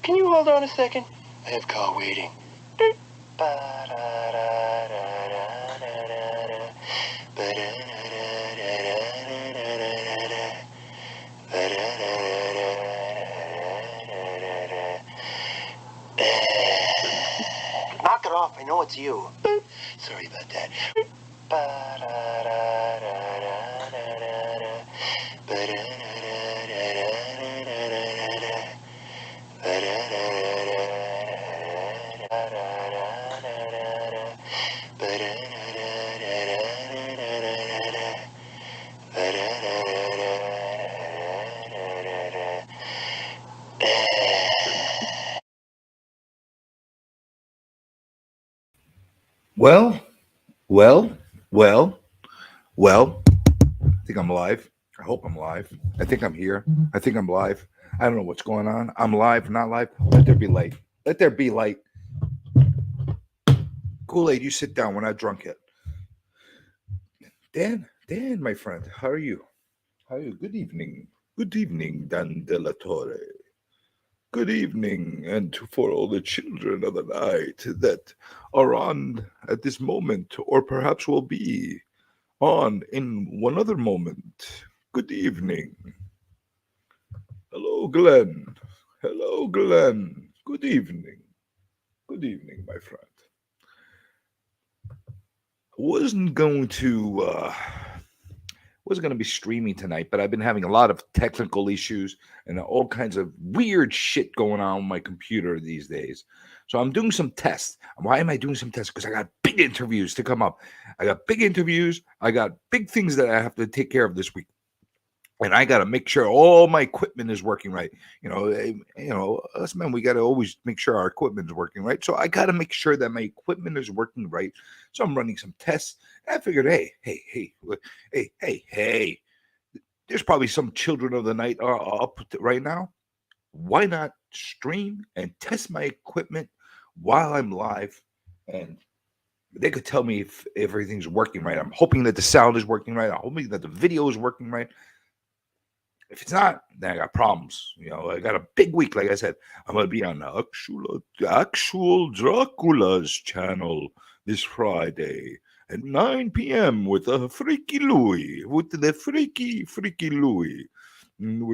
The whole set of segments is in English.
Can you hold on a second? I have call waiting. Knock it off. I know it's you. Sorry about that. Well, well, well, well. I think I'm live. I hope I'm live. I think I'm here. I think I'm live. I don't know what's going on. I'm live, not live. Let there be light. Let there be light. Kool-Aid, you sit down. We're not drunk yet. Dan, my friend, how are you? How are you? Good evening. Good evening, Dan De La Torre. Good evening, and for all the children of the night that are on at this moment, or perhaps will be on in one other moment. Good evening. Hello, Glenn. Hello, Glenn. Good evening. Good evening, my friend. Wasn't going to be streaming tonight, but I've been having a lot of technical issues and all kinds of weird shit going on my computer these days. So I'm doing some tests. Why am I doing some tests? Because I got big interviews to come up. I got big interviews. I got big things that I have to take care of this week. And I got to make sure all my equipment is working right. Us men, we got to always make sure our equipment is working right. So I got to make sure that my equipment is working right. So I'm running some tests. And I figured, hey, there's probably some children of the night are up right now. Why not stream and test my equipment while I'm live? And they could tell me if everything's working right. I'm hoping that the sound is working right. I'm hoping that the video is working right. If it's not, then I got problems. I got a big week. Like I said, I'm going to be on actual Dracula's channel this Friday at 9 p.m. with the Freaky Louie. We're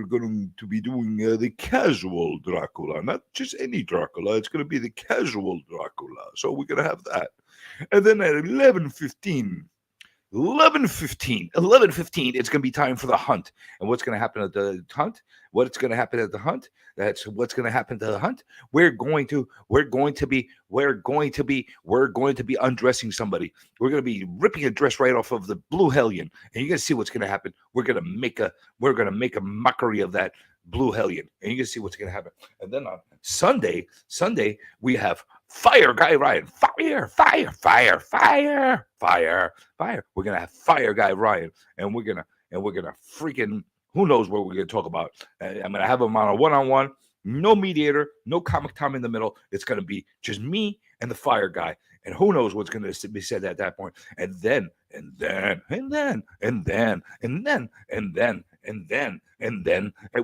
going to be doing the casual Dracula, not just any Dracula. It's going to be the casual Dracula. So we're going to have that. And then at 11:15, it's going to be time for the hunt. And what's going to happen at the hunt? What's going to happen at the hunt? That's what's going to happen to the hunt. We're going to be undressing somebody. We're going to be ripping a dress right off of the Blue Hellion. And you're going to see what's going to happen. We're going to make a mockery of that Blue Hellion. And you're going to see what's going to happen. And then on Sunday, we have Fire Guy Ryan. Fire. We're gonna have Fire Guy Ryan, and we're gonna freaking, who knows what we're gonna talk about. I'm gonna have him on a one-on-one, no mediator, no comic time in the middle. It's gonna be just me and the Fire Guy, and who knows what's gonna be said at that point. And then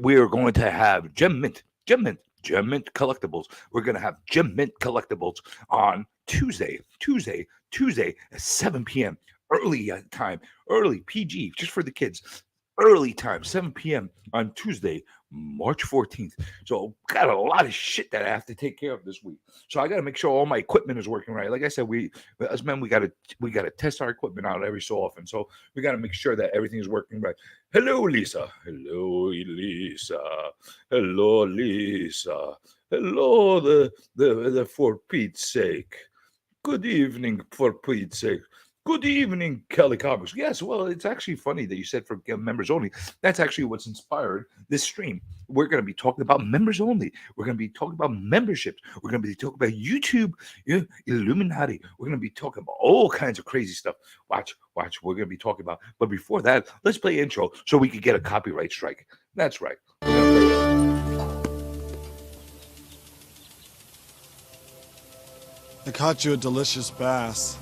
we are going to have Gem Mint collectibles. We're going to have Gem Mint collectibles on Tuesday at 7 p.m. Early time, early PG, just for the kids. Early time, 7 p.m. on Tuesday, March 14th. So got a lot of shit that I have to take care of this week. So I got to make sure all my equipment is working right. Like I said, we as men, we got to test our equipment out every so often. So we got to make sure that everything is working right. Hello, Lisa. Hello, Lisa. Hello, Lisa. Hello, the for Pete's sake. Good evening, for Pete's sake. Good evening, Kelly Comics. Yes, well, it's actually funny that you said for members only. That's actually what's inspired this stream. We're going to be talking about members only. We're going to be talking about memberships. We're going to be talking about YouTube, Illuminati. We're going to be talking about all kinds of crazy stuff. Watch. We're going to be talking about. But before that, let's play intro so we could get a copyright strike. That's right. I caught you a delicious bass.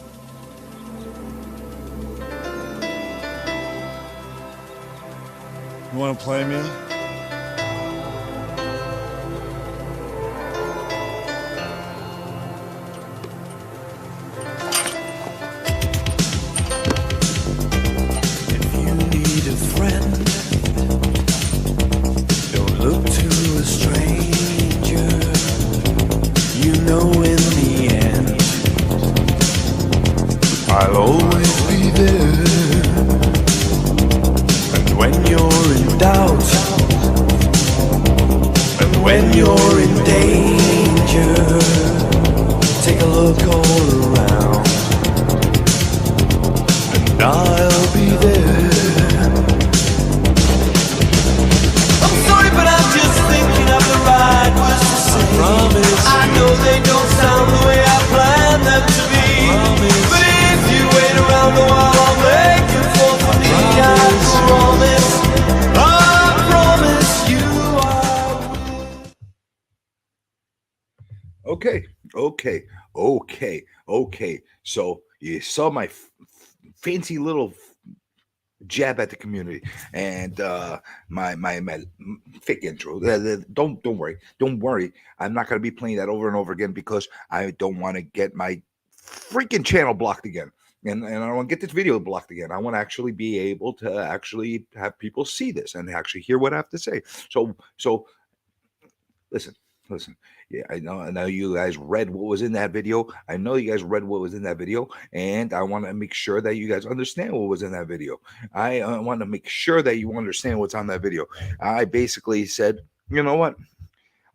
You want to play me? you're in danger, take a look all around, and I'll be there. I'm sorry, but I'm just thinking of the right words to say. I know they don't sound the way I planned them to be, but if you wait around a while, I'll make it for me. I promise you I will. Okay. So you saw my fancy little jab at the community and my fake intro. Don't worry. I'm not going to be playing that over and over again because I don't want to get my freaking channel blocked again. And I don't want to get this video blocked again. I want to actually be able to actually have people see this and actually hear what I have to say. So listen. Yeah, I know you guys read what was in that video. And I want to make sure that you guys understand what was in that video. I want to make sure that you understand what's on that video. I basically said, you know what?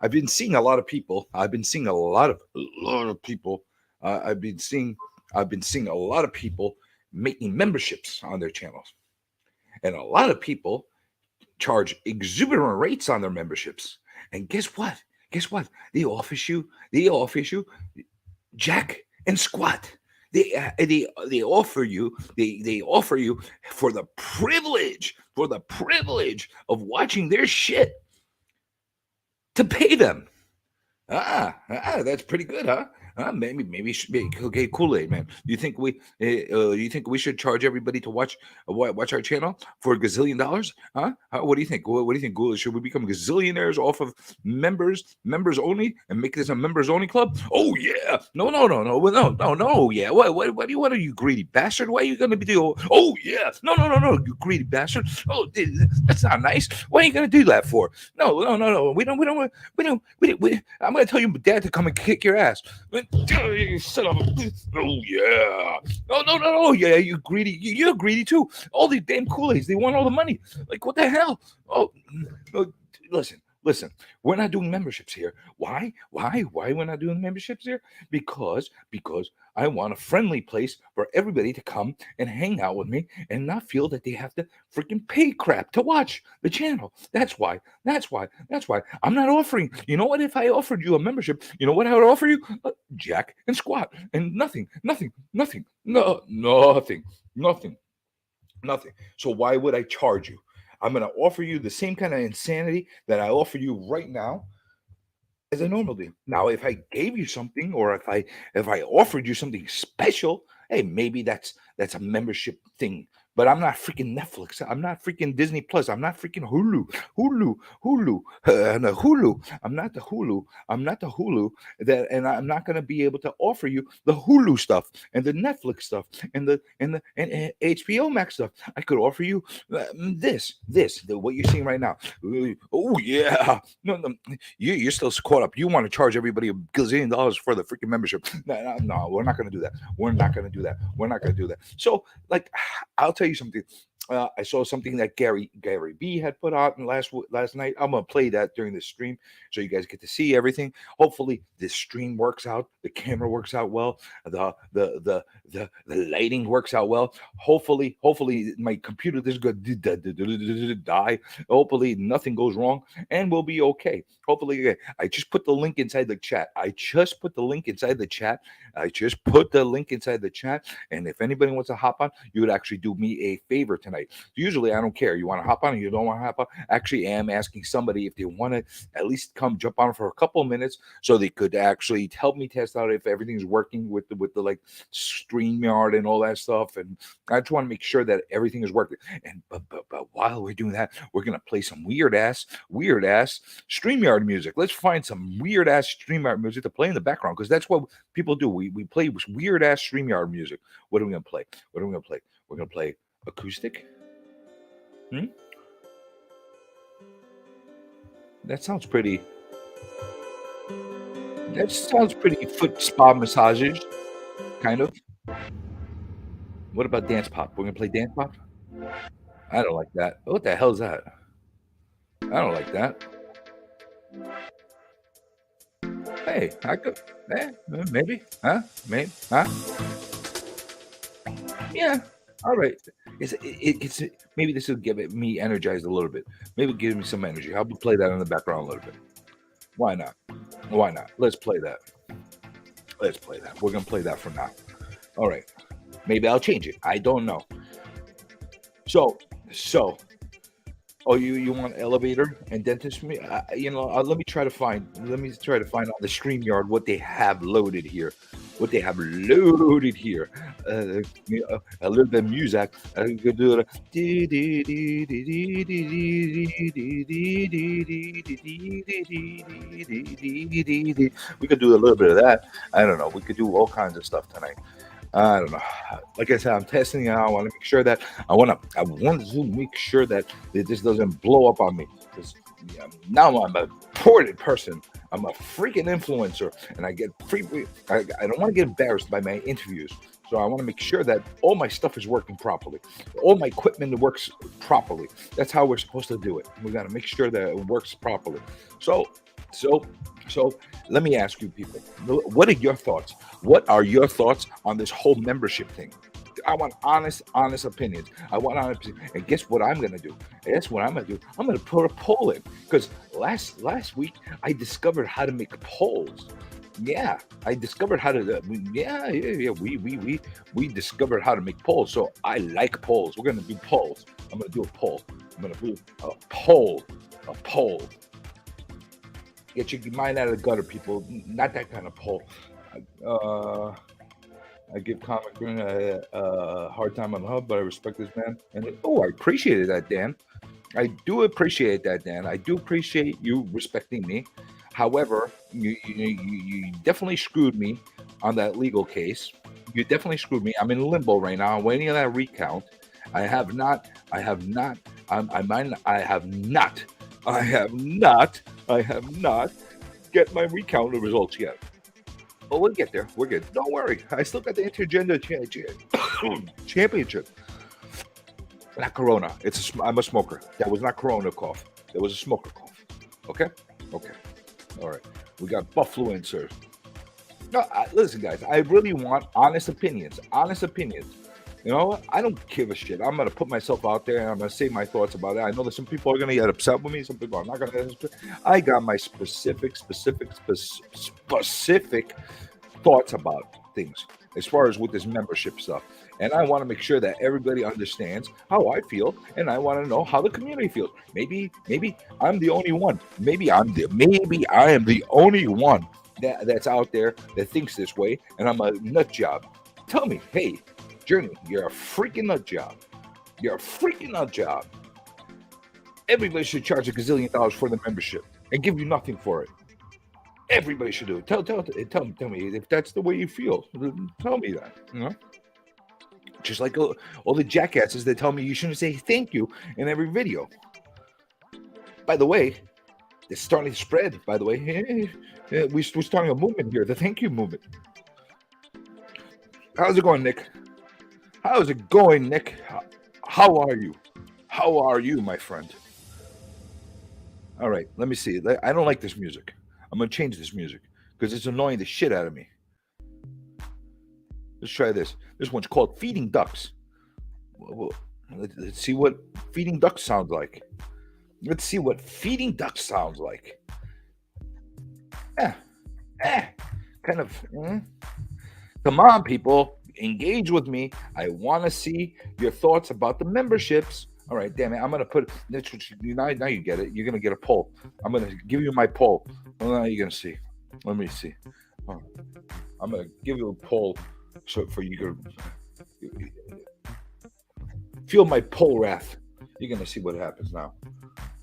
I've been seeing a lot of people. I've been seeing a lot of people. I've been seeing a lot of people making memberships on their channels, and a lot of people charge exuberant rates on their memberships. And guess what? They offer you jack and squat. They offer you for the privilege of watching their shit to pay them. That's pretty good, huh? Maybe okay, Kool-Aid man. You think we should charge everybody to watch our channel for $1 gazillion? Huh? What do you think? What do you think? Should we become gazillionaires off of members only, and make this a members only club? Oh yeah, no. Yeah, what are you greedy bastard? Why are you gonna be doing? Oh yeah, no, you greedy bastard. Oh, that's not nice. What are you gonna do that for? No. We don't. I'm gonna tell your dad to come and kick your ass. Son of a, oh yeah. No. Yeah, you greedy. You're greedy too. All these damn Kool-Aids, they want all the money. Like, what the hell? Oh, listen. We're not doing memberships here. Why we're not doing memberships here? Because I want a friendly place for everybody to come and hang out with me and not feel that they have to freaking pay crap to watch the channel. That's why. I'm not offering. You know what? If I offered you a membership, you know what I would offer you? Jack and squat and nothing. So why would I charge you? I'm going to offer you the same kind of insanity that I offer you right now as I normally do. Now, if I gave you something, or if I offered you something special, hey, maybe that's a membership thing. But I'm not freaking Netflix. I'm not freaking Disney Plus. I'm not freaking Hulu. I'm not the Hulu. And I'm not going to be able to offer you the Hulu stuff and the Netflix stuff and the HBO Max stuff. I could offer you this, what you're seeing right now. Oh yeah, no, you're still caught up. You want to charge everybody $1 gazillion for the freaking membership? No, we're not going to do that. We're not going to do that. So, like, I'll tell you something. I saw something that Gary B had put out last night. I'm gonna play that during the stream so you guys get to see everything. Hopefully this stream works out, the camera works out well, the lighting works out well. Hopefully my computer is going to die. Hopefully nothing goes wrong and we'll be okay. Hopefully, I just put the link inside the chat. And if anybody wants to hop on, you would actually do me a favor tonight. Usually I don't care. You want to hop on or you don't want to hop on? Actually, I am asking somebody if they want to at least come jump on for a couple of minutes so they could actually help me test out if everything's working with the like StreamYard and all that stuff. And I just want to make sure that everything is working. And but while we're doing that, we're gonna play some weird ass StreamYard music. Let's find some weird ass StreamYard music to play in the background, because that's what people do. We play weird ass StreamYard music. What are we gonna play? We're gonna play acoustic. That sounds pretty foot spa massages, kind of. What about dance pop? We're gonna play dance pop? I don't like that. What the hell is that? I don't like that. Hey, I could, maybe, huh? Maybe, huh? Yeah. All right. It's maybe this will give me energized a little bit. Maybe give me some energy. How about play that in the background a little bit? Why not? Why not? Let's play that. Let's play that. We're gonna play that for now. All right. Maybe I'll change it. I don't know. So. Oh, you want elevator and dentistry? Let me try to find on the StreamYard what they have loaded here. A little bit of music. I could do it. We could do a little bit of that. I don't know. We could do all kinds of stuff tonight. I don't know. Like I said, I'm testing it out. I want to make sure that I want to make sure that this doesn't blow up on me. Because now I'm a important person. I'm a freaking influencer, and I don't want to get embarrassed by my interviews. So I want to make sure that all my stuff is working properly. All my equipment works properly. That's how we're supposed to do it. We got to make sure that it works properly. So let me ask you people, what are your thoughts? What are your thoughts on this whole membership thing? I want honest opinions. And guess what I'm going to do? I'm going to put a poll in, because last week I discovered how to make polls. Yeah, I discovered how to. We discovered how to make polls. So I like polls. We're going to do polls. I'm going to do a poll. I'm going to do a poll. Get your mind out of the gutter, people. Not that kind of poll. I give Comic Book a hard time on the hub, but I respect this man. And I appreciated that, Dan. I do appreciate that, Dan. I do appreciate you respecting me. However, you definitely screwed me on that legal case. You definitely screwed me. I'm in limbo right now. I'm waiting on that recount. I have not get my recount results yet. But we'll get there. We're good. Don't worry. I still got the Intergender Championship. Not Corona. I'm a smoker. That was not Corona cough. It was a smoker cough. Okay. All right. We got Buffluencer. No, listen, guys. I really want honest opinions. You know what? I don't give a shit. I'm going to put myself out there, and I'm going to say my thoughts about it. I know that some people are going to get upset with me. Some people are not going to get upset. I got my specific thoughts about things as far as with this membership stuff. And I want to make sure that everybody understands how I feel, and I want to know how the community feels. Maybe I'm the only one. Maybe I am the only one that's out there that thinks this way, and I'm a nut job. Tell me, hey, Journey, you're a freaking nut job. Everybody should charge $1 gazillion for the membership and give you nothing for it. Everybody should do it. Tell me if that's the way you feel. Tell me that. You know, just like all the jackasses that tell me you shouldn't say thank you in every video. By the way, it's starting to spread. By the way, we're starting a movement here, the thank you movement. How's it going, Nick? How are you, my friend? All right, let me see. I don't like this music. I'm going to change this music because it's annoying the shit out of me. Let's try this. This one's called Feeding Ducks. Let's see what Feeding Ducks sounds like. Come on, people. Engage with me. I want to see your thoughts about the memberships. All right, damn it. I'm going to put now you get it. You're going to get a poll. I'm going to give you my poll. Well, now you're going to see. Let me see. I'm going to give you a poll for you to feel my poll wrath. You're going to see what happens now.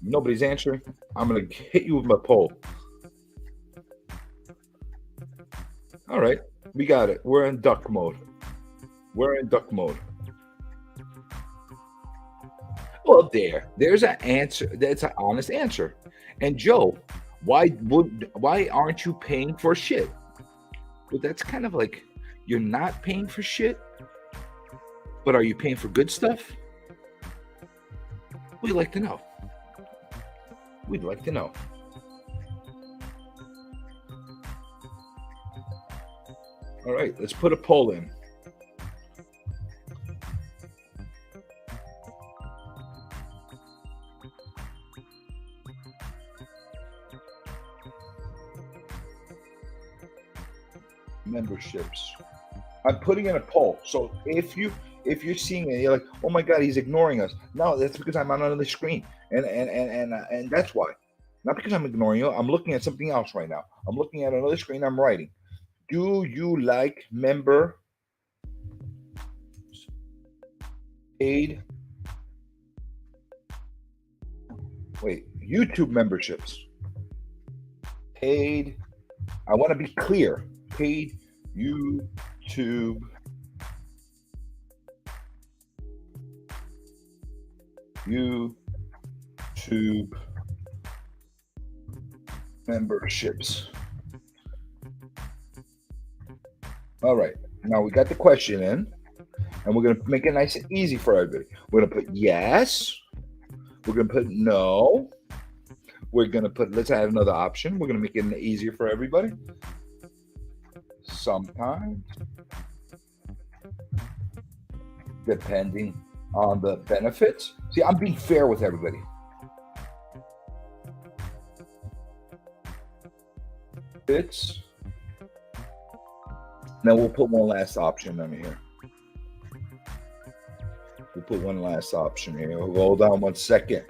Nobody's answering. I'm going to hit you with my poll. All right. We got it. We're in duck mode. Well, there's an answer. That's an honest answer. And Joe, why aren't you paying for shit? But that's kind of like you're not paying for shit, but are you paying for good stuff? We'd like to know. All right, let's put a poll in. Memberships. I'm putting in a poll. So if you're seeing it, you're like, oh my God, he's ignoring us. No, that's because I'm on another screen, and that's why. Not because I'm ignoring you. I'm looking at something else right now. I'm looking at another screen. I'm writing. Do you like member paid? Wait, YouTube memberships. Paid. I want to be clear. Paid YouTube memberships. All right, now we got the question in, and we're going to make it nice and easy for everybody. We're going to put yes. We're going to put no. We're going to put, let's add another option. We're going to make it easier for everybody. Sometimes, depending on the benefits. See, I'm being fair with everybody. Fits. Now we'll put one last option in here. We'll put one last option here. We'll hold on 1 second.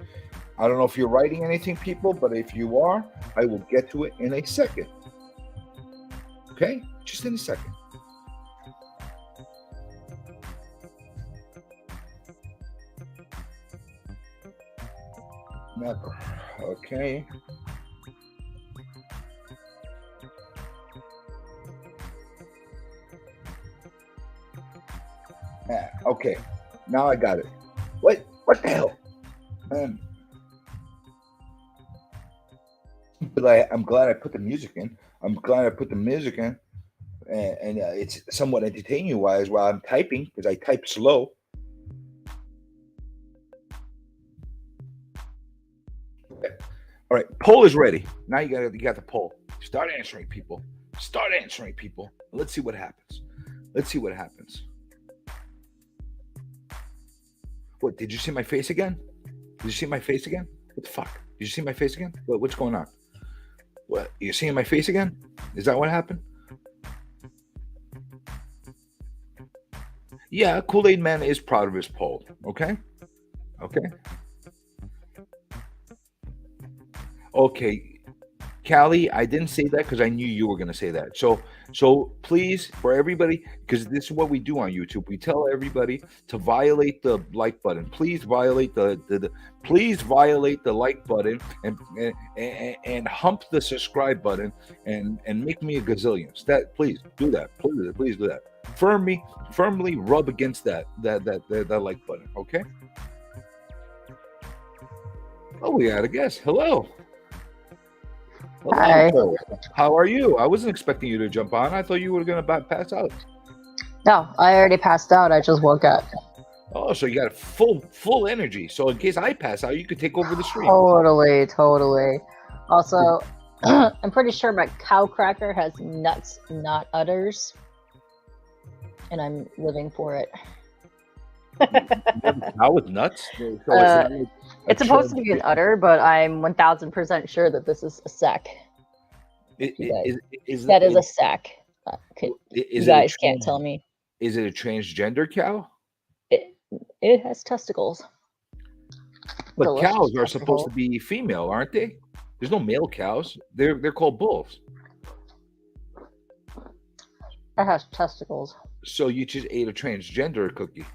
I don't know if you're writing anything, people, but if you are, I will get to it in a second. Okay? Just in a second. Never. Okay. Okay. Now I got it. What the hell? But I'm glad I put the music in. And it's somewhat entertaining wise while I'm typing, because I type slow. Okay. All right, poll is ready. Now you got the poll. Start answering people. Let's see what happens. What, did you see my face again? What the fuck? Did you see my face again? What's going on? What, you're seeing my face again? Is that what happened? Yeah, Kool-Aid Man is proud of his poll. Okay. Callie, I didn't say that because I knew you were going to say that. So please, for everybody, because this is what we do on YouTube, we tell everybody to violate the like button. Please violate the like button and hump the subscribe button and make me a gazillion. Please do that. Please do that. Firmly rub against that like button. Okay. Oh, we got a guest. Hello. Hi. How are you? I wasn't expecting you to jump on. I thought you were going to pass out. No, I already passed out. I just woke up. Oh, so you got full energy. So in case I pass out, you could take over the stream. Totally. Also, I'm pretty sure my cow cracker has nuts, not udders. And I'm living for it. Cow with nuts? It's supposed to be an udder, but I'm 1000% sure that this is a sack. That is a sack. You guys can't tell me. Is it a transgender cow? It has testicles. But Delicious cows are testicles. supposed to be female, aren't they? There's no male cows. They're called bulls. It has testicles. So you just ate a transgender cookie.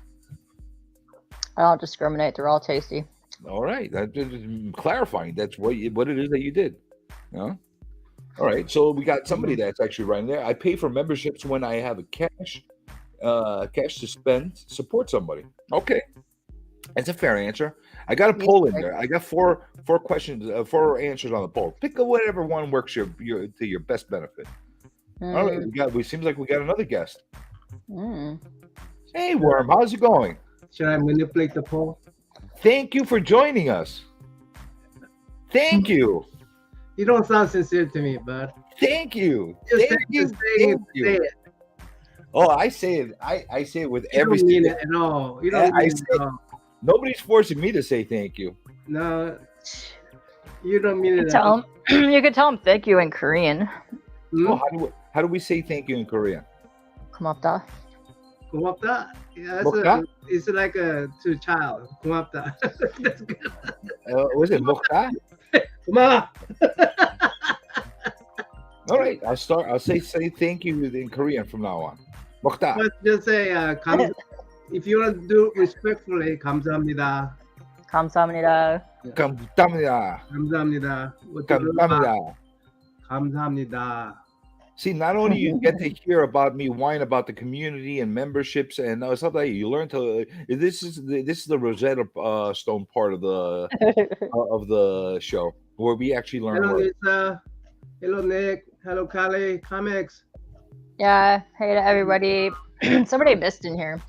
I don't discriminate. They're all tasty. All right, that's clarifying. That's what it is that you did. All right, so we got somebody that's actually right there. I pay for memberships when I have a cash to spend, support somebody. Okay, that's a fair answer. I got a poll in there. I got four questions, 4 answers on the poll. Pick whatever one works to your best benefit. All right, it seems like we got another guest. Hey, Worm, how's it going? Should I manipulate the poll? Thank you for joining us. Thank you. You don't sound sincere to me, bud. Thank you. Just Thank you. say it. Oh, I say it. I say it with You every don't mean single. it at all. You don't I mean it say- at all. Nobody's forcing me to say thank you. No, you don't mean it at Tell all. him. You could tell him thank you in Korean. Hmm? Oh, how do we say thank you in Korean? 고맙다. 고맙다. Yeah, 고맙다? it's like a to child. 고맙다. That's good. Was it 먹다? 고마워. All right, I'll say thank you in Korean from now on. 먹다. But just say if you want to do respectfully, 감사합니다. 감사합니다. 감사합니다. 감사합니다. 감사합니다. 감사합니다. See, not only you get to hear about me whine about the community and memberships and stuff like that, you learn to. This is the Rosetta Stone part of the show where we actually learn. Hello, words. Lisa. Hello, Nick. Hello, Kali. Comics. Yeah. Hey to everybody. Somebody missed in here.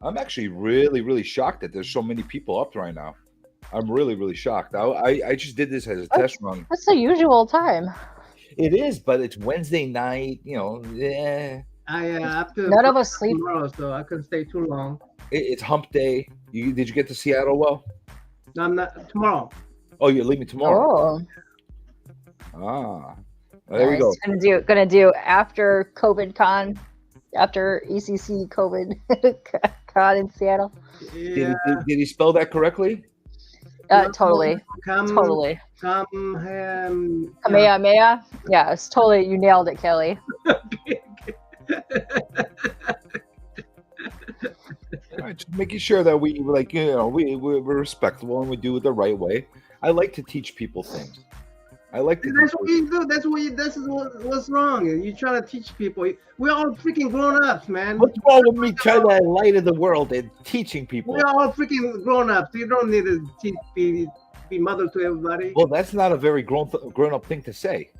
I'm actually really shocked that there's so many people up right now. I'm really shocked. I just did this as a test run. That's the usual time. It is, but it's Wednesday night. You know, I have to None of us sleep. tomorrow, so I couldn't stay too long. it's hump day. Did you get to Seattle well? No, I'm not tomorrow. Oh, you're leaving tomorrow. Oh. Well, there we go. Gonna do after COVID Con, after ECC COVID Con in Seattle. Yeah. Did he spell that correctly? Totally. Totally. Kamehameha. Yeah, it's totally. You nailed it, Kelly. All right, just making sure that we're respectful and we do it the right way. I like to teach people things. I like to. That's what you do. This is what's wrong. You try to teach people. We're all freaking grown-ups, man. What's wrong with me trying to light of the world and teaching people? We're all freaking grown-ups. You don't need to be mother to everybody. Well, that's not a very grown-up thing to say.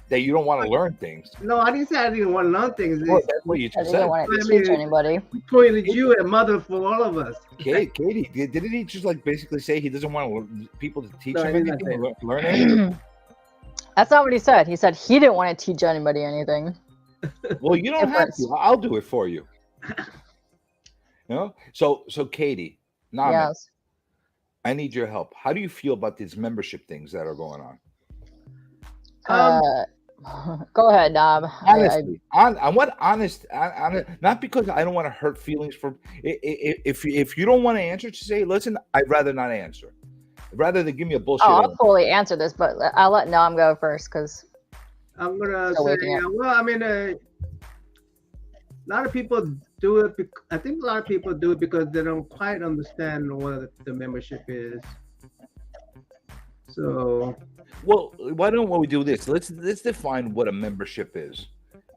That you don't want to learn things. No, I didn't say I didn't want to learn things. Well, that's what you I just didn't said. want to I mean, teach anybody. Pointed you a mother for all of us. Katie, didn't he just basically say he doesn't want people to teach No, him I didn't anything, say or learn anything? That's not what he said. He said he didn't want to teach anybody anything. Well, you don't have to. I'll do it for you. You know? So Katie, Nami, Yes. I need your help. How do you feel about these membership things that are going on? Go ahead, Nob. Honestly, I want honest, not because I don't want to hurt feelings. If you don't want to answer, just say, listen, I'd rather not answer. Rather than give me a bullshit. I'll fully answer this, but I'll let Nom go first because I'm gonna Still say, waking up. well, I mean, a lot of people do it. I think a lot of people do it because they don't quite understand what the membership is. So, well, why don't we do this? Let's define what a membership is,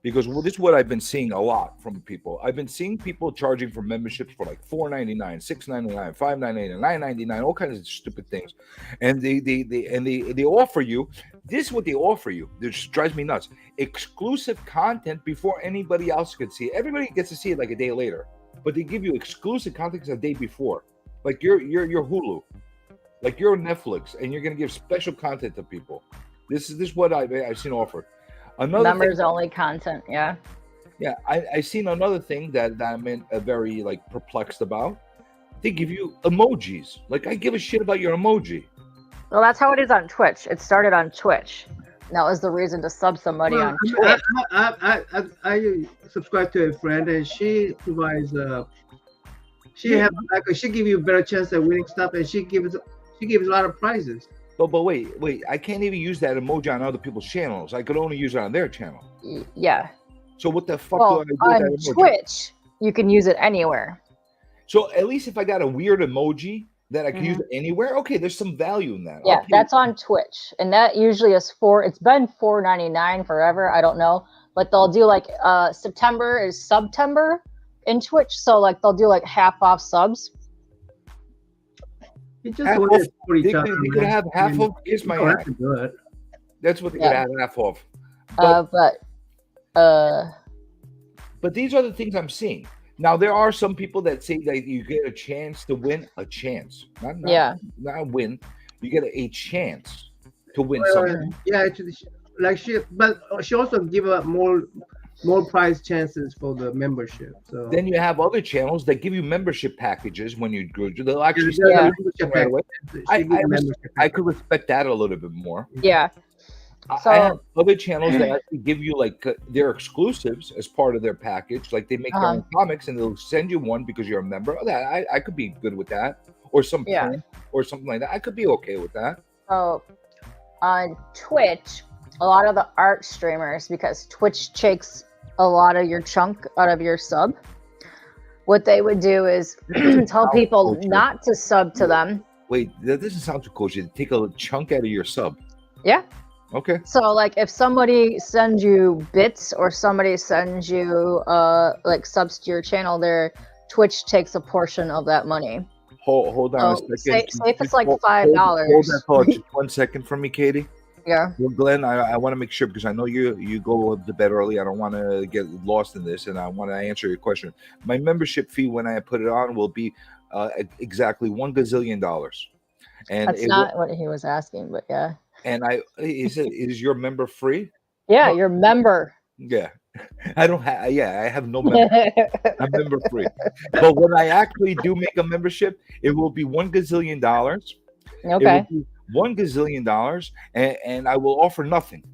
because this is what I've been seeing a lot from people. I've been seeing people charging for memberships for like $4.99, $6.99, $5.99, $9.99, all kinds of stupid things, and they offer you this. Is what they offer you? This drives me nuts. Exclusive content before anybody else can see it. Everybody gets to see it like a day later, but they give you exclusive content a day before, like your Hulu. Like you're Netflix, and you're gonna give special content to people. This is what I've seen offered. Another members thing, only content. Yeah. yeah, I seen another thing that I'm very perplexed about. They give you emojis. Like I give a shit about your emoji. Well, that's how it is on Twitch. It started on Twitch. That was the reason to sub somebody on Twitch. I subscribe to a friend, and she provides. She give you a better chance at winning stuff, and she gives a lot of prizes. But wait, I can't even use that emoji on other people's channels. I could only use it on their channel. Yeah. So what the fuck Well, do I do on with that emoji? Twitch, you can use it anywhere. So at least if I got a weird emoji that I can use anywhere, okay, there's some value in that. Yeah, I'll pay that's on Twitch, and that usually is it's been $4.99 forever. I don't know, but they'll do September is Subtember in Twitch, so they'll do half off subs. You just half want off. to support each other, They could man. have half I mean, off. Kiss my you don't ass. have to do it. That's what they Yeah. could have half off. But these are the things I'm seeing. Now there are some people that say that you get a chance to win a chance, not a win. You get a chance to win something. Yeah, but she also give up more. more prize chances for the membership. So then you have other channels that give you membership packages when you go. They'll actually there's a send membership you right package. away. She gives a membership I package. could respect that a little bit more. Yeah. I have other channels that actually give you like their exclusives as part of their package. Like they make their own comics and they'll send you one because you're a member. That I could be good with that, or some print or something like that. I could be okay with that. So on Twitch, a lot of the art streamers, because Twitch takes a lot of your chunk out of your sub, what they would do is tell people not to sub to them. Wait, that doesn't sound too kosher. Take a chunk out of your sub. Yeah. Okay. So like if somebody sends you bits or somebody sends you like subs to your channel, their Twitch takes a portion of that money. Hold on a second. Say if it's like $5. Hold that thought just 1 second for me, Katie. Yeah. Well, Glenn, I want to make sure because I know you go to bed early. I don't want to get lost in this, and I want to answer your question. My membership fee when I put it on will be exactly $1 gazillion. And that's not what he was asking, but yeah. And is your member free? Yeah, no. your member. Yeah. I don't have. Yeah, I have no member. I'm member free. But when I actually do make a membership, it will be $1 gazillion. Okay. $1 gazillion, and I will offer nothing.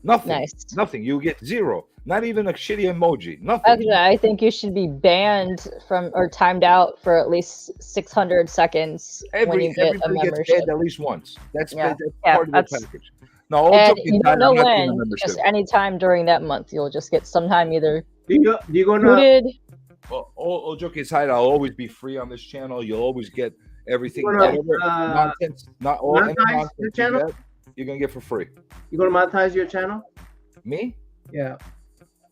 Nice. Nothing. You get zero. Not even a shitty emoji. Nothing. Actually, I think you should be banned from or timed out for at least 600 seconds when you get a membership. Gets banned at least once. That's part of the package. No, and you don't know when. Just any time during that month, you'll just get sometime either. Do you go to? Well, all joking aside, I'll always be free on this channel. You'll always get everything. Nonsense. Not all nonsense you're gonna get for free. You gonna monetize your channel? Me? Yeah.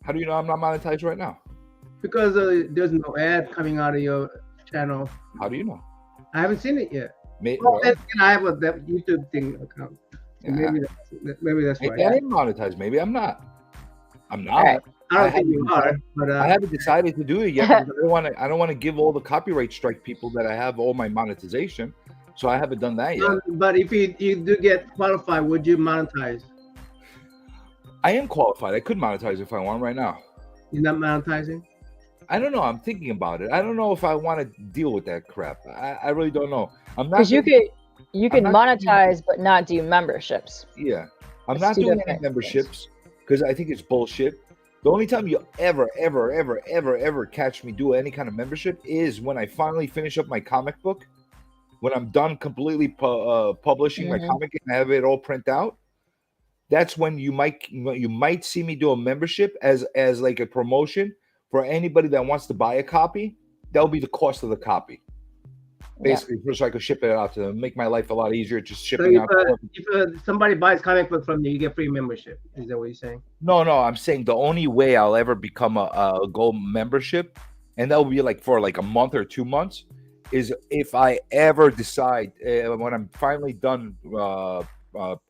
How do you know I'm not monetized right now? Because there's no ad coming out of your channel. How do you know? I haven't seen it yet. Well, I have a YouTube thing account. Yeah. Maybe that's why. I am monetized. Maybe I'm not. I'm not. Right. I don't think you are. But I haven't decided to do it yet. I don't want to give all the copyright strike people that I have all my monetization. So I haven't done that yet. But if you do get qualified, would you monetize? I am qualified. I could monetize if I want right now. You're not monetizing? I don't know. I'm thinking about it. I don't know if I want to deal with that crap. I really don't know. I'm not. Because you can monetize but not do memberships. Yeah, I'm not doing any memberships because I think it's bullshit. The only time you ever catch me do any kind of membership is when I finally finish up my comic book. When I'm done completely publishing my comic and have it all print out. That's when you might see me do a membership as like a promotion for anybody that wants to buy a copy. That'll be the cost of the copy, basically, so I could ship it out to them. Make my life a lot easier just shipping out. If somebody buys comic book from you, you get free membership. Is that what you're saying? No, I'm saying the only way I'll ever become a gold membership, and that will be like for like a month or 2 months, is if I ever decide when I'm finally done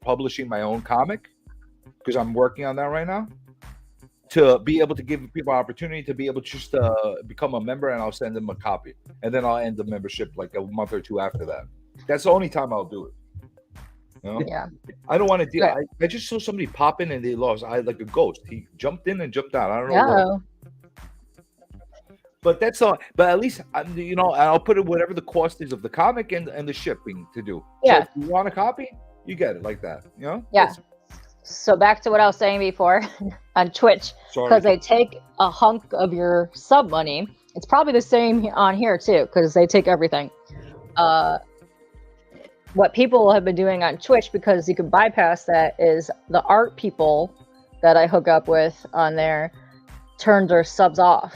publishing my own comic, because I'm working on that right now, to be able to give people opportunity to be able to just become a member, and I'll send them a copy, and then I'll end the membership like a month or two after that. That's the only time I'll do it. You know? Yeah. I don't want to deal. I just saw somebody pop in and they lost. Like a ghost. He jumped in and jumped out. I don't know. But that's all. But at least I'll put it whatever the cost is of the comic and the shipping to do. Yeah. So if you want a copy, you get it like that. You know. Yeah. So back to what I was saying before on Twitch, because they take a hunk of your sub money. It's probably the same on here too, because they take everything. What people have been doing on Twitch, because you can bypass that, is the art people that I hook up with on there turn their subs off.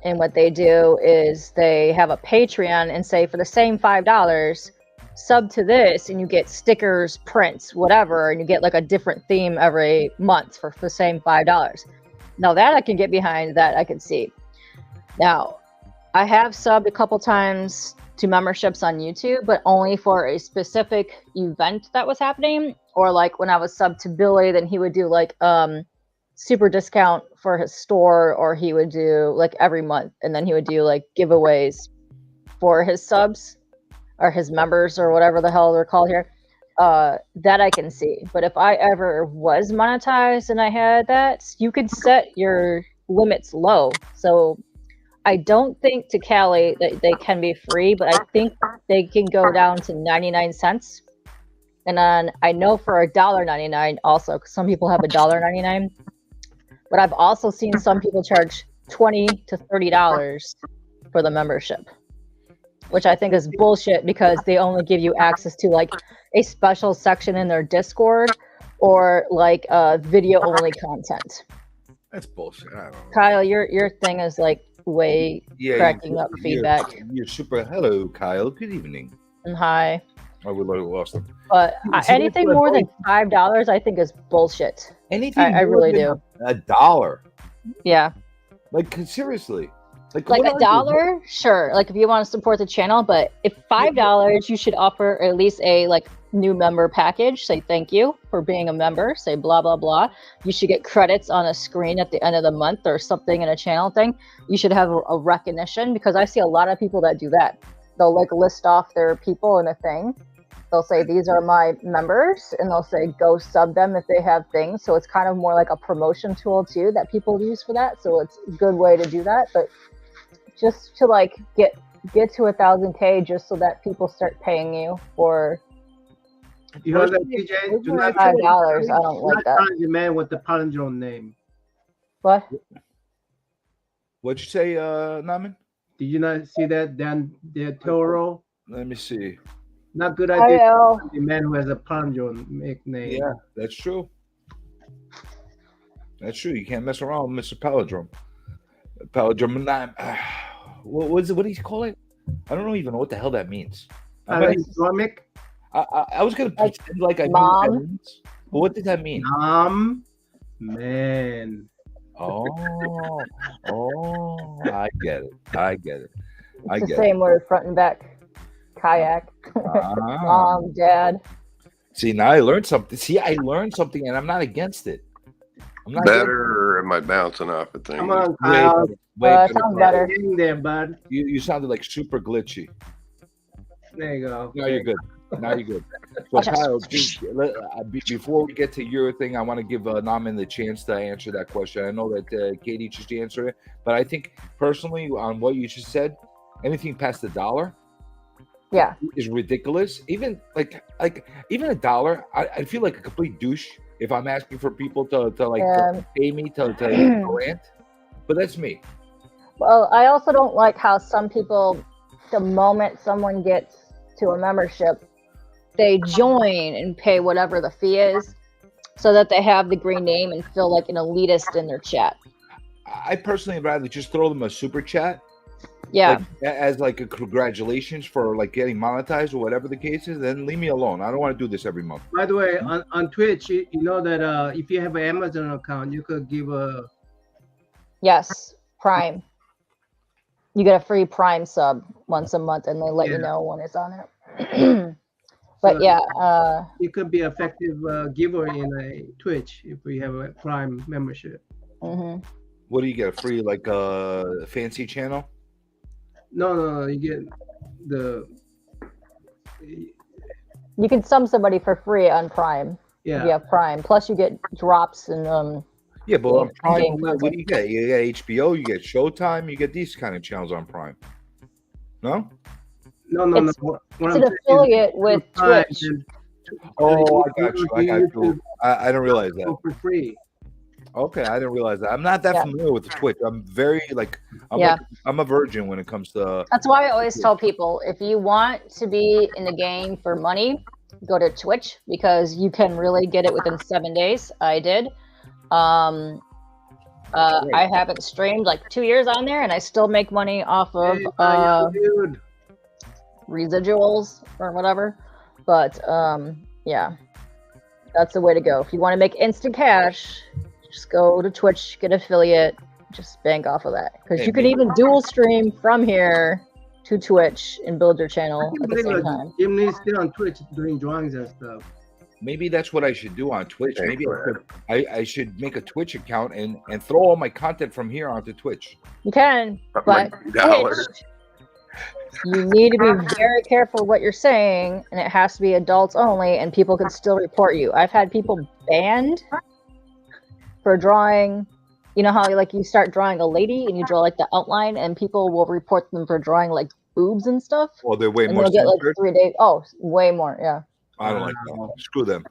And what they do is they have a Patreon and say, for the same $5, sub to this and you get stickers, prints, whatever, and you get like a different theme every month for the same $5. Now that I can get behind, that I can see. Now, I have subbed a couple times to memberships on YouTube, but only for a specific event that was happening. Or like when I was subbed to Billy, then he would do like super discount for his store, or he would do like every month, and then he would do like giveaways for his subs or his members or whatever the hell they're called here. that I can see. But if I ever was monetized and I had that, you could set your limits low. So I don't think to Cali that they can be free, but I think they can go down to 99 cents. And then I know for $1.99 also, because some people have $1.99. But I've also seen some people charge $20 to $30 for the membership, which I think is bullshit because they only give you access to like a special section in their Discord or like video only content. That's bullshit. I don't know. Kyle, your thing is like way cracking up feedback. You're super. Hello, Kyle. Good evening. And hi. Oh, we lost him. But anything more than $5, I think is bullshit. Anything I really do. $1. Yeah. Like seriously. Like $1, sure. Like if you want to support the channel, but if $5, you should offer at least a like new member package. Say thank you for being a member. Say blah blah blah. You should get credits on a screen at the end of the month or something in a channel thing. You should have a recognition because I see a lot of people that do that. They'll like list off their people in a thing. They'll say these are my members, and they'll say go sub them if they have things. So it's kind of more like a promotion tool too that people use for that. So it's a good way to do that, but just to like get to 1,000K just so that people start paying you for You know that, TJ? Do not $5. I don't like that. Challenge a man with the palindrome name. What? What'd you say, Naman? Did you not see that? Dan Toro? Let me see. Not good idea. know. The man who has a palindrome nickname. Yeah, that's true. That's true. You can't mess around with Mr. Palindrome. Palindrome. What do you call it? I don't even know what the hell that means. Palindromic? I was gonna pretend like I knew what that means. But what did that mean? Man. Oh, I get it. It's the same word, front and back. Kayak. Mom, dad. See, now I learned something. See, I learned something, and I'm not against it. I'm not better, or am I bouncing off a thing? Come on, Kyle. Sounds better. Getting there, bud. You sounded like super glitchy. There you go. Now you're good. So, Kyle, before we get to your thing, I want to give Naman the chance to answer that question. I know that Katie just answered it, but I think personally, on what you just said, anything past $1, is ridiculous. Even like even $1, I feel like a complete douche if I'm asking for people to pay me to rant. But that's me. Well, I also don't like how some people, the moment someone gets to a membership, they join and pay whatever the fee is so that they have the green name and feel like an elitist in their chat. I personally would rather just throw them a super chat. Yeah. As like a congratulations for like getting monetized or whatever the case is, then leave me alone. I don't want to do this every month. By the way, on Twitch, you know that if you have an Amazon account, you could give a... Yes, Prime. You get a free Prime sub once a month, and they let you know when it's on there. But it could be effective giver in a Twitch if we have a Prime membership. Mm-hmm. What do you get? A free like fancy channel? No, you get the... You can sub somebody for free on Prime. Yeah. If you have Prime. Plus you get drops and yeah, but on Prime, what do you get? You get HBO, you get Showtime, you get these kind of channels on Prime. No? No. It's an affiliate with Twitch. Oh, I got you. I didn't realize that. For free. Okay, I didn't realize that. I'm not that familiar with the Twitch. I'm very I'm a virgin when it comes to... That's why I always tell people, if you want to be in the game for money, go to Twitch because you can really get it within 7 days. I did. I haven't streamed like 2 years on there, and I still make money off of residuals or whatever. But yeah, that's the way to go. If you want to make instant cash, just go to Twitch, get affiliate, just bank off of that. Because you can even dual stream from here to Twitch and build your channel at the same time. Jimny's still on Twitch doing drawings and stuff. Maybe that's what I should do on Twitch. Maybe I should make a Twitch account and throw all my content from here onto Twitch. You can, but Twitch You need to be very careful what you're saying, and it has to be adults only, and people can still report you. I've had people banned for drawing. You know how like you start drawing a lady and you draw like the outline, and people will report them for drawing like boobs and stuff. Well, they're way and more they'll get like censored. 3 days. Oh, way more. Yeah. I don't like that. Screw them.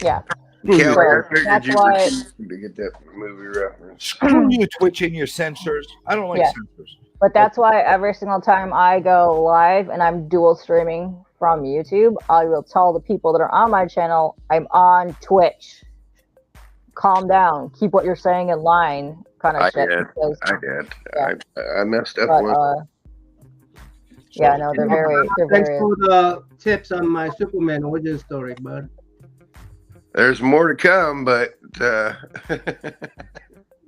Yeah. Kelly, So I figured that's you why. were to get that movie reference. Screw you, Twitch, and your censors. I don't like Yeah. censors. But that's why every single time I go live and I'm dual streaming from YouTube, I will tell the people that are on my channel, I'm on Twitch. Calm down. Keep what you're saying in line, kind of I shit. did. Because, I did. Yeah. I messed up but, once. yeah, no, they're Thanks very. for the tips on my Superman origin story, bud. There's more to come, but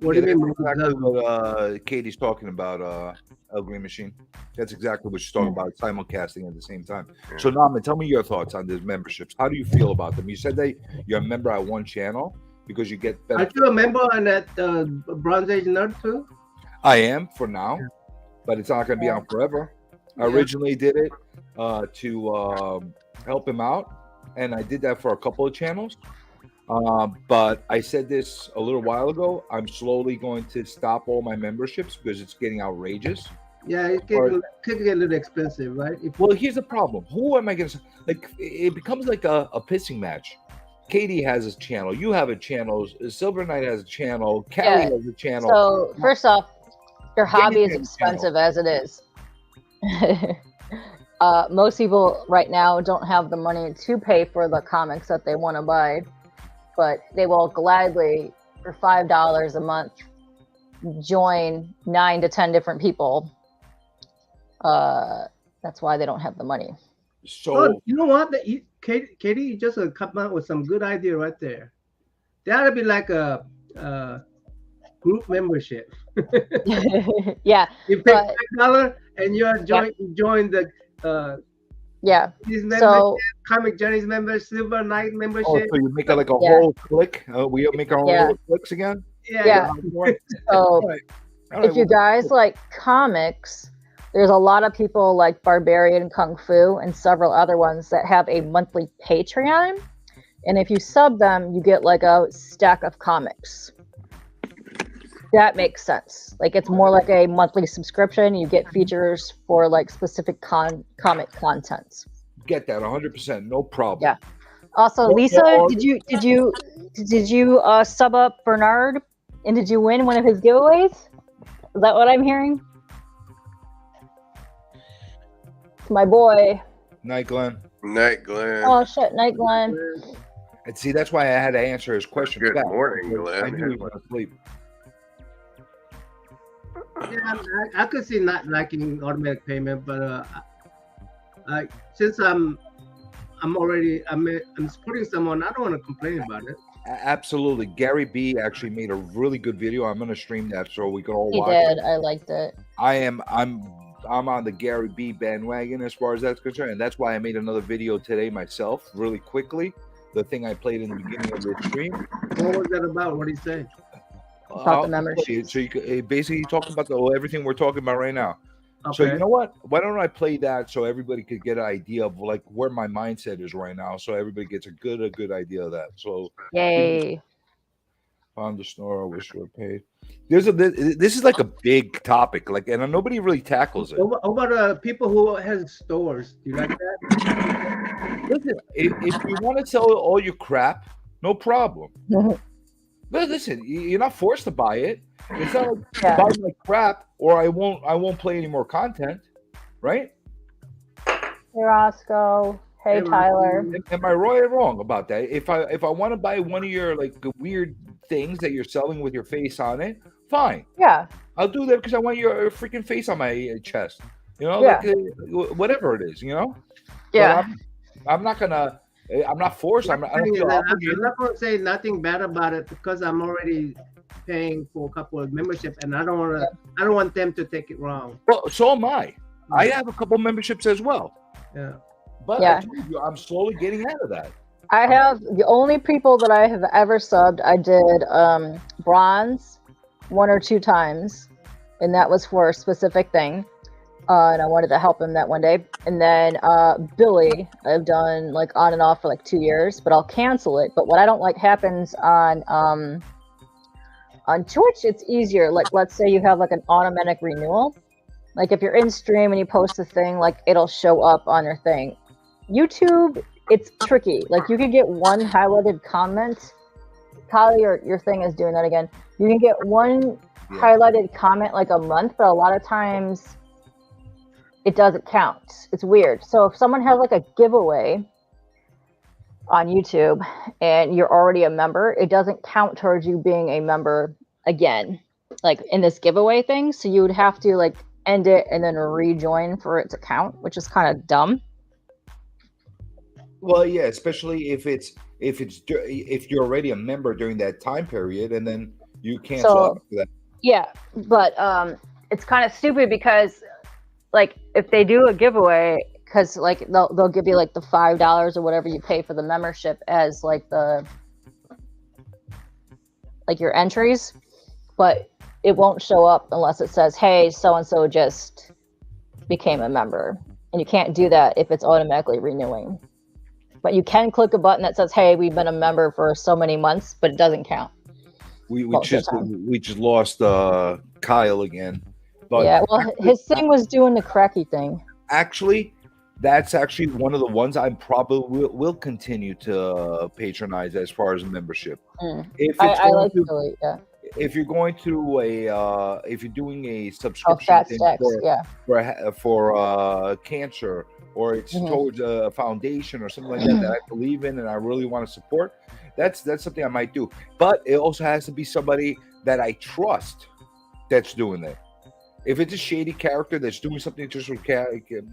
What do you mean? That's exactly what Katie's talking about, El Green Machine. That's exactly what she's talking about, simulcasting at the same time. So, Norman, tell me your thoughts on these memberships. How do you feel about them? You said that you're a member at one channel because you get better. Aren't you a member on that Bronze Age Nerd too? I am for now, but it's not going to be on forever. I originally did it to help him out, and I did that for a couple of channels. But I said this a little while ago. I'm slowly going to stop all my memberships because it's getting outrageous. Yeah, it could get a little expensive, right? Well, here's the problem. Who am I going to like? It becomes like a pissing match. Katie has a channel. You have a channel. Silver Knight has a channel. Callie has a channel. So first off, your hobby is expensive as it is. Most people right now don't have the money to pay for the comics that they want to buy, but they will gladly, for $5 a month, join 9 to 10 different people. That's why they don't have the money. So you know what? Katie, you just come up with some good idea right there. That would be like a group membership. Yeah. You pay $5 and you join the yeah. These membership, So Comic Journeys membership, Silver Knight membership. so you make it like a whole click. We make our own little clicks again. Yeah. So if you guys like comics, there's a lot of people like Barbarian Kung Fu and several other ones that have a monthly Patreon. And if you sub them, you get like a stack of comics. That makes sense. Like it's more like a monthly subscription. You get features for like specific comic contents. Get that 100%, no problem. Yeah. Also, Lisa, did you sub up Bernard, and did you win one of his giveaways? Is that what I'm hearing? It's my boy. Night, Glenn. Night, Glenn. Oh shit, Night Glenn. And see, that's why I had to answer his question. Good back. morning, Glenn. I knew he went to sleep. Yeah, I could see not liking automatic payment, but since I'm supporting someone, I don't want to complain about it. Absolutely. Gary B actually made a really good video. I'm going to stream that so we can all He watch did. it. I liked it. I'm on the Gary B bandwagon as far as that's concerned, and that's why I made another video today myself, really quickly. The thing I played in the beginning of the stream. What was that about? What did he say? About the membership. So you could, basically talking about everything we're talking about right now. Okay. So you know what? Why don't I play that so everybody could get an idea of like where my mindset is right now, so everybody gets a good idea of that. So Yay! Found the store. I wish we were paid. This is like a big topic, like, and nobody really tackles it. What about people who has stores? Do you like that? Listen, if you want to sell all your crap, no problem. But listen, you're not forced to buy it. It's not like buy my crap or I won't play any more content, right? Hey Roscoe. Hey Tyler. Am I right or wrong about that? If I want to buy one of your like weird things that you're selling with your face on it, fine. Yeah. I'll do that because I want your freaking face on my chest. You know, Yeah. like whatever it is. You know. Yeah. But I'm not gonna. I'm not forced. I don't feel obligated. I'm not going to say nothing bad about it because I'm already paying for a couple of membership, and I don't want them to take it wrong. Well, so am I. I have a couple memberships as well. Yeah. But I told you, I'm slowly getting out of that. I have the only people that I have ever subbed. I did bronze 1 or 2 times, and that was for a specific thing. and I wanted to help him that one day. And then Billy, I've done like on and off for like 2 years, but I'll cancel it. But what I don't like happens on Twitch, it's easier. Like, let's say you have like an automatic renewal. Like if you're in stream and you post a thing, like it'll show up on your thing. YouTube, it's tricky. Like you can get one highlighted comment. Kali, your thing is doing that again. You can get one highlighted comment like a month, but a lot of times it doesn't count. It's weird. So if someone has like a giveaway on YouTube and you're already a member, it doesn't count towards you being a member again, like in this giveaway thing. So you would have to like end it and then rejoin for it to count, which is kind of dumb. Well, yeah, especially if you're already a member during that time period, and then you cancel out for that. Yeah, but it's kind of stupid because, like, if they do a giveaway, because like they'll give you like the $5 or whatever you pay for the membership as like your entries, but it won't show up unless it says, "Hey, so and so just became a member," and you can't do that if it's automatically renewing. But you can click a button that says, "Hey, we've been a member for so many months," but it doesn't count. We just lost Kyle again. But yeah, well, his thing was doing the cracky thing. Actually, that's actually one of the ones I probably will continue to patronize as far as membership. I like Billy, yeah. If you're going through if you're doing a subscription for cancer, or it's towards a foundation or something like that I believe in and I really want to support, that's something I might do. But it also has to be somebody that I trust that's doing that. If it's a shady character that's doing something just with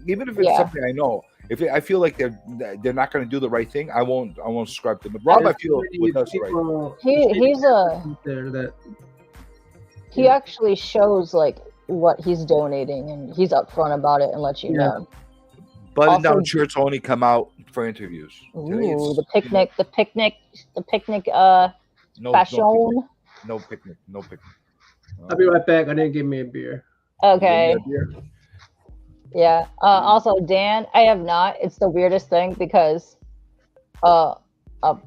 even if it's something I know, if I feel like they're not going to do the right thing, I won't subscribe to them. But Rob, I feel does the right. He actually shows like what he's donating, and he's upfront about it and lets you know. Button down shirts only come out for interviews. Ooh, the picnic. Fashion. No picnic. I'll be right back. I didn't get me a beer. Okay. Yeah. Also, Dan, I have not. It's the weirdest thing because up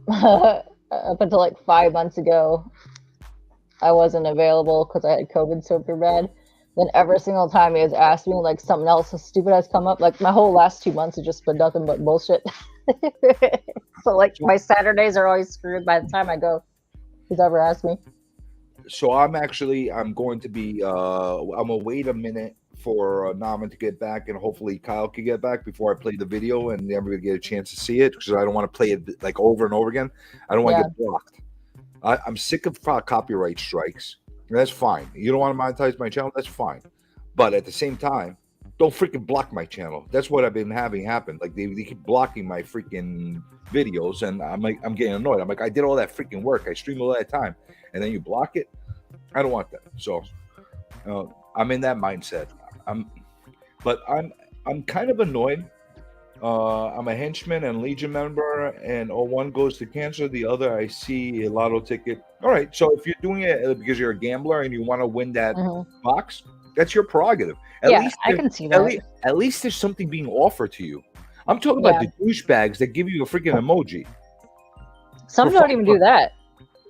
until like 5 months ago, I wasn't available because I had COVID super bad. Then every single time he has asked me, like something else stupid has come up. Like my whole last 2 months have just been nothing but bullshit. So like my Saturdays are always screwed by the time I go. He's ever asked me. So I'm going to be I'm gonna wait a minute for Naman to get back, and hopefully Kyle can get back before I play the video and everybody get a chance to see it, because I don't want to play it like over and over again. I don't want to get blocked. I'm sick of copyright strikes. That's fine. You don't want to monetize my channel, that's fine. But at the same time, don't freaking block my channel. That's what I've been having happen. Like they keep blocking my freaking videos, and I'm getting annoyed. I'm like, I did all that freaking work. I streamed all that time, and then you block it. I don't want that. So I'm in that mindset. I'm kind of annoyed. I'm a henchman and Legion member, and one goes to cancer, the other I see a lotto ticket. All right, so if you're doing it because you're a gambler and you want to win that box, that's your prerogative. At least I can see that. At least there's something being offered to you. I'm talking about the douchebags that give you a freaking emoji. Some don't even do that.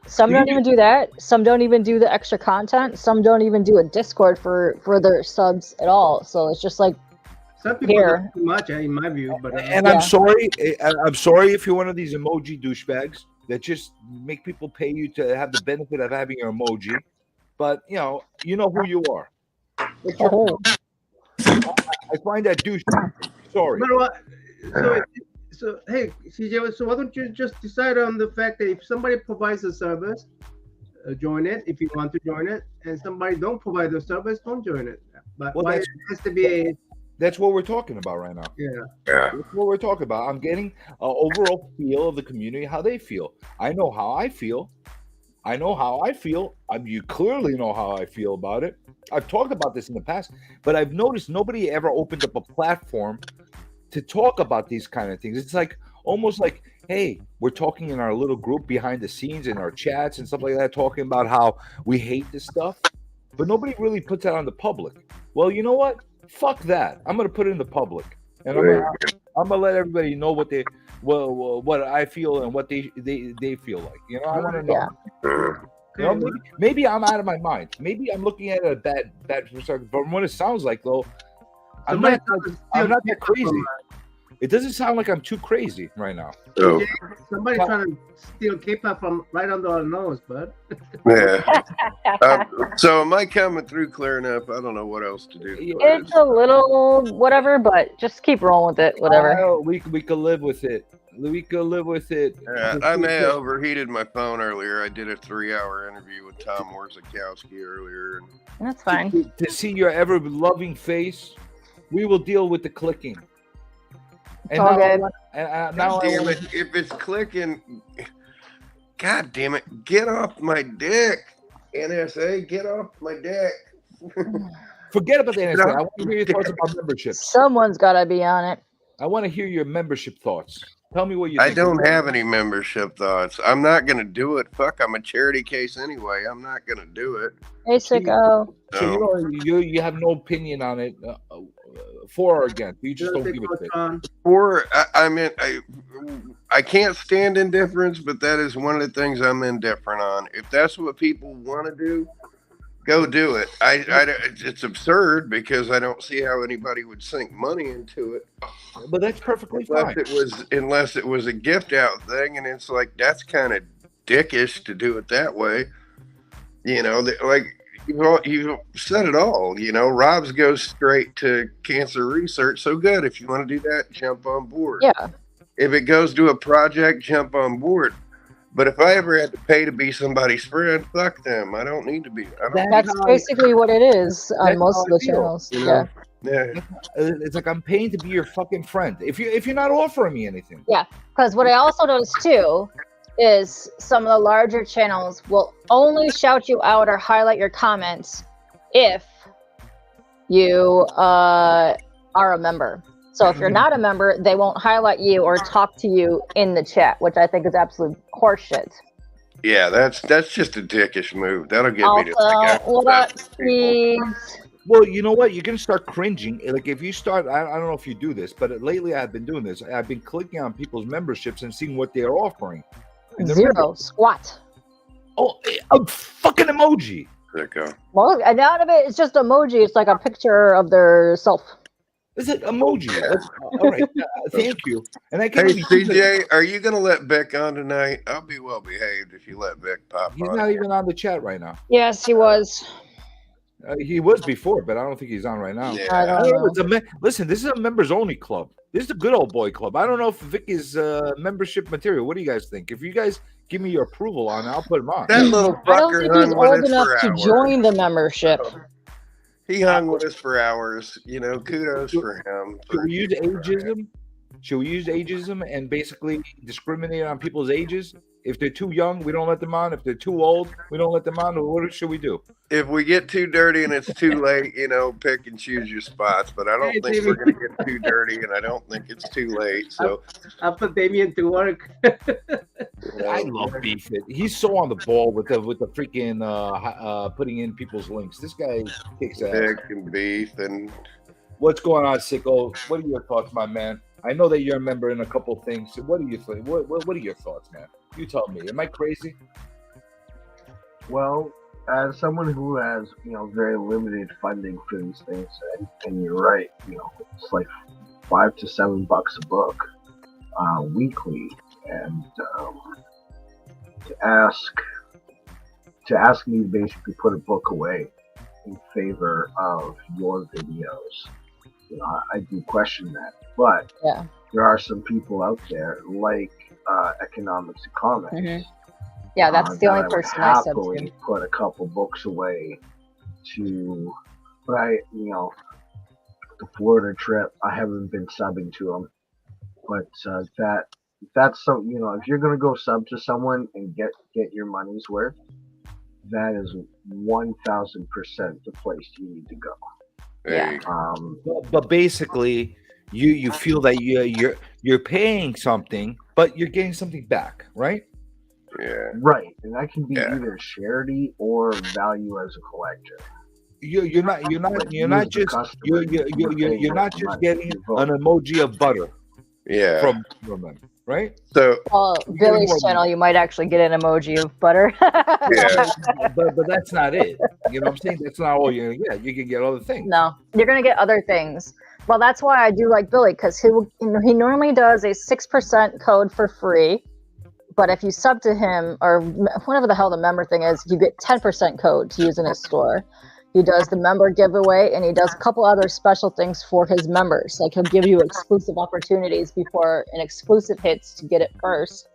Some don't even do that. Some don't even do the extra content. Some don't even do a Discord for their subs at all. So it's just like, some people do too much, in my view. But I'm sorry. I'm sorry if you're one of these emoji douchebags that just make people pay you to have the benefit of having your emoji. But you know who you are. I find that douche. Sorry. But what? So hey, CJ. So why don't you just decide on the fact that if somebody provides a service, join it if you want to join it, and somebody don't provide the service, don't join it. But why it has to be a. That's what we're talking about right now. Yeah. That's what we're talking about. I'm getting an overall feel of the community, how they feel. I know how I feel. You clearly know how I feel about it. I've talked about this in the past, but I've noticed nobody ever opened up a platform to talk about these kind of things. It's like almost like, hey, we're talking in our little group behind the scenes in our chats and stuff like that, talking about how we hate this stuff. but nobody really puts that on the public. Well, you know what? Fuck that. I'm gonna put it in the public, and I'm gonna let everybody know what they what I feel and what they feel like. You know, I want to know. Yeah. You know, maybe I'm out of my mind. Maybe I'm looking at it a bad perspective. But from what it sounds like, though, I'm not that crazy. It doesn't sound like I'm too crazy right now. So, Somebody trying to steal K-pop from right under our nose, bud. yeah. So am I coming through clear enough? I don't know what else to do. It's a little whatever, but just keep rolling with it. Whatever. We could live with it. We could live with it. I may have overheated my phone earlier. I did a 3-hour interview with Tom Warzakowski earlier. That's fine. To see your ever loving face, we will deal with the clicking. It's all good. Now Damn it, if it's clicking, God damn it, get off my dick. NSA, get off my dick. Forget about the NSA. I want to hear your thoughts about membership. Someone's got to be on it. I want to hear your membership thoughts. Tell me what you think. I don't have any membership thoughts. I'm not going to do it. Fuck, I'm a charity case anyway. I'm not going to do it. Hey, sicko. So you have no opinion on it, for or against. You just don't give a shit. Or, I can't stand indifference, but that is one of the things I'm indifferent on. If that's what people want to do, go do it. It's absurd because I don't see how anybody would sink money into it. But that's perfectly Unless fine. unless it was a gift out thing, and it's like that's kind of dickish to do it that way. You know, like you said it all. You know, Rob's goes straight to cancer research. So good. If you want to do that, jump on board. Yeah. If it goes to a project, jump on board. But if I ever had to pay to be somebody's friend, fuck them. I don't need to be. That's basically what it is on most of the channels. You Yeah. know? Yeah. It's like I'm paying to be your fucking friend. If you're not offering me anything. Yeah. Because what I also noticed too is some of the larger channels will only shout you out or highlight your comments if you are a member. So if you're not a member, they won't highlight you or talk to you in the chat, which I think is absolute horseshit. Yeah, that's just a dickish move. That'll get me to Also, what up, Steve? Well, you know what? You're gonna start cringing. Like if you start, I don't know if you do this, but lately I've been doing this. I've been clicking on people's memberships and seeing what they're offering. And Zero squat. Oh, a fucking emoji. Sicko. Well, and out of it, it's just emoji. It's like a picture of their self. It's an emoji. All right. Thank you. And I can't Hey, CJ, are you going to let Vic on tonight? I'll be well behaved if you let Vic pop He's on. not even on the chat right now. Yes, he was. He was before, but I don't think he's on right now. I don't know. Listen, this is a members only club. This is a good old boy club. I don't know if Vic is membership material. What do you guys think? If you guys give me your approval on it, I'll put him on. That little I don't fucker think he's hung with old us enough for to hours. join the membership. He hung with us for hours. You know, kudos for him. Should we use ageism? Should we use ageism and basically discriminate on people's ages? If they're too young, we don't let them on. If they're too old, we don't let them on. What should we do? If we get too dirty and it's too late, you know, pick and choose your spots. But I don't think we're going to get too dirty, and I don't think it's too late. So I'll put Damien to work. I love Beef. He's so on the ball with the freaking putting in people's links. This guy kicks ass. Vic and Beef and What's going on, Sicko? What are your thoughts, my man? I know that you're a member in a couple of things. So what do you think? What are your thoughts, man? You tell me. Am I crazy? Well, as someone who has, very limited funding for these things, and you're right, it's like $5 to $7 a book weekly, and to ask me to basically put a book away in favor of your videos, I do question that. But Yeah. there are some people out there like Economics and Comics. Mhm. Yeah, that's the only that person would I said happily to. put a couple books away to, but the Florida trip, I haven't been subbing to them, but that's so, if you're gonna go sub to someone and get your money's worth, that is 1000% the place you need to go. Yeah. But basically, you feel that you're paying something, but you're getting something back, right? yeah. Right, and that can be Yeah. either charity or value as a collector. You're not You just as the you're customer, you're not paying just money getting to vote. an emoji of butter Yeah. from them, right? So Well, You get Billy's more- channel, you might actually get an emoji of butter. yeah. but that's not it. You know what I'm saying? That's not all you're gonna get. You can get other things. No, you're gonna get other things. Well, that's why I do like Billy, because he normally does a 6% code for free, but if you sub to him or whatever the hell the member thing is, you get 10% code to use in his store. He does the member giveaway, and he does a couple other special things for his members. Like he'll give you exclusive opportunities before an exclusive hits to get it first,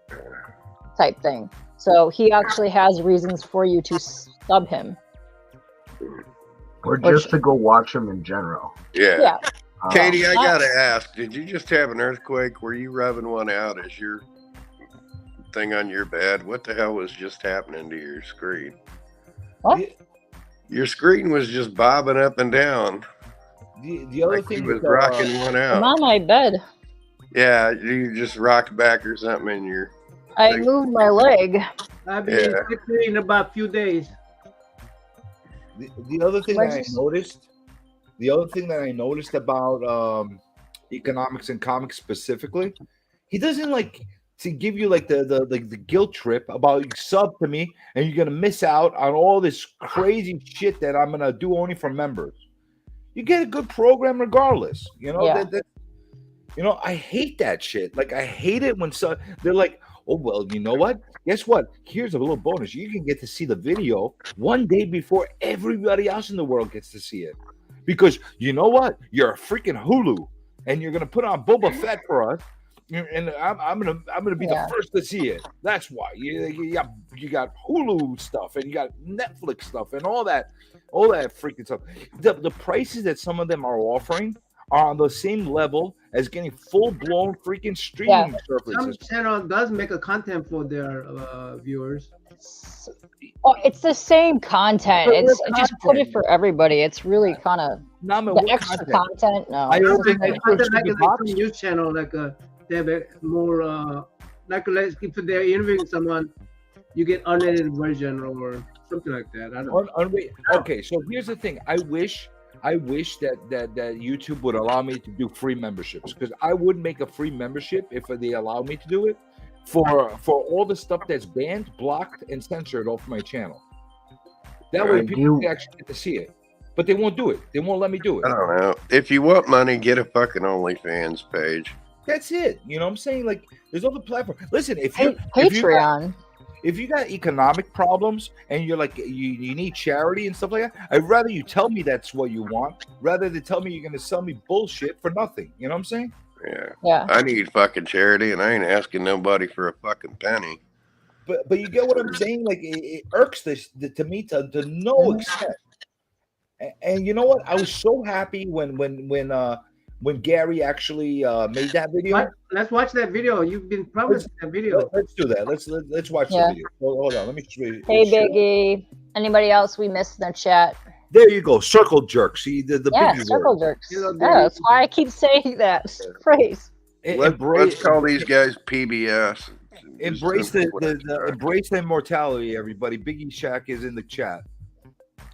type thing. So he actually has reasons for you to sub him. Or just to go watch them in general. Yeah. Yeah. Katie, I gotta ask, did you just have an earthquake? Were you rubbing one out as your thing on your bed? What the hell was just happening to your screen? What? Your screen was just bobbing up and down. The other Like thing you was is, rocking one I'm out. on my bed. Yeah, you just rocked back or something in your. I moved my leg. I'll be Yeah. in about a few days. the other thing that I noticed, about economics and comics specifically, he doesn't like to give you like the guilt trip about you sub to me and you're gonna miss out on all this crazy shit that I'm gonna do only for members. You get a good program regardless. You know, Yeah. I hate that shit. Like I hate it when they're like, oh well, you know what? Guess what? Here's a little bonus. You can get to see the video one day before everybody else in the world gets to see it. Because you know what? You're a freaking Hulu, and you're gonna put on Boba Fett for us, and I'm gonna be the first to see it. That's why you got Hulu stuff, and you got Netflix stuff, and all that freaking stuff. The prices that some of them are offering are on the same level as getting full-blown freaking streaming services. Some channel does make a content for their viewers. Oh, it's the same content. It's just put it for everybody. It's really kind of the extra content. No, I don't think Content like some news channel, like they have a more like if they're interviewing someone, you get unedited version or something like that. I don't know. Okay, so here's the thing. I wish that YouTube would allow me to do free memberships, because I would make a free membership if they allow me to do it for all the stuff that's banned, blocked, and censored off my channel. That way people can actually get to see it. But they won't do it. They won't let me do it. I don't know. If you want money, get a fucking OnlyFans page. That's it. You know what I'm saying? Like, there's other platforms. Listen, Patreon. If you got economic problems and you're like you need charity and stuff like that, I'd rather you tell me that's what you want rather than tell me you're gonna sell me bullshit for nothing. You know what I'm saying? Yeah. I need fucking charity, and I ain't asking nobody for a fucking penny. But you get what I'm saying? Like it irks to me to no extent. And you know what? I was so happy when Gary actually made that video. Let's watch that video. You've been promising that video. Let's do that. Let's watch the video. Hold on. Let me. Hey, Biggie. Anybody else we missed in the chat? There you go. Circle jerk. See the biggie circle word. jerks. Yeah, that's why I keep saying that phrase. Let's call these guys PBS. Embrace embrace the immortality, everybody. Biggie Shack is in the chat.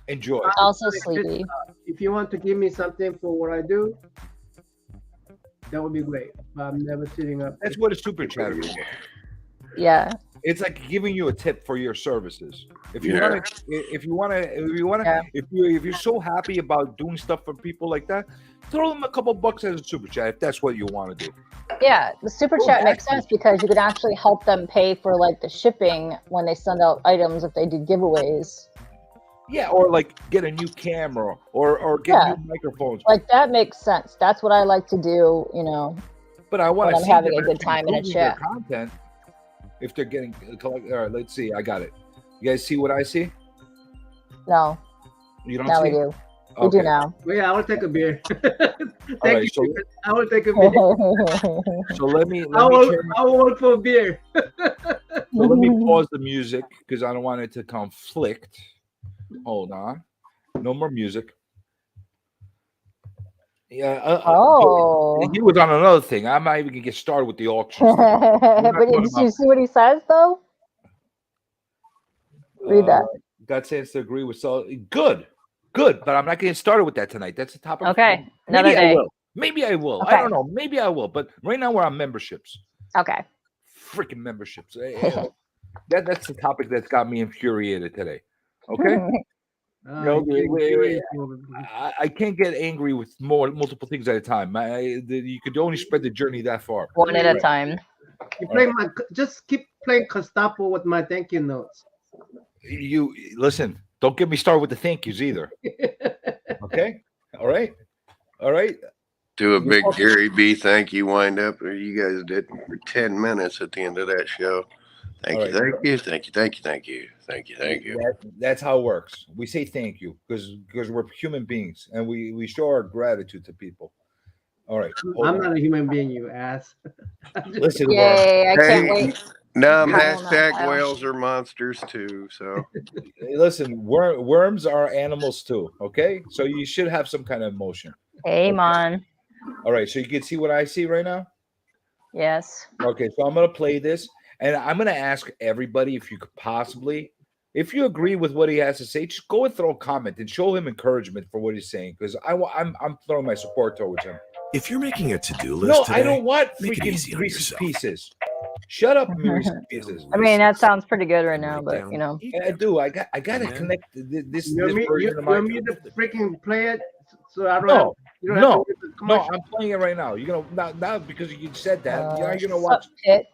Enjoy. Also sleepy. If you want to give me something for what I do, that would be great. I'm never sitting up. That's what a super chat is. Yeah. It's like giving you a tip for your services. If you're so happy about doing stuff for people like that, throw them a couple bucks as a super chat if that's what you want to do. Yeah, the super chat makes sense because you can actually help them pay for like the shipping when they send out items if they do giveaways. Yeah, or like get a new camera or get new microphones. Like that makes sense. That's what I like to do, you know. But I want to see having a good time in a chat. Content. If they're getting all right, let's see. I got it. You guys see what I see? No. You don't now see? We do. We do now. Well, yeah, I will take a beer. Right, so, I will take a beer. So let me I will work for a beer. So let me pause the music because I don't want it to conflict. Hold on. No more music. Yeah. He was on another thing. I'm not even gonna get started with the auction. But did you see what he says though? Read that. Got chance to agree with so good. Good, but I'm not getting started with that tonight. That's the topic. Okay, Maybe another day. I will. Maybe I will. I Okay. don't know. Maybe I will. But right now we're on memberships. Okay. Freaking memberships. That's the topic that's got me infuriated today. Okay. No, I can't get angry with multiple things at a time. You could only spread the journey that far. One at a time. Just keep playing Gestapo with my thank you notes. You listen. Don't get me started with the thank yous either. Okay. All right. Do a big Gary B thank you wind up, or you guys did for 10 minutes at the end of that show. Thank you. That's how it works. We say thank you because we're human beings and we show our gratitude to people. All right. I'm not a human being, you ass. Listen, Yay, I can't wait. No, Kyle, hashtag whales are monsters too. So listen, worms are animals too. Okay, so you should have some kind of emotion. Hey, man. All right, so you can see what I see right now. Yes. Okay, so I'm gonna play this, and I'm gonna ask everybody if you could possibly, if you agree with what he has to say, just go and throw a comment and show him encouragement for what he's saying, because I'm throwing my support towards him. If you're making a to-do list today, I don't want make it freaking easy on Reese's yourself. Pieces. Shut up, Reese's Pieces. I mean, that sounds pretty good right now, but you know. I do. I gotta connect this. You want me to freaking play it? So I don't. No, you don't have to get the no, commercial? I'm playing it right now. You're gonna not because you said that. You're gonna Sup, watch. Pit?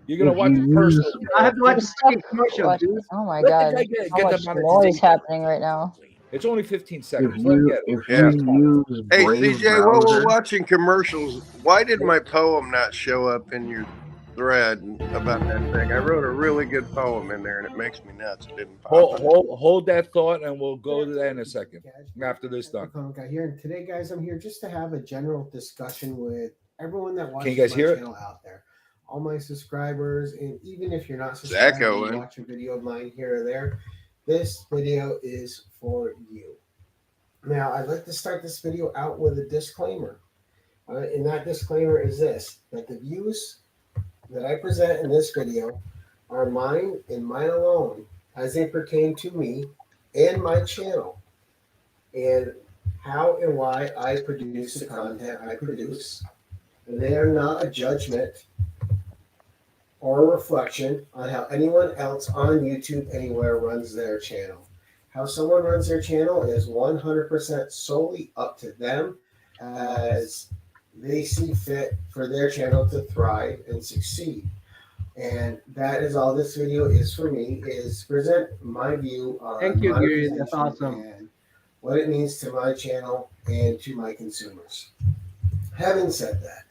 You're gonna watch the first. I have to watch the freaking commercial, dude. Oh my Let the god. guy get How the much monetization. noise happening right now? It's only 15 If seconds. Let him you, get it. if you use hey Brave CJ, while browser, we're watching commercials, why did my poem not show up in your thread about that thing? I wrote a really good poem in there, and it makes me nuts. It didn't pop up. Hold that thought, and we'll go to that in a second after this done. Here and today, guys, I'm here just to have a general discussion with everyone that watches you guys my hear it? channel out there, all my subscribers, and even if you're not Zach subscribed, Owen. you watch a video of mine here or there. This video is for you. Now, I'd like to start this video out with a disclaimer, and that disclaimer is this: that the views that I present in this video are mine and mine alone, as they pertain to me and my channel, and how and why I produce the content I produce. And they are not a judgment or a reflection on how anyone else on YouTube anywhere runs their channel. How someone runs their channel is 100% solely up to them, as they see fit for their channel to thrive and succeed. And that is all this video is for me, is present my view on Thank you, Gary. That's monetization awesome. and what it means to my channel and to my consumers. Having said that,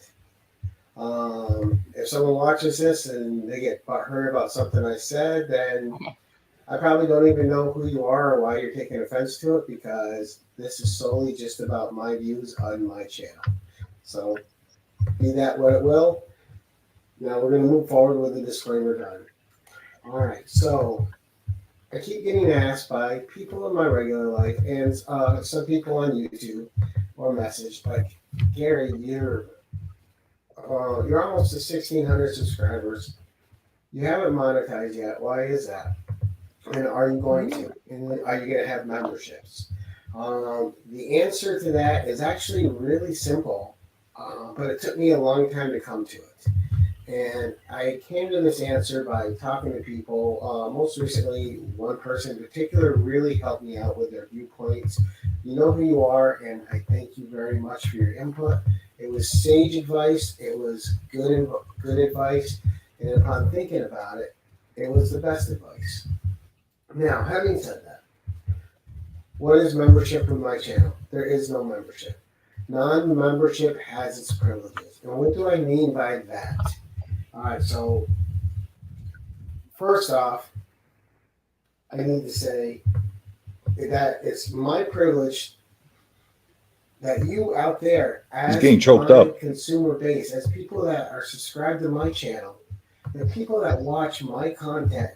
if someone watches this and they get hurt about something I said, then I probably don't even know who you are or why you're taking offense to it, because this is solely just about my views on my channel. So be that what it will. Now we're going to move forward with the disclaimer done. All right, so I keep getting asked by people in my regular life and some people on YouTube or message like, Gary, you're almost to 1,600 subscribers. You haven't monetized yet. Why is that? And are you going to? And are you going to have memberships? The answer to that is actually really simple, but it took me a long time to come to it. And I came to this answer by talking to people. Most recently, one person in particular really helped me out with their viewpoints. You know who you are, and I thank you very much for your input. It was sage advice. It was good advice. And upon thinking about it, it was the best advice. Now, having said that, what is membership in my channel? There is no membership. Non-membership has its privileges. And what do I mean by that? All right, so first off, I need to say that it's my privilege that you out there, as getting choked my up. consumer base, as people that are subscribed to my channel, the people that watch my content,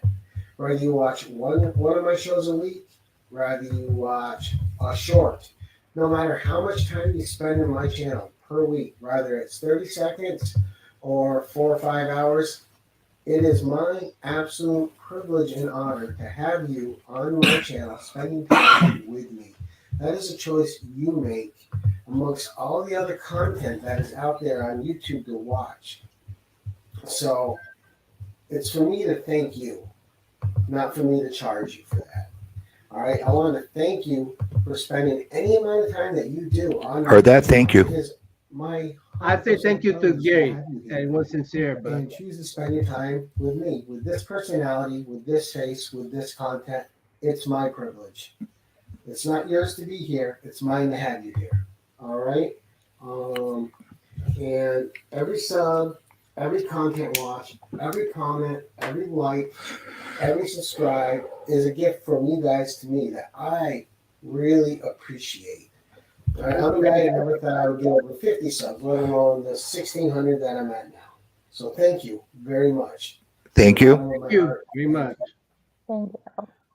whether you watch one of my shows a week, whether you watch a short, no matter how much time you spend in my channel per week, whether it's 30 seconds or 4 or 5 hours, it is my absolute privilege and honor to have you on my channel spending time with me. That is a choice you make amongst all the other content that is out there on YouTube to watch. So it's for me to thank you, not for me to charge you for that. All right, I want to thank you for spending any amount of time that you do on. Heard that? Thank you. Because my I say thank you to Gary, and it was sincere, but and choose to spend your time with me, with this personality, with this face, with this content. It's my privilege. It's not yours to be here. It's mine to have you here. All right. And every sub, every content watch, every comment, every like, every subscribe is a gift from you guys to me that I really appreciate. All right, I'm a guy that never thought I would get over 50 subs, let alone the 1,600 that I'm at now. So thank you very much. Thank you. thank you very much. Thank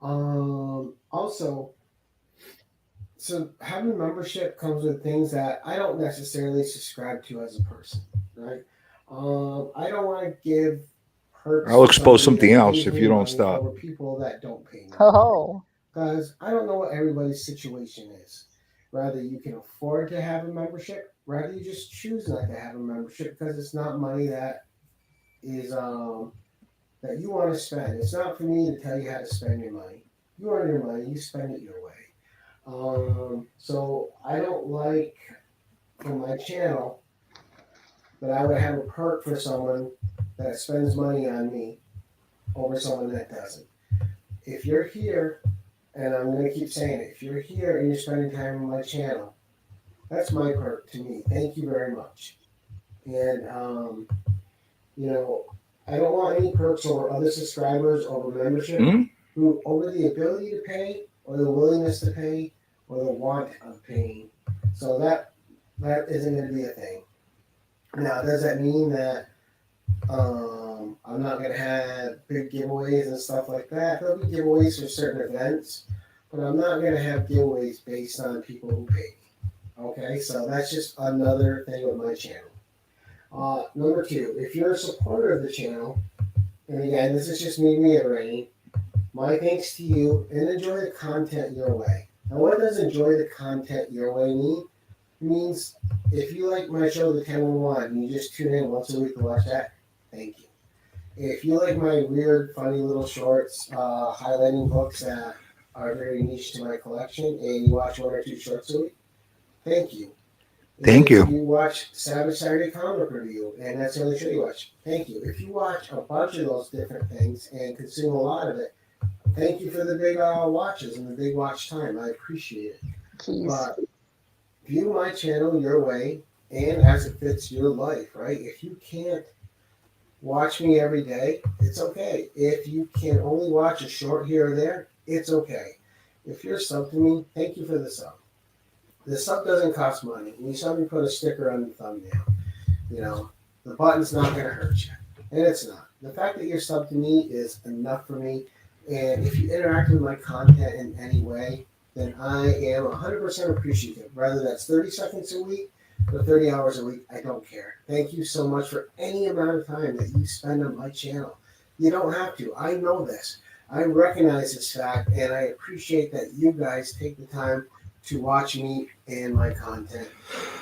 you. Also, so having membership comes with things that I don't necessarily subscribe to as a person, right? I don't want to give perks. I'll expose to something somebody that else pays if me you don't money stop. over people that don't pay me. Oh, Because I don't know what everybody's situation is. Rather, you can afford to have a membership. Rather, you just choose not to have a membership because it's not money that is that you want to spend. It's not for me to tell you how to spend your money. You earn your money, you spend it your way. So I don't like for my channel that I would have a perk for someone that spends money on me over someone that doesn't. If you're here, and I'm going to keep saying it, if you're here and you're spending time on my channel, that's my perk to me. Thank you very much. And, you know, I don't want any perks over other subscribers, over membership, who over the ability to pay, or the willingness to pay, or the want of paying. So that isn't going to be a thing. Now, does that mean that I'm not going to have big giveaways and stuff like that? There'll be giveaways for certain events, but I'm not going to have giveaways based on people who pay me. Okay, so that's just another thing with my channel. Number two, if you're a supporter of the channel, and again, this is just me reiterating, my thanks to you, and enjoy the content your way. Now, what does enjoy the content your way mean? It means if you like my show, The 1011, and you just tune in once a week to watch that, thank you. If you like my weird, funny little shorts, highlighting books that are very niche to my collection, and you watch 1 or 2 shorts a week, thank you. Thank you. If you watch Savage Saturday Comic Review, and that's the only show you watch, thank you. If you watch a bunch of those different things and consume a lot of it, thank you for the big watches and the big watch time. I appreciate it. keys. But view my channel your way and as it fits your life, right? If you can't watch me every day, it's okay. If you can only watch a short here or there, it's okay. If you're sub to me, thank you for the sub. The sub doesn't cost money. When you sub, you put a sticker on the thumbnail. You know, the button's not going to hurt you. And it's not. The fact that you're sub to me is enough for me. And if you interact with my content in any way, then I am 100% appreciative. Whether that's 30 seconds a week or 30 hours a week, I don't care. Thank you so much for any amount of time that you spend on my channel. You don't have to. I know this. I recognize this fact, and I appreciate that you guys take the time to watch me and my content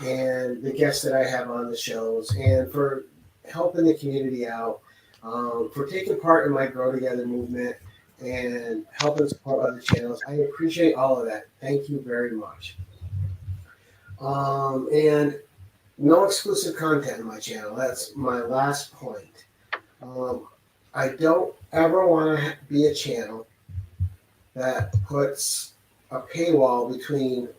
and the guests that I have on the shows, and for helping the community out, for taking part in my Grow Together movement and helping support other channels. I appreciate all of that. Thank you very much. And no exclusive content on my channel. That's my last point. I don't ever want to be a channel that puts a paywall between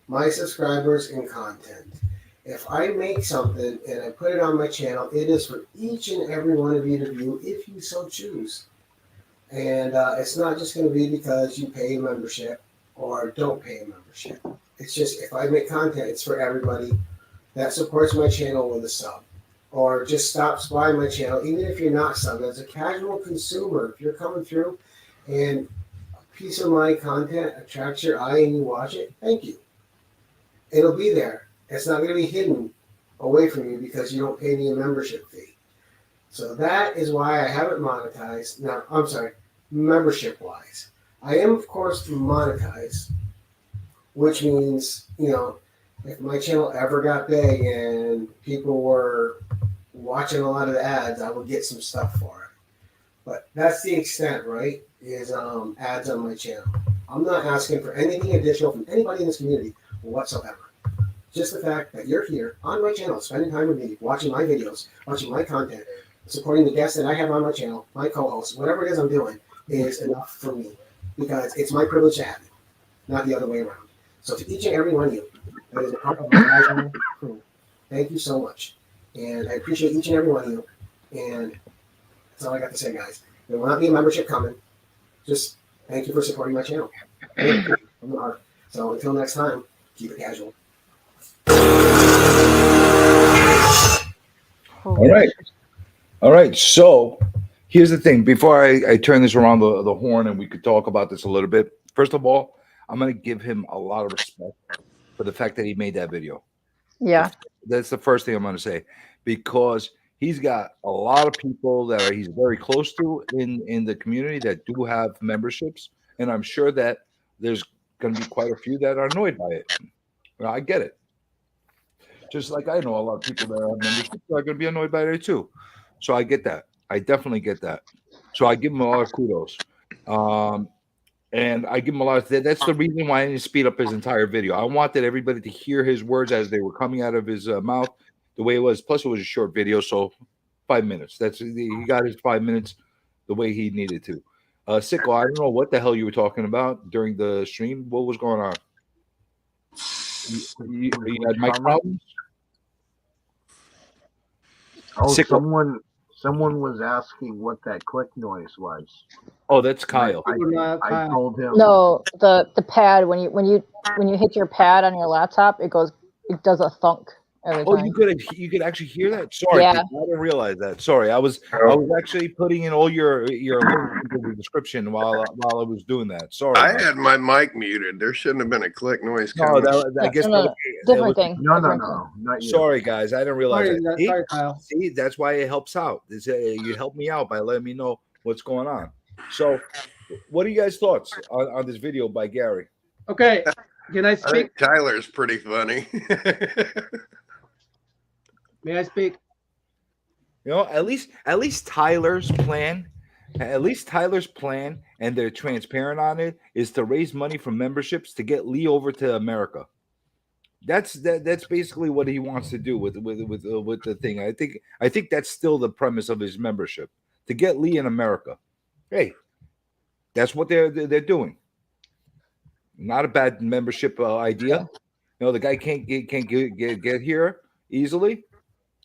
my subscribers and content. If I make something and I put it on my channel, it is for each and every one of you to view if you so choose. And it's not just going to be because you pay a membership or don't pay a membership. It's just if I make content, it's for everybody that supports my channel with a sub or just stops by my channel, even if you're not sub. As a casual consumer, if you're coming through and piece of my content attracts your eye and you watch it, thank you. It'll be there. It's not going to be hidden away from you because you don't pay me a membership fee. So that is why I haven't monetized. Now, I'm sorry, membership-wise. I am, of course, monetized which means, you know, if my channel ever got big and people were watching a lot of the ads, I would get some stuff for it. But that's the extent, right? Is ads on my channel. I'm not asking for anything additional from anybody in this community whatsoever. Just the fact that you're here on my channel, spending time with me, watching my videos, watching my content, supporting the guests that I have on my channel, my co-hosts, whatever it is I'm doing, is enough for me. Because it's my privilege to have you, not the other way around. So to each and every one of you that is a part of my casual crew, thank you so much. And I appreciate each and every one of you. And that's all I got to say, guys. There will not be a membership coming. Just thank you for supporting my channel. From the heart. So until next time, keep it casual. All right. All right. So here's the thing. Before I turn this around the horn and we could talk about this a little bit. First of all, I'm going to give him a lot of respect for the fact that he made that video. Yeah. That's the first thing I'm going to say, because he's got a lot of people that he's very close to in the community that do have memberships. And I'm sure that there's going to be quite a few that are annoyed by it. Well, I get it. Just like I know a lot of people that have memberships are going to be annoyed by it too. So I get that. I definitely get that. So I give him a lot of kudos. And I give him a lot of that's the reason why I didn't speed up his entire video. I wanted everybody to hear his words as they were coming out of his mouth the way it was. Plus, it was a short video, so 5 minutes. He got his 5 minutes the way he needed to. Sicko, I don't know what the hell you were talking about during the stream. What was going on? You had mic problems? Oh, Sicko. someone was asking what that click noise was. Oh, that's Kyle. I told him. No, the pad when you hit your pad on your laptop, it does a thunk every time. Oh, you could actually hear that? Sorry, Yeah. I didn't realize that. Sorry, I was actually putting in all your links into the description while I was doing that. Sorry. I had my mic muted. There shouldn't have been a click noise coming. I guess different thing. No, not you. Sorry, guys, I didn't realize that. Sorry, Kyle. See, that's why it helps out. You help me out by letting me know what's going on. So, what are you guys' thoughts on this video by Gary? Okay, can I I speak? think Tyler's pretty funny. May I speak? You know, at least Tyler's plan, and they're transparent on it, is to raise money from memberships to get Lee over to America. That's basically what he wants to do with the thing. I think that's still the premise of his membership, to get Lee in America. Hey, that's what they're doing. Not a bad membership idea. You know, the guy can't get here easily.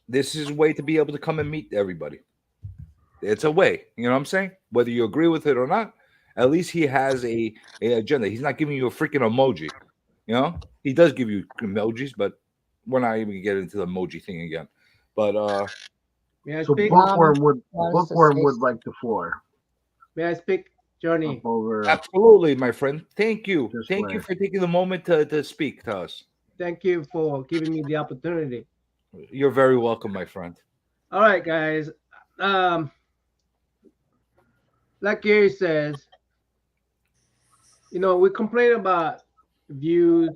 This is a way to be able to come and meet everybody. It's a way, you know what I'm saying? Whether you agree with it or not, at least he has a agenda. He's not giving you a freaking emoji. You know, he does give you emojis, but we're not even gonna get into the emoji thing again. But May I So speak? Bookworm would like the floor. May I speak, Johnny? Up over. absolutely, my friend. Thank you. This Thank way. you for taking the moment to speak to us. Thank you for giving me the opportunity. You're very welcome, my friend. All right, guys. Like Gary says, you know, we complain about views,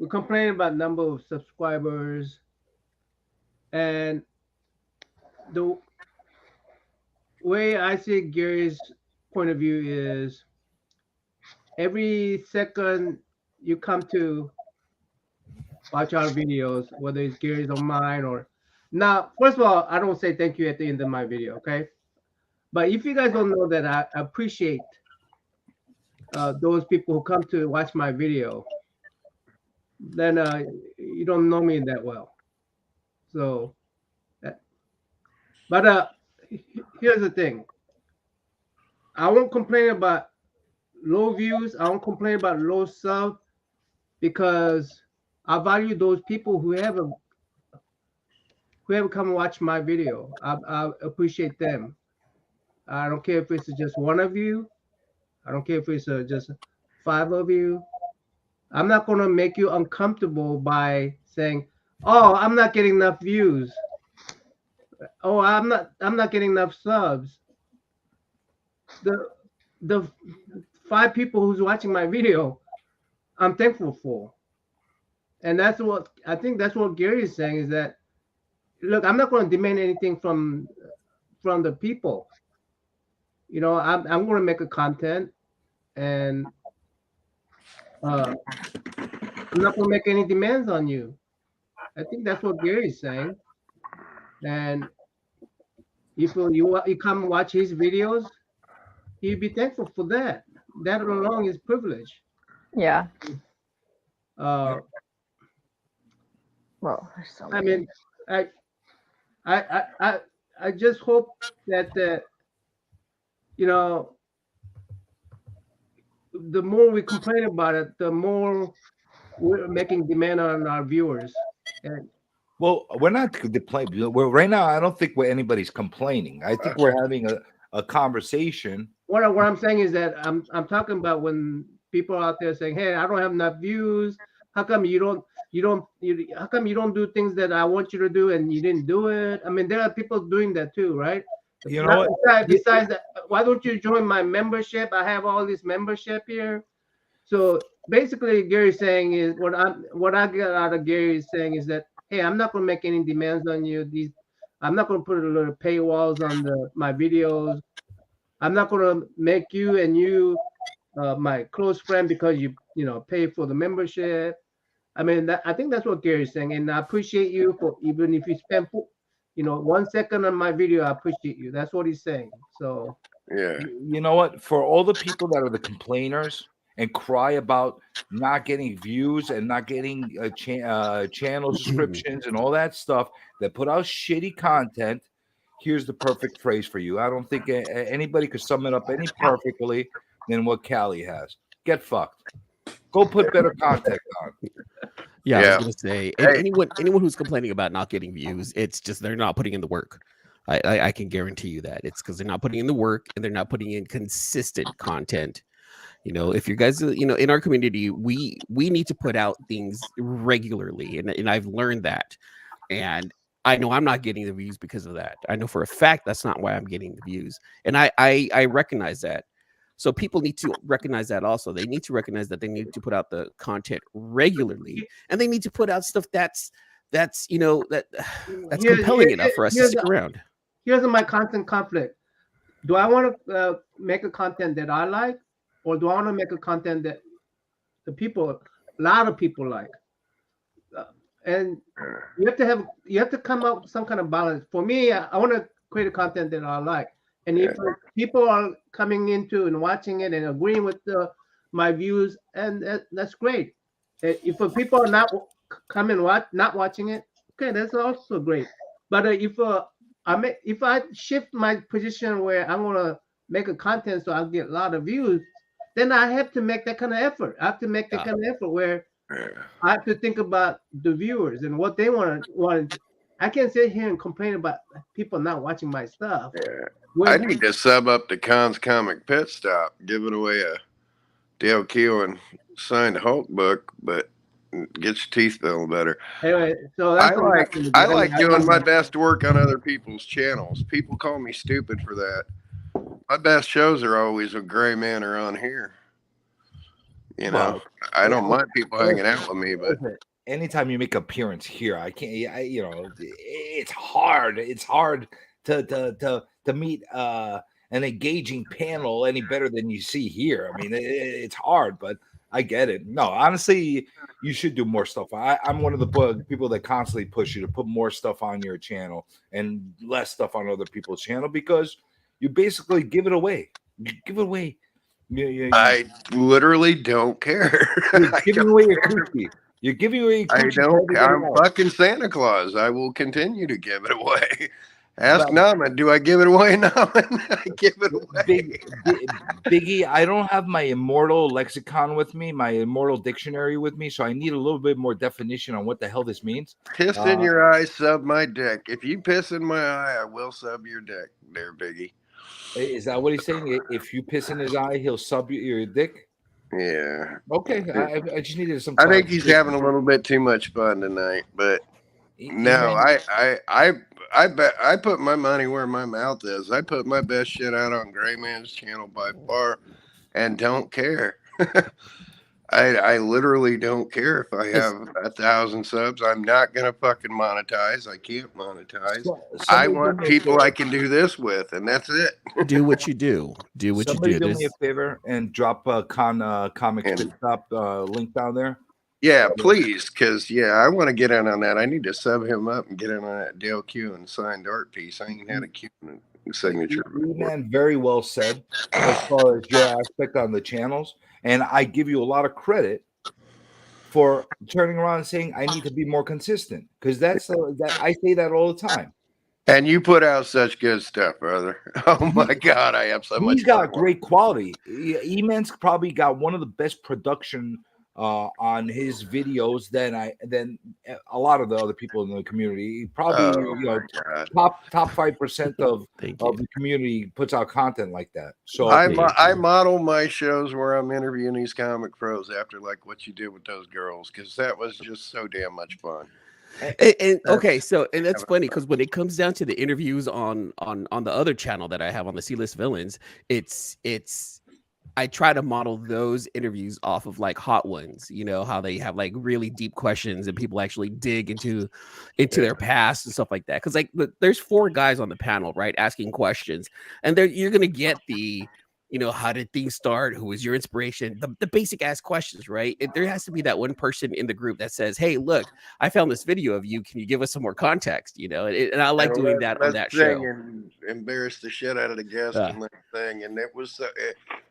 we complain about number of subscribers, and the way I see Gary's point of view is every second you come to watch our videos, whether it's Gary's or mine, or now, first of all, I don't say thank you at the end of my video, okay? But if you guys don't know that I appreciate those people who come to watch my video, then you don't know me that well. So, but here's the thing. I won't complain about low views. I won't complain about low sub, because I value those people who have come watch my video. I appreciate them. I don't care if it's just one of you. I don't care if it's just 5 of you. I'm not going to make you uncomfortable by saying, "Oh, I'm not getting enough views. Oh, I'm not getting enough subs." The 5 people who's watching my video, I'm thankful for. And that's what I think. That's what Gary is saying is that, look, I'm not going to demand anything from the people. You know, I'm going to make a content, and I'm not going to make any demands on you. I think that's what Gary is saying. And if you come watch his videos, he'd be thankful for that. That alone is privilege. Yeah. Well, there's so I many. mean, I just hope that you know, the more we complain about it, the more we're making demand on our viewers. And well, we're not complaining. We're right now. I don't think anybody's complaining. I think we're having a conversation. what I'm saying is that I'm talking about when people are out there saying, "Hey, I don't have enough views. How come how come you don't do things that I want you to do and you didn't do it?" I mean, there are people doing that too, right? You know what? Besides that, why don't you join my membership? I have all this membership here. So basically, Gary's saying is what I get out of Gary is saying is that, hey, I'm not going to make any demands on you. I'm not going to put a little paywalls on my videos. I'm not going to make you and you my close friend because you pay for the membership. I mean, I think that's what Gary's saying, and I appreciate you for even if you spend 1 second on my video. I appreciate you. That's what he's saying. So yeah, you know what? For all the people that are the complainers and cry about not getting views and not getting channel subscriptions and all that stuff, that put out shitty content, here's the perfect phrase for you. I don't think anybody could sum it up any perfectly than what Callie has. Get fucked. Go put better content on. Yeah, I was gonna say anyone who's complaining about not getting views, it's just they're not putting in the work. I can guarantee you that it's because they're not putting in the work and they're not putting in consistent content. You know, if you guys, in our community, we need to put out things regularly, and I've learned that, and I know I'm not getting the views because of that. I know for a fact that's not why I'm getting the views, and I recognize that. So people need to recognize that also. They need to recognize that they need to put out the content regularly, and they need to put out stuff that's compelling enough for us to stick around. Here's my content conflict. Do I want to make a content that I like, or do I want to make a content that a lot of people like? And you have to come up with some kind of balance. For me, I want to create a content that I like. And if people are coming into and watching it and agreeing with my views, and that's great. If people are not not watching it, okay, that's also great. But if I shift my position where I'm gonna make a content so I'll get a lot of views, then I have to make that kind of effort. I have to make that kind of effort where I have to think about the viewers and what they want. I can't sit here and complain about people not watching my stuff. I need to sub up to Khan's Comic Pit Stop, giving away a Dale Keown signed Hulk book, but gets your teeth feeling better. Anyway, so that's I like doing my best work on other people's channels. People call me stupid for that. My best shows are always with Gray Manor on here. You know, I don't mind people hanging out with me, but anytime you make an appearance here, I can't. It's hard. It's hard to meet an engaging panel any better than you see here. I mean, it's hard, but I get it. No, honestly, you should do more stuff. I'm one of the people that constantly push you to put more stuff on your channel and less stuff on other people's channel, because you basically give it away. You give it away. I literally don't care. You're giving away your cookie. You're giving away your cookie. I'm fucking Santa Claus. I will continue to give it away. Ask Naman, do I give it away, Naman? I give it away. Biggie, I don't have my immortal lexicon with me, my immortal dictionary with me, so I need a little bit more definition on what the hell this means. Piss in your eye, sub my dick. If you piss in my eye, I will sub your dick there, Biggie. Is that what he's saying? If you piss in his eye, he'll sub your dick? Yeah. Okay, I just needed some. I think he's having a little bit too much fun tonight, but no, I bet I put my money where my mouth is. I put my best shit out on Gray Man's channel by far, and don't care. I literally don't care if I have 1,000 subs. I'm not gonna fucking monetize. I can't monetize. I want people I can do this with, and that's it. Do what you do. Do what Somebody you do. do me a favor and drop a comics pit stop link down there. Yeah, please, because I want to get in on that. I need to sub him up and get in on that Dale Q and signed art piece. I ain't had a Q signature before. Man, very well said as far as your aspect on the channels, and I give you a lot of credit for turning around and saying I need to be more consistent, because that's that I say that all the time. And you put out such good stuff, brother. Oh my God, I have so much. He's got great quality. E-Man's probably got one of the best production on his videos than a lot of the other people in the community. He probably top 5% of the community puts out content like that. So I model my shows where I'm interviewing these comic pros after like what you did with those girls, because that was just so damn much fun. And okay, so that's funny because when it comes down to the interviews on the other channel that I have on the C-List Villains, it's I try to model those interviews off of like Hot Ones, you know, how they have like really deep questions and people actually dig into their past and stuff like that. Because like there's 4 guys on the panel, right, asking questions, and you're gonna get the, you know, how did things start? Who was your inspiration? The basic ass questions, right? There has to be that one person in the group that says, "Hey, look, I found this video of you. Can you give us some more context?" You know, and I like doing that on that show. And embarrass the shit out of the guest and that thing, and it was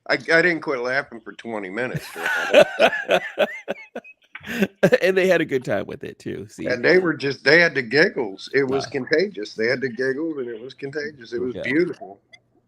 I didn't quit laughing for 20 minutes. And they had a good time with it too. See, and they had the giggles. It was contagious. They had the giggles, and it was contagious. It was beautiful.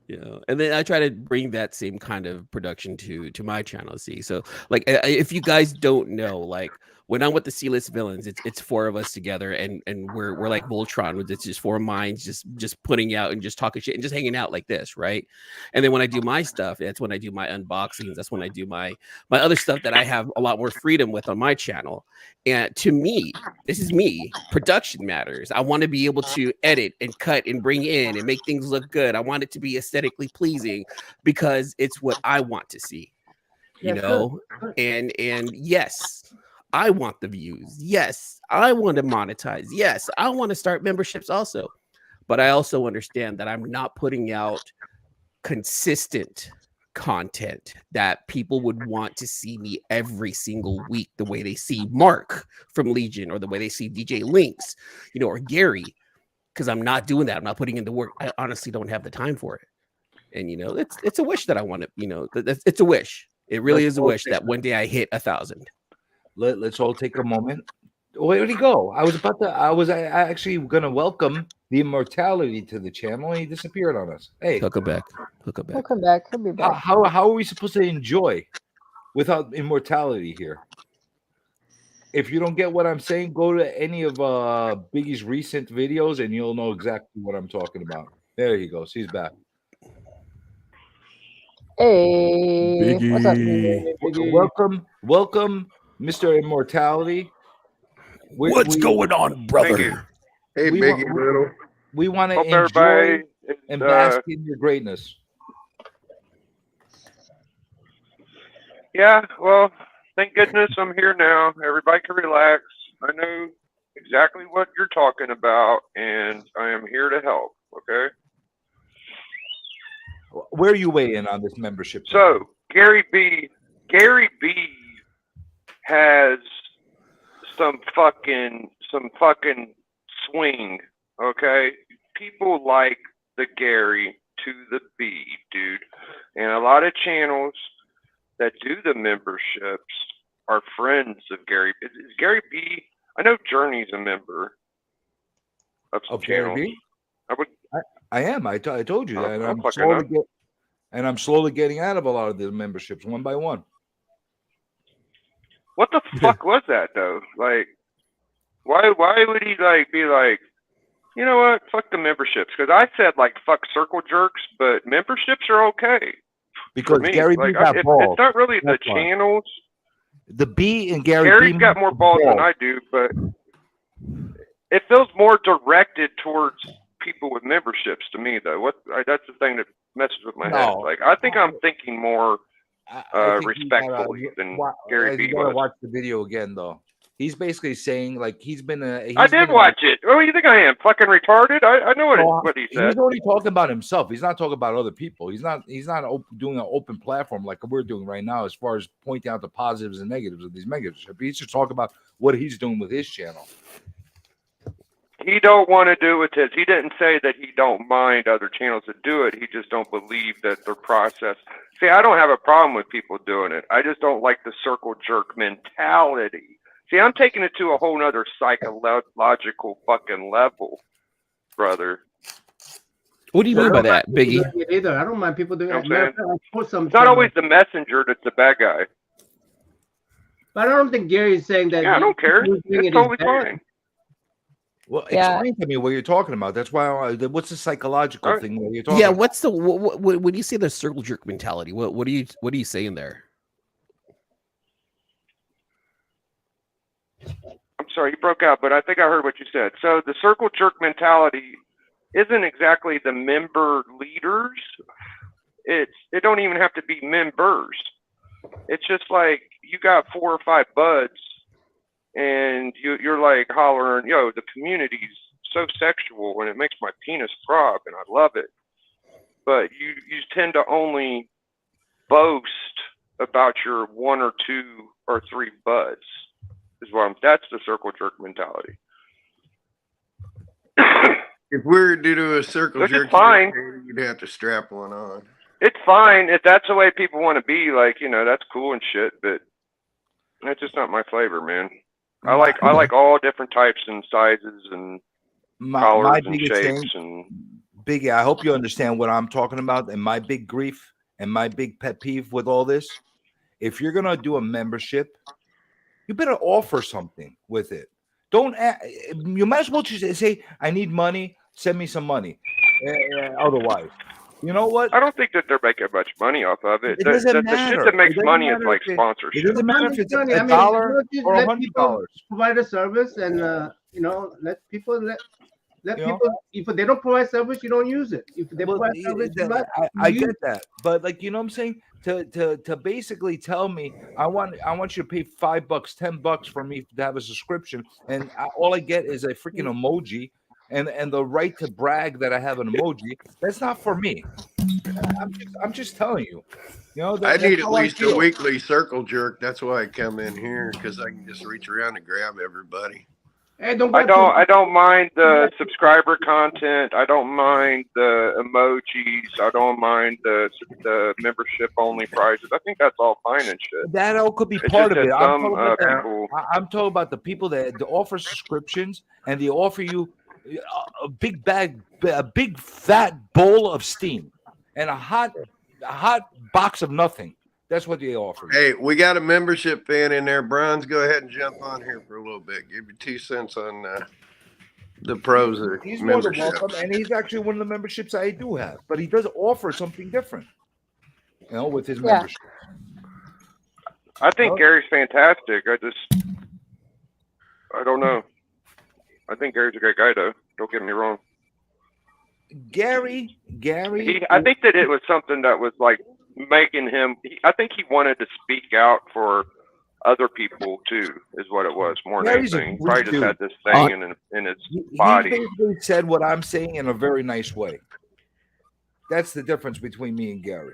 You know, and then I try to bring that same kind of production to my channel. See, so like if you guys don't know, like when I'm with the C-List Villains, it's 4 of us together, and we're like Voltron, it's just 4 minds just putting out and just talking shit and just hanging out like this, right? And then when I do my stuff, that's when I do my unboxings. That's when I do my other stuff that I have a lot more freedom with on my channel. And to me, this is me. Production matters. I want to be able to edit and cut and bring in and make things look good. I want it to be aesthetically pleasing because it's what I want to see, you know. And yes, I want the views. Yes, I want to monetize. Yes, I want to start memberships also. But I also understand that I'm not putting out consistent content that people would want to see me every single week, the way they see Mark from Legion, or the way they see DJ Lynx, you know, or Gary, because I'm not doing that. I'm not putting in the work. I honestly don't have the time for it. And, you know, it's a wish that I want to, you know, it's a wish. It really is a wish that one day I hit 1,000. Let's all take a moment. Where did he go? I was actually gonna welcome the Immortality to the channel, and he disappeared on us. Hey, he'll come back. He'll come back. He'll be back. How are we supposed to enjoy without Immortality here? If you don't get what I'm saying, go to any of Biggie's recent videos, and you'll know exactly what I'm talking about. There he goes. He's back. Hey, Biggie. What's up, Biggie? Welcome, Mr. Immortality. What's going on, brother? Hey, Biggie Little. We want to enjoy and bask in your greatness. Yeah, well, thank goodness I'm here now. Everybody can relax. I know exactly what you're talking about, and I am here to help, okay? Where are you weighing on this membership? So, Gary B has some fucking swing, okay? People like the Gary to the B, dude. And a lot of channels that do the memberships are friends of Gary. Is Gary B? I know Journey's a member of some channels. Gary B? I am. I told you that. And I'm slowly getting out of a lot of the memberships one by one. What the fuck was that though? Like, why would he like be like, you know what? Fuck the memberships. Because I said like fuck circle jerks, but memberships are okay. Because Gary B got balls. It's not really the channels. The B and Gary's got more balls than I do, but it feels more directed towards people with memberships to me though. That's the thing that messes with my head. Like I think I'm thinking more respectful than Gary Vee You gotta was. watch the video again, though. He's basically saying like he's been. I did watch it. What do you think I am? Fucking retarded? I know what he said. He's only talking about himself. He's not talking about other people. He's not doing an open platform like we're doing right now, as far as pointing out the positives and negatives of these memberships. He should talk about what he's doing with his channel. He don't want to do it. He didn't say that he don't mind other channels that do it. He just don't believe that their process. See, I don't have a problem with people doing it. I just don't like the circle jerk mentality. See, I'm taking it to a whole nother psychological fucking level, brother. What do you mean by that, Biggie? Either. I don't mind people doing it. It's not always the messenger that's the bad guy. But I don't think Gary is saying that. Yeah, I don't care. It's totally fine. Well, explain to me what you're talking about. That's why. What's the psychological thing that you're talking? Yeah, what's the what when you say the circle jerk mentality? What are you saying there? I'm sorry, you broke out, but I think I heard what you said. So the circle jerk mentality isn't exactly the member leaders. It don't even have to be members. It's just like you got 4 or 5 buds, and you're like hollering, "Yo, the community's so sexual, and it makes my penis throb, and I love it." But you tend to only boast about your 1 or 2 or 3 buds. That's the circle jerk mentality. If we were to do a circle jerk, fine. You'd have to strap one on. It's fine if that's the way people want to be. Like, that's cool and shit, but that's just not my flavor, man. I like all different types and sizes and colors and shapes and. Biggie, I hope you understand what I'm talking about and my big grief and my big pet peeve with all this. If you're gonna do a membership, you better offer something with it. Don't. You might as well just say, "I need money. Send me some money." Otherwise, you know what? I don't think that they're making much money off of it. It doesn't the matter. shit that makes money is like It sponsorship. doesn't matter if it's $1 or $100. Provide a service, and let people. If they don't provide service, you don't use it. If they provide service, I get that, but like what I'm saying, to basically tell me I want you to pay $5, $10 for me to have a subscription, and all I get is a freaking emoji and the right to brag that I have an emoji. That's not for me. I'm just telling you. I need at least a weekly circle jerk. That's why I come in here, because I can just reach around and grab everybody. Hey, I don't mind the subscriber content. I don't mind the emojis. I don't mind the membership only prices. I think that's all fine and shit. That all could be part of it. I'm talking about the people that offer subscriptions and they offer you a big fat bowl of steam and a hot box of nothing. That's what they offer. Hey, we got a membership fan in there. Bronze, go ahead and jump on here for a little bit. Give you 2 cents on the pros of He's more than welcome, and he's actually one of the memberships I do have. But he does offer something different, with his membership. I think Gary's fantastic. I don't know. I think Gary's a great guy, though. Don't get me wrong. Gary. I think that it was something that was like making him. I think he wanted to speak out for other people too, is what it was more than anything. He probably just had this thing in his body. He basically said what I'm saying in a very nice way. That's the difference between me and Gary.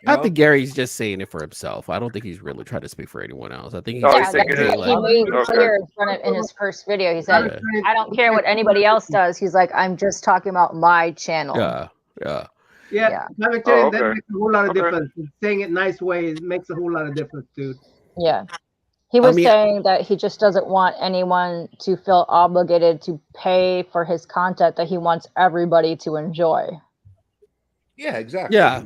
I think Gary's just saying it for himself. I don't think he's really trying to speak for anyone else. I think he's he made it clear in his first video. He said, "I don't care what anybody else does." He's like, "I'm just talking about my channel." Yeah. That makes a whole lot of difference. Saying it nice way makes a whole lot of difference, dude. Yeah. He was saying that he just doesn't want anyone to feel obligated to pay for his content, that he wants everybody to enjoy. Yeah, exactly. Yeah,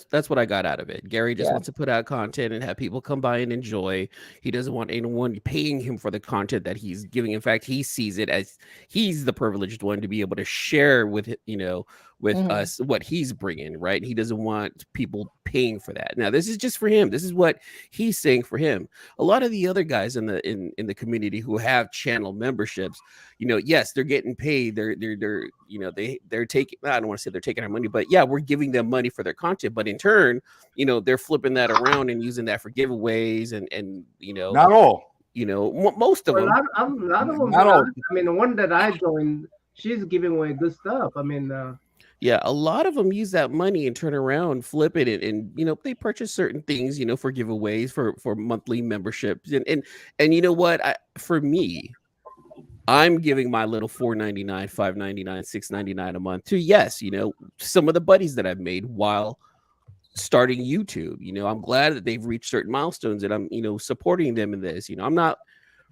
that's what I got out of it. Gary just wants to put out content and have people come by and enjoy. He doesn't want anyone paying him for the content that he's giving. In fact, he sees it as he's the privileged one to be able to share with with us, what he's bringing, right? He doesn't want people paying for that. Now, this is just for him. This is what he's saying for him. A lot of the other guys in the community who have channel memberships, yes, they're getting paid. They're they're taking. I don't want to say they're taking our money, but yeah, we're giving them money for their content. But in turn, they're flipping that around and using that for giveaways and not all. Most of them. A lot of them. Not all. I mean, the one that I joined, she's giving away good stuff. I mean, yeah, a lot of them use that money and turn around, flip it, and they purchase certain things, for giveaways, for monthly memberships, and you know what? For me, I'm giving my little $4.99, $5.99, $6.99 a month to some of the buddies that I've made while starting YouTube. I'm glad that they've reached certain milestones, and I'm supporting them in this. I'm not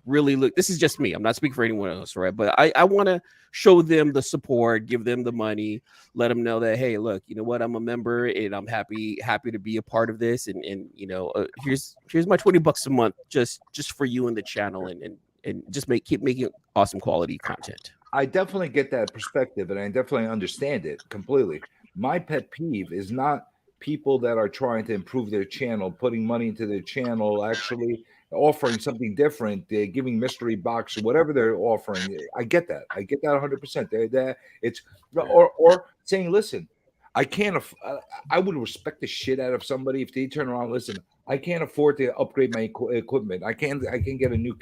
really this is just me. I'm not speaking for anyone else, right? But I want to show them the support, give them the money, let them know that, hey, look, you know what, I'm a member and I'm happy to be a part of this, and here's my $20 a month just for you and the channel, and just keep making awesome quality content. I definitely get that perspective, and I definitely understand it completely. My pet peeve is not people that are trying to improve their channel, putting money into their channel, actually offering something different, they're giving mystery box or whatever they're offering. I get that 100%. It's or saying, listen, I can't I would respect the shit out of somebody if they turn around, listen, I can't afford to upgrade my equipment, I can get a new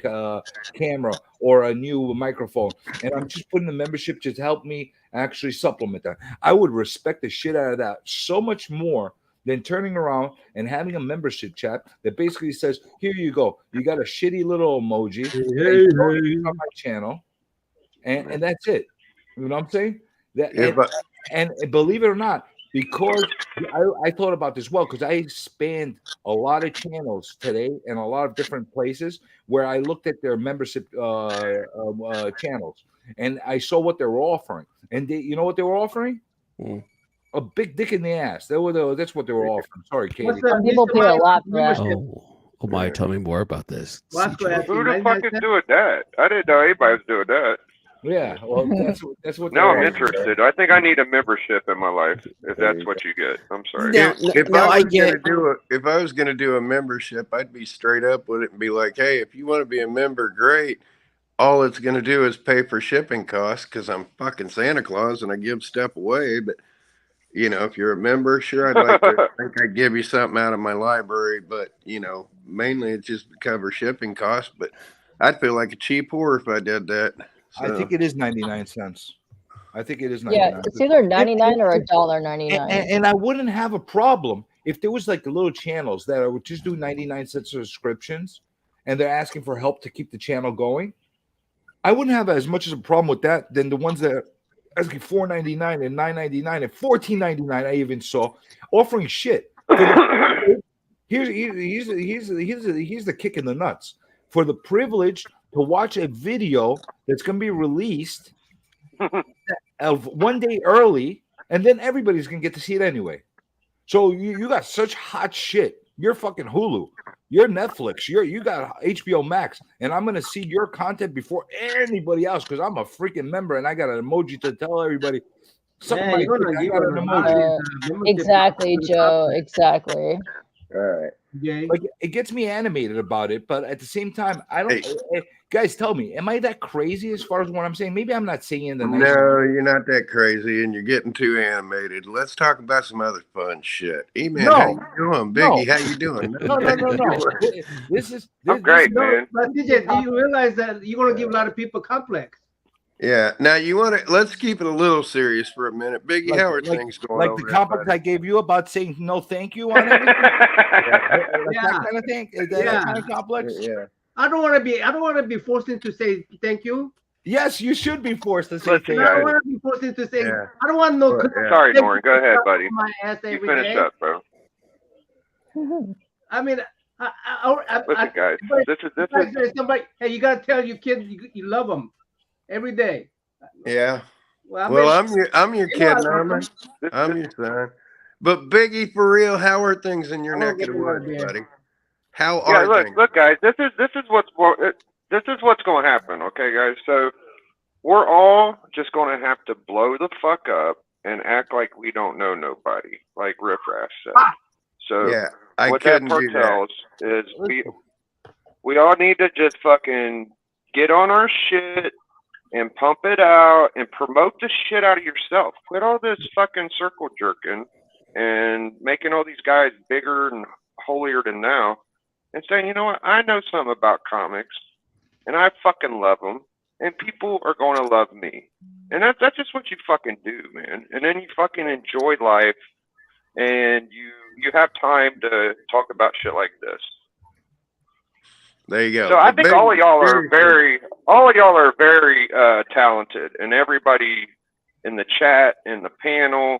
camera or a new microphone, and I'm just putting the membership to help me actually supplement that. I would respect the shit out of that so much more than turning around and having a membership chat that basically says, here you go, you got a shitty little emoji on my channel, and that's it. You know what I'm saying? And believe it or not, because I thought about this because I spanned a lot of channels today and a lot of different places where I looked at their membership channels, and I saw what they were offering, and you know what they were offering? A big dick in the ass. That's what they were offering. Sorry, Katie. Some people pay a lot for that. Oh my, tell me more about this. Who the fuck is doing that? I didn't know anybody was doing that. Yeah, well, that's what. Now I'm interested. I think I need a membership in my life. If that's what you get, I'm sorry. If I was gonna do a membership, I'd be straight up with it and be like, hey, if you want to be a member, great. All it's gonna do is pay for shipping costs because I'm fucking Santa Claus and I give stuff away. But if you're a member, sure, I'd like to think I'd give you something out of my library. But mainly it's just to cover shipping costs. But I'd feel like a cheap whore if I did that. So. I think it is 99 cents. I think it is 99. Yeah, it's either 99 or $1.99. And I wouldn't have a problem if there was like the little channels that would just do 99-cent subscriptions and they're asking for help to keep the channel going. I wouldn't have as much as a problem with that than the ones that are asking $4.99 and $9.99 and $14.99. I even saw offering shit. Here's the kick in the nuts for the privilege to watch a video that's going to be released of one day early, and then everybody's going to get to see it anyway. So you got such hot shit. You're fucking Hulu. You're Netflix. You got HBO Max, and I'm going to see your content before anybody else because I'm a freaking member, and I got an emoji to tell everybody. Exactly, Joe. Exactly. All right. Yeah. Like it gets me animated about it, but at the same time, I don't. Hey, guys, tell me, am I that crazy as far as what I'm saying? Maybe I'm not saying the nice. No, you're not that crazy, and you're getting too animated. Let's talk about some other fun shit. E-Man, how you doing? Biggie, how you doing? No. This is great, man. But DJ, do you realize that you're going to give a lot of people complex? Yeah. Now let's keep it a little serious for a minute. Biggie, how are things going? Like the complex I gave you about saying no thank you on everything. That kind of thing. Is that kind of complex? Yeah. I don't want to be forced into say thank you. Yes, you should be forced to say thank you. I don't want to be forced into saying I don't want no. Sorry, Norrin. Go ahead, buddy. My ass you finish up, bro. I mean, listen, guys. This is somebody. Hey, you gotta tell your kids you love them every day. Yeah. Well, I'm your kid, Norman. I'm your son. But Biggie, for real, how are things in your neck of the woods, buddy? How are things? Look, guys. This is what's going to happen. Okay, guys. So we're all just going to have to blow the fuck up and act like what that couldn't do that. foretells is we all need to just fucking get on our shit and pump it out and promote the shit out of yourself. Quit all this fucking circle jerking and making all these guys bigger and holier than thou, and saying, you know what, I know something about comics and I fucking love them, and people are going to love me. And that's just what you fucking do, man. And then you fucking enjoy life, and you have time to talk about shit like this. There you go. So I think all of y'all are very talented, and everybody in the chat and the panel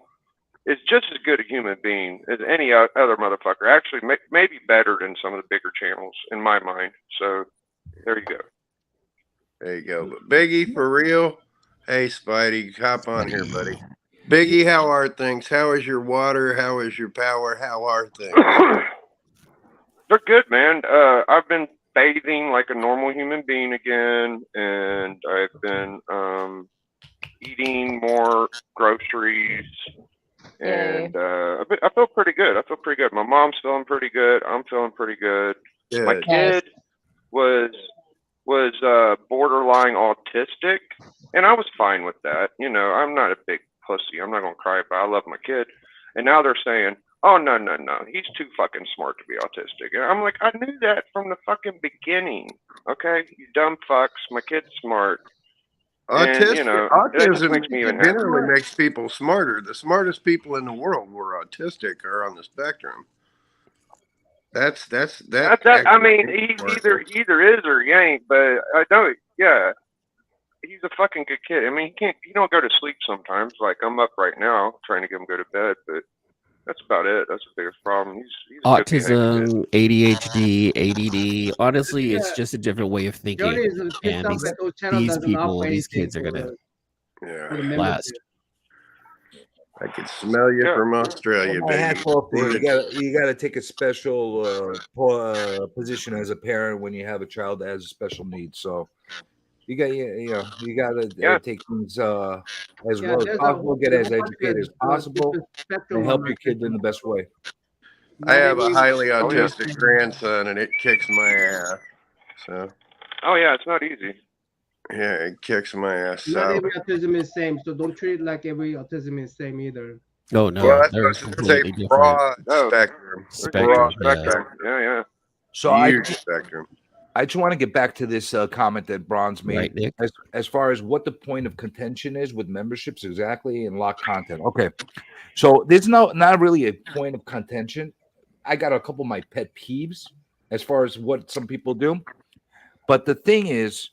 is just as good a human being as any other motherfucker. Actually, maybe better than some of the bigger channels in my mind. So there you go. There you go. But Biggie, for real. Hey, Spidey, hop on here, buddy. Biggie, how are things? How is your water? How is your power? How are things? They're good, man. I've been bathing like a normal human being again, and I've been eating more groceries, and I feel pretty good. My mom's feeling pretty good. I'm feeling pretty good. Good. My kid was borderline autistic, and I was fine with that. You know, I'm not a big pussy. I'm not gonna cry about it. I love my kid. And now they're saying, oh, no, he's too fucking smart to be autistic. And I'm like, I knew that from the fucking beginning. Okay, you dumb fucks. My kid's smart. Autism, and, you know, autism makes me even generally happier. makes people smarter. The smartest people in the world who are autistic are on the spectrum. That's I mean, he's either is or he ain't. But I know, yeah, he's a fucking good kid. I mean, he don't go to sleep sometimes. Like I'm up right now trying to get him to go to bed, but that's about it. That's the biggest problem. He's Autism, ADHD, ADD. Honestly, it's just a different way of thinking. Johnny is pissed And off that those channels these doesn't offer these anything kids are for gonna the last. I can smell you from Australia, My hat's off to you. baby. You gotta take a special position as a parent when you have a child that has special needs. So you gotta take things as well as possible, get as educated as possible, and help your kid in the best way. I have a highly autistic grandson, and it kicks my ass. So. Oh yeah, it's not easy. Yeah, it kicks my ass. Not every autism is same, so don't treat it like every autism is same either. Oh no, Well, that's they're supposed to completely say different. broad spectrum. Spectrum, Broad yeah. spectrum. Yeah. So Huge spectrum. I just want to get back to this comment that Bronze made, Right, Nick? as far as what the point of contention is with memberships exactly and locked content. Okay, so there's not really a point of contention. I got a couple of my pet peeves as far as what some people do, but the thing is,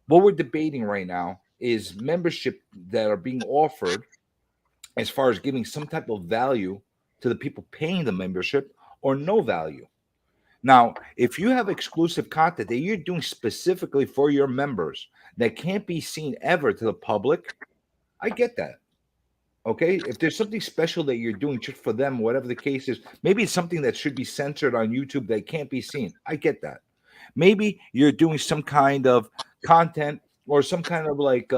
what we're debating right now is membership that are being offered as far as giving some type of value to the people paying the membership or no value. Now, if you have exclusive content that you're doing specifically for your members that can't be seen ever to the public, I get that. Okay, if there's something special that you're doing just for them, whatever the case is, maybe it's something that should be censored on YouTube that can't be seen. I get that. Maybe you're doing some kind of content or some kind of like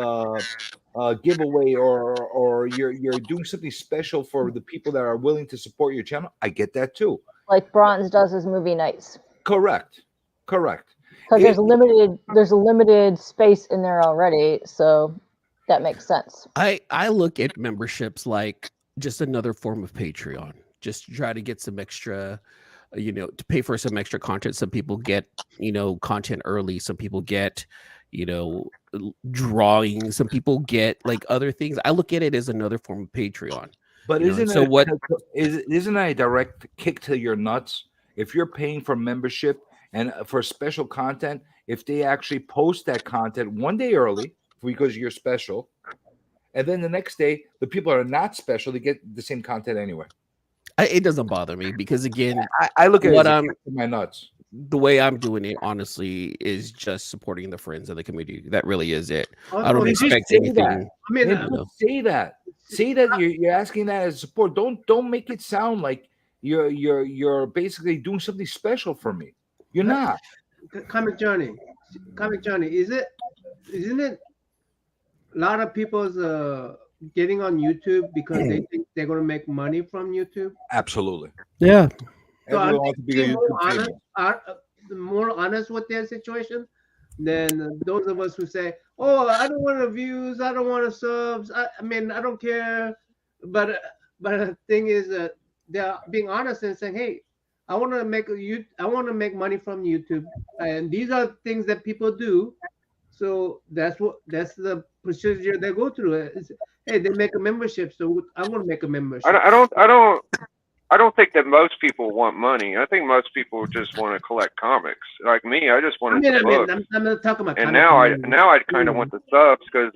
giveaway, or you're doing something special for the people that are willing to support your channel. I get that too. Like Bronze does his movie nights. Correct. Because there's a limited space in there already, so that makes sense. I look at memberships like just another form of Patreon, just to try to get some extra, to pay for some extra content. Some people get, content early. Some people get, drawing. Some people get like other things. I look at it as another form of Patreon. But isn't that a direct kick to your nuts? If you're paying for membership and for special content, if they actually post that content one day early because you're special, and then the next day the people are not special, they get the same content anyway. It doesn't bother me because again, I look at it as my nuts. The way I'm doing it, honestly, is just supporting the friends of the community. That really is it. I don't expect anything. Say that. Say that you're asking that as support. Don't make it sound like you're basically doing something special for me. You're not. Comic Johnny, isn't it a lot of people's getting on YouTube because they think they're going to make money from YouTube? Absolutely. Yeah. So Everyone wants to be a YouTube famous. more honest with their situation than those of us who say, "Oh, I don't want the views, I don't want the subs. I mean, I don't care." But the thing is, they're being honest and saying, "Hey, I want to make money from YouTube, and these are things that people do." So that's the procedure they go through. Hey, they make a membership, so I'm going to make a membership. I don't think that most people want money. I think most people just want to collect comics. Like me, I just wanted the books. I'm not talking about. And now I kind of want the subs because.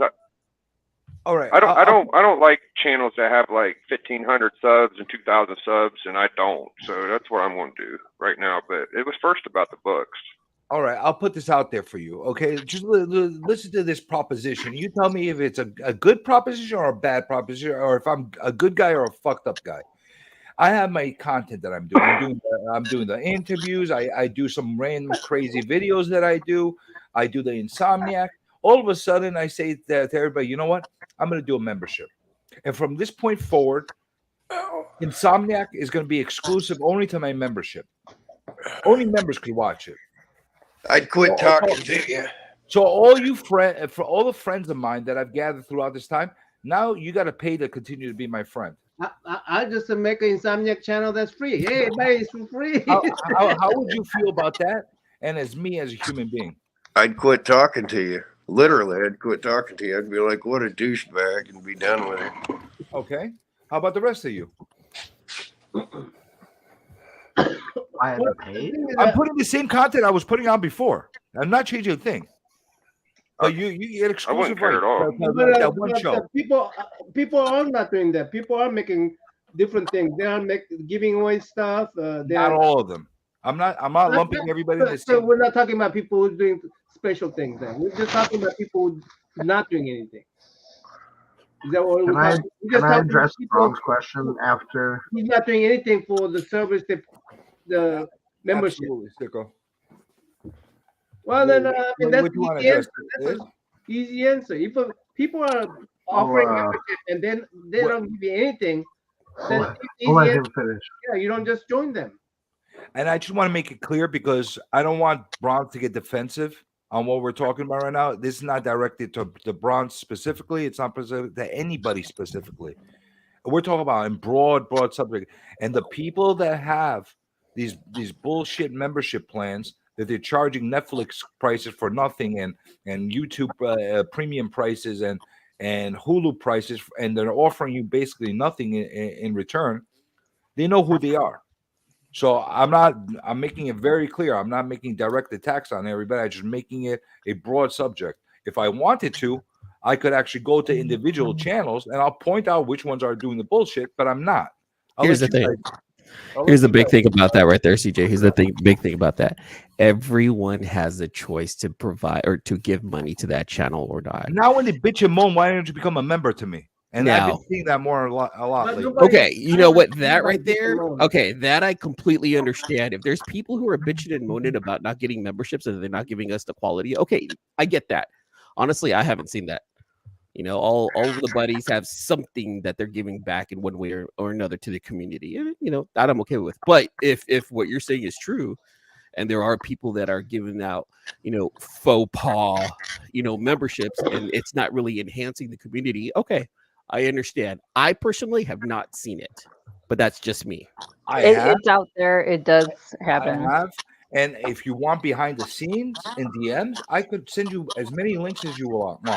All right. I don't like channels that have like 1,500 subs and 2,000 subs, and I don't. So that's what I'm going to do right now. But it was first about the books. All right, I'll put this out there for you. Okay, just listen to this proposition. You tell me if it's a good proposition or a bad proposition, or if I'm a good guy or a fucked up guy. I have my content that I'm doing. I'm doing the interviews. I do some random crazy videos that I do. I do the Insomniac. All of a sudden, I say to everybody, you know what? I'm going to do a membership. And from this point forward, Insomniac is going to be exclusive only to my membership. Only members can watch it. I'd quit talking to you. So all you for all the friends of mine that I've gathered throughout this time, now you got to pay to continue to be my friend. I just make an Insomniac channel that's free. Hey, everybody, it's for free. How would you feel about that? And as me as a human being, I'd quit talking to you. Literally, I'd quit talking to you. I'd be like, "What a douchebag," and be done with it. Okay. How about the rest of you? I had to pay. I'm putting the same content I was putting on before. I'm not changing a thing. But you get exclusive care at all. That one show. People are not doing that. People are making different things. They are giving away stuff. Not all of them. I'm not lumping everybody in the So same. we're not talking about people who are doing special things. Then we're just talking about people who are not doing anything. Is that what Can I address Bron's question after? He's not doing anything for the service, the membership. Absolutely, Sicko. Well, then that's what you want to address? That's an easy answer. If people are offering membership and then they don't give you anything, then I'll let him finish. Yeah, you don't just join them. And I just want to make it clear because I don't want Bron to get defensive on what we're talking about right now. This is not directed to Bron specifically. It's not specific to anybody specifically. We're talking about in broad subject. And the people that have these bullshit membership plans that they're charging Netflix prices for nothing and YouTube premium prices and Hulu prices, and they're offering you basically nothing in return, they know who they are. So I'm making it very clear. I'm not making direct attacks on everybody. I'm just making it a broad subject. If I wanted to, I could actually go to individual channels and I'll point out which ones are doing the bullshit, but I'm not. Here's the thing. Here's the big thing about that right there, CJ. Here's the big thing about that. Everyone has a choice to provide or to give money to that channel or not. Now when they bitch and moan, why don't you become a member to me? And now, I've been seeing that more a lot lately. Okay, you know what? That right there. Okay, that I completely understand. If there's people who are bitching and moaning about not getting memberships and they're not giving us the quality, okay, I get that. Honestly, I haven't seen that. You know, all of the buddies have something that they're giving back in one way or another to the community. And, you know, that I'm okay with. But if what you're saying is true, and there are people that are giving out, you know, faux pas, you know, memberships, and it's not really enhancing the community, okay, I understand. I personally have not seen it, but that's just me. It's out there. It does happen. I have. And if you want behind the scenes in DMs, I could send you as many links as you want.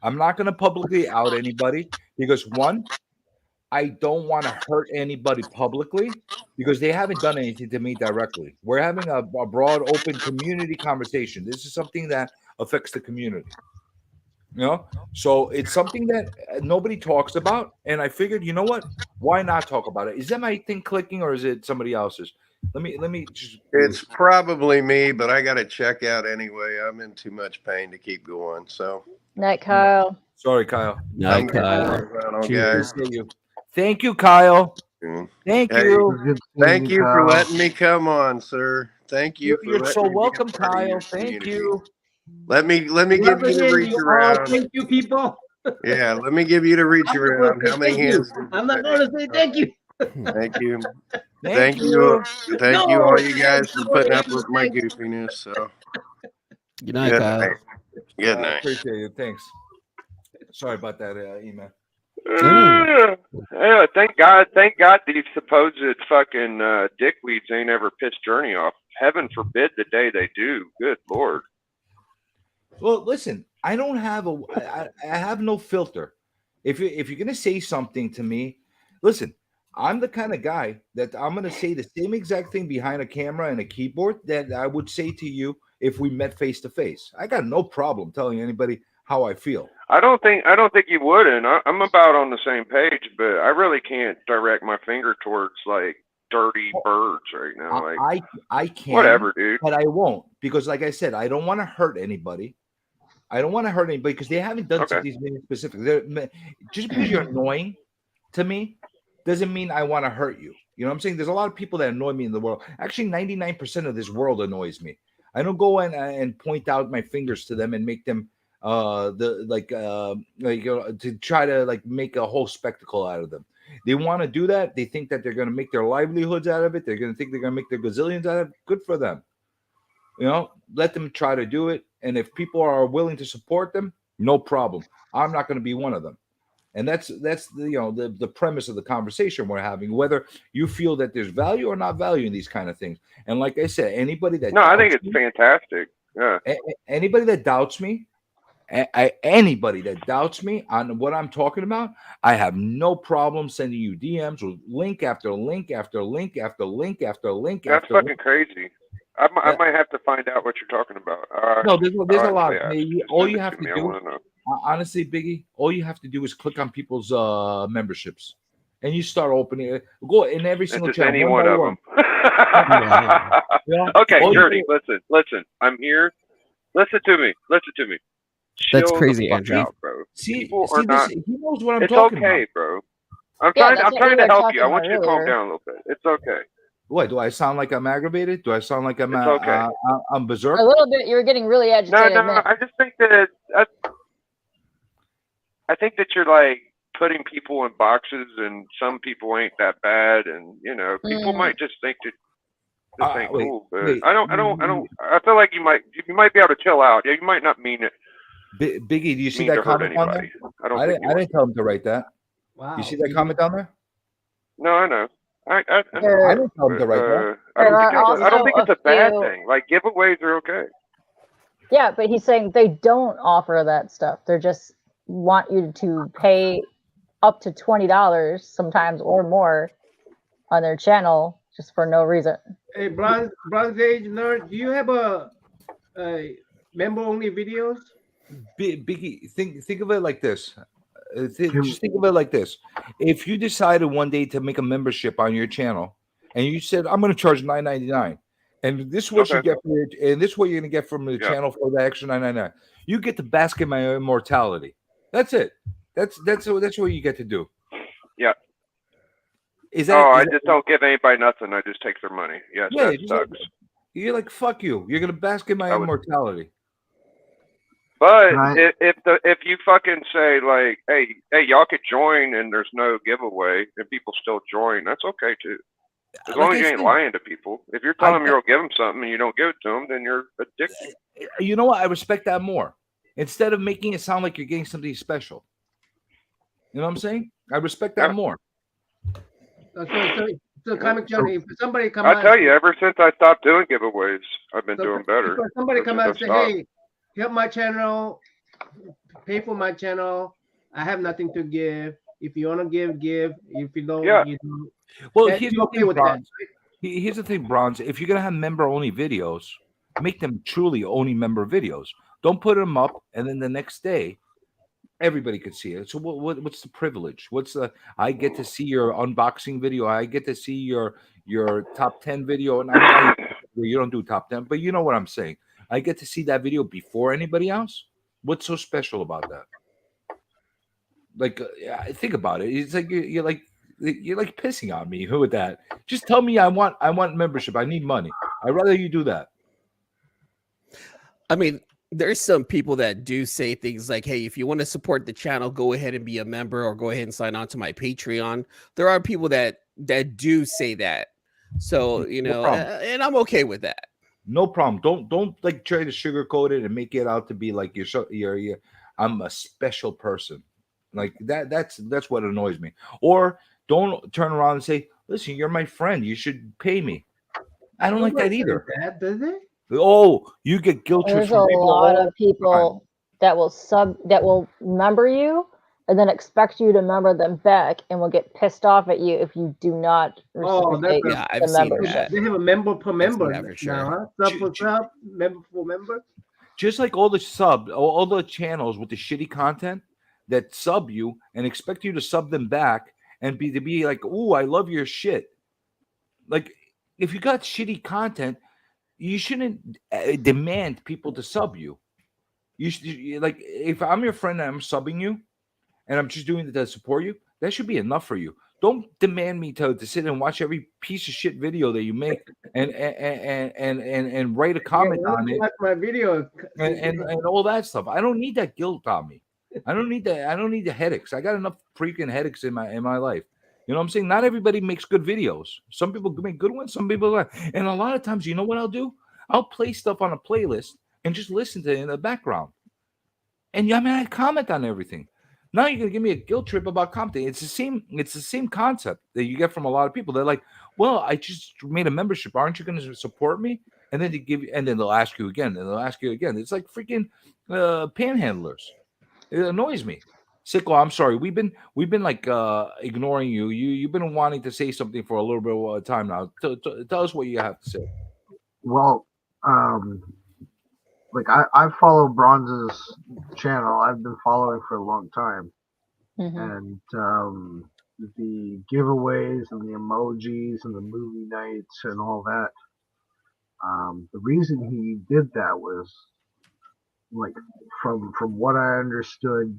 I'm not going to publicly out anybody because one, I don't want to hurt anybody publicly because they haven't done anything to me directly. We're having a broad, open community conversation. This is something that affects the community. You know, so it's something that nobody talks about. And I figured, you know what? Why not talk about it? Is that my thing clicking or is it somebody else's? Let me just. It's probably me, but I got to check out anyway. I'm in too much pain to keep going. So. Night, Kyle. Sorry, Kyle. Night, Kyle. Guys. Thank you, Kyle. Thank Hey, you. Thank you for letting me come on, sir. Thank you. You're so welcome, Kyle. Thank you. Let me give you the reach around. Thank you, people. Yeah, let me give you the reach around. How many hands? I'm not going to say thank you. Thank you. Thank you. Thank you, all you guys, for putting up with my goofiness. So, Good night, Kyle. Good I night. appreciate it. Thanks. Sorry about that email. Yeah, thank God these supposed fucking dickweeds ain't ever pissed Journey off. Heaven forbid the day they do. Good Lord. Well, listen, I don't have I have no filter. If you're gonna say something to me, listen, I'm the kind of guy that I'm gonna say the same exact thing behind a camera and a keyboard that I would say to you if we met face to face. I got no problem telling anybody how I feel. I don't think you wouldn't. I'm about on the same page, but I really can't direct my finger towards like dirty birds right now. Like I can, whatever, dude. But I won't because, like I said, I don't want to hurt anybody. I don't want to hurt anybody because they haven't done something specific. Just because you're annoying to me doesn't mean I want to hurt you. You know what I'm saying? There's a lot of people that annoy me in the world. Actually, 99% of this world annoys me. I don't go in and point out my fingers to them and make them to try to like make a whole spectacle out of them. They want to do that. They think that they're going to make their livelihoods out of it. They're going to think they're going to make their gazillions out of it. Good for them. You know, let them try to do it. And if people are willing to support them, no problem. I'm not going to be one of them. And that's the premise of the conversation we're having, whether you feel that there's value or not value in these kind of things. And like I said, anybody that I think it's fantastic. Yeah. Anybody that doubts me, anybody that doubts me on what I'm talking about, I have no problem sending you DMs with link after link after link after link after link. That's after fucking link. crazy. I might have to find out what you're talking about. No, there's a lot. All you have to to do, honestly, Biggie, all you have to do is click on people's memberships, and you start opening it. Go in every single channel. Any one of them. Okay, Dirty. Listen. I'm here. Listen to me. That's crazy, Andrew. Out, bro. He knows what I'm talking about. It's okay, bro. I'm trying to help you. I want you to calm down a little bit. It's okay. What, do I sound like I'm aggravated? Do I sound like I'm I'm berserk? A little bit. You're getting really agitated. No. I just think that you're like putting people in boxes, and some people ain't that bad, and people might just think that this ain't cool. But I don't. I feel like you might be able to chill out. Yeah, you might not mean it. Biggie, do you see that comment on there? I didn't tell him to write that. Wow. You see that comment down there? No, I know. I didn't tell him to write that. I don't think it's a bad thing. Like giveaways are okay. Yeah, but he's saying they don't offer that stuff. They just want you to pay up to $20 sometimes or more on their channel just for no reason. Hey, Bronze Age Nerd, do you have a member-only videos? Biggie, think of it like this. Just think of it like this. If you decided one day to make a membership on your channel, and you said, "I'm going to charge $9.99," and this is what you get for and this is what you're going to get from the channel for the extra $9.99. You get to bask in my immortality. That's it. That's what you get to do. Yeah. I just don't give anybody nothing. I just take their money. Yes, that sucks. You're like, fuck you. You're going to bask in my immortality. But if you fucking say like, hey, y'all could join and there's no giveaway and people still join, that's okay too. As long as you ain't lying to people. If you're telling them you'll give them something and you don't give it to them, then you're addicted. You know what? I respect that more. Instead of making it sound like you're getting something special. You know what I'm saying? I respect that more. So Comic Johnny, if somebody come I tell you, ever since I stopped doing giveaways, I've been doing better. If somebody come out and say, hey, help my channel, pay for my channel. I have nothing to give. If you want to give. If you don't, you don't. Well, here's the thing, Bronze. Here's the thing, Bronze. If you're going to have member-only videos, make them truly only member videos. Don't put them up, and then the next day, everybody could see it. So what's the privilege? I get to see your unboxing video. I get to see your top 10 video. And I know you don't do top 10, but you know what I'm saying. I get to see that video before anybody else. What's so special about that? Like, think about it. It's like you're like pissing on me with that. Just tell me I want membership. I need money. I'd rather you do that. I mean, there's some people that do say things like, hey, if you want to support the channel, go ahead and be a member or go ahead and sign on to my Patreon. There are people that do say that. So you No know, problem. and I'm okay with that. No problem. Don't like try to sugarcoat it and make it out to be like you're I'm a special person. Like that's what annoys me. Or don't turn around and say, "Listen, you're my friend. You should pay me." I don't like that either. That, does it? Oh, you get guilt trips There's a from people lot all of people that will member you and then expect you to member them back and will get pissed off at you if you do not Oh, reciprocate Yeah, the I've seen membership. that. They have a member per member that for sure. now, huh? Sub for sub, member for member. just like all the channels with the shitty content that sub you and expect you to sub them back and be like, "Ooh, I love your shit." Like, if you got shitty content, you shouldn't demand people to sub you. You should like, if I'm your friend and I'm subbing you, and I'm just doing it to support you, that should be enough for you. Don't demand me to sit and watch every piece of shit video that you make and write a comment on it Watch my video. and all that stuff. I don't need that guilt on me. I don't need that. I don't need the headaches. I got enough freaking headaches in my life. You know what I'm saying? Not everybody makes good videos. Some people make good ones. Some people don't. And a lot of times, you know what I'll do? I'll play stuff on a playlist and just listen to it in the background. And I comment on everything. Now you're gonna give me a guilt trip about commenting. It's the same concept that you get from a lot of people. They're like, "Well, I just made a membership. Aren't you gonna support me?" And then then they'll ask you again, and they'll ask you again. It's like freaking panhandlers. It annoys me. Sicko, I'm sorry. We've been like ignoring you. You've been wanting to say something for a little bit of time now. Tell us what you have to say. Well, like I follow Bronze's channel. I've been following for a long time, and the giveaways and the emojis and the movie nights and all that. The reason he did that was, like, from what I understood,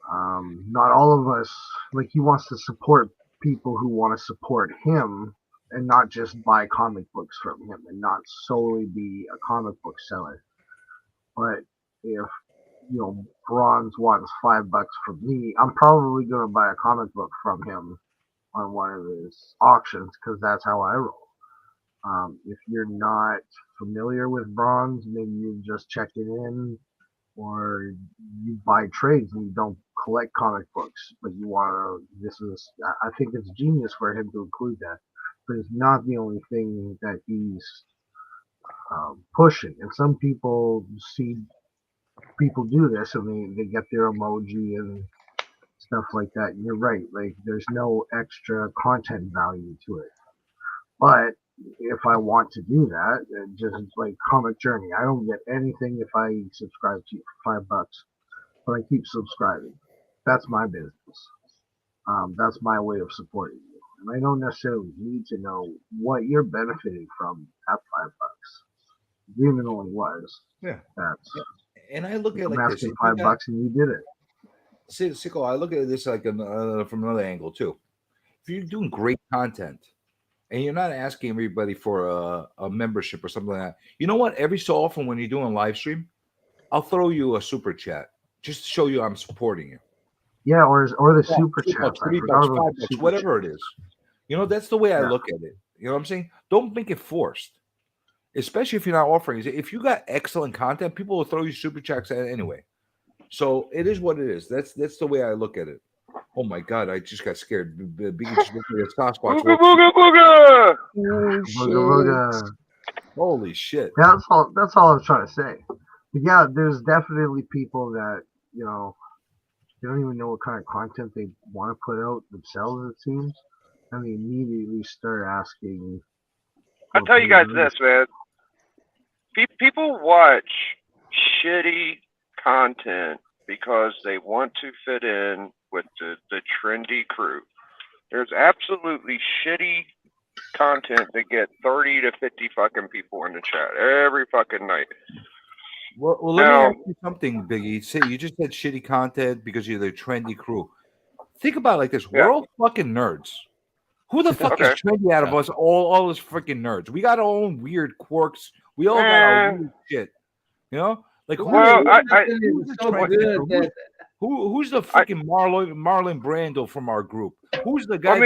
not all of us, like, he wants to support people who want to support him and not just buy comic books from him and not solely be a comic book seller. But if, Bronze wants $5 from me, I'm probably going to buy a comic book from him on one of his auctions because that's how I roll. If you're not familiar with Bronze, maybe you're just checking in, or you buy trades and you don't collect comic books, but you want to. I think it's genius for him to include that, but it's not the only thing that he's pushing. And some people see people do this, and they get their emoji and stuff like that. And you're right, like, there's no extra content value to it. But if I want to do that, just like Comic Journey, I don't get anything if I subscribe to you for $5, but I keep subscribing. That's my business. That's my way of supporting you, and I don't necessarily need to know what you're benefiting from at $5. Even though it was, that's. And I look at it I'm like asking this: $5 and you did it. Sicko, I look at this like from another angle too. If you're doing great content and you're not asking everybody for a membership or something like that, you know what? Every so often when you're doing live stream, I'll throw you a super chat just to show you I'm supporting you. Yeah, or the super $2, chat, $3, $5, whatever it is. You know, that's the way I look at it. You know what I'm saying? Don't make it forced. Especially if you're not offering. If you got excellent content, people will throw you super chats anyway. So it is what it is. That's the way I look at it. Oh my God, I just got scared. Biggie just looked at a Sasquatch. Booga, Booga. Holy shit. That's all I was trying to say. But yeah, there's definitely people that, they don't even know what kind of content they want to put out themselves, it seems. And they immediately start asking. I'll tell you guys this, man. People watch shitty content because they want to fit in with the trendy crew. There's absolutely shitty content that get 30 to 50 fucking people in the chat every fucking night. Well, let me ask you something, Biggie. Say you just said shitty content because you're the trendy crew. Think about it like this: we're all fucking nerds. Who the fuck is trendy out of us? All us freaking nerds. We got our own weird quirks. We all got our weird shit. You know, like who's the freaking Marlon Brando from our group? Who's the guy?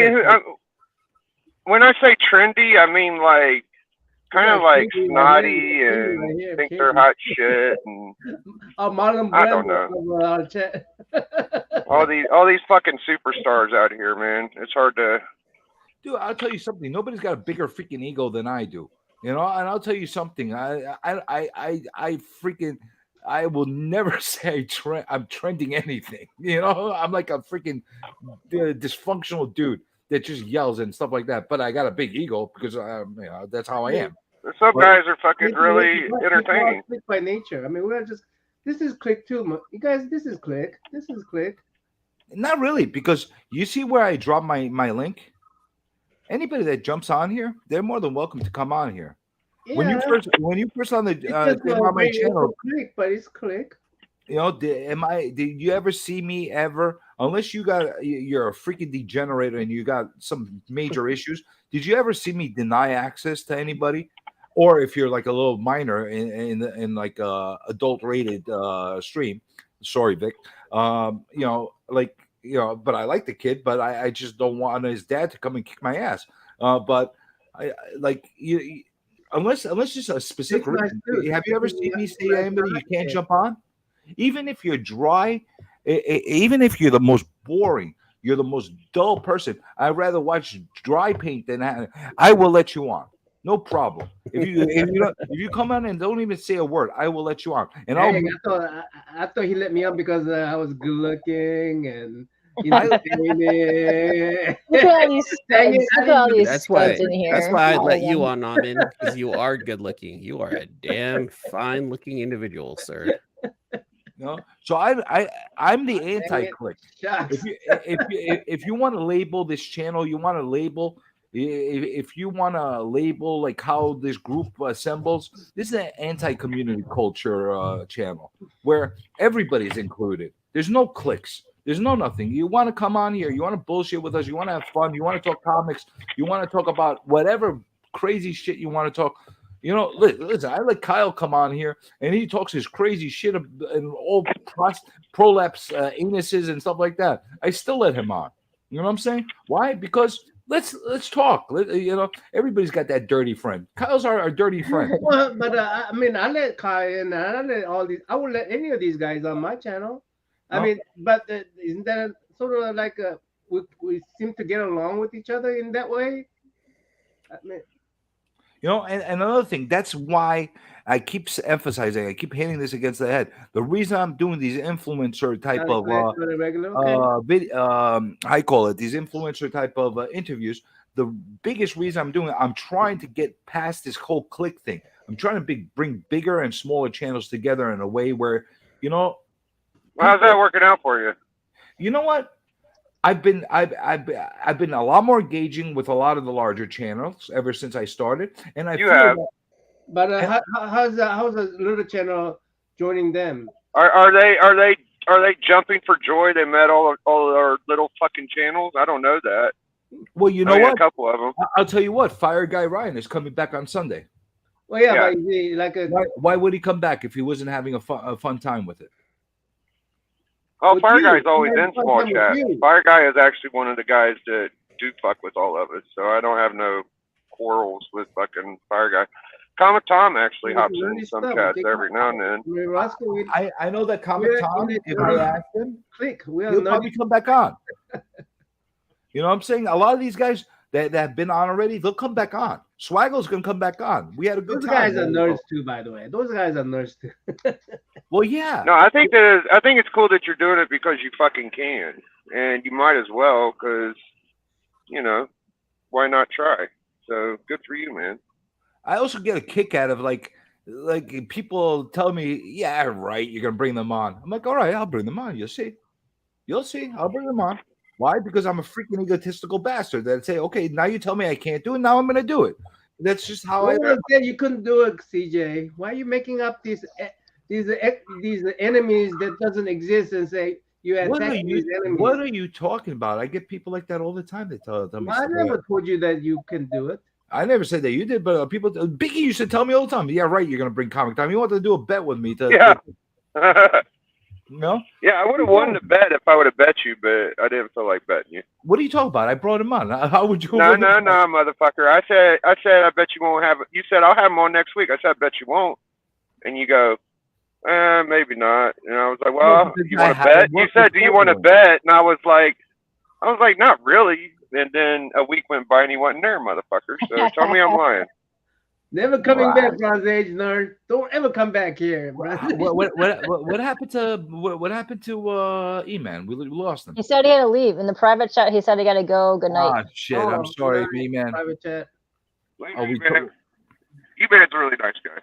when I say trendy, I mean like kind of like snotty and think they're hot shit, and I don't know. all these fucking superstars out here, man. It's hard to. Dude, I'll tell you something. Nobody's got a bigger freaking ego than I do. You know, and I'll tell you something. I freaking I will never say I'm trending anything. You know, I'm like a freaking dysfunctional dude that just yells and stuff like that. But I got a big ego because that's how I am. Some guys are fucking really entertaining. Click by nature. I mean, we're just this is click too. You guys, this is click. This is click. Not really, because you see where I drop my link. Anybody that jumps on here, they're more than welcome to come on here. Yeah. When you first on the on my channel, click, but it's click. You know, did you ever see me ever? Unless you're a freaking degenerate and you got some major issues. Did you ever see me deny access to anybody? Or if you're like a little minor in like adult rated stream, sorry, Vic. But I like the kid, but I just don't want his dad to come and kick my ass. But unless just a specific reason. Have you ever seen me say to anybody you can't jump on? Even if you're dry, even if you're the most boring, you're the most dull person, I'd rather watch dry paint than that. I will let you on. No problem. If you come on and don't even say a word, I will let you on. And I thought he let me on because I was good looking and entertaining. Look at all these studs. Look at all these That's studs in here. That's why I let you on, Namin, because you are good looking. You are a damn fine looking individual, sir. No, so I'm the anti-click. If you want to label this channel, you want to label. If you want to label like how this group assembles, this is an anti-community culture channel where everybody's included. There's no clicks. There's no nothing. You want to come on here. You want to bullshit with us. You want to have fun. You want to talk comics. You want to talk about whatever crazy shit you want to talk. You know, listen, I let Kyle come on here and he talks his crazy shit and all prolapse anuses and stuff like that. I still let him on. You know what I'm saying? Why? Because let's talk. You know, everybody's got that dirty friend. Kyle's our dirty friend. Well, but I mean, I let Kyle and I let all these. I would let any of these guys on my channel. I mean, but isn't that sort of like we seem to get along with each other in that way? I mean, you know, and another thing, that's why I keep emphasizing, I keep hitting this against the head. The reason I'm doing these influencer type of I call it these influencer type of interviews. The biggest reason I'm doing it, I'm trying to get past this whole click thing. I'm trying to bring bigger and smaller channels together in a way where, you know. How's that working out for you? You know what? I've been a lot more engaging with a lot of the larger channels ever since I started, and I But how's the little channel joining them? Are they jumping for joy? They met all our little fucking channels. I don't know that. Well, you know what? A couple of them. I'll tell you what. Fire Guy Ryan is coming back on Sunday. Well, yeah. But why would he come back if he wasn't having a fun time with it? Oh, Fire Guy's always in small chat. Fire Guy is actually one of the guys that do fuck with all of us, so I don't have no quarrels with fucking Fire Guy. Comic Tom actually hops in some chats every now and then. I know that Comic Tom, if I ask him, he'll probably come back on. You know what I'm saying? A lot of these guys that have been on already, they'll come back on. Swaggle's gonna come back on. We had a good time. Those guys are nerds too, by the way. Those guys are nerds too. Well, yeah. No, I think it's cool that you're doing it because you fucking can, and you might as well, because you know, why not try? So good for you, man. I also get a kick out of like people tell me, yeah, right, you're gonna bring them on. I'm like, all right, I'll bring them on. You'll see. I'll bring them on. Why? Because I'm a freaking egotistical bastard that say, okay, now you tell me I can't do it. Now I'm gonna do it. That's just how I said you couldn't do it, CJ. Why are you making up these enemies that doesn't exist and say you attack these enemies? What are you talking about? I get people like that all the time. They tell me. I never told you that you can do it. I never said that you did, but people, Biggie used to tell me all the time. Yeah, right. You're gonna bring Comic Time. You wanted to do a bet with me. You No. Yeah, I would have won the bet if I would have bet you, but I didn't feel like betting you. What are you talking about? I brought him on. How would you? No, motherfucker. I said, I bet you won't have it. You said I'll have him on next week. I said, I bet you won't. And you go, maybe not. And I was like, well, you want to bet? You said, do you want to bet? And I was like, not really. And then a week went by and he wasn't there, motherfucker. So tell me I'm lying. Never coming back, Bronze Age nerd. Don't ever come back here. What happened to E-Man? We lost him. He said he had to leave. In the private chat, he said he got to go. Good night. Ah, shit. I'm sorry, E-Man. Private chat. E-Man's a really nice guy.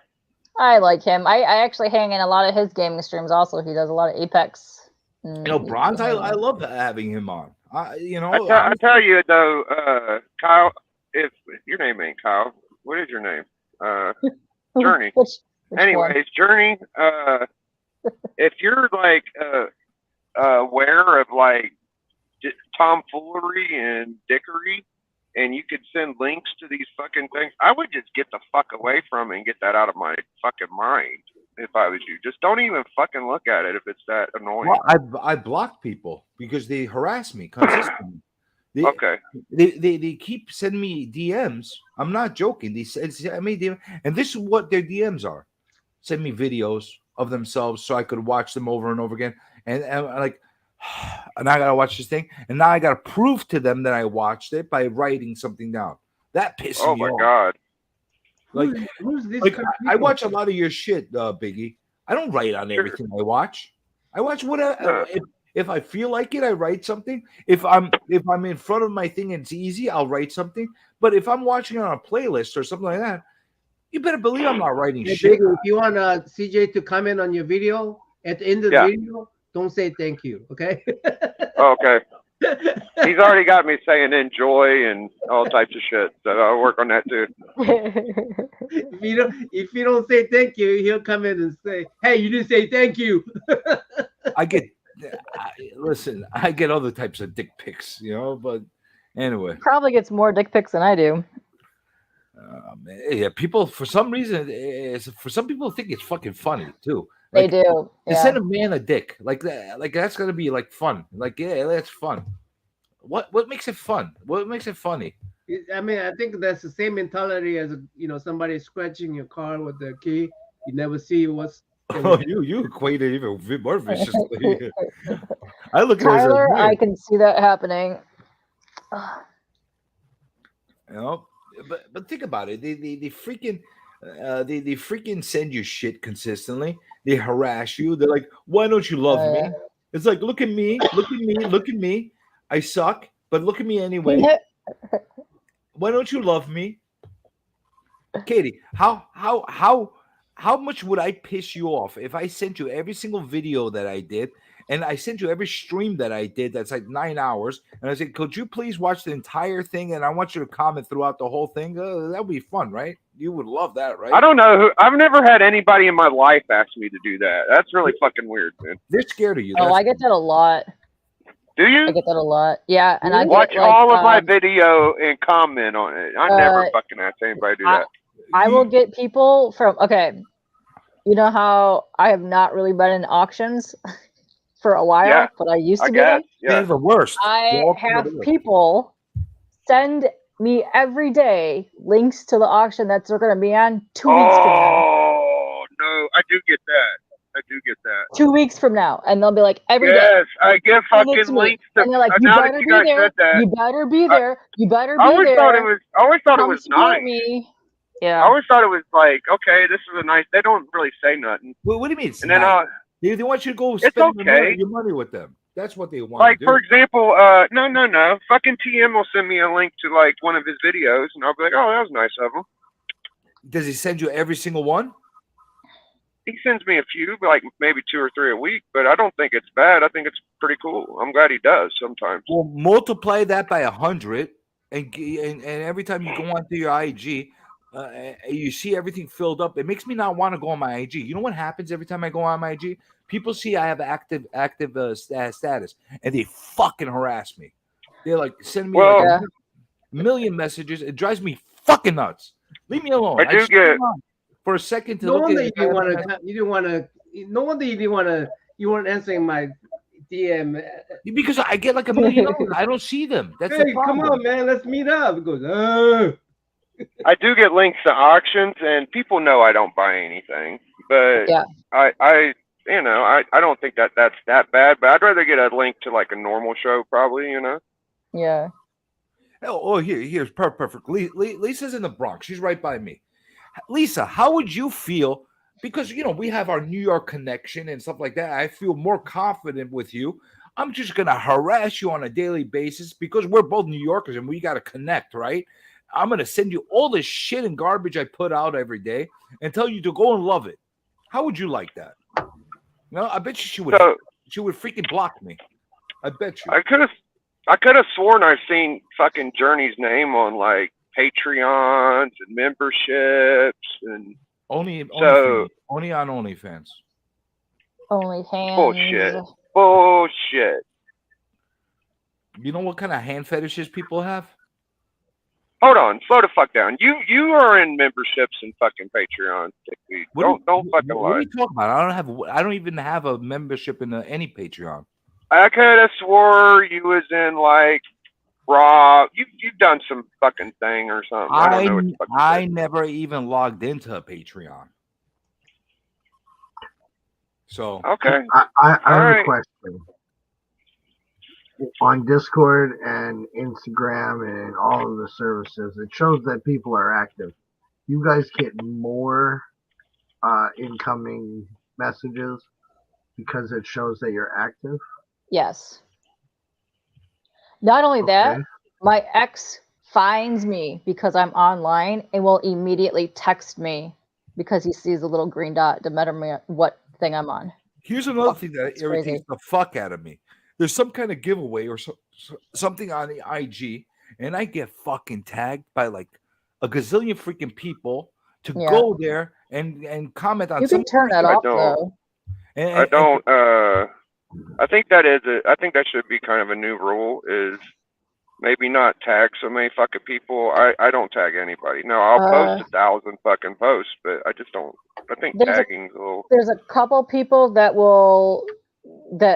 I like him. I actually hang in a lot of his gaming streams also. He does a lot of Apex. Bronze, I love having him on. I tell you, though, Kyle, if your name ain't Kyle, what is your name? Journey. Anyways, Journey, if you're like aware of like tomfoolery and dickery, and you could send links to these fucking things, I would just get the fuck away from it and get that out of my fucking mind if I was you. Just don't even fucking look at it if it's that annoying. Well, I block people because they harass me consistently. They keep sending me DMs. I'm not joking. They send me DMs, and this is what their DMs are. Send me videos of themselves so I could watch them over and over again. And like, and I gotta watch this thing, and now I gotta prove to them that I watched it by writing something down. That pisses me off. Oh my god! Like, who's this I watch a lot of your shit, Biggie. I don't write on everything I watch. I watch whatever. If I feel like it, I write something. If I'm in front of my thing and it's easy, I'll write something. But if I'm watching on a playlist or something like that, you better believe I'm not writing shit. Biggie, if you want CJ to comment on your video at the end of the video, don't say thank you, okay? Okay. He's already got me saying enjoy and all types of shit, so I'll work on that too. If you don't say thank you, he'll come in and say, "Hey, you didn't say thank you." I get other types of dick pics, but anyway. Probably gets more dick pics than I do. Yeah, people for some reason, some people think it's fucking funny too. They do. They send a man a dick like that. Like that's gonna be like fun. Like that's fun. What makes it fun? What makes it funny? I mean, I think that's the same mentality as somebody scratching your car with the key. You never see what's. Oh, you equate it even more viciously. I look at Tyler, it as I can see that happening. But think about it. They freaking send you shit consistently. They harass you. They're like, why don't you love me? It's like, look at me. I suck, but look at me anyway. Why don't you love me? Katie, how much would I piss you off if I sent you every single video that I did, and I sent you every stream that I did that's like 9 hours, and I said, could you please watch the entire thing, and I want you to comment throughout the whole thing? That would be fun, right? You would love that, right? I don't know. I've never had anybody in my life ask me to do that. That's really fucking weird, man. They're scared of you. Oh, I get that a lot. Do you? I get that a lot. Yeah, and I watch get, all of my video and comment on it. I never fucking ask anybody to do that. I will get people from you know how I have not really been in auctions for a while, but I used to be. Yeah, the worst. I have people send me every day links to the auction that they're going to be on 2 weeks from now. Oh no, I do get that. 2 weeks from now, and they'll be like every day. Yes, I get fucking links to. And they're like, you better be there. You better be there. You better be there. I always thought it was nice. Me. Yeah. I always thought it was like, okay, this is a nice. They don't really say nothing. Well, what do you mean? And then they want you to go spend your money with them. That's what they want. Like, for example, no. Fucking TM will send me a link to like one of his videos, and I'll be like, oh, that was nice of him. Does he send you every single one? He sends me a few, like maybe 2 or 3 a week, but I don't think it's bad. I think it's pretty cool. I'm glad he does sometimes. Well, multiply that by 100, and every time you go onto your IG, you see everything filled up. It makes me not want to go on my IG. You know what happens every time I go on my IG? People see I have active status, and they fucking harass me. They're like, send me like a million messages. It drives me fucking nuts. Leave me alone. I do get for a second to no look wonder at you didn't want to. No wonder you didn't want to. You weren't answering my DM. Because I get like a million of them. I don't see them. That's Hey, the problem. come on, man. Let's meet up. He goes, I do get links to auctions, and people know I don't buy anything. But Yeah. I don't think that's that bad. But I'd rather get a link to like a normal show, probably. Yeah. Here's perfect. Lisa's in the Bronx. She's right by me. Lisa, how would you feel? Because we have our New York connection and stuff like that. I feel more confident with you. I'm just gonna harass you on a daily basis because we're both New Yorkers and we gotta connect, right? I'm gonna send you all this shit and garbage I put out every day and tell you to go and love it. How would you like that? No, I bet you she would. She would freaking block me. I bet you. I could have sworn I've seen fucking Journey's name on like Patreons and memberships and only on OnlyFans. OnlyFans. Bullshit. You know what kind of hand fetishes people have? Hold on, slow the fuck down. You are in memberships and fucking Patreon. Don't fucking lie. What are you talking about? I don't even have a membership in any Patreon. I could have swore you was in like Raw. You've done some fucking thing or something. I don't know what the fuck I never even logged into a Patreon. So okay, I have a question. On Discord and Instagram and all of the services, it shows that people are active. You guys get more incoming messages because it shows that you're active? Yes. Not only that, my ex finds me because I'm online and will immediately text me because he sees a little green dot to matter me what thing I'm on. Here's another thing that irritates the fuck out of me. There's some kind of giveaway or something on the IG, and I get fucking tagged by like a gazillion freaking people to go there and comment on. You can turn that off though. I don't. I think that should be kind of a new rule. Is maybe not tag so many fucking people. I don't tag anybody. No, I'll post 1,000 fucking posts, but I just don't. I think tagging's a little. There's a couple people that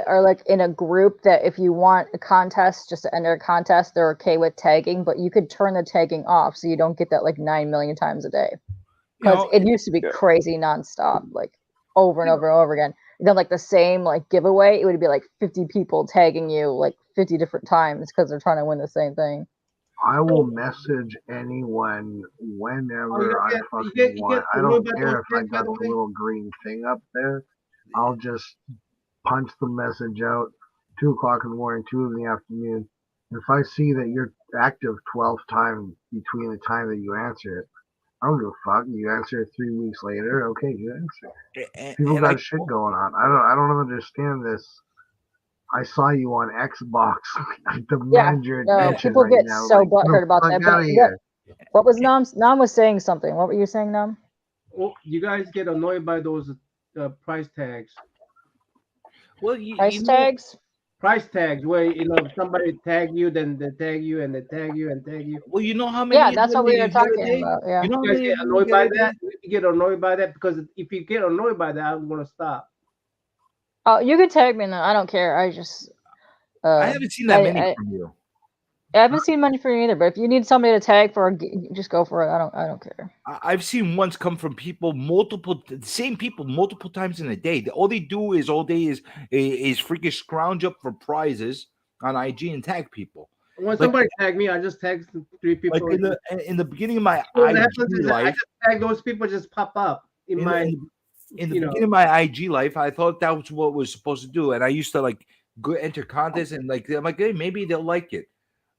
are like in a group that if you want a contest, just to enter a contest, they're okay with tagging, but you could turn the tagging off so you don't get that like 9 million times a day. Because it used to be crazy nonstop, like over and over and over again. And then like the same like giveaway, it would be like 50 people tagging you like 50 different times because they're trying to win the same thing. I will message anyone whenever I fucking want. I don't care if I got the little green thing up there. I'll just punch the message out 2 o'clock in the morning, 2 in the afternoon. If I see that you're active 12 times between the time that you answer it, I don't give a fuck. You answer it 3 weeks later, okay, you answer. People got shit going on. I don't understand this. I saw you on Xbox. I demand your attention. People get now. so butthurt about that. What was Nam's? Nam was saying something. What were you saying, Nam? Well, you guys get annoyed by those price tags. Well, price tags. Price tags where somebody tag you, then they tag you, and they tag you and tag you. Well, you know how many? Yeah, that's what we were talking about. Yeah. You guys get annoyed by that. You get annoyed by that because if you get annoyed by that, I'm gonna stop. Oh, you can tag me now. I don't care. I just. I haven't seen that many from you. I haven't seen money for you either. But if you need somebody to tag for, just go for it. I don't care. I've seen ones come from people same people multiple times in a day. All they do is freaking scrounge up for prizes on IG and tag people. When somebody tag me, I just tag 3 people. Like in the beginning of my IG life, I just tag those people just pop up in the beginning of my IG life. I thought that was what was supposed to do, and I used to like go enter contests and like I'm like, hey, maybe they'll like it.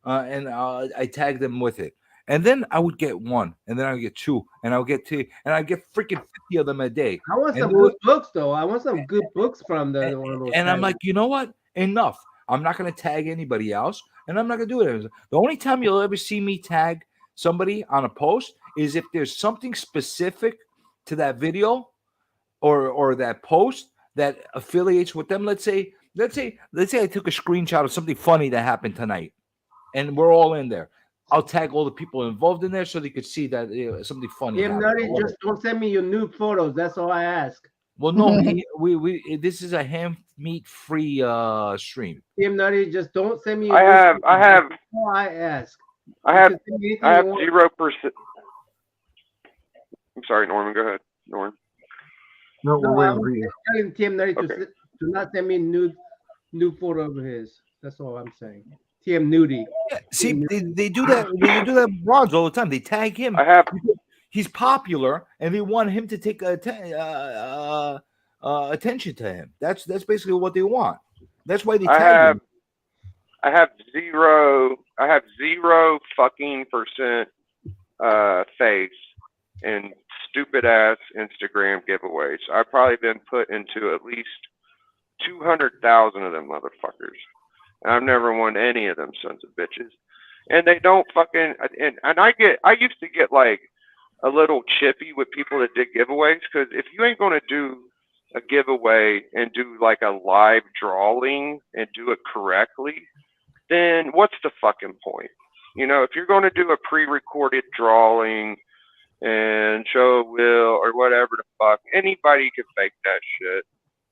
And I tag them with it, and then I would get 1, and then I would get 2, and I would get 2, and I get freaking 50 of them a day. I want some good books, though. I want some good books from one of those. And I'm like, you know what? Enough. I'm not gonna tag anybody else, and I'm not gonna do it. The only time you'll ever see me tag somebody on a post is if there's something specific to that video or that post that affiliates with them. Let's say I took a screenshot of something funny that happened tonight. And we're all in there. I'll tag all the people involved in there so they could see that something funny. Yeah, just don't send me your nude photos. That's all I ask. Well, no, we this is a ham meat free stream. TM Nutty, just don't send me. I have all I ask. I You have can send me anything I have you want. 0%. I'm sorry, Norman. Go ahead, Norman. No, No, we're I'm waiting for you. telling TM Nutty Okay. to not send me nude photo of his. That's all I'm saying. TM Nudie. Yeah, see, they do that. They do that with Bronze all the time. They tag him. I have. He's popular, and they want him to take attention to him. That's basically what they want. That's why they tag him. I have zero fucking percent face in stupid ass Instagram giveaways. I've probably been put into at least 200,000 of them motherfuckers. And I've never won any of them sons of bitches. And they don't fucking and I used to get like a little chippy with people that did giveaways, because if you ain't gonna do a giveaway and do like a live drawing and do it correctly, then what's the fucking point? You know, if you're going to do a pre-recorded drawing and show a will or whatever the fuck, anybody can fake that shit.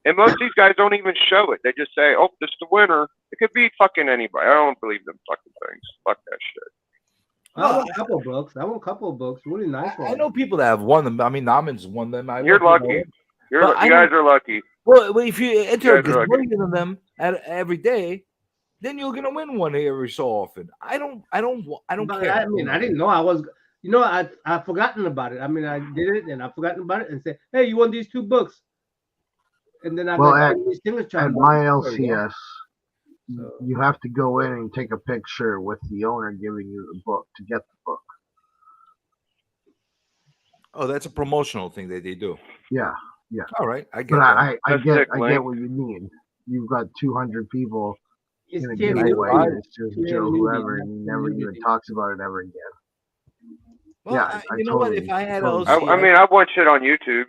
And most of these guys don't even show it. They just say, "Oh, this is the winner." It could be fucking anybody. I don't believe them fucking things. Fuck that shit. I want a couple books. Really nice ones. I know people that have won them. I mean, Naman's won them. You're lucky. You guys are lucky. Well, if you enter a You guys are lucky. gazillion of them every day, then you're gonna win one every so often. I don't But care. I mean, I didn't know I was. You know, I've forgotten about it. I mean, I did it and I've forgotten about it and said, "Hey, you won these 2 books." And then I Well, got at these signature. my LCS, you have to go in and take a picture with the owner giving you the book to get the book. Oh, that's a promotional thing that they do. Yeah. All right, I get But that. I get what you mean. You've got 200 people It's in a TM giveaway, Nudie. and it's just TM Joe Nudie, whoever, and he TM never even Nudie. talks about it ever again. Well, Yeah, you know what? If I had totally. I mean, I want shit on YouTube.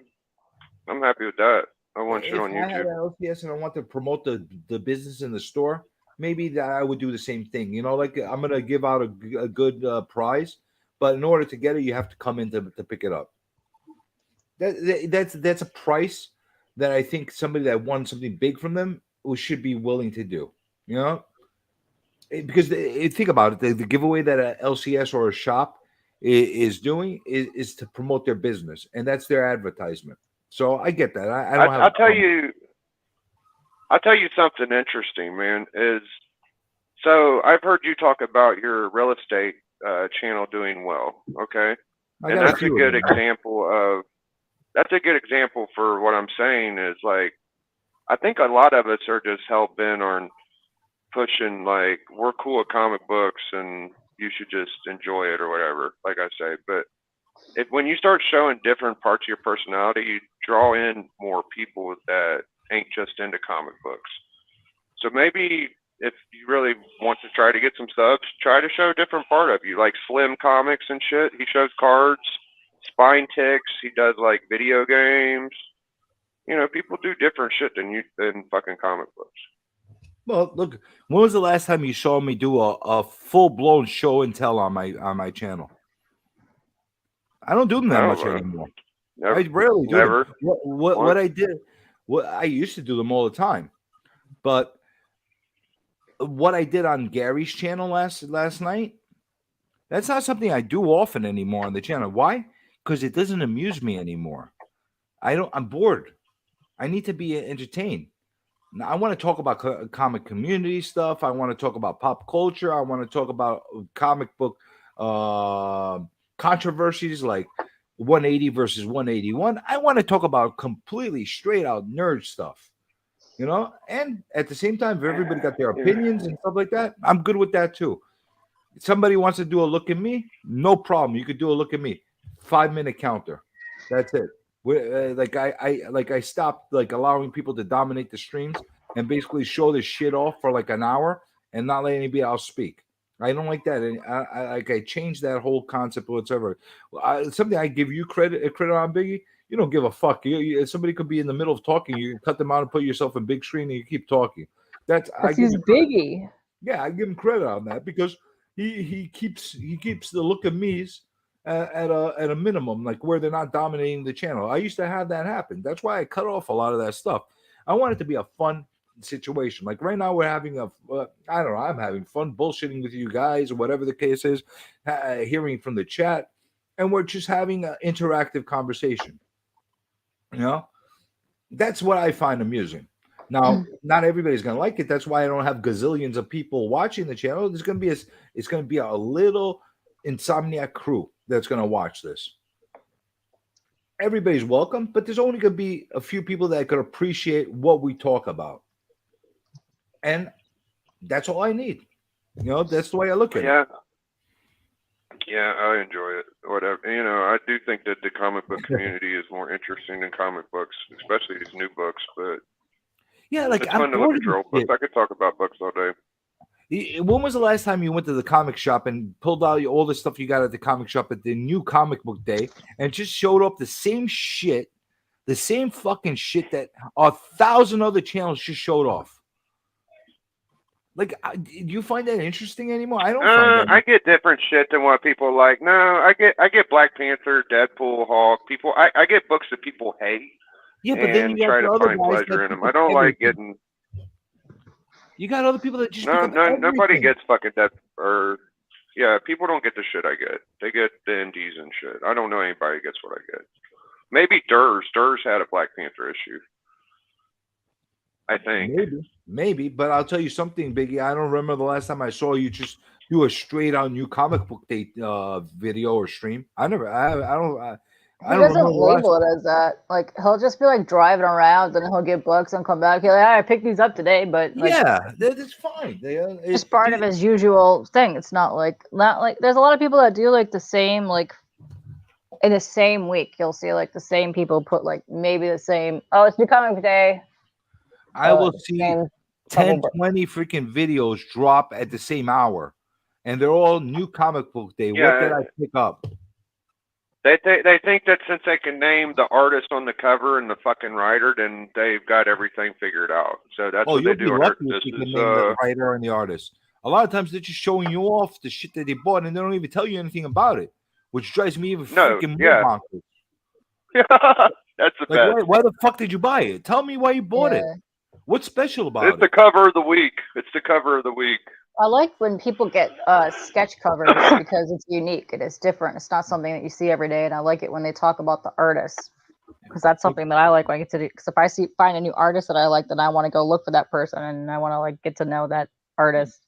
I'm happy with that. I want shit if on I had YouTube. an LCS and I want to promote the business in the store, maybe that I would do the same thing. You know, like I'm gonna give out a good prize, but in order to get it, you have to come in to pick it up. That's a price that I think somebody that won something big from them should be willing to do. You know, because think about it, the giveaway that a LCS or a shop is doing is to promote their business, and that's their advertisement. So I get that. I don't have. I'll tell you something interesting, man. So I've heard you talk about your real estate channel doing well. Okay, and that's a good example of. That's a good example for what I'm saying is like, I think a lot of us are just hell bent on pushing like we're cool at comic books and you should just enjoy it or whatever, like I say. But when you start showing different parts of your personality, you draw in more people that ain't just into comic books. So maybe if you really want to try to get some subs, try to show a different part of you, like Slim Comics and shit. He shows cards. Spine Ticks, he does like video games. You know, people do different shit than fucking comic books. Well, look, when was the last time you saw me do a full blown show and tell on my channel? I don't do them that much anymore. Never, I rarely do never. them. What I did, I used to do them all the time, but what I did on Gary's channel last night, that's not something I do often anymore on the channel. Why? Because it doesn't amuse me anymore. I'm bored. I need to be entertained. Now, I want to talk about comic community stuff. I want to talk about pop culture. I want to talk about comic book controversies like 180 versus 181. I want to talk about completely straight out nerd stuff, you know? And at the same time, if everybody got their opinions and stuff like that, I'm good with that too. If somebody wants to do a look at me, no problem. You could do a look at me. 5-minute counter. That's it. I stopped like allowing people to dominate the streams and basically show this shit off for like an hour and not let anybody else speak. I don't like that. And I changed that whole concept whatsoever. Something I give you credit on, Biggie. You don't give a fuck. Somebody could be in the middle of talking. You cut them out and put yourself in big screen and you keep talking. That's he's Biggie. Yeah, I give him credit on that because he keeps the look at me's at a minimum, like where they're not dominating the channel. I used to have that happen. That's why I cut off a lot of that stuff. I want it to be a fun situation. Like right now, we're having I don't know, I'm having fun bullshitting with you guys or whatever the case is, hearing from the chat, and we're just having an interactive conversation. You know, that's what I find amusing. Now, not everybody's gonna like it. That's why I don't have gazillions of people watching the channel. It's gonna be a little Insomniac crew that's gonna watch this. Everybody's welcome, but there's only gonna be a few people that could appreciate what we talk about, and that's all I need. You know, that's the way I look at it. Yeah, I enjoy it. Whatever. You know, I do think that the comic book community is more interesting than comic books, especially these new books. But yeah, like it's fun to look at your old books. I could talk about books all day. When was the last time you went to the comic shop and pulled out all the stuff you got at the comic shop at the new comic book day and just showed up the same shit, the same fucking shit that 1,000 other channels just showed off? Like, do you find that interesting anymore? I don't find that. I get different shit than what people like. No, I get Black Panther, Deadpool, Hulk. I get books that people hate. Yeah, but then you try got to the other find guys pleasure in them. I don't like getting. You got other people that just nobody gets fucking that, or people don't get the shit I get. They get the indies and shit. I don't know anybody gets what I get. Maybe Durs had a Black Panther issue, I think. Maybe, but I'll tell you something, Biggie. I don't remember the last time I saw you just do a straight on new comic book day video or stream. I don't. He doesn't label it as that. Like, he'll just be like driving around and he'll get books and come back. He'll like, I picked these up today, but like, that's fine. It's part of his usual thing. It's not like there's a lot of people that do like the same, like in the same week. You'll see like the same people put like maybe the same. Oh, it's new comic day. I will see 10, 20 freaking videos drop at the same hour, and they're all new comic book day. Yeah. What did I pick up? They think that since they can name the artist on the cover and the fucking writer, then they've got everything figured out. So that's what they do. You'll be lucky if you can name the writer and the artist. A lot of times they're just showing you off the shit that they bought, and they don't even tell you anything about it, which drives me even freaking more bonkers. That's the best. Why the fuck did you buy it? Tell me why you bought it. What's special about it? It's the cover of the week. It's the cover of the week. I like when people get sketch covers because it's unique. It is different. It's not something that you see every day. And I like it when they talk about the artists because that's something that I like when I get to do. Because if I find a new artist that I like, then I want to go look for that person and I want to like get to know that artist.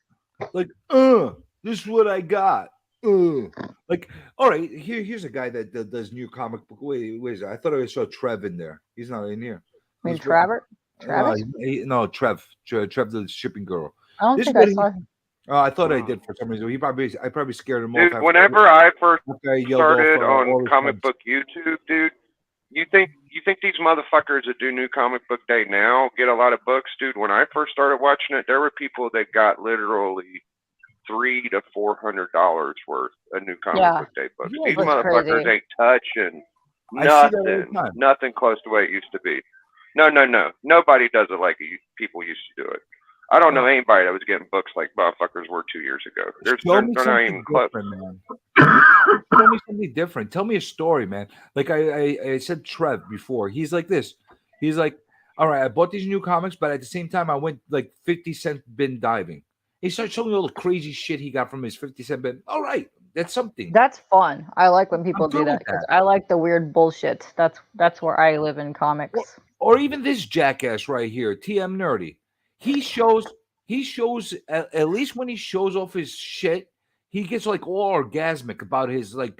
Like, this is what I got. Like, all right, here's a guy that does new comic book. Wait is it? I thought I saw Trev in there. He's not in here. I mean, Travis? No, Trev, the shipping girl. I don't think I saw him. Oh, I thought I did for some reason. I probably scared him off. Whenever I first started on comic book YouTube, dude, you think these motherfuckers that do new comic book day now get a lot of books, dude? When I first started watching it, there were people that got literally $300 to $400 worth of new comic book day books. These motherfuckers crazy. ain't touching nothing close to the way it used to be. No. Nobody does it like people used to do it. I don't know anybody that was getting books like motherfuckers were 2 years ago. They're not even close. Man. Tell me something different. Tell me a story, man. Like I said Trev before. He's like this. He's like, all right, I bought these new comics, but at the same time, I went like 50-cent bin diving. He started showing me all the crazy shit he got from his 50-cent bin. All right, that's something. That's fun. I like when people do that because I like the weird bullshit. That's where I live in comics. Or even this jackass right here, TM Nerdy. He shows at least when he shows off his shit, he gets like all orgasmic about his like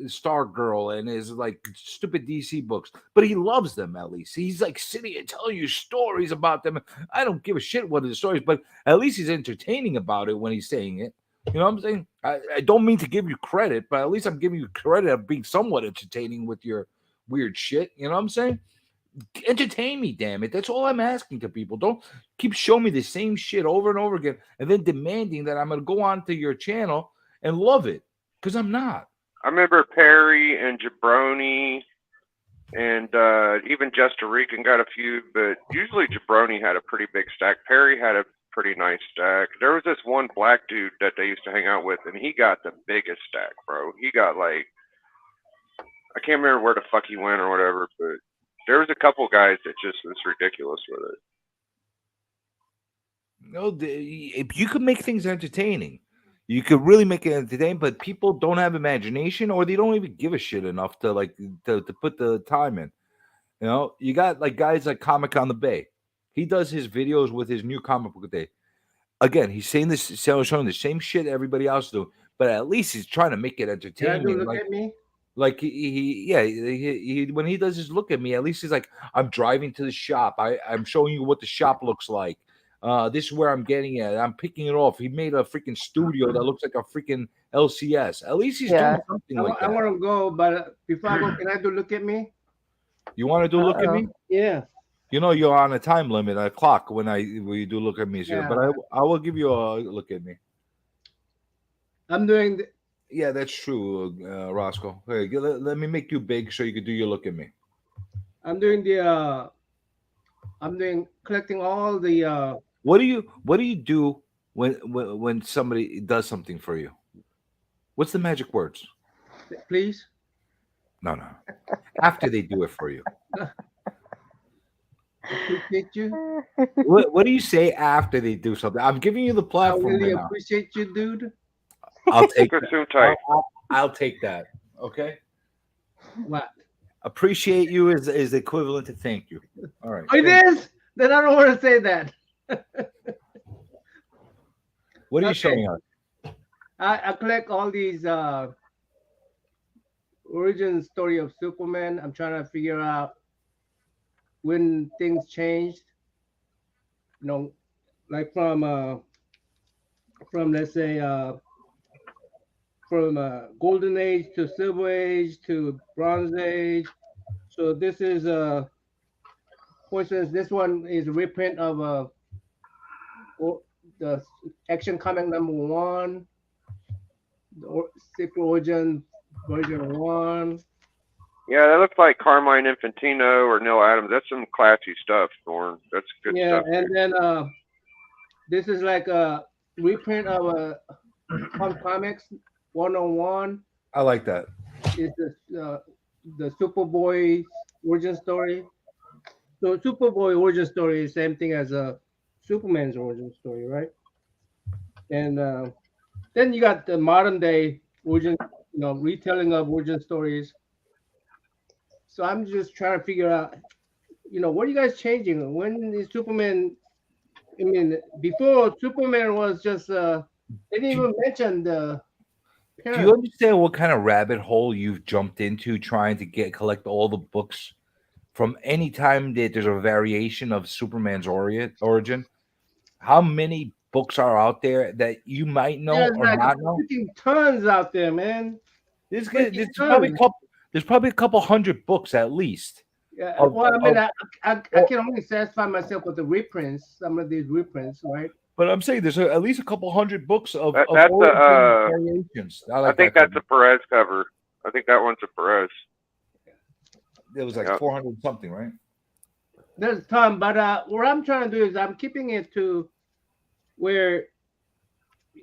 Star Girl and his like stupid DC books, but he loves them at least. He's like sitting and telling you stories about them. I don't give a shit what are the stories, but at least he's entertaining about it when he's saying it. You know what I'm saying? I don't mean to give you credit, but at least I'm giving you credit of being somewhat entertaining with your weird shit. You know what I'm saying? Entertain me, damn it. That's all I'm asking to people. Don't keep showing me the same shit over and over again and then demanding that I'm going to go on to your channel and love it, because I'm not. I remember Perry and Jabroni and even Just a Rican got a few, but usually Jabroni had a pretty big stack. Perry had a pretty nice stack. There was this one black dude that they used to hang out with, and he got the biggest stack, bro. He got like I can't remember where the fuck he went or whatever, but there was a couple guys that just was ridiculous with it. No, if you could make things entertaining, you could really make it entertaining. But people don't have imagination, or they don't even give a shit enough to to put the time in. You know, you got like guys like Comic on the Bay. He does his videos with his new comic book day. Again, he's saying this, showing the same shit everybody else do, but at least he's trying to make it entertaining. Look at me. Like he when he does his look at me, at least he's like, I'm driving to the shop. I'm showing you what the shop looks like. This is where I'm getting at. I'm picking it off. He made a freaking studio that looks like a freaking LCS. At least he's doing something like that. I want to go, but before I go, can I do look at me? You want to do look at me? Yeah. You know you're on a time limit, a clock when you do look at me. So, Yeah. but I will give you a look at me. I'm doing. Yeah, that's true, Roscoe. Hey, let me make you big so you can do your look at me. I'm doing the. I'm doing collecting all the. What do you do when somebody does something for you? What's the magic words? Please. No. After they do it for you. Appreciate you. What do you say after they do something? I'm giving you the platform. I really right now. appreciate you, dude. I'll take that. I'll take that. Okay. What? Appreciate you is equivalent to thank you. All right. Oh, it is? Then I don't want to say that. What are you showing us? I collect all these origin story of Superman. I'm trying to figure out when things changed. You know, like from let's say from Golden Age to Silver Age to Bronze Age. So this is for instance, this one is a reprint of the Action Comic #1, the Secret Origin version 1. Yeah, that looks like Carmine Infantino or Neil Adams. That's some classy stuff, Thorne. That's good stuff. Yeah, and then this is like a reprint of Comics 101. I like that. It's the Superboy origin story. So Superboy origin story is the same thing as Superman's origin story, right? And then you got the modern day origin, retelling of origin stories. So I'm just trying to figure out, what are you guys changing? When is Superman? I mean, before Superman was just they didn't even mention the. Do you understand what kind of rabbit hole you've jumped into trying to collect all the books from any time that there's a variation of Superman's origin? How many books are out there that you might know or not know? Tons out there, man. There's probably a couple hundred books at least. Yeah, I can only satisfy myself with the reprints, some of these reprints, right? But I'm saying there's at least a couple hundred books of variations. I think that's a Perez cover. I think that one's a Perez. It was like 400 something, right? There's a ton, but what I'm trying to do is I'm keeping it to where,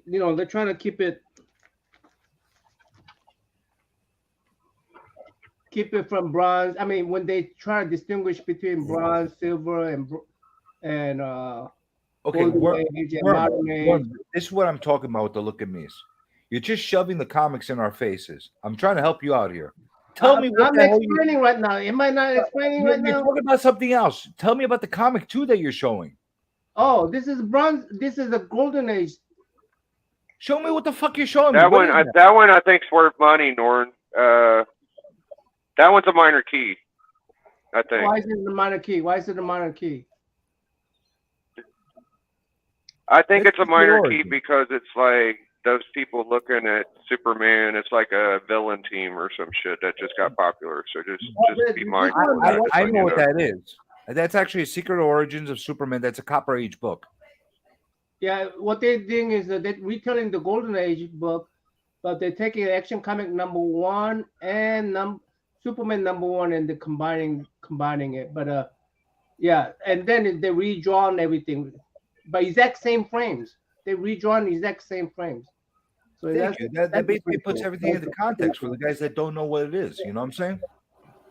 they're trying to keep it from bronze. I mean, when they try to distinguish between bronze, silver, and okay, this is what I'm talking about with the look at me's. You're just shoving the comics in our faces. I'm trying to help you out here. Tell me what I'm explaining right now. Am I not explaining right now? You're talking about something else. Tell me about the comic too that you're showing. Oh, this is bronze. This is the Golden Age. Show me what the fuck you're showing that me. That one I think's worth money, Norn. That one's a minor key, I think. Why is it the minor key? Why is it a minor key? I think it's a minor key because it's like those people looking at Superman. It's like a villain team or some shit that just got popular. So just be mindful. I know what that is. That's actually a Secret Origins of Superman. That's a Copper Age book. Yeah, what they're doing is that they're retelling the Golden Age book, but they're taking Action Comic #1 and Superman #1 and they're combining it. But yeah, and then they redrawn everything, but exact same frames. They redrawn exact same frames. So Thank you. That basically puts everything into context for the guys that don't know what it is. You know what I'm saying?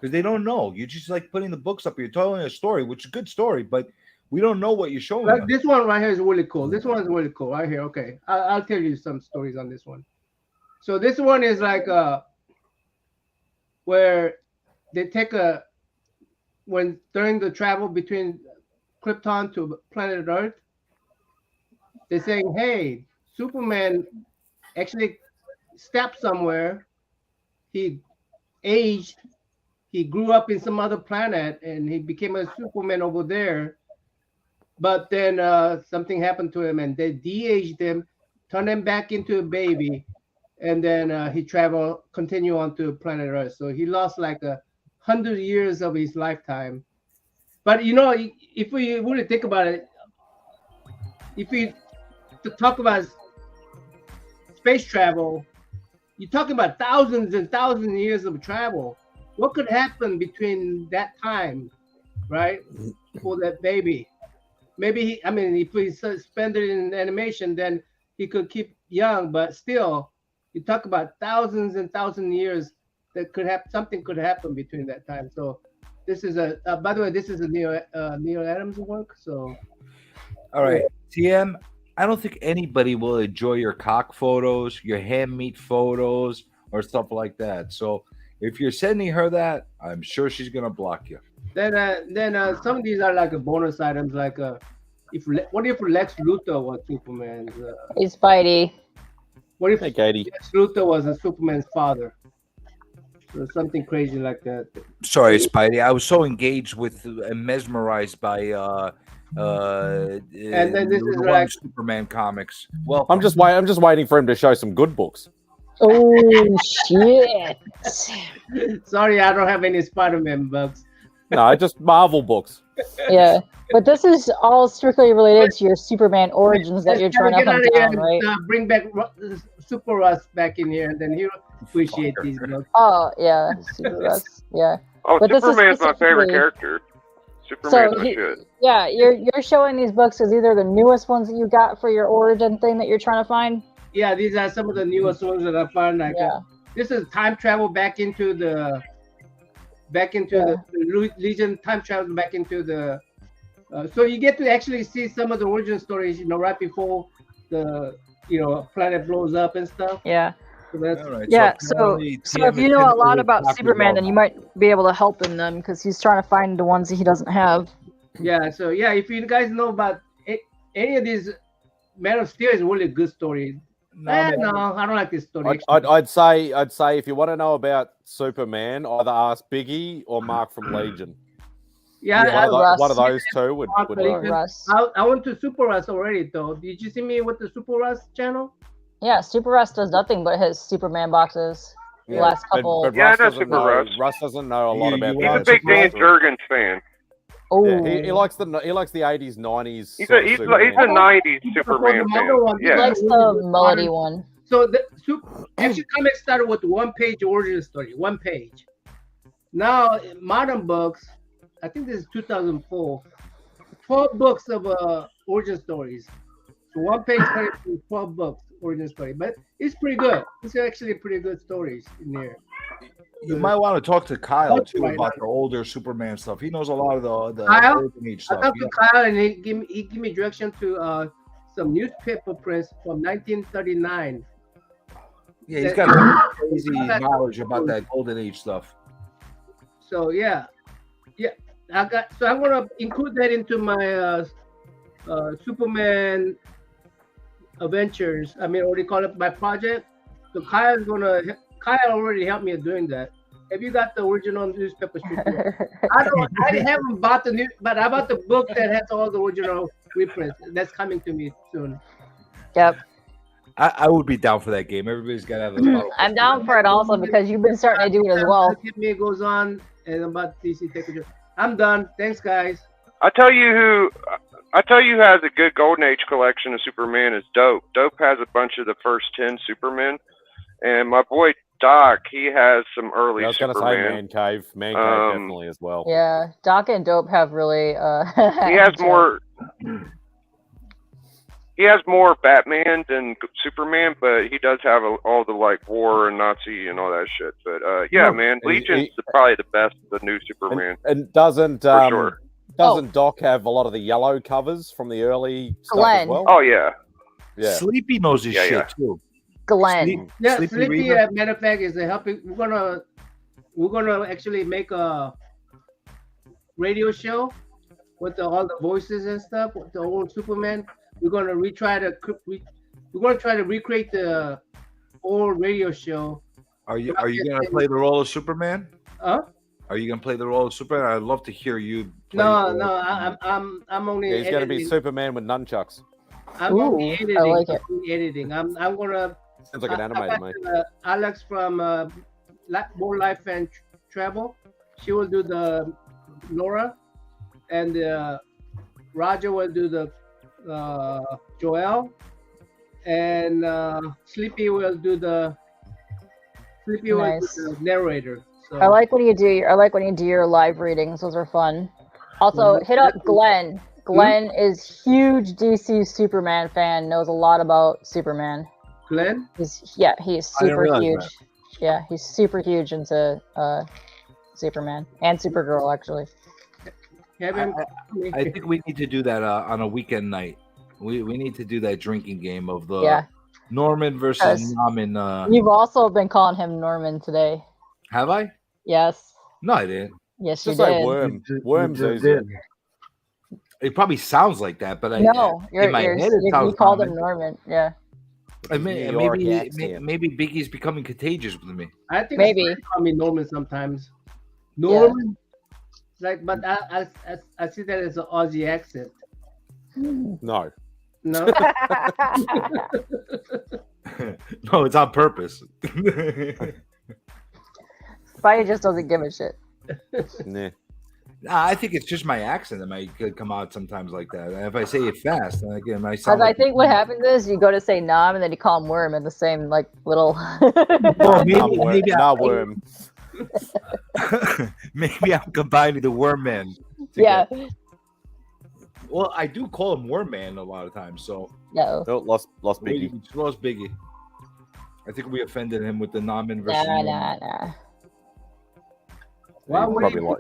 Because they don't know. You're just like putting the books up. You're telling a story, which is a good story, but we don't know what you're showing us. This one right here is really cool. This one is really cool right here. Okay, I'll tell you some stories on this one. So this one is like where they take during the travel between Krypton to planet Earth, they're saying, hey, Superman actually stepped somewhere. He aged. He grew up in some other planet, and he became a Superman over there. But then something happened to him, and they de-aged him, turned him back into a baby, and then he continue on to planet Earth. So he lost like 100 years of his lifetime. But you know, if we really think about it, if we talk about space travel, you're talking about thousands and thousands of years of travel. What could happen between that time, right, for that baby? Maybe if we suspend it in animation, then he could keep young. But still, you talk about thousands and thousands of years that could happen. Something could happen between that time. So this is by the way, this is a Neil Adams work. So all right, TM. I don't think anybody will enjoy your cock photos, your ham meat photos, or stuff like that. So if you're sending her that, I'm sure she's gonna block you. Then some of these are like a bonus items, like what if Lex Luthor was Superman's? He's Spidey. What if Hey, Katie. Lex Luthor was a Superman's father? So something crazy like that. Sorry, Spidey. I was so engaged with and mesmerized by and then this is like Superman comics. Well, I'm just waiting for him to show some good books. Oh shit! Sorry, I don't have any Spider-Man books. No, just Marvel books. Yeah, but this is all strictly related to your Superman origins that you're trying to hunt down, right? Bring back Super Russ back in here, and then he'll appreciate these books. Oh yeah, Super Russ. Yeah. Oh, But this is Superman's my favorite specifically- character. Superman's So my shit. yeah, you're showing these books as either the newest ones that you got for your origin thing that you're trying to find. Yeah, these are some of the newest ones that I found. Like, this is time travel back into the Legion. Time travel back into the. So you get to actually see some of the origin stories, right before the planet blows up and stuff. Yeah. So that's, So if you know a lot about Superman, then you might be able to help him then, because he's trying to find the ones that he doesn't have. Yeah. So yeah, if you guys know about any of these, Man of Steel is a really good story. No, I don't like this story. I'd say if you want to know about Superman, either ask Biggie or Mark from Legion. Yeah, one of those two would work. I went to Super Russ already, though. Did you see me with the Super Russ channel? Yeah, Super Russ does nothing but his Superman boxes. The last couple. But Yeah, I know Super Russ. Russ doesn't know a lot about. He's a big Dan Jurgens fan. Oh, yeah, he likes the 80s, 90s. He's a 90s Superman fan. He likes the melody one. So the Action Comics started with one-page origin story, one page. Now, modern books, I think this is 2004, 12 books of origin stories. So one page, 12 books origin story, but it's pretty good. It's actually pretty good stories in there. You might want to talk to Kyle too about the older Superman stuff. He knows a lot of the Kyle, age stuff. I talked to Kyle, and he gave me direction to some newspaper prints from 1939. Yeah, he's got crazy knowledge about that golden age stuff. So yeah, I'm gonna include that into my Superman adventures. I mean, what do you call it? My project. So Kyle already helped me in doing that. Have you got the original newspaper strip? I haven't bought the new, but I bought the book that has all the original reprints. That's coming to me soon. Yep. I would be down for that game. Everybody's got to have a I'm down for it also because you've been starting to do it as well. Me goes on, and about DC Take. I'm done. Thanks, guys. I tell you who has a good Golden Age collection of Superman is Dope. Dope has a bunch of the first 10 Supermen, and my boy Doc, he has some early. I was going to say Man Cave definitely as well. Yeah, Doc and Dope have really. He has more. he has more Batman than Superman, but he does have all the like war and Nazi and all that shit. But yeah, man, Legion's probably the best, the new Superman. And doesn't for sure. Doesn't Doc have a lot of the yellow covers from the early stuff as well? Oh yeah. Yeah. Sleepy knows his shit too. Glenn. Sleepy. Matter of fact, is helping. We're gonna actually make a radio show with all the voices and stuff. With the old Superman, we're gonna try to recreate the old radio show. Are you gonna play the role of Superman? Huh? Are you gonna play the role of Superman? I'd love to hear you. No, I'm only. Yeah, he's gonna be Superman with nunchucks. I'm only editing. I like it. Editing. I'm gonna. Sounds like an animated, mate. Alex from More Life and Travel. She will do the Laura, and Roger will do the Joel, and Sleepy will do the narrator. So. I like when you do your live readings. Those are fun. Also, hit up Glenn. Glenn is huge DC Superman fan. Knows a lot about Superman. Glenn? He's super huge. That. Yeah, he's super huge into Superman and Supergirl actually. I think we need to do that on a weekend night. We need to do that drinking game of the Norman versus Norman. You've also been calling him Norman today. Have I? Yes. No, I didn't. Yes, you Just did. like Worms. It probably sounds like that, but you called him Norman. Yeah. Maybe Biggie's becoming contagious with me. I think maybe call me Norman sometimes. Norman, but I see that as an Aussie accent. No. No. No, it's on purpose. Spidey just doesn't give a shit. Nah. Nah, I think it's just my accent that might come out sometimes like that. And if I say it fast, then again, I Because I think what happens is you go to say Nom and then you call him Worm in the same like little. Well, maybe not Worm. Maybe I'm combining the Worm Man. Together. Well, I do call him Worm Man a lot of times. So no, lost Biggie. Lost Biggie. I think we offended him with the Norman versus. Nah.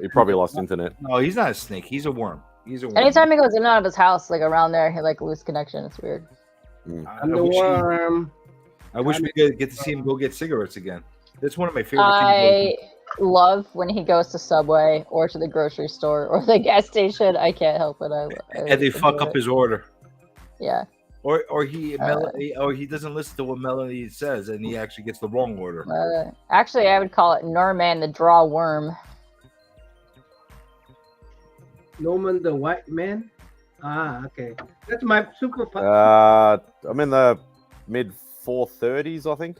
He probably lost internet. No, he's not a snake. He's a worm. He's a worm. Anytime he goes in and out of his house, like around there, he like lose connection. It's weird. I'm the worm. I wish we could get to see him go get cigarettes again. That's one of my favorite things. I love when he goes to Subway or to the grocery store or the gas station. I can't help it. And they fuck up his order. Yeah. Or he doesn't listen to what Melanie says and he actually gets the wrong order. Actually, I would call it Norman the Draw Worm. Norman the White Man? Ah, okay. That's my super. I'm in the mid 430s, I think.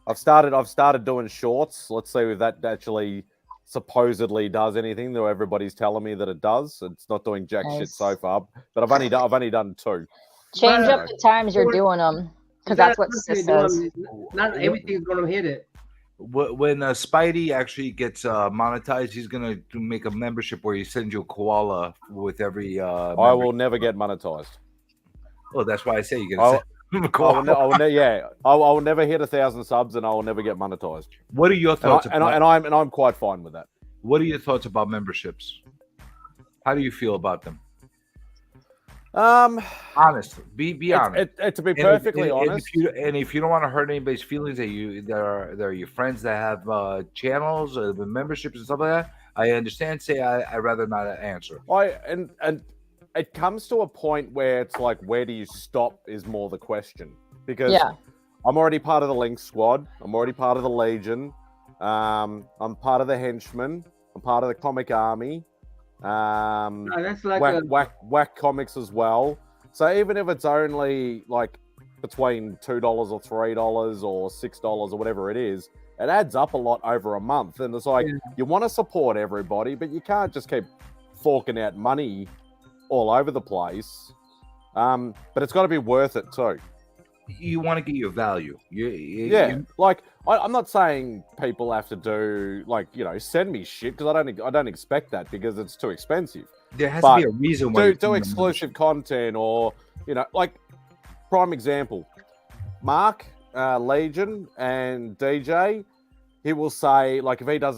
I've started doing shorts. Let's say if that actually supposedly does anything, though everybody's telling me that it does. It's not doing jack shit so far. But I've only done 2. Change up the times you're doing them, because that's what Sis says. Not everything's gonna hit it. When Spidey actually gets monetized, he's gonna make a membership where he sends you a koala with every. I will never get monetized. Well, that's why I say you're gonna. I will never hit 1,000 subs, and I will never get monetized. What are your thoughts? I'm quite fine with that. What are your thoughts about memberships? How do you feel about them? Honestly, be honest. To be perfectly honest, if you don't want to hurt anybody's feelings, there are your friends that have channels or memberships and stuff like that. I understand. Say I rather not answer. And it comes to a point where it's like, where do you stop? Is more the question, because I'm already part of the Link Squad. I'm already part of the Legion. I'm part of the Henchmen. I'm part of the Comic Army. That's like whack comics as well. So even if it's only like between $2 or $3 or $6 or whatever it is, it adds up a lot over a month. And it's like you want to support everybody, but you can't just keep forking out money all over the place. But it's got to be worth it too. You want to get your value. Like I'm not saying people have to do send me shit, because I don't expect that, because it's too expensive. There has to be a reason why do exclusive content, or You know, like prime example, Mark, Legion, and DJ. He will say, like, if he does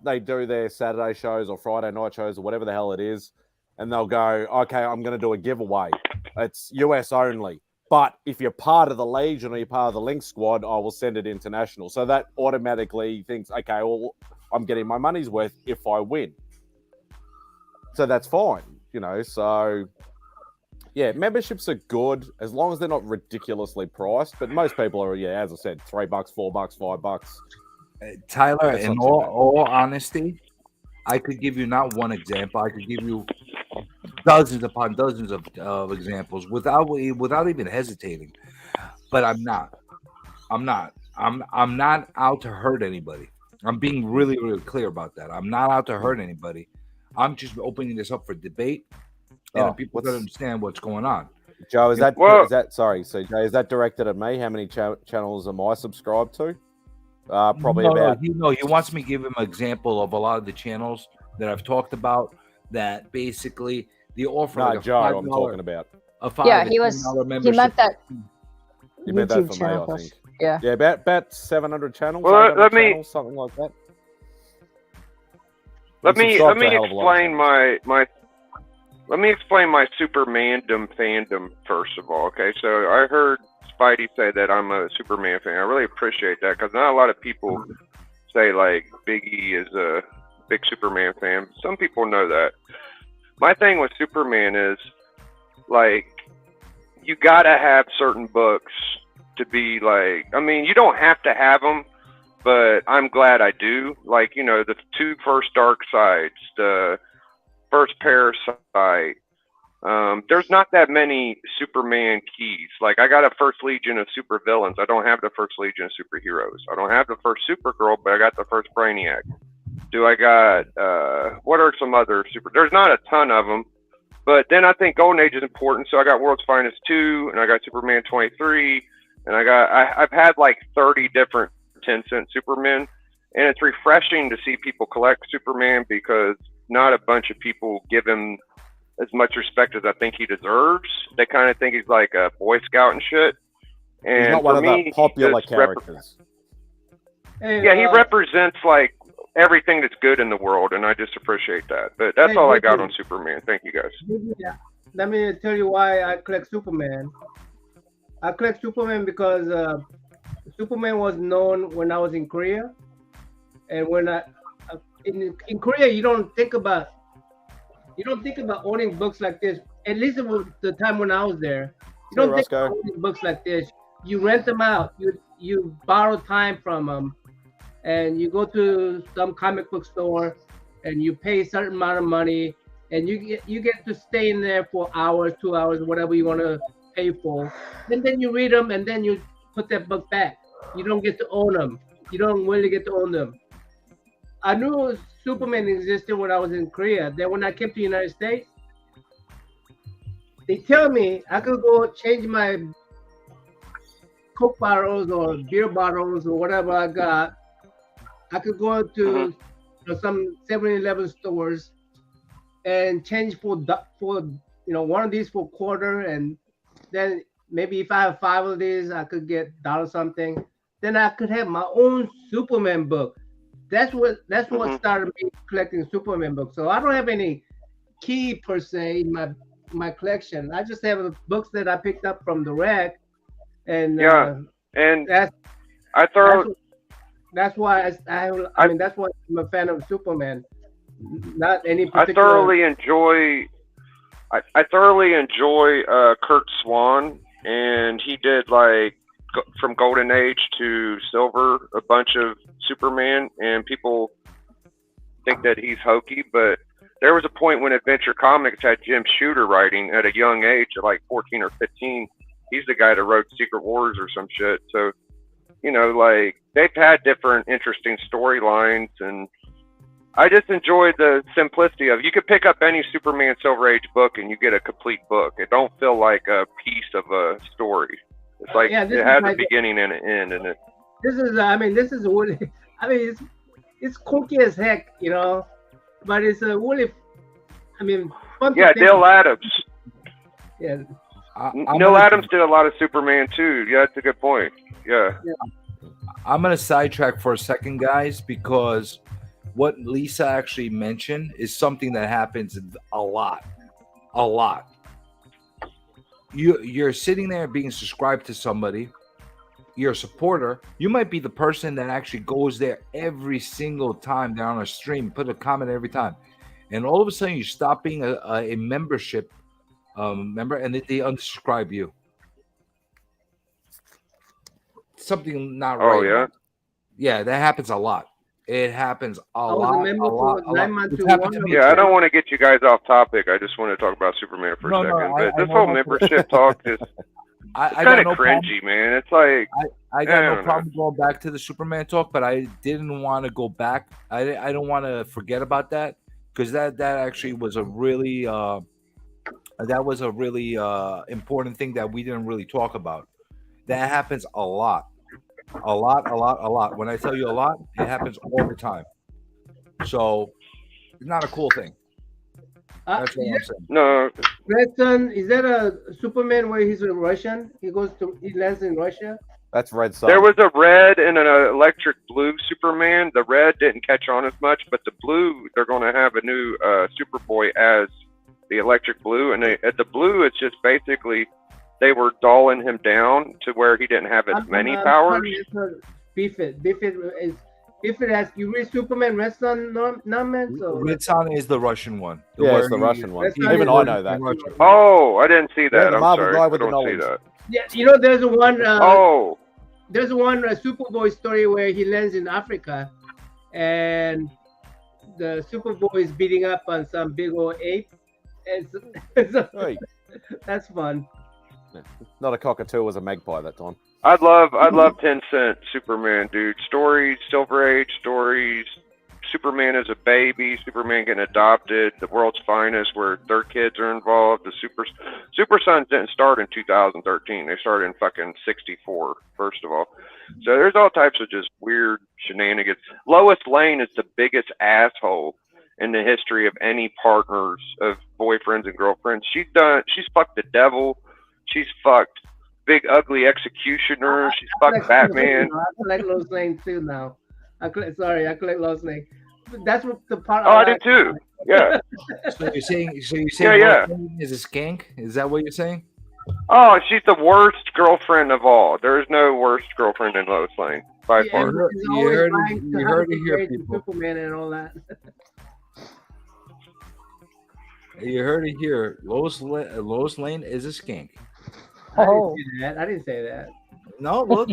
they do their Saturday shows or Friday night shows or whatever the hell it is, and they'll go, okay, I'm going to do a giveaway. It's US only. But if you're part of the Legion or you're part of the Link Squad, I will send it international. So that automatically thinks, okay, well, I'm getting my money's worth if I win. So that's fine, you know. So, yeah, memberships are good as long as they're not ridiculously priced. But most people are, yeah, as I said, $3, $4, $5. Tyler, in all honesty, I could give you not one example. I could give you dozens upon dozens of examples without even hesitating. But I'm not out to hurt anybody. I'm being really, really clear about that. I'm not out to hurt anybody. I'm just opening this up for debate, and people don't understand what's going on. Joe, is that sorry, CJ? Is that directed at me? How many channels am I subscribed to? Probably about. No, he wants me to give him an example of a lot of the channels that I've talked about that basically the offer. No, like Joe, I'm talking about. He meant that. You meant that for me, I think. Yeah, about 700 channels. Well, let me channels, something like that. Let me explain Let me explain my Supermandom fandom first of all. Okay, so I heard Spidey say that I'm a Superman fan. I really appreciate that because not a lot of people say like Big E is a big Superman fan. Some people know that. My thing with Superman is like you gotta have certain books to be like. I mean, you don't have to have them, but I'm glad I do. Like, you know, the two first Dark Sides, the first Parasite. There's not that many Superman keys. Like, I got a first Legion of supervillains. I don't have the first Legion of superheroes. I don't have the first Supergirl, but I got the first Brainiac. Do I got, what are some other there's not a ton of them, but then I think Golden Age is important. So I got World's Finest 2, and I got Superman 23, and I've had like 30 different 10-cent Supermen, and it's refreshing to see people collect Superman because not a bunch of people give him as much respect as I think he deserves. They kind of think he's like a Boy Scout and shit. And he's not one of the popular characters. Yeah, he represents like everything that's good in the world, and I just appreciate that. But that's all I got on Superman. Thank you, guys. Yeah. Let me tell you why I collect Superman. I collect Superman because Superman was known when I was in Korea, and when in Korea you don't think about owning books like this. At least it was the time when I was there. You don't think about owning books like this. You rent them out. You borrow time from them, and you go to some comic book store, and you pay a certain amount of money, and you get to stay in there for hours, 2 hours, whatever you want to pay for, and then you read them, and then you put that book back. You don't get to own them. You don't really get to own them. I knew Superman existed when I was in Korea. Then when I came to the United States, they tell me I could go change my Coke bottles or beer bottles or whatever I got. I could go to some 7-Eleven stores and change for one of these for a quarter, and then maybe if I have 5 of these, I could get $1 something. Then I could have my own Superman book. That's what started me collecting Superman books. So I don't have any key per se in my collection. I just have books that I picked up from the rack, and that's why that's why I'm a fan of Superman. Not any particular. I thoroughly enjoy Kurt Swan, and he did like from Golden Age to Silver a bunch of Superman, and people think that he's hokey, but there was a point when Adventure Comics had Jim Shooter writing at a young age, at like 14 or 15. He's the guy that wrote Secret Wars or some shit. So, you know, like they've had different interesting storylines, and I just enjoyed the simplicity of you could pick up any Superman Silver Age book and you get a complete book. It don't feel like a piece of a story. It's like it has a beginning and an end in it. This is really, it's kooky as heck, you know, but it's a really, fun. Yeah, Dale Adams. Yeah, Neil Adams did a lot of Superman too. Yeah, that's a good point. Yeah. I'm gonna sidetrack for a second, guys, because what Lisa actually mentioned is something that happens a lot. You're sitting there being subscribed to somebody. You're a supporter. You might be the person that actually goes there every single time they're on a stream, put a comment every time, and all of a sudden you stop being a membership member, and they unsubscribe you. Something not right. Oh yeah. Yeah, that happens a lot. It happens a lot. Yeah, I don't want to get you guys off topic. I just want to talk about Superman for a second. But this whole membership talk is kind of cringy, man. It's like I got no problem going back to the Superman talk, but I didn't want to go back. I don't want to forget about that, because that actually was a really important thing that we didn't really talk about. That happens a lot. When I tell you a lot, it happens all the time. So it's not a cool thing. That's what I'm saying. No. Red Sun, is that a Superman where he's a Russian? He lands in Russia? That's Red Sun. There was a red and an electric blue Superman. The red didn't catch on as much, but the blue, they're going to have a new Superboy as the electric blue. And at the blue, it's just basically they were dulling him down to where he didn't have as many powers. Biffit has, you read Superman Red Sun, man? So Red Sun is the Russian one. It's the Russian one. Even I know that. Oh, I didn't see that. the I'm Marvel sorry. guy I with the don't see knowledge. that. Yeah, there's one. There's one Superboy story where he lands in Africa, and the Superboy is beating up on some big old ape, and so Hey. That's fun. Not a cockatoo, it was a magpie that time. I'd love 10 Cent Superman, dude. Stories, Silver Age stories, Superman as a baby, Superman getting adopted, the world's finest, where their kids are involved. The Super Sons didn't start in 2013. They started in fucking 64, first of all. So there's all types of just weird shenanigans. Lois Lane is the biggest asshole in the history of any partners of boyfriends and girlfriends. She's fucked the devil. She's fucked Big Ugly Executioner. She's fucked Batman. I collect Lois Lane too now. I collect Lois Lane. That's what the part. I do too. Yeah. So you're saying yeah. Lois Lane is a skank? Is that what you're saying? Oh, she's the worst girlfriend of all. There is no worse girlfriend than Lois Lane by far. You heard it here, people. Superman and all that. You heard it here. Lois Lane is a skank. I didn't say that. No, look,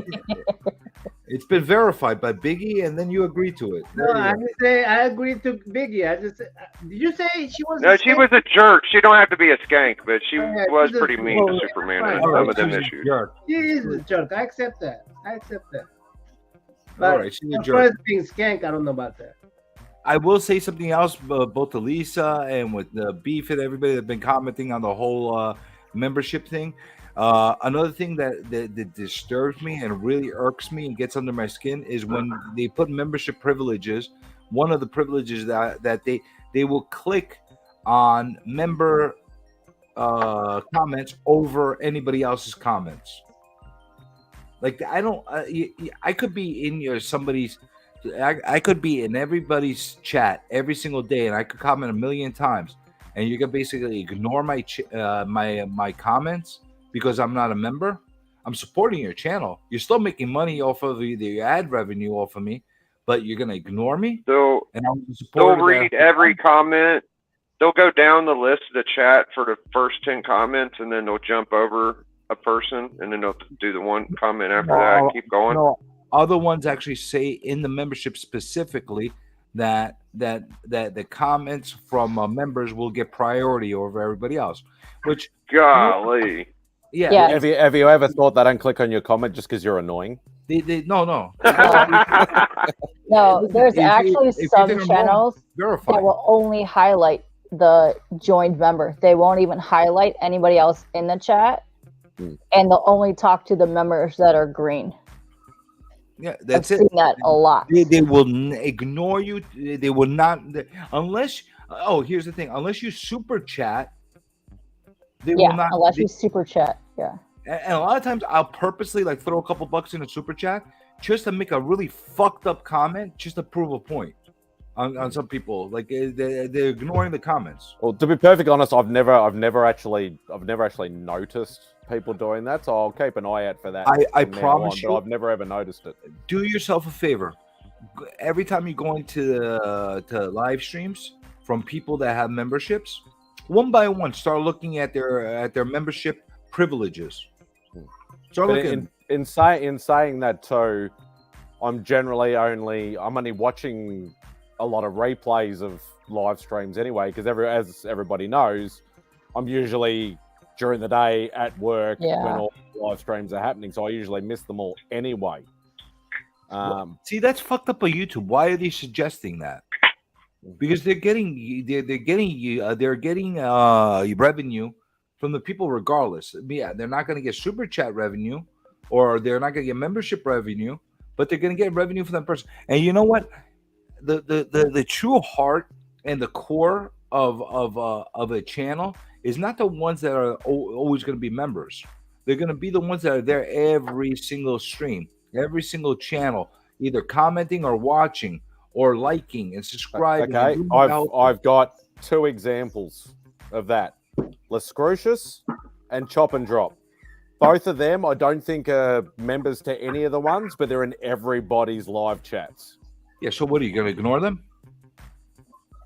it's been verified by Biggie, and then you agreed to it. No, I didn't say I agreed to Biggie. I just did you say she was? No, she was a jerk. She don't have to be a skank, but she was pretty mean to Superman in some of them issues. She is a jerk. I accept that. But all right, she's a jerk. First being skank, I don't know about that. I will say something else, both to Lisa and with the Beef and everybody that's been commenting on the whole membership thing. Another thing that disturbs me and really irks me and gets under my skin is when they put membership privileges. One of the privileges that they will click on member comments over anybody else's comments. Like I could be in somebody's. I could be in everybody's chat every single day, and I could comment 1 million times, and you can basically ignore my my comments because I'm not a member. I'm supporting your channel. You're still making money off of the ad revenue off of me, but you're gonna ignore me. So and they'll read every comment. They'll go down the list of the chat for the first 10 comments, and then they'll jump over a person, and then they'll do the one comment after that and keep going. No. Other ones actually say in the membership specifically that the comments from members will get priority over everybody else. Which golly, yeah. Have you ever thought they don't click on your comment just because you're annoying? No. No, there's actually some channels that will only highlight the joined member. They won't even highlight anybody else in the chat, and they'll only talk to the members that are green. Yeah, that's I've seen that a lot. They will ignore you. They will not unless. Oh, here's the thing: unless you super chat They Yeah, will not. unless you super chat. Yeah. And a lot of times I'll purposely like throw a couple bucks in a super chat just to make a really fucked up comment just to prove a point on some people. Like they're ignoring the comments. Well, to be perfectly honest, I've never actually noticed people doing that, so I'll keep an eye out for that. I promise you, but I've never ever noticed it. Do yourself a favor. Every time you go into to live streams from people that have memberships, one by one, start looking at their membership privileges. Start But looking. in saying that too, I'm only watching a lot of replays of live streams anyway, because as everybody knows, I'm usually during the day at work when all live streams are happening, so I usually miss them all anyway. See, that's fucked up on YouTube. Why are they suggesting that? Because they're getting revenue from the people regardless. Yeah, they're not going to get super chat revenue, or they're not going to get membership revenue, but they're going to get revenue from that person. And you know what? The true heart and the core of a channel is not the ones that are always going to be members. They're going to be the ones that are there every single stream, every single channel, either commenting or watching or liking and subscribing. Okay, I've got 2 examples of that: Lascrucius and Chop and Drop. Both of them, I don't think are members to any of the ones, but they're in everybody's live chats. Yeah, so what are you going to ignore them?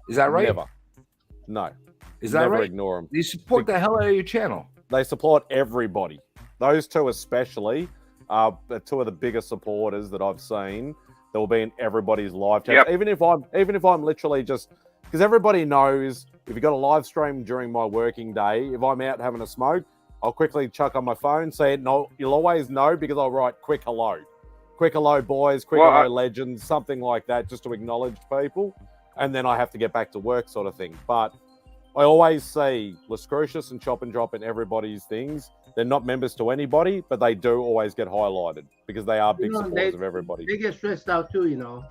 Is that right? Never. No. Is that never right? Ignore them. You support the hell out of your channel. They support everybody. Those 2 especially are 2 of the biggest supporters that I've seen. That will be in everybody's live chat. Yep. Even if I'm literally just, because everybody knows if you've got a live stream during my working day, if I'm out having a smoke, I'll quickly chuck on my phone, say it. No, you'll always know because I'll write quick hello boys, quick hello legends, something like that, just to acknowledge people, and then I have to get back to work, sort of thing. But I always say Lascrucius and Chop and Drop in everybody's things. They're not members to anybody, but they do always get highlighted because they are big supporters of everybody. They get stressed out too, you know.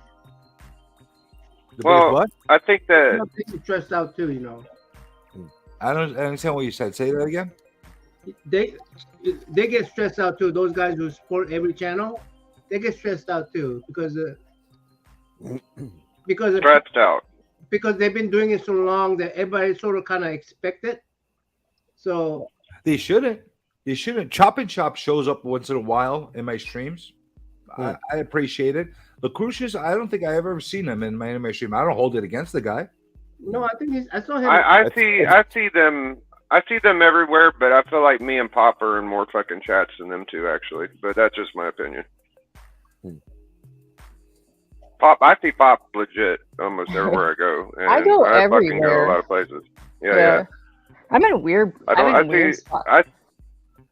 Well, I think that They get stressed out too, you know. I don't understand what you said. Say that again. They get stressed out too. Those guys who support every channel, they get stressed out too because stressed out because they've been doing it so long that everybody sort of kind of expect it. So they shouldn't. They shouldn't. Chop and Chop shows up once in a while in my streams. I appreciate it. The Crucius, I don't think I ever seen him in my stream. I don't hold it against the guy. No, I think I saw him. I see them everywhere, but I feel like me and Pop are in more fucking chats than them two, actually. But that's just my opinion. Pop, I see Pop legit almost everywhere I go. And I go I everywhere. fucking go a lot of places. Yeah. I'm in weird.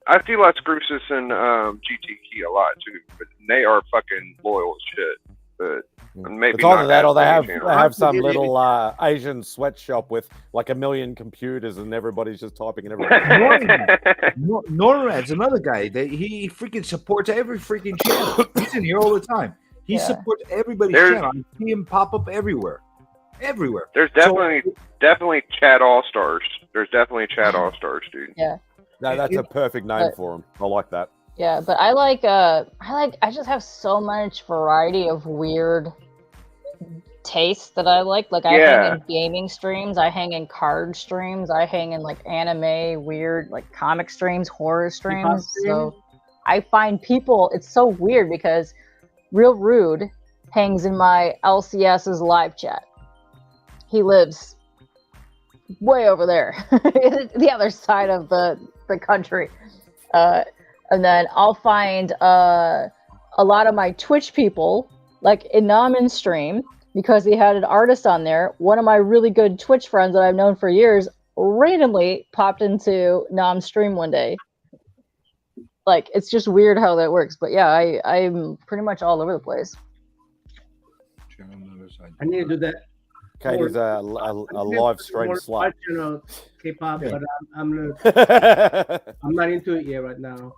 I see Las Cruces and GTK a lot too, but they are fucking loyal as shit. But maybe it's either not that or they have some channel. little Asian sweatshop with like 1 million computers and everybody's just typing and everything. Norrad's another guy that he freaking supports every freaking channel. He's in here all the time. He supports everybody's channel. I see him pop up everywhere. Everywhere. There's definitely Chat All Stars. There's definitely Chat All Stars, dude. Yeah. No, that's a perfect name for him. I like that. Yeah, but I just have so much variety of weird tastes that I like. Like I hang in gaming streams, I hang in card streams, I hang in like anime, weird like comic streams, horror streams. So I find people, it's so weird because Real Rude hangs in my LCS's live chat. He lives way over there, the other side of the country. And then I'll find a lot of my Twitch people, like Inaman stream, because he had an artist on there. One of my really good Twitch friends that I've known for years randomly popped into Nam's stream one day. Like, it's just weird how that works. But yeah, I'm pretty much all over the place. I need to do that. Katie's a live stream slut. K-pop, but I'm not into it yet right now.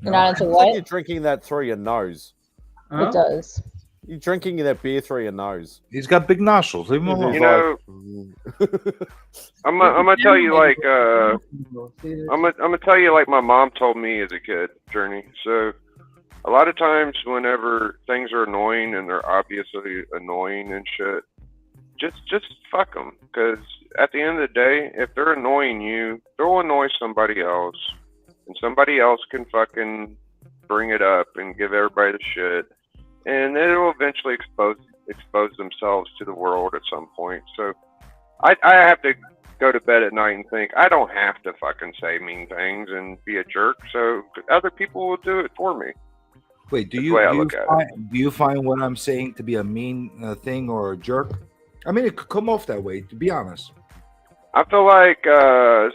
You're not into what? what? You're drinking that through your nose. It does. You're drinking that beer through your nose. He's got big nostrils. Leave him alone. You know, I'm gonna tell you like I'm gonna tell you like my mom told me as a kid, Journey. So a lot of times whenever things are annoying and they're obviously annoying and shit, just fuck them. Because at the end of the day, if they're annoying you, they'll annoy somebody else, and somebody else can fucking bring it up and give everybody the shit, and it'll eventually expose themselves to the world at some point. So I have to go to bed at night and think I don't have to fucking say mean things and be a jerk. So other people will do it for me. Wait, do you find what I'm saying to be a mean thing or a jerk? I mean, it could come off that way, to be honest. I feel like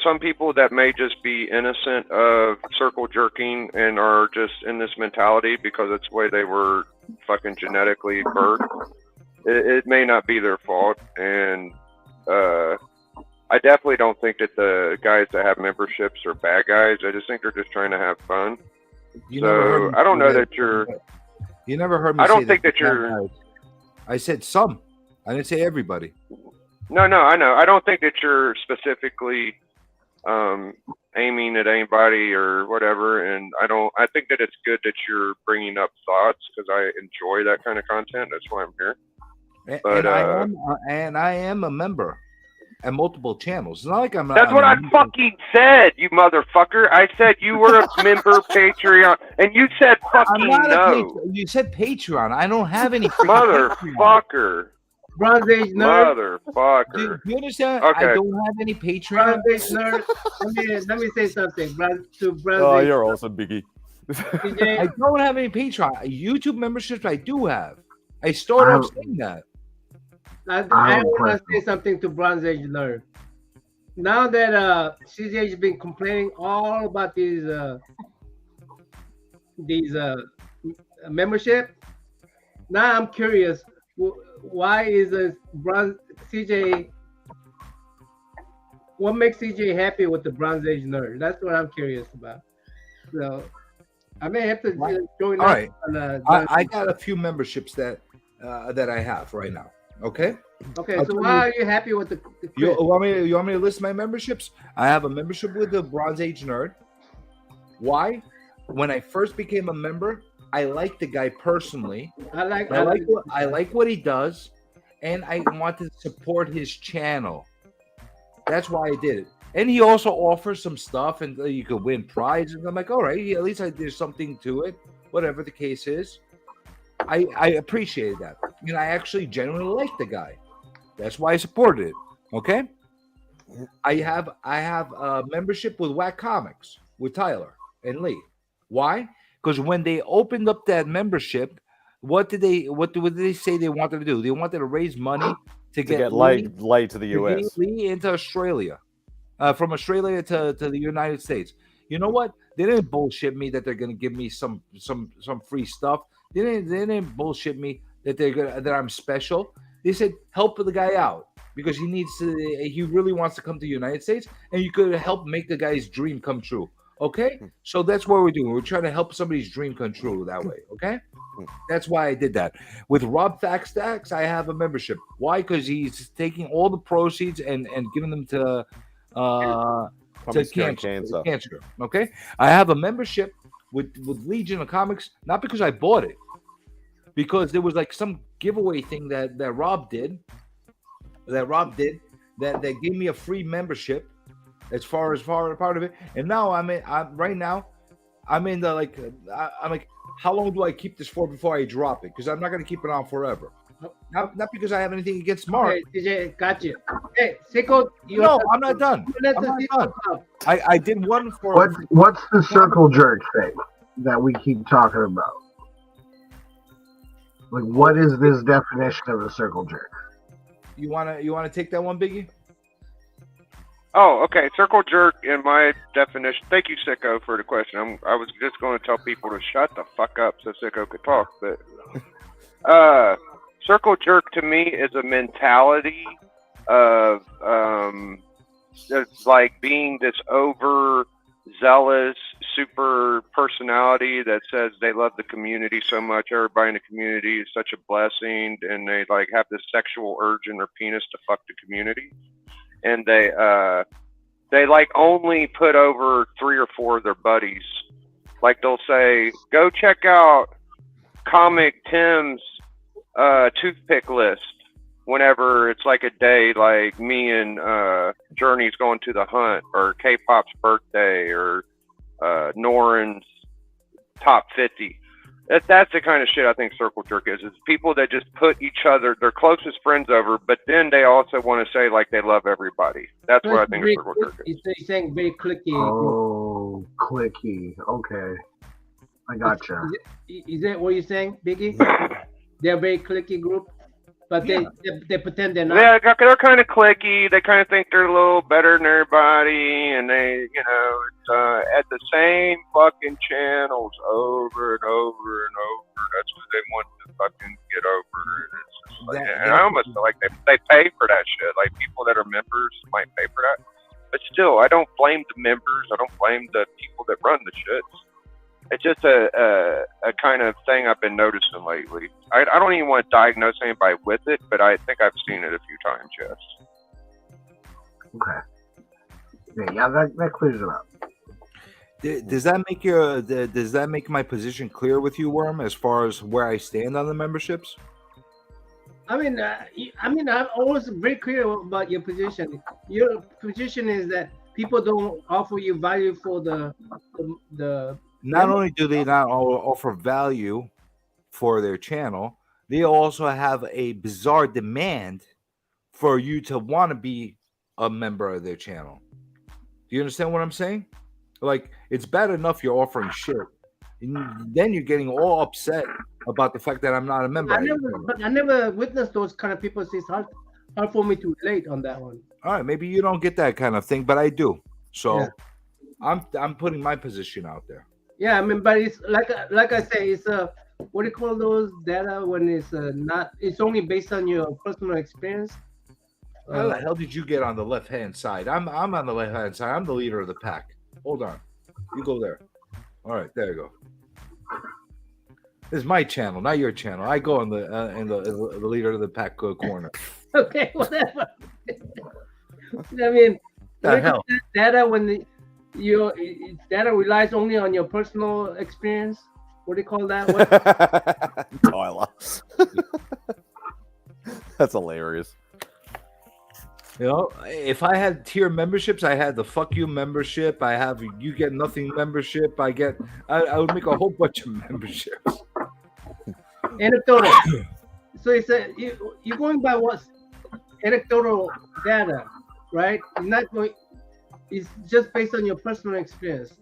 some people that may just be innocent of circle jerking and are just in this mentality because it's the way they were fucking genetically birthed. It may not be their fault, and I definitely don't think that the guys that have memberships are bad guys. I just think they're just trying to have fun. So I don't know that you're. You never heard me. I don't say think that you're. I said some. I didn't say everybody. No, I know. I don't think that you're specifically aiming at anybody or whatever, and I think that it's good that you're bringing up thoughts because I enjoy that kind of content. That's why I'm here. But I am a member at multiple channels. It's not like I'm. That's what I fucking said, you motherfucker. I said you were a member Patreon, and you said fucking no. You said Patreon. I don't have any. Motherfucker. Bronze Age nerd. Motherfucker. Do you understand? Okay. I don't have any Patreon. Bronze Age nerd. Let me say something. Bronze Oh, Age. you're awesome, Biggie. I don't have any Patreon. YouTube memberships I do have. I started off saying that. I want to say something to Bronze Age nerd. Now that CJ has been complaining all about these membership, now I'm curious. Why is CJ? What makes CJ happy with the Bronze Age nerd? That's what I'm curious about. So I may have to join. All right, I got a few memberships that I have right now. Okay. Okay. So why are you happy with the you want me to list my memberships? I have a membership with the Bronze Age nerd. Why? When I first became a member, I like the guy personally. I like what he does, and I want to support his channel. That's why I did it. And he also offers some stuff, and you could win prizes. I'm like, all right, at least there's something to it. Whatever the case is, I appreciated that, and I actually genuinely like the guy. That's why I supported it. Okay. I have a membership with Whack Comics with Tyler and Lee. Why? Because when they opened up that membership, what did they say they wanted to do? They wanted to raise money to get Lee to the US. Lee into Australia, from Australia to the United States. You know what? They didn't bullshit me that they're going to give me some free stuff. They didn't bullshit me that I'm special. They said help the guy out because he really wants to come to the United States, and you could help make the guy's dream come true. Okay, so that's what we're doing. We're trying to help somebody's dream come true that way. Okay, that's why I did that. With Rob Faxtax, I have a membership. Why? Because he's taking all the proceeds and giving them to cancer. Okay, I have a membership with Legion of Comics, not because I bought it, because there was like some giveaway thing that Rob did. That gave me a free membership. As far part of it, and now I'm like, how long do I keep this for before I drop it? Because I'm not going to keep it on forever. Not because I have anything against Mark. Okay, DJ, got you. Hey, Sicko, I'm not done. I did one for. What's the circle jerk thing that we keep talking about? Like, what is this definition of a circle jerk? You wanna take that one, Biggie? Oh, okay. Circle jerk, in my definition. Thank you, Sicko, for the question. I was just going to tell people to shut the fuck up so Sicko could talk. But circle jerk to me is a mentality of it's like being this overzealous, super personality that says they love the community so much. Everybody in the community is such a blessing, and they like have this sexual urge in their penis to fuck the community, and they like only put over 3 or 4 of their buddies. Like they'll say, go check out Comic Tim's toothpick list. Whenever it's like a day, like me and Journey's going to the hunt, or K-Pop's birthday, or Norin's top 50. That's the kind of shit I think Circle Jerk is. It's people that just put each other, their closest friends over, but then they also want to say like they love everybody. That's what I think Circle Jerk is. You're saying very clicky. Oh, clicky. Okay. I gotcha. Is that what you're saying, Biggie? They're a very clicky group? But they pretend they're not. Yeah, they're kind of cliquey. They kind of think they're a little better than everybody, and they, you know, it's, at the same fucking channels over and over and over. That's what they want to fucking get over. And it's just like, and I almost feel like they pay for that shit. Like people that are members might pay for that, but still, I don't blame the members. I don't blame the people that run the shit. It's just a kind of thing I've been noticing lately. I don't even want to diagnose anybody with it, but I think I've seen it a few times, yes. Okay. Yeah, that clears it up. Does that make my position clear with you, Worm, as far as where I stand on the memberships? I mean, I'm always very clear about your position. Your position is that people don't offer you value for the Not only do they not offer value for their channel, they also have a bizarre demand for you to want to be a member of their channel. Do you understand what I'm saying? Like, it's bad enough you're offering shit, and then you're getting all upset about the fact that I'm not a member. I never witnessed those kind of people. So it's hard for me to relate on that one. All right, maybe you don't get that kind of thing, but I do. So yeah. I'm putting my position out there. Yeah, I mean, but it's like I say, it's what do you call those data when it's not? It's only based on your personal experience. How the hell did you get on the left hand side? I'm on the left hand side. I'm the leader of the pack. Hold on, you go there. All right, there you go. This is my channel, not your channel. I go in the leader of the pack corner. Okay, whatever. I mean, the hell? Data when your data relies only on your personal experience. What do you call that? Tyler. That's hilarious. You know, if I had tier memberships, I had the fuck you membership. I have you get nothing membership. I would make a whole bunch of memberships. Anecdotal. So it's you're going by what's anecdotal data, right? You're not going. It's just based on your personal experience.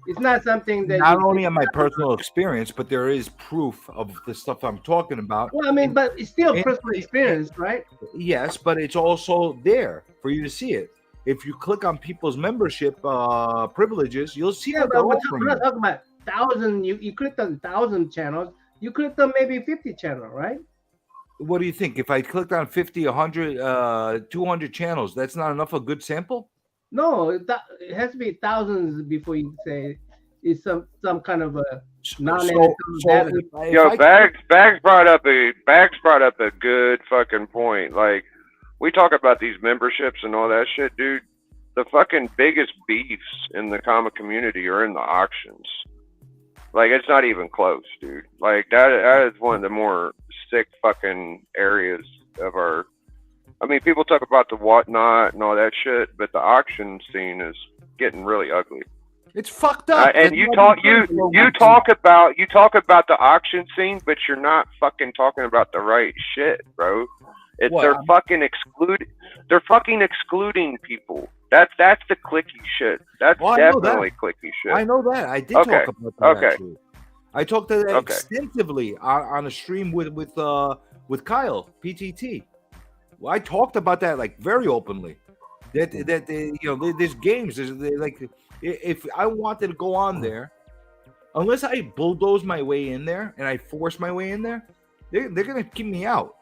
It's not something that not only on my personal experience, but there is proof of the stuff I'm talking about. Well, I mean, but it's still personal experience, right? Yes, but it's also there for you to see it. If you click on people's membership privileges, you'll see what they're offering. We're not talking about 1,000. You clicked on 1,000 channels. You clicked on maybe 50 channels, right? What do you think? If I clicked on 50, 100, 200 channels, that's not enough a good sample? No, it has to be thousands before you say it's some kind of a non-anecdotal data. Yo, Bags brought up a good fucking point. Like, we talk about these memberships and all that shit, dude. The fucking biggest beefs in the comic community are in the auctions. Like, it's not even close, dude. Like, that is one of the more sick fucking areas of our. I mean, people talk about the whatnot and all that shit, but the auction scene is getting really ugly. It's fucked up. And you talk about the auction scene, but you're not fucking talking about the right shit, bro. They're fucking excluding people. That's the clicky shit. That's definitely clicky shit. I know that. I did talk about that. Okay. Actually. I talked to that extensively on a stream with Kyle PTT. Well, I talked about that like very openly. That there's games. There's like, if I wanted to go on there, unless I bulldoze my way in there and I force my way in there, they're gonna keep me out.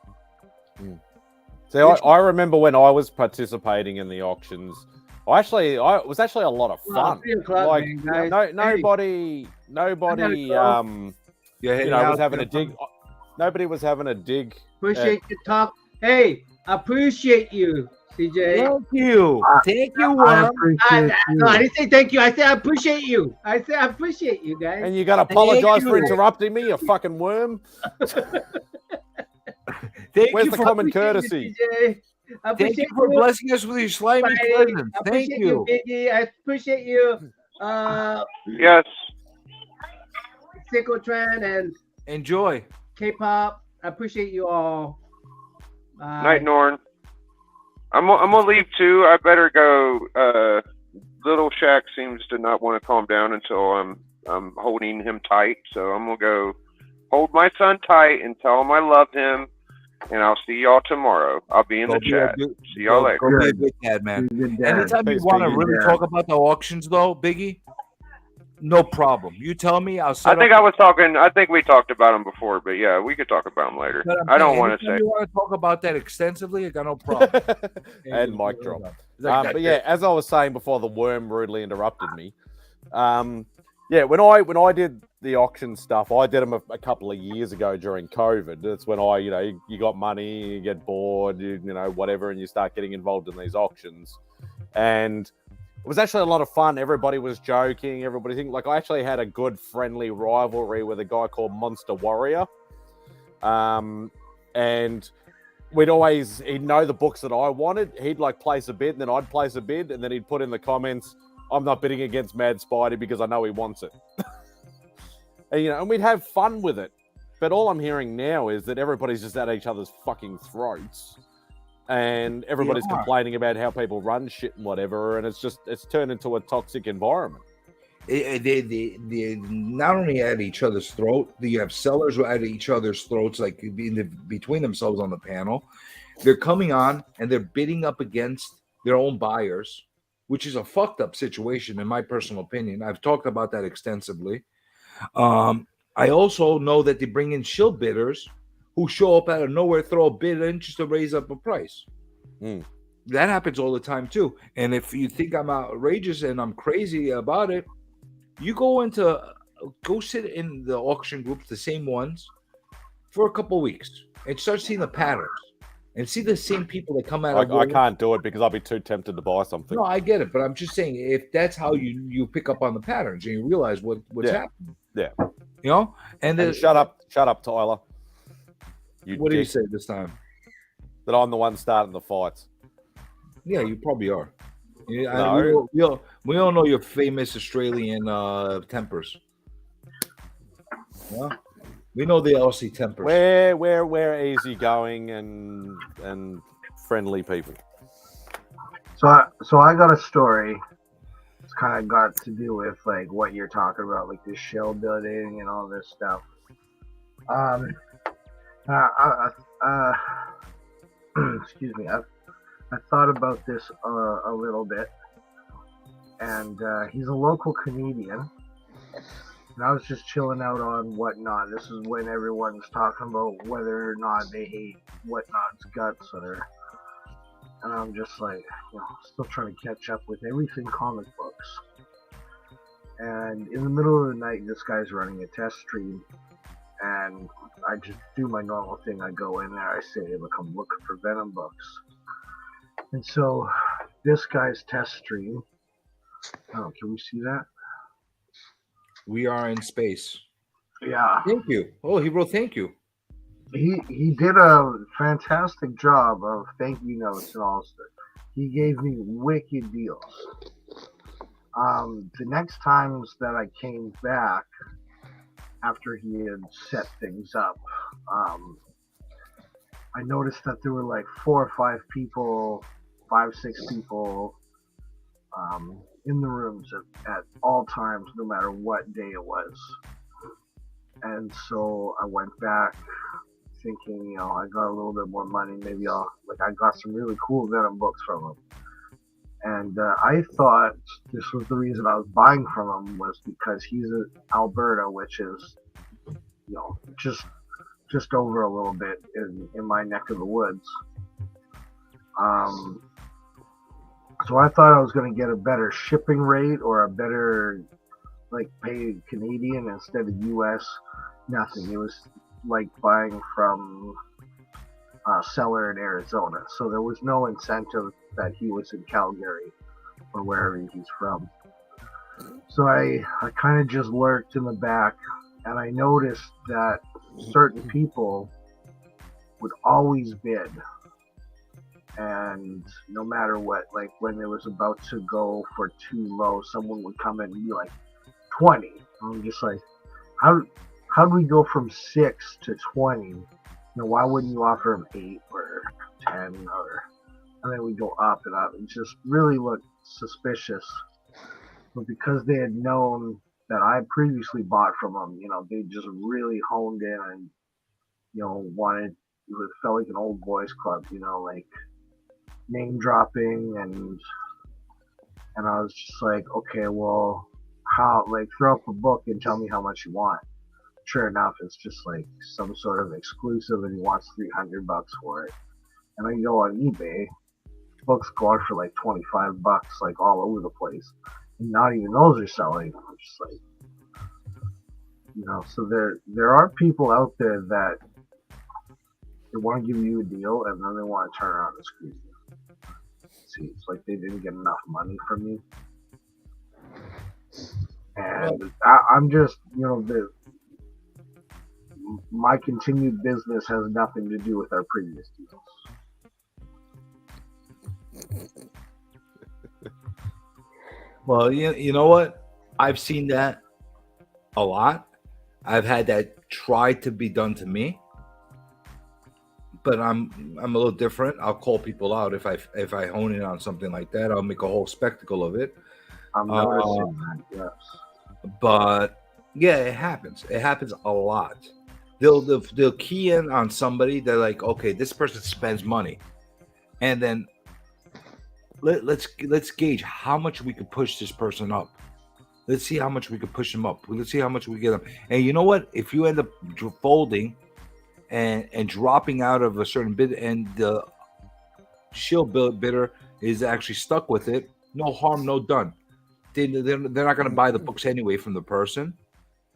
So I remember when I was participating in the auctions, It was actually a lot of fun. 3 o'clock, Like, man, guys. nobody, was having a dig. Nobody was having a dig. Appreciate your talk. Hey, appreciate you, CJ. Thank you. Thank you, I Worm. appreciate you. No, I didn't say thank you. I said I appreciate you. I said I appreciate you, guys. And you got to apologize for interrupting me, you fucking worm. Where's the common courtesy? Thank you for blessing us with your slimy presence. Thank you, Biggie. I appreciate you. Yes. Psychotran and enjoy K-pop. I appreciate you all. Night, Norn. I'm gonna leave too. I better go. Little Shaq seems to not want to calm down until I'm holding him tight. So I'm gonna go hold my son tight and tell him I love him. And I'll see y'all tomorrow. I'll be in the chat. See y'all later. Go be a good dad, man. Anytime you want to really talk about the auctions, though, Biggie, no problem. You tell me. I'll set I think we talked about them before, but yeah, we could talk about them later. I don't want to say. You want to talk about that extensively? I got no problem. And mic drop. But yeah, as I was saying before, the worm rudely interrupted me. Yeah, when I did the auction stuff, I did them a couple of years ago during COVID. That's when you got money, you get bored, whatever, and you start getting involved in these auctions. And it was actually a lot of fun. Everybody was joking. Everybody thinking, like, I actually had a good friendly rivalry with a guy called Monster Warrior. And he'd know the books that I wanted. He'd like place a bid, and then I'd place a bid, and then he'd put in the comments, I'm not bidding against Mad Spidey because I know he wants it. And we'd have fun with it. But all I'm hearing now is that everybody's just at each other's fucking throats. And everybody's complaining about how people run shit and whatever. And it's turned into a toxic environment. They not only at each other's throat, you have sellers who are at each other's throats, like between themselves on the panel. They're coming on and they're bidding up against their own buyers, which is a fucked up situation, in my personal opinion. I've talked about that extensively. I also know that they bring in shill bidders who show up out of nowhere, throw a bid in just to raise up a price. That happens all the time too. And if you think I'm outrageous and I'm crazy about it, you go sit in the auction groups, the same ones, for a couple of weeks and start seeing the patterns. And see the same people that come out. I can't do it because I'll be too tempted to buy something. No, I get it, but I'm just saying, if that's how you pick up on the patterns and you realize what's happening. Yeah. And shut up, Tyler. What do you say this time? That I'm the one starting the fights. Yeah, you probably are. Yeah, No. we all know your famous Australian tempers. Yeah. We know the Aussie tempers. We're easygoing and friendly people. So I got a story. It's kind of got to do with like what you're talking about, like this shell building and all this stuff. Excuse me. I thought about this a little bit, and he's a local comedian. And I was just chilling out on Whatnot. This is when everyone's talking about whether or not they hate Whatnot's guts, and I'm just like, still trying to catch up with everything comic books. And in the middle of the night, this guy's running a test stream, and I just do my normal thing. I go in there, I say, look, I'm looking for Venom books. And so this guy's test stream, can we see that? We are in space. Yeah. Thank you. Oh, he wrote thank you. He did a fantastic job of thank you notes and all stuff. He gave me wicked deals. The next times that I came back after he had set things up, I noticed that there were like 4 or 5 people, 5, 6 people in the rooms at all times, no matter what day it was. And so I went back thinking, I got a little bit more money. Maybe I got some really cool Venom books from him. And I thought this was the reason I was buying from him, was because he's in Alberta, which is, just over a little bit in my neck of the woods. So I thought I was going to get a better shipping rate or a better, like, pay Canadian instead of US. Nothing. It was like buying from a seller in Arizona. So there was no incentive that he was in Calgary or wherever he's from. So I kind of just lurked in the back, and I noticed that certain people would always bid. And no matter what, like when it was about to go for too low, someone would come in and be like, 20. I'm just like, how do we go from 6 to 20? You know, why wouldn't you offer him 8 or 10 or, and then we go up and up. It just really looked suspicious. But because they had known that I previously bought from them, you know, they just really honed in and, you know, it felt like an old boys club, you know, like name dropping and I was just like, okay, well, how, like, throw up a book and tell me how much you want. Sure enough, it's just like some sort of exclusive and he wants $300 for it. And I go on eBay, books go out for like $25, like all over the place. And not even those are selling. I'm just like, you know, so there are people out there that they want to give you a deal and then they want to turn around and screw you. See, it's like they didn't get enough money from you. And I'm just, you know, my continued business has nothing to do with our previous deals. Well, you know what? I've seen that a lot. I've had that tried to be done to me, but I'm a little different. I'll call people out if I hone in on something like that. I'll make a whole spectacle of it. I'm noticing that, yes. But yeah, it happens. It happens a lot. They'll key in on somebody. They're like, okay, this person spends money, and then let's gauge how much we could push this person up. Let's see how much we could push them up. Let's see how much we get them. And you know what? If you end up folding and dropping out of a certain bid, and the shield bidder is actually stuck with it, no harm, no done. They're not going to buy the books anyway from the person,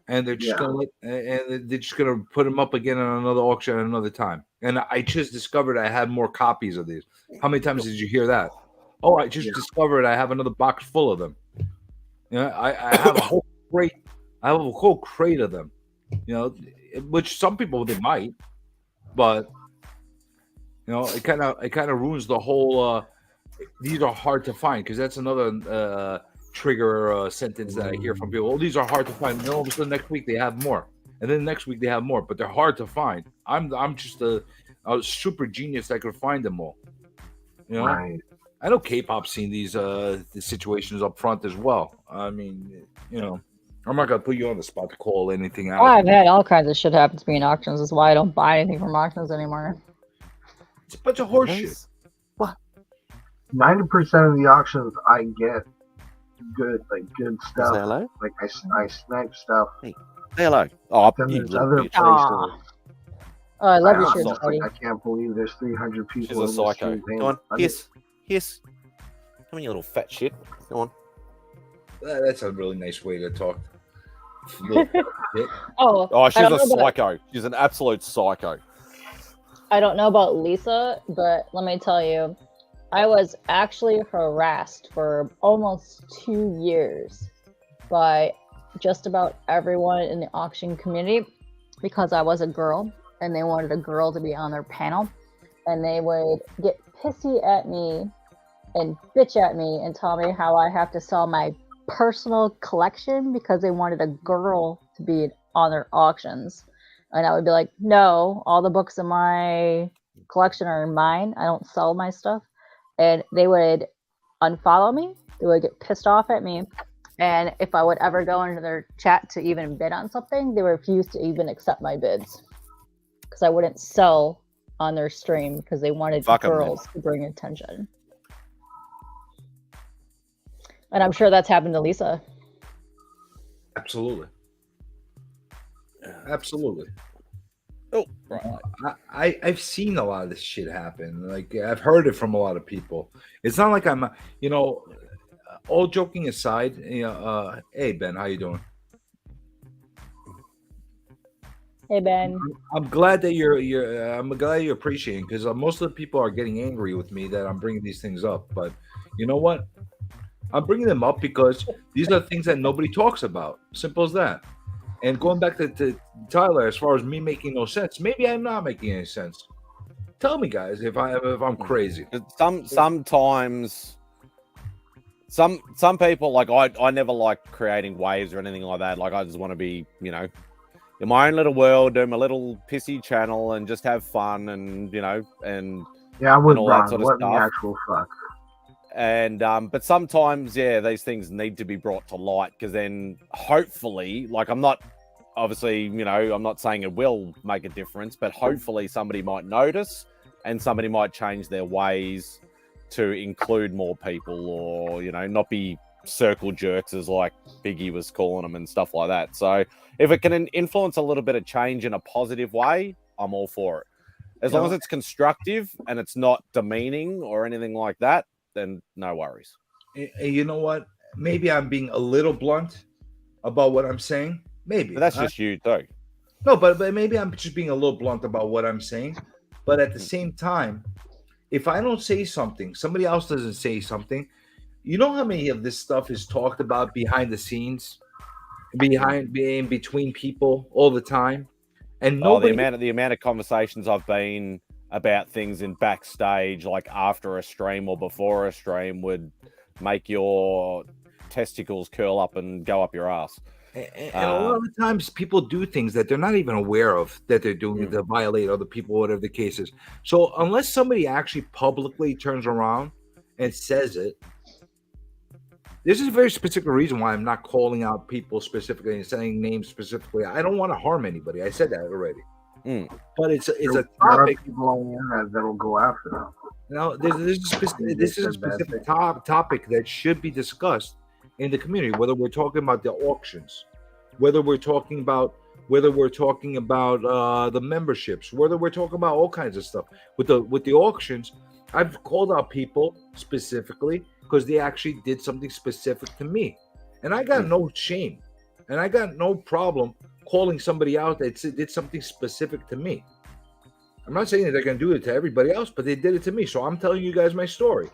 and they're just gonna put them up again on another auction at another time. And I just discovered I had more copies of these. How many times did you hear that? Oh, I just discovered I have another box full of them. You know, I have a whole crate. I have a whole crate of them. You know, which some people they might, but you know, it kind of ruins the whole. These are hard to find, because that's another trigger sentence that I hear from people. Oh, these are hard to find. And then all of a sudden next week they have more, and then next week they have more, but they're hard to find. I'm just a super genius that could find them all. You know. Right. I know K-pop's seen these situations up front as well. I mean, you know, I'm not gonna put you on the spot to call anything out. Oh, I've had all kinds of shit happen to me in auctions. That's why I don't buy anything from auctions anymore. It's a bunch of horseshit. What? 90% of the auctions I get good stuff. Hello? Like I snag stuff. Hey, hello. Oh, then you there's little other bitch. places. Oh, I love your also shit, buddy. I can't believe there's 300 people. She's a in this psycho. street paying Come on, money. hiss. Come on, you little fat shit. Come on. That's a really nice way to talk. Oh, she's I don't a know about- psycho. She's an absolute psycho. I don't know about Lisa, but let me tell you, I was actually harassed for almost 2 years by just about everyone in the auction community because I was a girl and they wanted a girl to be on their panel, and they would get pissy at me and bitch at me and tell me how I have to sell my personal collection because they wanted a girl to be on their auctions. And I would be like, no, all the books in my collection are mine. I don't sell my stuff. And they would unfollow me. They would get pissed off at me. And if I would ever go into their chat to even bid on something, they refused to even accept my bids because I wouldn't sell on their stream because they wanted girls to bring attention. And I'm sure that's happened to Lisa. Absolutely. I've seen a lot of this shit happen. Like I've heard it from a lot of people. It's not like I'm, all joking aside. Hey Ben, how you doing? Hey Ben. I'm glad that I'm glad you're appreciating, because most of the people are getting angry with me that I'm bringing these things up. But you know what? I'm bringing them up because these are things that nobody talks about. Simple as that. And going back to Tyler, as far as me making no sense, maybe I'm not making any sense. Tell me, guys, if I'm crazy. Sometimes some people, like I never like creating waves or anything like that. Like I just want to be, in my own little world, do my little pissy channel and just have fun and Yeah, I would all that Ron. sort of What the stuff. actual fuck? And but sometimes, these things need to be brought to light, because then hopefully, like I'm not saying it will make a difference, but hopefully somebody might notice and somebody might change their ways to include more people, or not be circle jerks, as like Biggie was calling them and stuff like that. So if it can influence a little bit of change in a positive way, I'm all for it. As long as it's constructive and it's not demeaning or anything like that, then no worries. You know what? Maybe I'm being a little blunt about what I'm saying. Maybe. But that's just you too. No, but maybe I'm just being a little blunt about what I'm saying. But at the same time, if I don't say something, somebody else doesn't say something. You know how many of this stuff is talked about behind the scenes, being between people all the time, and nobody. The amount of conversations I've been about things in backstage, like after a stream or before a stream, would make your testicles curl up and go up your ass. And a lot of the times people do things that they're not even aware of that they're doing to violate other people, whatever the case is. So unless somebody actually publicly turns around and says it, this is a very specific reason why I'm not calling out people specifically and saying names specifically. I don't want to harm anybody. I said that already. But it's a topic. People on the internet that'll go after them. No, this is a specific topic that should be discussed in the community. Whether we're talking about the auctions, whether we're talking about the memberships, whether we're talking about all kinds of stuff with the auctions. I've called out people specifically because they actually did something specific to me, and I got no shame, and I got no problem calling somebody out that did something specific to me. I'm not saying that they're going to do it to everybody else, but they did it to me. So I'm telling you guys my story.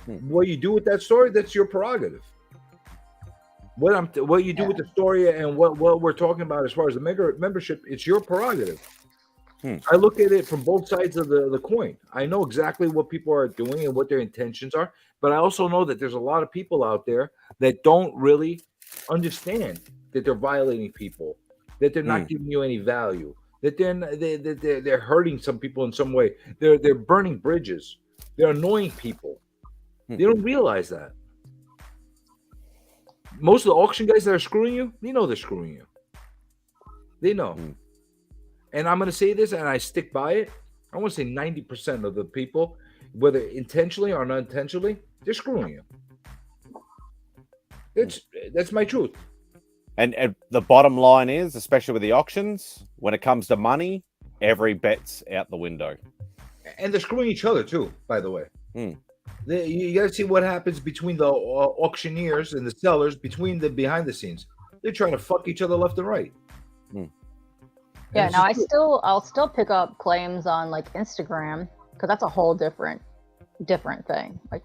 What you do with that story, that's your prerogative. What you do with the story and what we're talking about as far as the membership, it's your prerogative. I look at it from both sides of the coin. I know exactly what people are doing and what their intentions are, but I also know that there's a lot of people out there that don't really understand that they're violating people, that they're not giving you any value, that they're hurting some people in some way. They're burning bridges. They're annoying people. They don't realize that. Most of the auction guys that are screwing you, they know they're screwing you. They know. And I'm going to say this, and I stick by it. I want to say 90% of the people, whether intentionally or unintentionally, they're screwing you. That's my truth. And the bottom line is, especially with the auctions, when it comes to money, every bet's out the window. And they're screwing each other too, by the way. You got to see what happens between the auctioneers and the sellers, behind the scenes. They're trying to fuck each other left and right. Yeah, now I'll still pick up claims on like Instagram, because that's a whole different thing. Like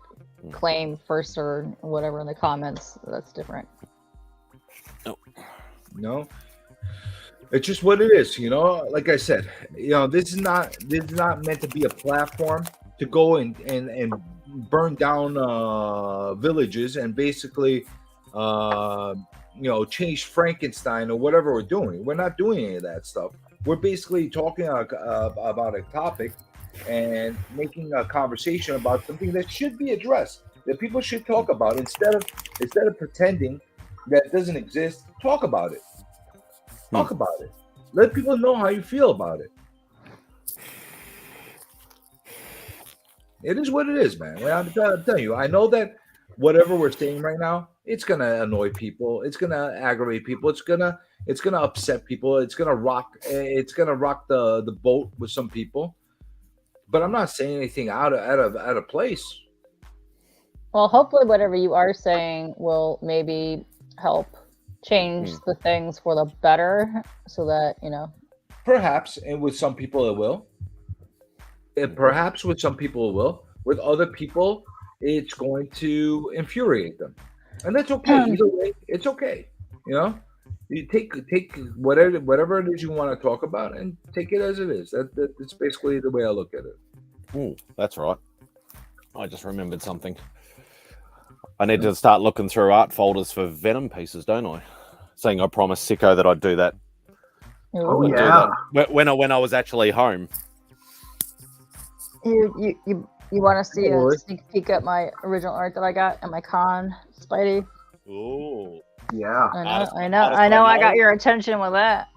claim first or whatever in the comments, that's different. No, it's just what it is. Like I said, this is not meant to be a platform to go and burn down villages and basically change Frankenstein or whatever we're doing. We're not doing any of that stuff. We're basically talking about a topic and making a conversation about something that should be addressed, that people should talk about instead of pretending that it doesn't exist. Talk about it. Talk about it. Let people know how you feel about it. It is what it is, man. I'm telling you. I know that whatever we're saying right now it's gonna annoy people. It's gonna aggravate people. It's gonna upset people. It's gonna rock the boat with some people. But I'm not saying anything out of place. Well, hopefully, whatever you are saying will maybe help change the things for the better, so that Perhaps, and with some people it will. And perhaps with some people it will. With other people, it's going to infuriate them, and that's okay. Either way, it's okay. You take whatever it is you want to talk about, and take it as it is. That's basically the way I look at it. Ooh, that's right. I just remembered something. I need to start looking through art folders for Venom pieces, don't I? Saying I promised Sicko that I'd do that. Oh I'd yeah. do that when I was actually home. You want to see a sneak peek at my original art that I got at my con, Spidey? Ooh. Yeah. I know. I got your attention with that.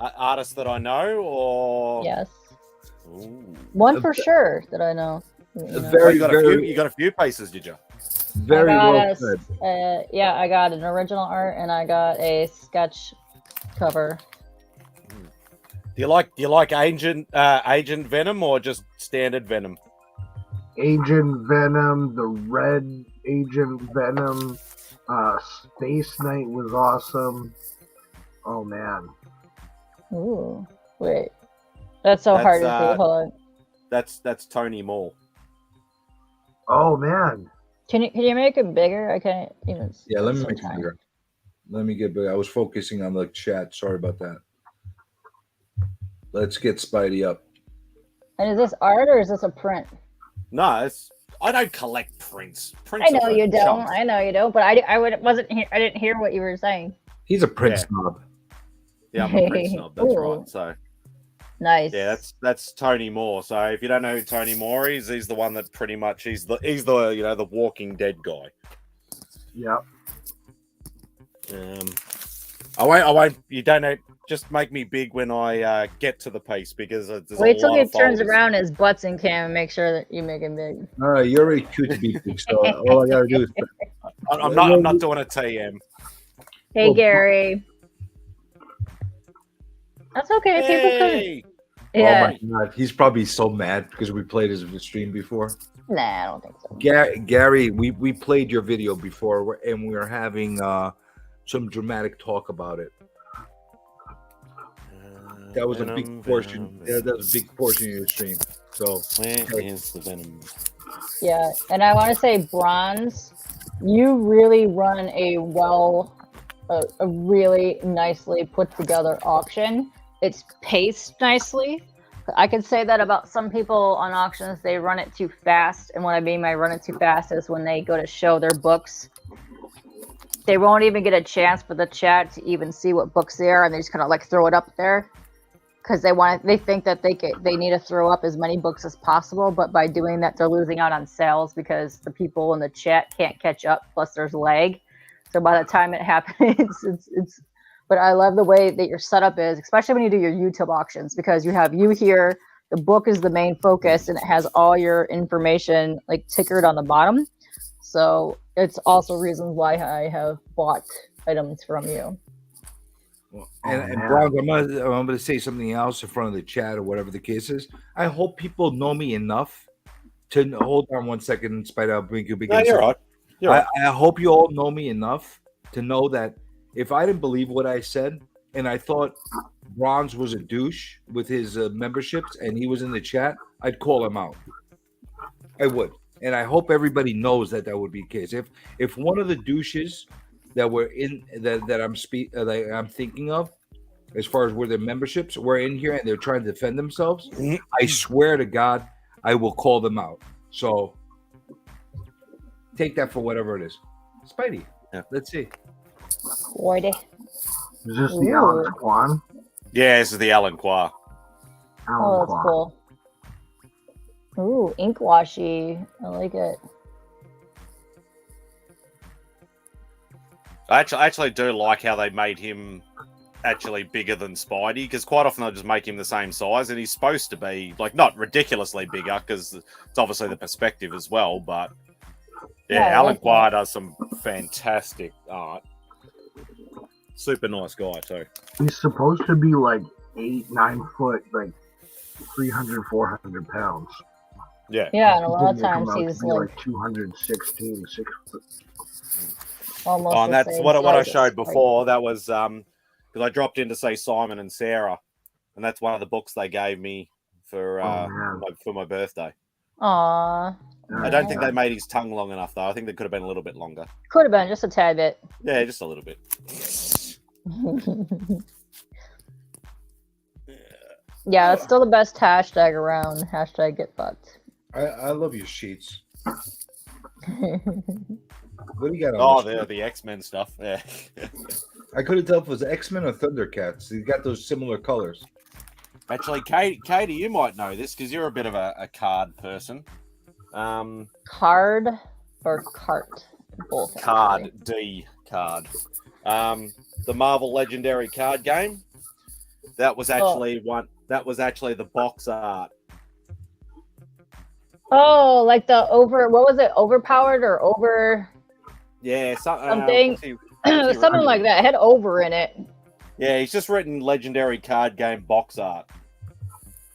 Artists that I know, or yes, ooh. One for sure that I know. You got a few pieces, did you? Very well said. I got an original art and I got a sketch cover. Do you like Agent Venom or just standard Venom? Agent Venom, the Red Agent Venom, Space Knight was awesome. Oh man. Ooh, wait, that's hard to see. Hold on. That's Tony Moore. Oh man. Can you make it bigger? I can't even. Yeah, let me make it bigger. Let me get bigger. I was focusing on the chat. Sorry about that. Let's get Spidey up. And is this art or is this a print? No, I don't collect prints. I know you don't. I know you don't. But wasn't here. I didn't hear what you were saying. He's a print snob. Yeah, I'm a print snob. That's right. So nice. Yeah, that's Tony Moore. So if you don't know who Tony Moore is, he's the one that pretty much he's the the Walking Dead guy. Yep. I won't. You don't know. Just make me big when I get to the piece because there's wait till he turns around his butts in cam and make sure that you make him big. All right, you're already cute to be big, so all I gotta do is. I'm not doing a TM. Hey Gary. That's okay. Hey. People can. Yeah. Oh my God, he's probably so mad because we played his stream before. Nah, I don't think so. Gary, we played your video before, and we were having some dramatic talk about it. That was a big portion. Yeah, that was a big portion of your stream. So where is the Venom? Yeah, and I want to say, Bronze, you really run a really nicely put together auction. It's paced nicely. I can say that about some people on auctions, they run it too fast. And what I mean by run it too fast is when they go to show their books, they won't even get a chance for the chat to even see what books they are, and they just kind of like throw it up there because they think that they need to throw up as many books as possible. But by doing that, they're losing out on sales because the people in the chat can't catch up. Plus, there's lag. So by the time it happens, it's. But I love the way that your setup is, especially when you do your YouTube auctions, because you have you here, the book is the main focus, and it has all your information like tickered on the bottom. So it's also reasons why I have bought items from you. And Browns, I'm gonna say something else in front of the chat or whatever the case is. I hope people know me enough to hold on 1 second, Spider. I'll bring you because you're right. I hope you all know me enough to know that if I didn't believe what I said and I thought Bronze was a douche with his memberships and he was in the chat, I'd call him out. I would, and I hope everybody knows that would be the case. If one of the douches that were in that I'm thinking of, as far as where their memberships were in here and they're trying to defend themselves, I swear to God, I will call them out. So take that for whatever it is. Spidey, let's see. Is this the Alan Kwan? Yeah, this is the Alan Kwa. Oh, that's cool. Ooh, ink washy. I like it. I actually do like how they made him actually bigger than Spidey, because quite often they'll just make him the same size, and he's supposed to be like not ridiculously bigger because it's obviously the perspective as well, but Yeah, Yeah, I Alan like Quire does some fantastic art. Super nice guy too. He's supposed to be like 8-9 foot, like 300, 400 pounds. Yeah. Yeah, and a lot of He's gonna times come out to he's be like 216, 6 foot. almost. Oh, and the that's same what I size as showed Spike. before. That was because I dropped in to see Simon and Sarah, and that's one of the books they gave me for my birthday. Aw. I don't think they made his tongue long enough though. I think they could have been a little bit longer. Could have been just a tad bit. Yeah, just a little bit. Yeah, it's still the best hashtag around. Hashtag get fucked. I love your sheets. What do you got on Oh, this? the X-Men stuff. Yeah. I couldn't tell if it was X-Men or Thundercats. You got those similar colors. Actually, Katie, you might know this because you're a bit of a card person. Card or cart? Both. Card, actually. D card. The Marvel Legendary card game. That was actually one. That was actually the box art. Oh, like the over. What was it? Overpowered or over? Yeah, Something. Something like that. It had over in it. Yeah, he's just written Legendary card game box art.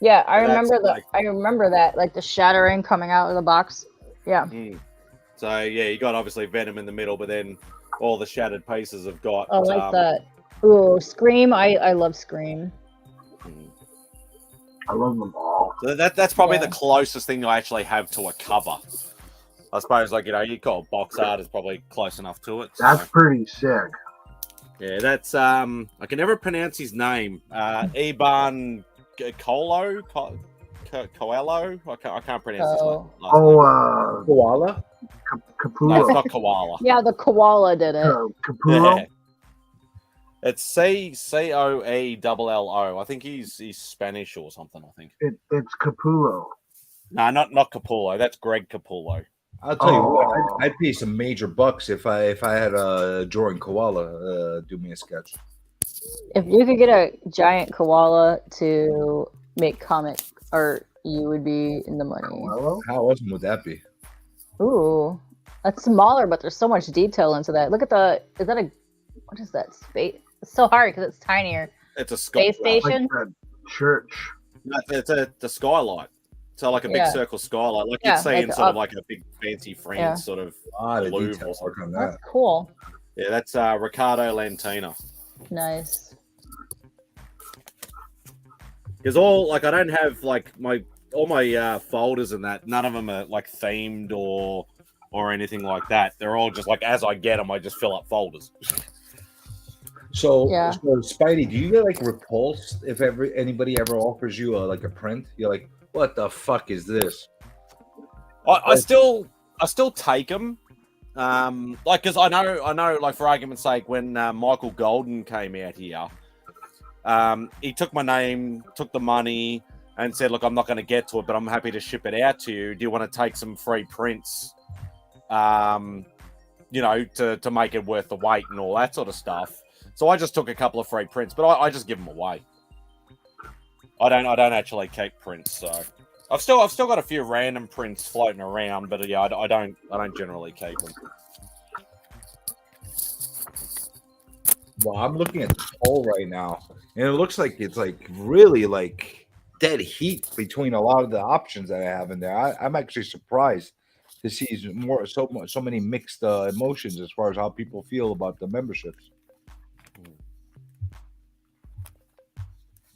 Yeah, I So that's remember like- I remember that, like the shattering coming out of the box. Yeah. So yeah, you got obviously Venom in the middle, but then all the shattered pieces have got. I like that. Ooh, Scream. I love Scream. I love them all. So that's probably the closest thing I actually have to a cover. I suppose, like, you call box art is probably close enough to it. So. That's pretty sick. Yeah, that's I can never pronounce his name. Iban Coelho. Coelho. I can't pronounce his name. Koala. Capullo. No, it's not koala. Yeah, the koala did it. Capullo. Yeah. It's Coello. I think he's Spanish or something. I think It's Capullo. No, not Capullo. That's Greg Capullo. I'll tell you what, I'd pay some major bucks if I had a drawing koala do me a sketch. If you could get a giant koala to make comic art, you would be in the money. How awesome would that be? Ooh, that's smaller, but there's so much detail into that. Look at what is that? Space? It's so hard because it's tinier. It's a space station. Like that church. No, it's the skylight. So like a big circle skylight, like Yeah, you'd see in like sort of up. like a big fancy France Yeah. sort of the Louvre detail or work something. on That's that. cool. Yeah, that's Riccardo Lantina. Nice. Because I don't have like all my folders and that. None of them are like themed or anything like that. They're all just like as I get them, I just fill up folders. So, Yeah. so Spidey, do you get like repulsed if anybody ever offers you a print? You're like, what the fuck is this? I still take them. Like, because I know, like for argument's sake, when Michael Golden came out here, he took my name, took the money, and said, "Look, I'm not going to get to it, but I'm happy to ship it out to you. Do you want to take some free prints? To make it worth the wait and all that sort of stuff." So I just took a couple of free prints, but I just give them away. I don't actually keep prints, so I've still got a few random prints floating around, but yeah, I don't generally keep them. Well, I'm looking at the poll right now, and it looks like it's like really like dead heat between a lot of the options that I have in there. I'm actually surprised to see so many mixed emotions as far as how people feel about the memberships.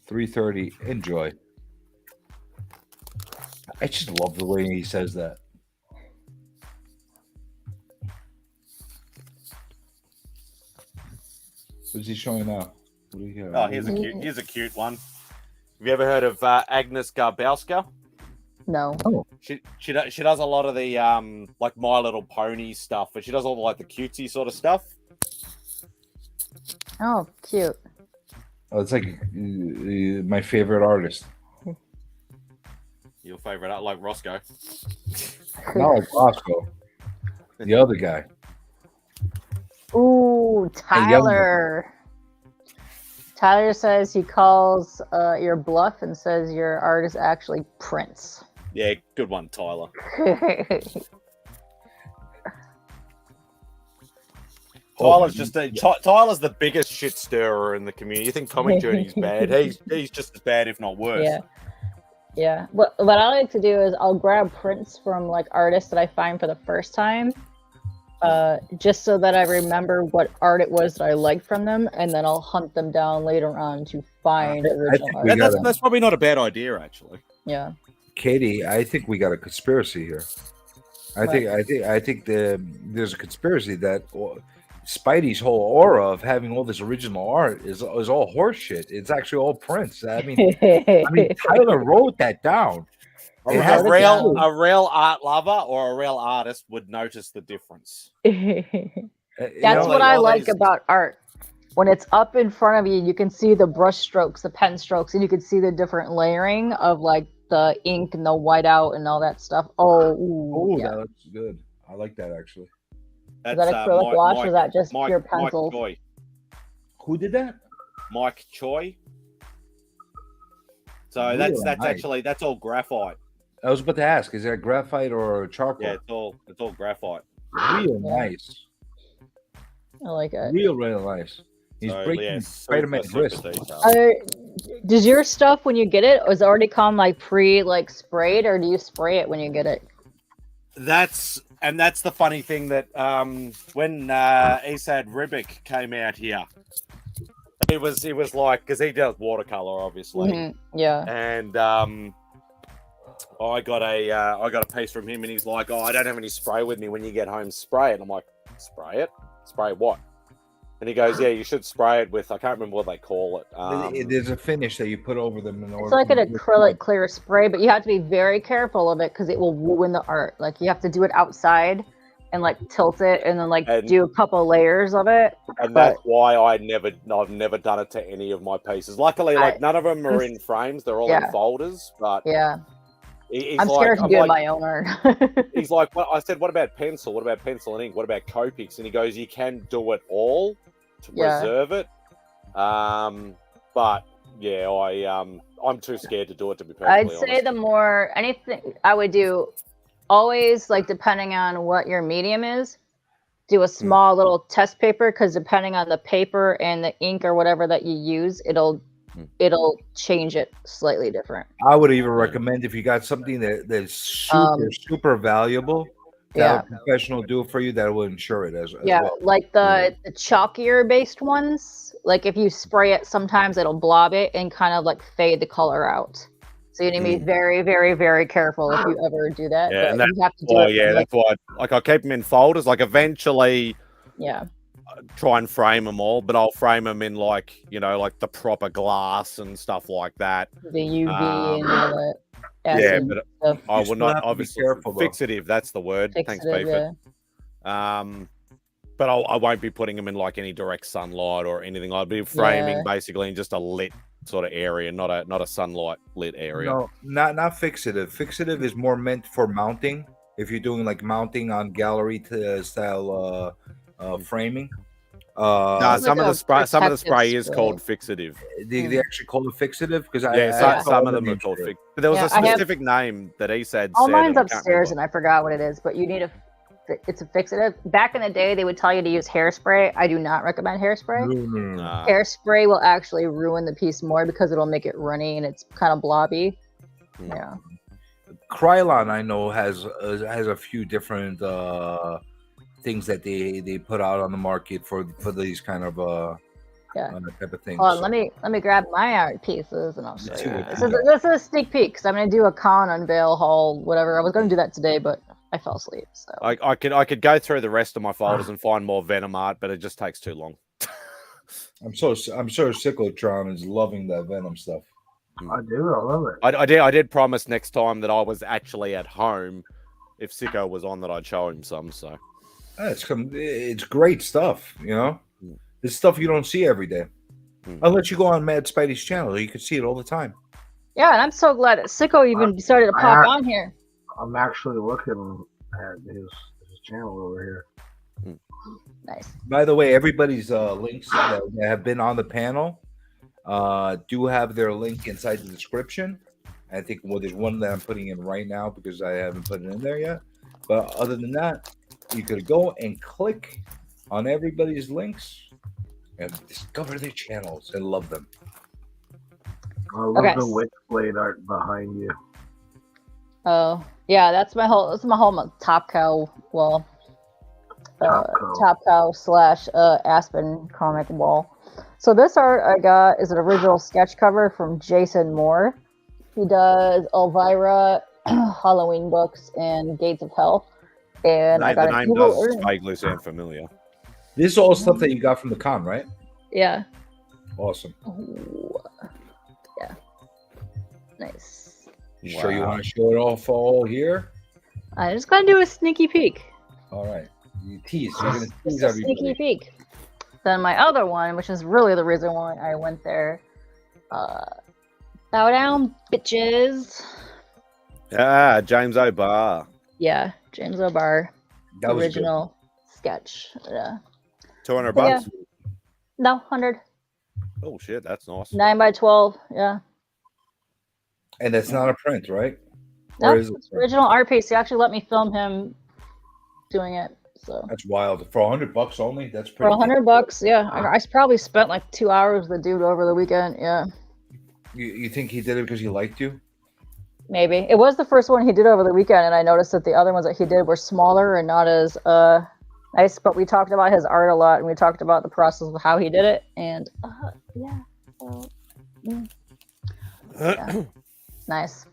3:30. Enjoy. I just love the way he says that. What's he showing now? What do you got? Oh, here's a cute one. Have you ever heard of Agnes Garbowska? No. She does a lot of the like My Little Pony stuff, but she does all the like the cutesy sort of stuff. Oh, cute. Oh, it's like my favorite artist. Your favorite, like Roscoe. Not like Roscoe. The other guy. Ooh, Tyler. Tyler says he calls your bluff and says your art is actually Prince. Yeah, good one, Tyler. Tyler's Tyler's the biggest shit stirrer in the community. You think Comic Journey's bad? He's just as bad, if not worse. Yeah. What I like to do is I'll grab prints from like artists that I find for the first time, just so that I remember what art it was that I liked from them, and then I'll hunt them down later on to find original art. That's probably not a bad idea, actually. Yeah. Katie, I think we got a conspiracy here. I think there's a conspiracy that Spidey's whole aura of having all this original art is all horseshit. It's actually all prints. I mean, Tyler wrote that down. A real art lover or a real artist would notice the difference. That's what I like about art. When it's up in front of you, you can see the brush strokes, the pen strokes, and you can see the different layering of like the ink and the whiteout and all that stuff. That looks good. I like that actually. Is that acrylic wash or is that just pure pencils? Who did that? Mike Choi. So that's actually all graphite. I was about to ask, is that graphite or charcoal? Yeah, it's all graphite. Real nice. I like it. Real nice. He's breaking Spider-Man's wrist. Does your stuff, when you get it, is it already come like sprayed, or do you spray it when you get it? That's the funny thing that when Esad Ribic came out here, he was like, because he does watercolor, obviously. Mm-hmm. Yeah. And I got a piece from him, and he's like, "Oh, I don't have any spray with me. When you get home, spray it." And I'm like, "Spray it? Spray what?" And he goes, "Yeah, you should spray it with, I can't remember what they call it. There's a finish that you put over them in order. It's like an acrylic clear spray, but you have to be very careful of it because it will ruin the art. Like you have to do it outside and like tilt it and then do a couple layers of it. And that's why I've never done it to any of my pieces. Luckily, none of them are in frames; they're all in folders. But yeah. I'm scared to do my own art. He's like, well, I said, what about pencil? What about pencil and ink? What about Copics? And he goes, you can do it all to preserve it. But yeah, I'm too scared to do it, to be perfectly honest. I'd say anything I would do, always like depending on what your medium is, do a small little test paper, because depending on the paper and the ink or whatever that you use, it'll change it slightly different. I would even recommend, if you got something that's super valuable, that a professional do it for you, that will insure it as well. Like the chalkier based ones, like if you spray it, sometimes it'll blob it and kind of like fade the color out. So you need to be very, very, very careful if you ever do that. Yeah, and you have to do it. That's why. Like I keep them in folders. Like eventually, try and frame them all, but I'll frame them in like the proper glass and stuff like that. The UV and all that. Yeah, but I will not obviously fixative. That's the word. Thanks, Beeford. But I won't be putting them in like any direct sunlight or anything. I'll be framing basically in just a lit sort of area, not a sunlight lit area. No, not fixative. Fixative is more meant for mounting. If you're doing like mounting on gallery style framing. Some of the spray is called fixative. They actually call it fixative? Because some of them are called fixative. There was a specific name that he said. All mine's upstairs, and I forgot what it is. But you need it's a fixative. Back in the day, they would tell you to use hairspray. I do not recommend hairspray. Hairspray will actually ruin the piece more because it'll make it runny and it's kind of blobby. Yeah. Krylon, I know, has a few different things that they put out on the market for these kind of type of things. Well, let me grab my art pieces and I'll show you. This is a sneak peek because I'm going to do a con unveil haul, whatever. I was going to do that today, but I fell asleep. So I could go through the rest of my folders and find more Venom art, but it just takes too long. I'm sure Cyclotron is loving that Venom stuff. I do. I love it. I did promise next time that I was actually at home. If Sicko was on, that I'd show him some. So it's great stuff. It's stuff you don't see every day. Unless you go on Mad Spidey's channel, you can see it all the time. Yeah, and I'm so glad that Sicko even started to pop on here. I'm actually looking at his channel over here. Nice. By the way, everybody's links that have been on the panel do have their link inside the description. I think there's one that I'm putting in right now because I haven't put it in there yet. But other than that, you could go and click on everybody's links and discover their channels and love them. I love the Witchblade art behind you. Oh, yeah, that's my whole Top Cow wall. Top Cow / Aspen comic wall. So this art I got is an original sketch cover from Jason Moore. He does Elvira, Halloween books, and Gates of Hell. And I got the name does vaguely sound familiar. This is all stuff that you got from the con, right? Yeah. Awesome. Ooh. Yeah. Nice. You sure you want to show it off all here? I just gotta do a sneaky peek. All right. You tease. You're gonna tease A everybody. sneaky peek. Then my other one, which is really the reason why I went there. Bow down, bitches. Ah, James O'Barr. Yeah, James O'Barr. That was original sketch. Yeah. $200 But bucks. yeah. No, 100. Oh shit, that's nice. 9x12. Yeah. And that's not a print, right? No, Or is it? it's original art piece. He actually let me film him doing it. So That's wild. For $100 only? That's for pretty $100, yeah. I probably spent like 2 hours with the dude over the weekend. Yeah. You think he did it because he liked you? Maybe. It was the first one he did over the weekend, and I noticed that the other ones that he did were smaller and not as nice, but we talked about his art a lot, and we talked about the process of how he did it, and yeah. So, yeah. Nice.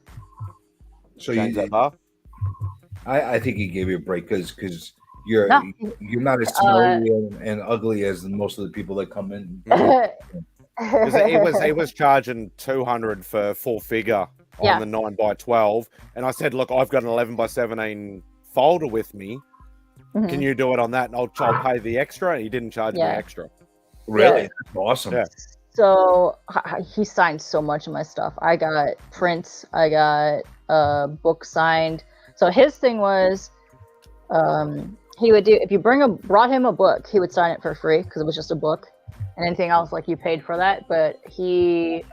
So I think he gave you a break because you're No. you're not as smelly and ugly as most of the people that come in. He was charging $200 for full figure on the 9x12, and I said, "Look, I've got an 11x17 folder with me. Mhm. Can you do it on that? And I'll pay the extra." And he didn't charge me extra. Really? Yeah. That's awesome. Yeah. So he signed so much of my stuff. I got prints. I got book signed. So his thing was, he would do if you brought him a book, he would sign it for free because it was just a book, and anything else like you paid for that. But he,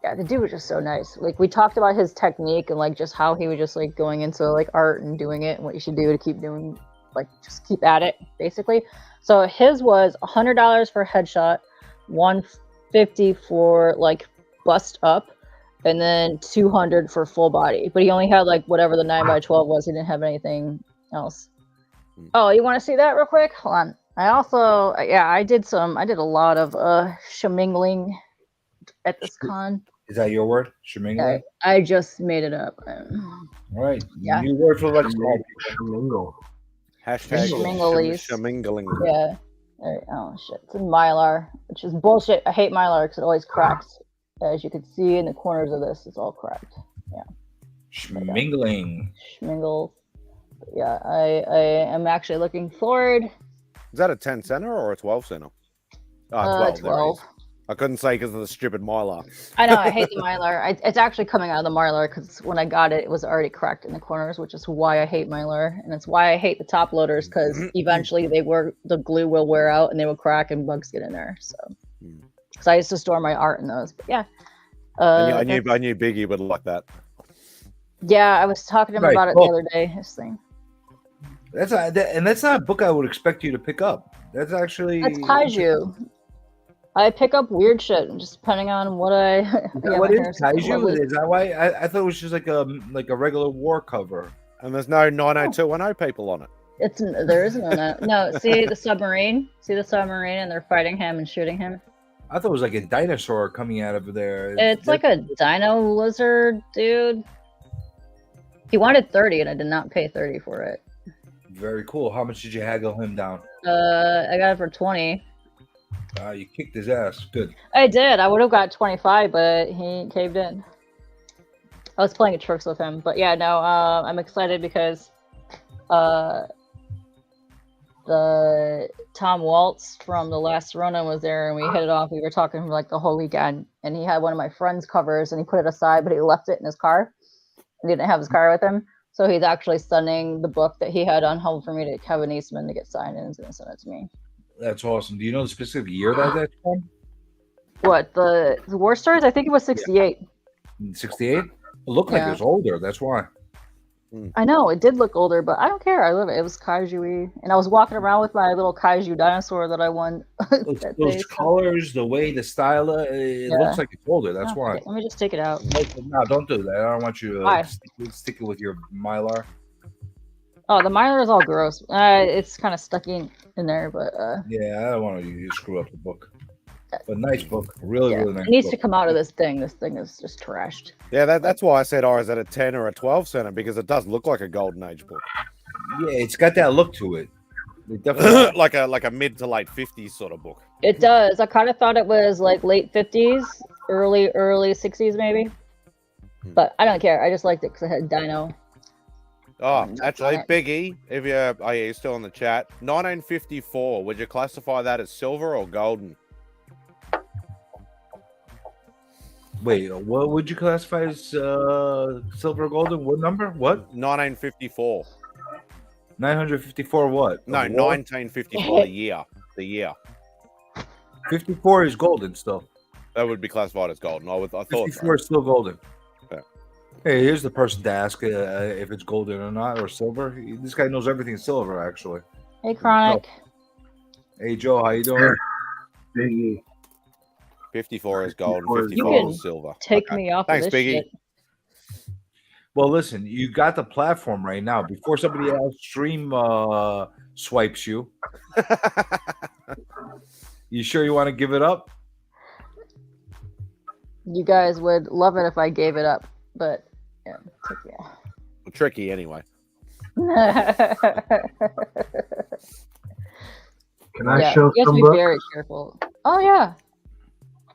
yeah, the dude was just so nice. Like we talked about his technique and like just how he was just like going into like art and doing it and what you should do to keep doing, like just keep at it basically. So his was $100 for headshot, $150 for like bust up, and then $200 for full body. But he only had like whatever the 9x12 was. He didn't have anything else. Oh, you want to see that real quick? Hold on. I also, I did a lot of shamingling at this con. Is that your word? Shamingling? I just made it up. All right. Yeah. New word for like small Shamingle. Hashtag Schmingleys. shamingling. Yeah. Oh shit! It's in Mylar, which is bullshit. I hate Mylar because it always cracks. As you can see in the corners of this, it's all cracked. Yeah. Schmingling. Schmingle. Yeah, I am actually looking forward. Is that a 10 center or a 12 center? Oh, 12. 12. I couldn't say because of the stupid Mylar. I know, I hate the Mylar. It's actually coming out of the Mylar because when I got it, it was already cracked in the corners, which is why I hate Mylar. And it's why I hate the top loaders because eventually the glue will wear out and they will crack and bugs get in there. So, because I used to store my art in those. But yeah. I knew Biggie would like that. Yeah, I was talking to him about it the other day. His thing. That's not a book I would expect you to pick up. That's actually Kaiju. I pick up weird shit, just depending on what I. What is Kaiju? Is that why? I thought it was just like a regular war cover. And there's no 90210 people on it. There isn't on that. No, see the submarine? See the submarine, and they're fighting him and shooting him. I thought it was like a dinosaur coming out of there. It's like a dino lizard, dude. He wanted 30, and I did not pay 30 for it. Very cool. How much did you haggle him down? I got it for 20. You kicked his ass. Good. I did. I would have got 25, but he caved in. I was playing tricks with him, but yeah, no. I'm excited because the Tom Waltz from the last Ronin was there, and we hit it off. We were talking for like the whole weekend, and he had one of my friend's covers, and he put it aside, but he left it in his car. He didn't have his car with him, so he's actually sending the book that he had on hold for me to Kevin Eastman to get signed, and he's going to send it to me. That's awesome. Do you know the specific year that's from? What, the War Stars? I think it was 68. 68? It looked like it was older. That's why. I know it did look older, but I don't care. I love it. It was kaiju-y, and I was walking around with my little kaiju dinosaur that I won. Those colors, the way, the style, it looks like it's older. That's why. Let me just take it out. No, don't do that. I don't want you to stick it with your Mylar. Oh, the Mylar is all gross. It's kind of stuck in there, but yeah, I don't want you to screw up the book. But nice book, really nice. It needs book. to come out of this thing. This thing is just trashed. Yeah, that's why I said, is it a 10 or a 12 center? Because it does look like a Golden Age book. Yeah, it's got that look to it. It definitely like a mid to late 50s sort of book. It does. I kind of thought it was like late 50s, early 60s maybe. But I don't care. I just liked it because it had Dino. Oh, actually, Biggie, if you're still in the chat, 1954. Would you classify that as silver or golden? Wait, what would you classify as silver or golden? What number? What? 1954. 954 what? No, 1954, the year. The year. 54 is golden still. That would be classified as golden. I thought 54 is still golden. Yeah. Hey, here's the person to ask if it's golden or not, or silver. This guy knows everything silver, actually. Hey, Chronic. Hey, Joe, how you doing? Biggie. 54 is gold, and You 55 can is silver. take me off Thanks, of this Biggie. shit. Well, listen, you got the platform right now. Before somebody else stream swipes you, you sure you want to give it up? You guys would love it if I gave it up, but yeah, Tricky anyway. Can I show you have to some be books? very careful. Oh yeah.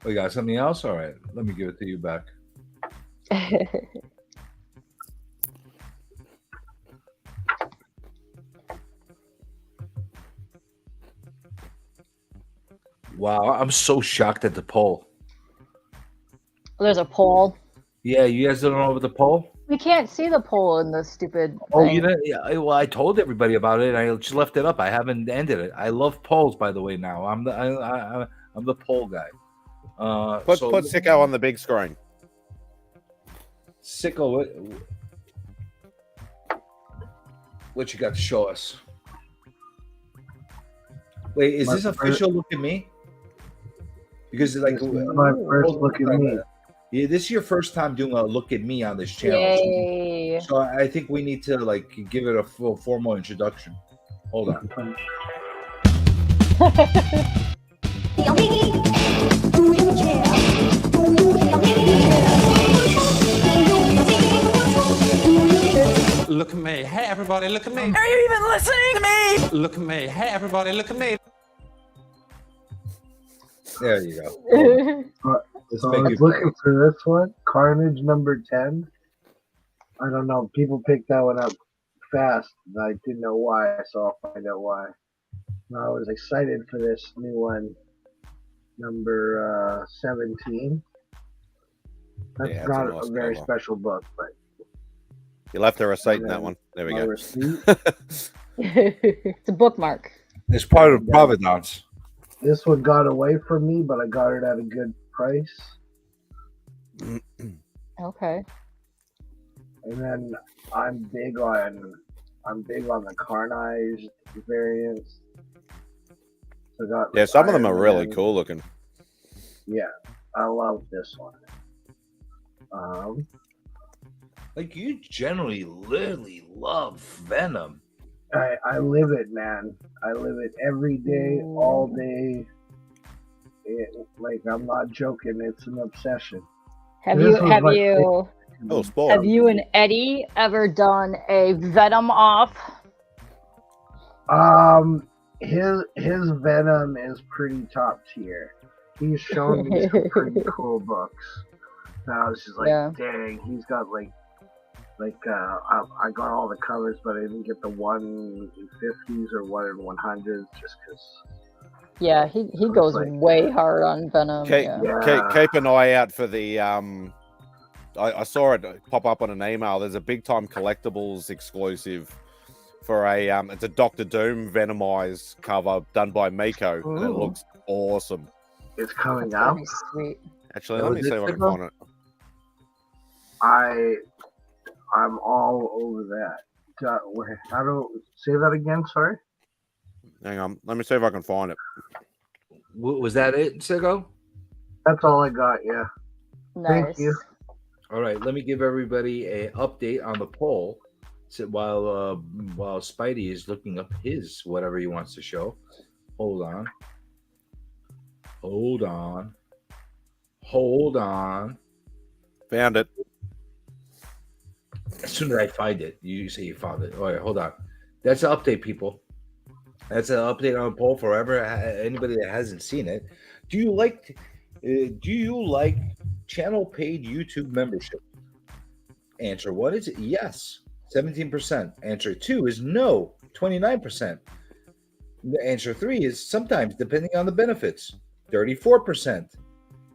Oh, you got something else? All right, let me give it to you back. Wow, I'm so shocked at the poll. There's a poll. Yeah, you guys don't know about the poll? We can't see the poll in the stupid. Oh, thing. you know, yeah, well, I told everybody about it. I just left it up. I haven't ended it. I love polls, by the way. Now I'm the poll guy. Put Sicko on the big screen. Sicko, what you got to show us? Wait, is this official? Look at me. Because like This is my first look at me. Yeah, this is your first time doing a look at me on this channel. Yay. So I think we need to like give it a full formal introduction. Hold on. Look at me. Hey, everybody, look at me. Are you even listening to me? Look at me. Hey, everybody, look at me. There you go. So I was looking for this one, Carnage number 10. I don't know. People picked that one up fast, and I didn't know why, so I'll find out why. I was excited for this new one, number 17. That's not a very special book, but You left a receipt in that one. There we go. It's a bookmark. It's part of Providence. This one got away from me, but I got it at a good price. Okay. And then I'm big on the Carnage variants. So got Some of them are Iron really Man. cool looking. Yeah, I love this one. Like you generally literally love Venom. I live it, man. I live it every day, all day. I'm not joking. It's an obsession. Have This was my you have you and Eddie ever done a Venom off? His Venom is pretty top tier. He's shown me some pretty cool books. And I was just like, dang, he's got I got all the covers, but I didn't get the 150s or 100s just because. Yeah, he goes way hard on Venom. Keep an eye out for the. I saw it pop up on an email. There's a big time collectibles exclusive for it's a Doctor Doom Venomized cover done by Miko, and it looks awesome. It's coming out. Sweet. Actually, let me see if I can find it. I'm all over that. Wait, how do say that again? Sorry. Hang on. Let me see if I can find it. Was that it, Sego? That's all I got. Yeah. Nice. Thank you. All right, let me give everybody a update on the poll. So while Spidey is looking up his whatever he wants to show. Hold on. Found it. As soon as I find it, you say you found it. All right, hold on. That's an update, people. That's an update on the poll for anybody that hasn't seen it. Do you like channel paid YouTube membership? Answer 1 is yes, 17%. Answer 2 is no, 29%. Answer 3 is sometimes, depending on the benefits, 34%.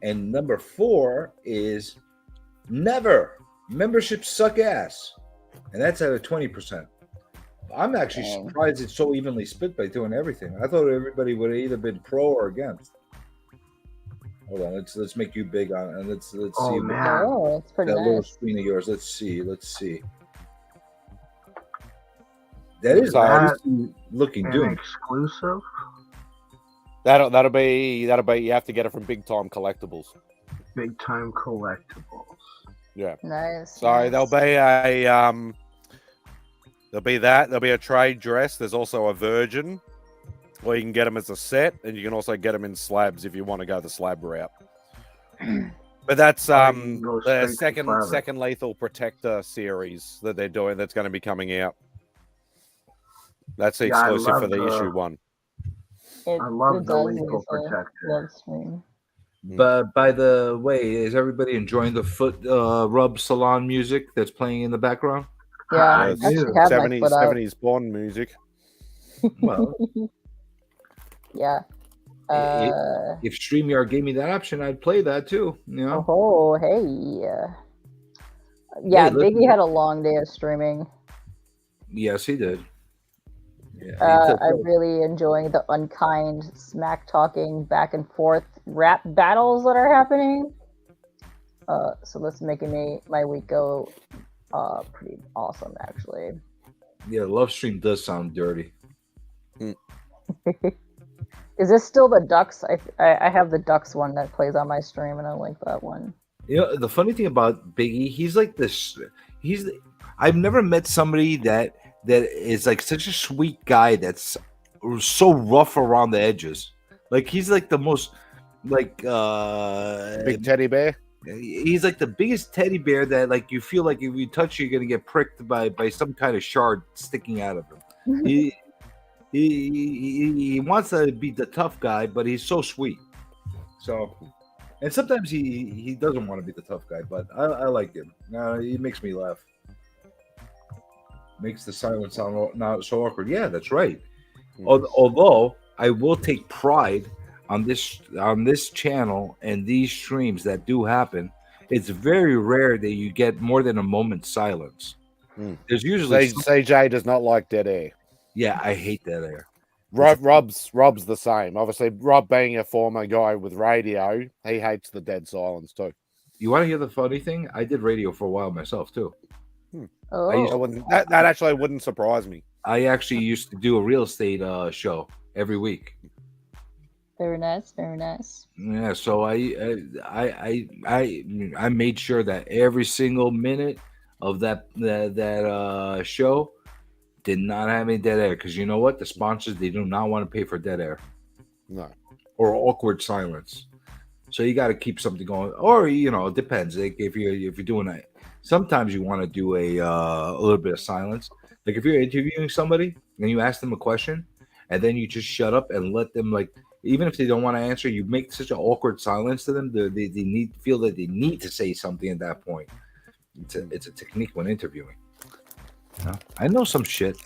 And number 4 is never. Memberships suck ass. And that's at a 20%. I'm actually surprised it's so evenly split by doing everything. I thought everybody would have either been pro or against. Hold on, let's make you big on it, and let's see. Oh, it's pretty that little nice. screen of yours. Let's see. That is looking doom. Exclusive. That'll be. You have to get it from Big Time Collectibles. Big Time Collectibles. Yeah. Nice. So there'll be a trade dress. There's also a Virgin. Or you can get them as a set, and you can also get them in slabs if you want to go the slab route. But that's the second Lethal Protector series that they're doing. That's going to be coming out. That's the exclusive for the issue 1. I love the Lethal Protector. But by the way, is everybody enjoying the foot rub salon music that's playing in the background? Yeah, I actually have my foot up. 70s Bond music. Well, yeah. If StreamYard gave me that option, I'd play that too. You know. Oh, hey. Yeah, Hey, Biggie had a long day of streaming. Yes, he did. Yeah, I'm really enjoying the unkind smack talking back and forth rap battles that are happening. So that's making my week go pretty awesome, actually. Yeah, Love Stream does sound dirty. Is this still the Ducks? I have the Ducks one that plays on my stream, and I like that one. You know, the funny thing about Biggie, he's like this. I've never met somebody that is like such a sweet guy that's so rough around the edges. Like he's like the most like big teddy bear. He's like the biggest teddy bear that like you feel like if you touch, you're gonna get pricked by some kind of shard sticking out of him. He wants to be the tough guy, but he's so sweet. So, and sometimes he doesn't want to be the tough guy, but I like him. He makes me laugh. Makes the silence sound not so awkward. Yeah, that's right. Although I will take pride on this channel and these streams that do happen. It's very rare that you get more than a moment's silence. There's usually CJ does not like dead air. Yeah, I hate that air. Rob's the same. Obviously, Rob being a former guy with radio, he hates the dead silence too. You want to hear the funny thing? I did radio for a while myself too. That actually wouldn't surprise me. I actually used to do a real estate show every week. Very nice, very nice. Yeah, so I made sure that every single minute of that show did not have any dead air, because you know what? The sponsors, they do not want to pay for dead air. No. Or awkward silence. So you got to keep something going. Or, you know, it depends. Like if you're doing that, sometimes you want to do a little bit of silence. Like if you're interviewing somebody and you ask them a question and then you just shut up and let them, like, even if they don't want to answer, you make such an awkward silence to them. They feel that they need to say something at that point. It's a technique when interviewing. I know some shit.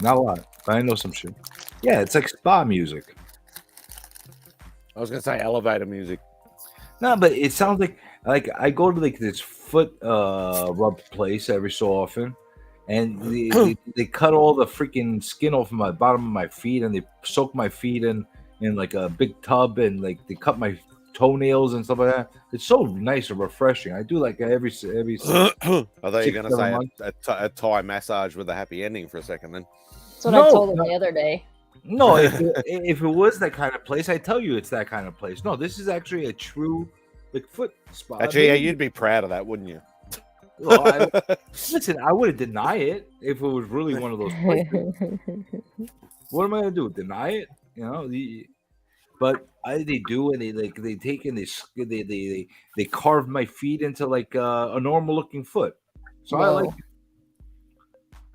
Not a lot, but I know some shit. Yeah, it's like spa music. I was gonna say elevator music. No, but it sounds like I go to like this foot rub place every so often, and they cut all the freaking skin off of my bottom of my feet, and they soak my feet in like a big tub, and like they cut my toenails and stuff like that. It's so nice and refreshing. I do like every. I thought you were going 6-7 to say months. a Thai massage with a happy ending for a second. Then That's what I told him the other day. No, if it was that kind of place, I tell you it's that kind of place. No, this is actually a true like foot spot. Actually, yeah, you'd be proud of that, wouldn't you? Well, listen, I wouldn't deny it if it was really one of those places. What am I gonna do? Deny it? You know? But they do, and they take and they carve my feet into like a normal looking foot. So I like it.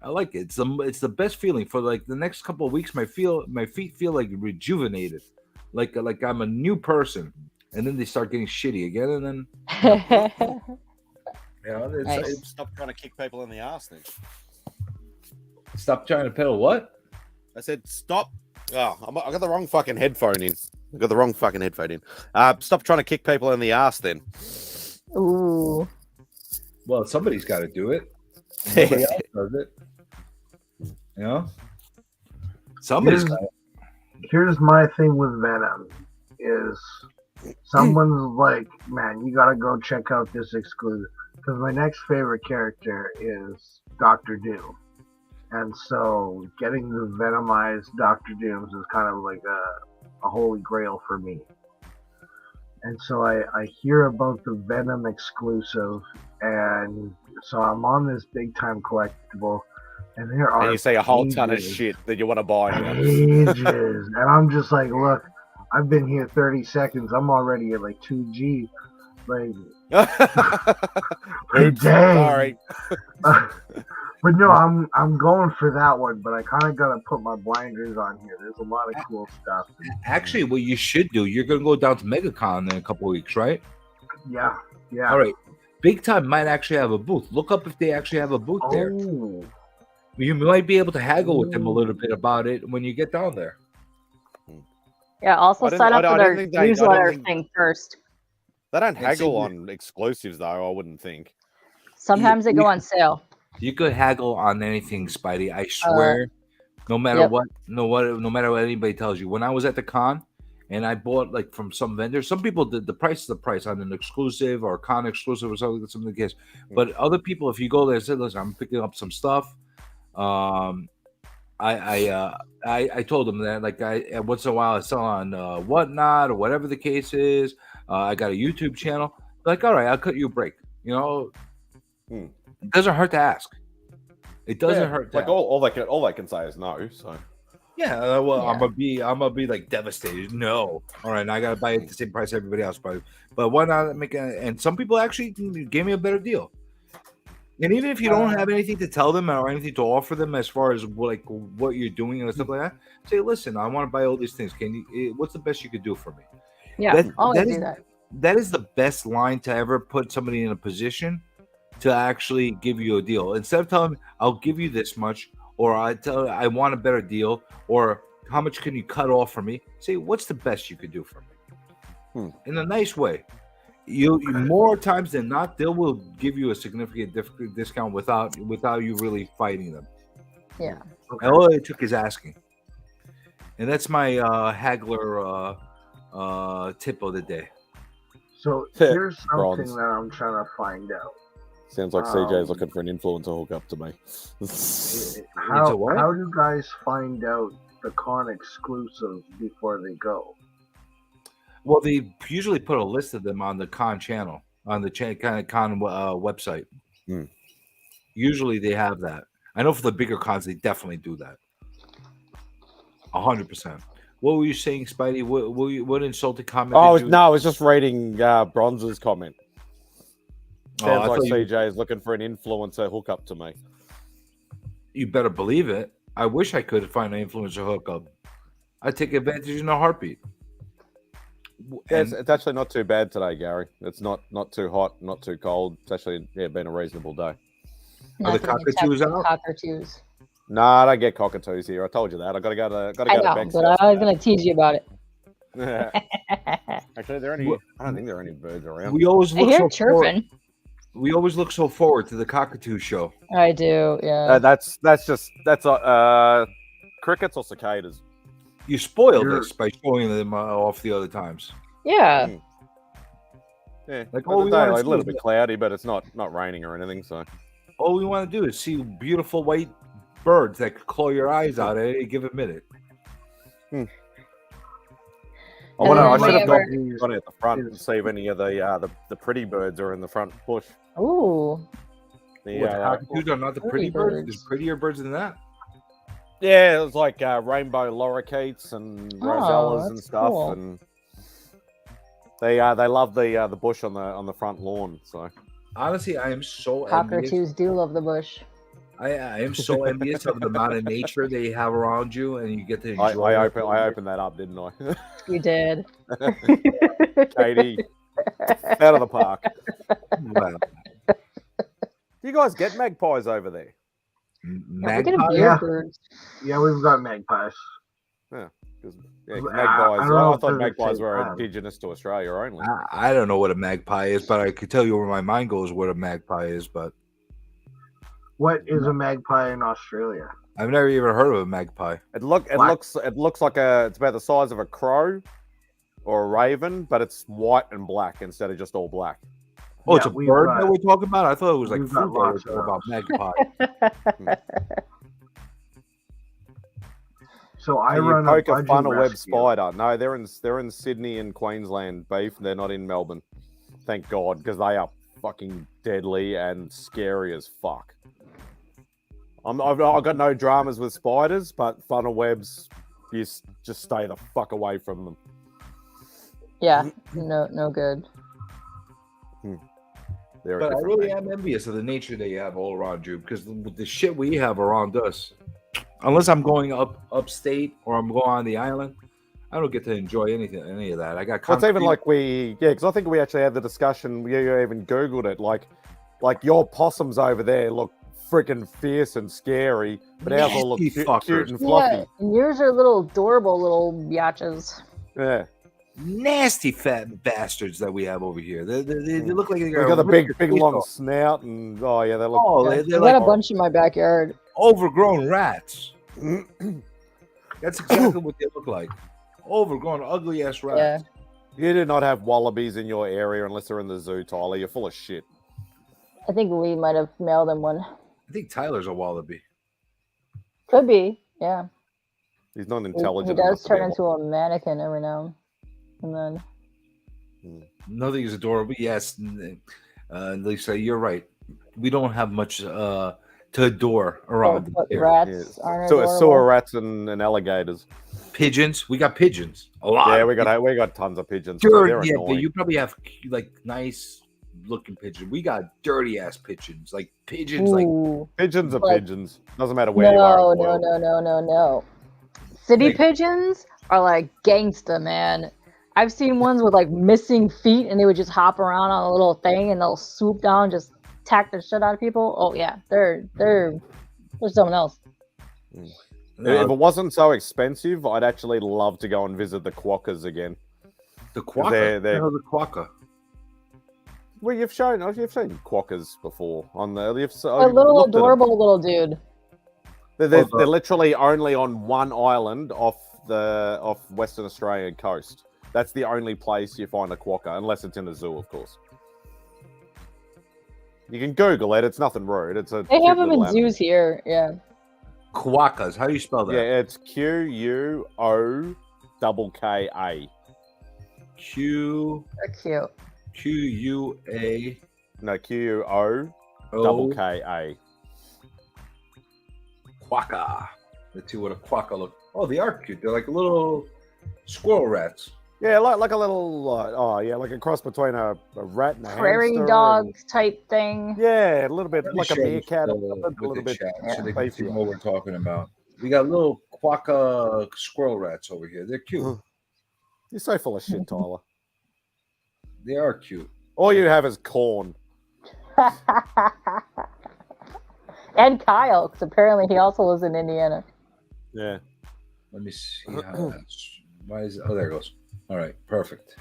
I like it. It's the best feeling for like the next couple of weeks. My feet feel like rejuvenated, like I'm a new person. And then they start getting shitty again, and then it's stop trying to kick people in the ass. Then stop trying to pedal. What? I said stop. Oh, I got the wrong fucking headphone in. Stop trying to kick people in the ass. Then. Ooh. Well, somebody's got to do it. Somebody else does it. You know, somebody's got it. Here's my thing with Venom is someone's like, man, you gotta go check out this exclusive because my next favorite character is Dr. Doom, and so getting the Venomized Dr. Dooms is kind of like a holy grail for me. And so I hear about the Venom exclusive, and so I'm on this big time collectible, and there are and you say a whole ton of shit that you want to buy. Ages, and I'm just like, look, I've been here 30 seconds. I'm already at like 2G. Like, Oops, sorry. But no, I'm going for that one. But I kind of gotta put my blinders on here. There's a lot of cool stuff. Actually, what you should do, you're gonna go down to MegaCon in a couple of weeks, right? Yeah. All right. Big Time might actually have a booth. Look up if they actually have a booth there. You might be able to haggle with them a little bit about it when you get down there. Yeah, also sign up for their newsletter thing first. They don't haggle on exclusives, though, I wouldn't think. Sometimes they go on sale. You could haggle on anything, Spidey. I swear. No matter what, no matter what anybody tells you. When I was at the con and I bought like from some vendors, some people did the price is the price on an exclusive or con exclusive or something like this. But other people, if you go there and say, listen, I'm picking up some stuff. I told them that like once in a while I sell on Whatnot or whatever the case is. I got a YouTube channel. Like, all right, I'll cut you a break. You know, it doesn't hurt to ask. It doesn't hurt. To like all they can say is no. So yeah, well, I'm gonna be like devastated. No, all right, I gotta buy it at the same price everybody else buys. But why not make and some people actually gave me a better deal. And even if you don't have anything to tell them or anything to offer them as far as like what you're doing and stuff like that, say, listen, I want to buy all these things. Can you? What's the best you could do for me? Yeah, always do that. That is the best line to ever put somebody in a position to actually give you a deal. Instead of telling them, I'll give you this much, or I want a better deal, or how much can you cut off for me? Say, what's the best you could do for me? In a nice way. You more times than not, they will give you a significant discount without you really fighting them. Yeah. Okay. All it took is asking, and that's my haggler tip of the day. So here's something that I'm trying to find out. Sounds like CJ's looking for an influencer hook up to me. How do guys find out the con exclusive before they go? Well, they usually put a list of them on the con channel, on the con website. Usually they have that. I know for the bigger cons, they definitely do that. 100%. What were you saying, Spidey? What insulting comment? No, I was just reading Bronze's comment. Sounds like CJ is looking for an influencer hookup to me. You better believe it. I wish I could find an influencer hookup. I'd take advantage in a heartbeat. Yeah, it's actually not too bad today, Gary. It's not too hot, not too cold. It's actually been a reasonable day. Are the cockatoos out? Cockatoos. No, I don't get cockatoos here. I told you that. I gotta go to Beck's. But I was gonna tease you about it. Actually, I don't think there are any birds around. We always look so chirping. We always look so forward to the cockatoo show. I do, yeah. That's crickets or cicadas. You spoiled us by showing them off the other times. Yeah. Yeah, Like, all we day, wanna like, a see little is- bit cloudy, but it's not raining or anything. So All we want to do is see beautiful white birds that could claw your eyes out at any given minute. I want to. I then should have whenever- gone at the front and see if any of the pretty birds are in the front bush. Ooh. The cockatoos are not the pretty birds. There's prettier birds than that. Yeah, it was like rainbow lorikeets and rosellas and that's stuff, cool. and they love the bush on the front lawn. So Honestly, I am so envious. Cockatoos do love the bush. I am so envious of the amount of nature they have around you, and you get to enjoy. I it. opened that up, didn't I? You did. Katie, out of the park. Wow. Do you guys get magpies over there? Yeah, we get a Magpie? beard birds. Yeah, we've got magpies. Yeah, 'cause, I magpies. don't know I if thought they're the magpies same were kind. indigenous to Australia only. I don't know what a magpie is, but I could tell you where my mind goes what a magpie is, but What is a magpie in Australia? I've never even heard of a magpie. It looks like it's about the size of a crow or a raven, but it's white and black instead of just all black. Oh, it's a we've bird got- that we're talking about? I thought it was like we've fruit got that we're lots talking of about magpie. So I Can you run poke a a budgie funnel web rescue. spider? No, they're in Sydney and Queensland, beef. They're not in Melbourne. Thank God, because they are fucking deadly and scary as fuck. I've got no dramas with spiders, but funnel webs, just stay the fuck away from them. Yeah, no good. They're a But I different really thing. am envious of the nature that you have all around you, because the shit we have around us, unless I'm going upstate or I'm going on the island, I don't get to enjoy any of that. I got Well, it's even concrete- like because I think we actually had the discussion. You even Googled it. Like your possums over there look freaking fierce and scary, but ours all look Nasty cute fuckers. and fluffy. Yeah, and yours are little adorable little biatches. Yeah. nasty fat bastards that we have over here. They look like they We've got a ripped big your face long off. snout, and oh yeah, they look. Oh, Yeah, they're I got like a bunch in my backyard. overgrown rats. That's exactly what they look like. Overgrown, ugly ass rats. Yeah. You do not have wallabies in your area unless they're in the zoo, Tyler. You're full of shit. I think we might have mailed him one. I think Tyler's a wallaby. Could be, yeah. He's not He intelligent. does enough to be turn a into a mannequin every now and then. Nothing is adorable. Yes, Lisa, you're right. We don't have much to adore around But here. rats aren't So adorable. sewer rats and alligators. Pigeons. We got pigeons. A lot. Yeah, we got tons of pigeons. Dirt, They're yeah, but annoying. you probably have like nice looking pigeons. We got dirty ass pigeons. Like pigeons, like Ooh. Pigeons are Like- pigeons. Doesn't matter where you are. No, In the no, world. no. City Like- pigeons are like gangsta, man. I've seen ones with like missing feet, and they would just hop around on a little thing, and they'll swoop down, just attack the shit out of people. Oh yeah, they're someone else. If it wasn't so expensive, I'd actually love to go and visit the quokkas again. the quokka. they're- What the hell is a quokka? Well, you've seen quokkas before on the. A little adorable little dude. They're literally only on one island off Western Australian coast. That's the only place you find a quokka, unless it's in a zoo, of course. You can Google it. It's nothing rude. It's a. They cute have them in little animal. zoos here. Yeah. Quokkas. How do you spell that? Yeah, it's QUOKKA. Q They're cute. QUA No, QUOKKA. quokka. Let's see what a quokka look. Oh, they are cute. They're like little squirrel rats. Yeah, like a little. like a cross between a rat and a Prairie hamster dog and- type thing. Yeah, a little bit Let me like a show you meerkat. A with little the bit. chat so they can see beefier. what we're talking about. We got little quokka squirrel rats over here. They're cute. You're so full of shit, Tyler. They are cute. All you have is corn. And Kyle, because apparently he also lives in Indiana. Yeah. Let me see how that's. Why is it? Oh, there it goes. All right, perfect.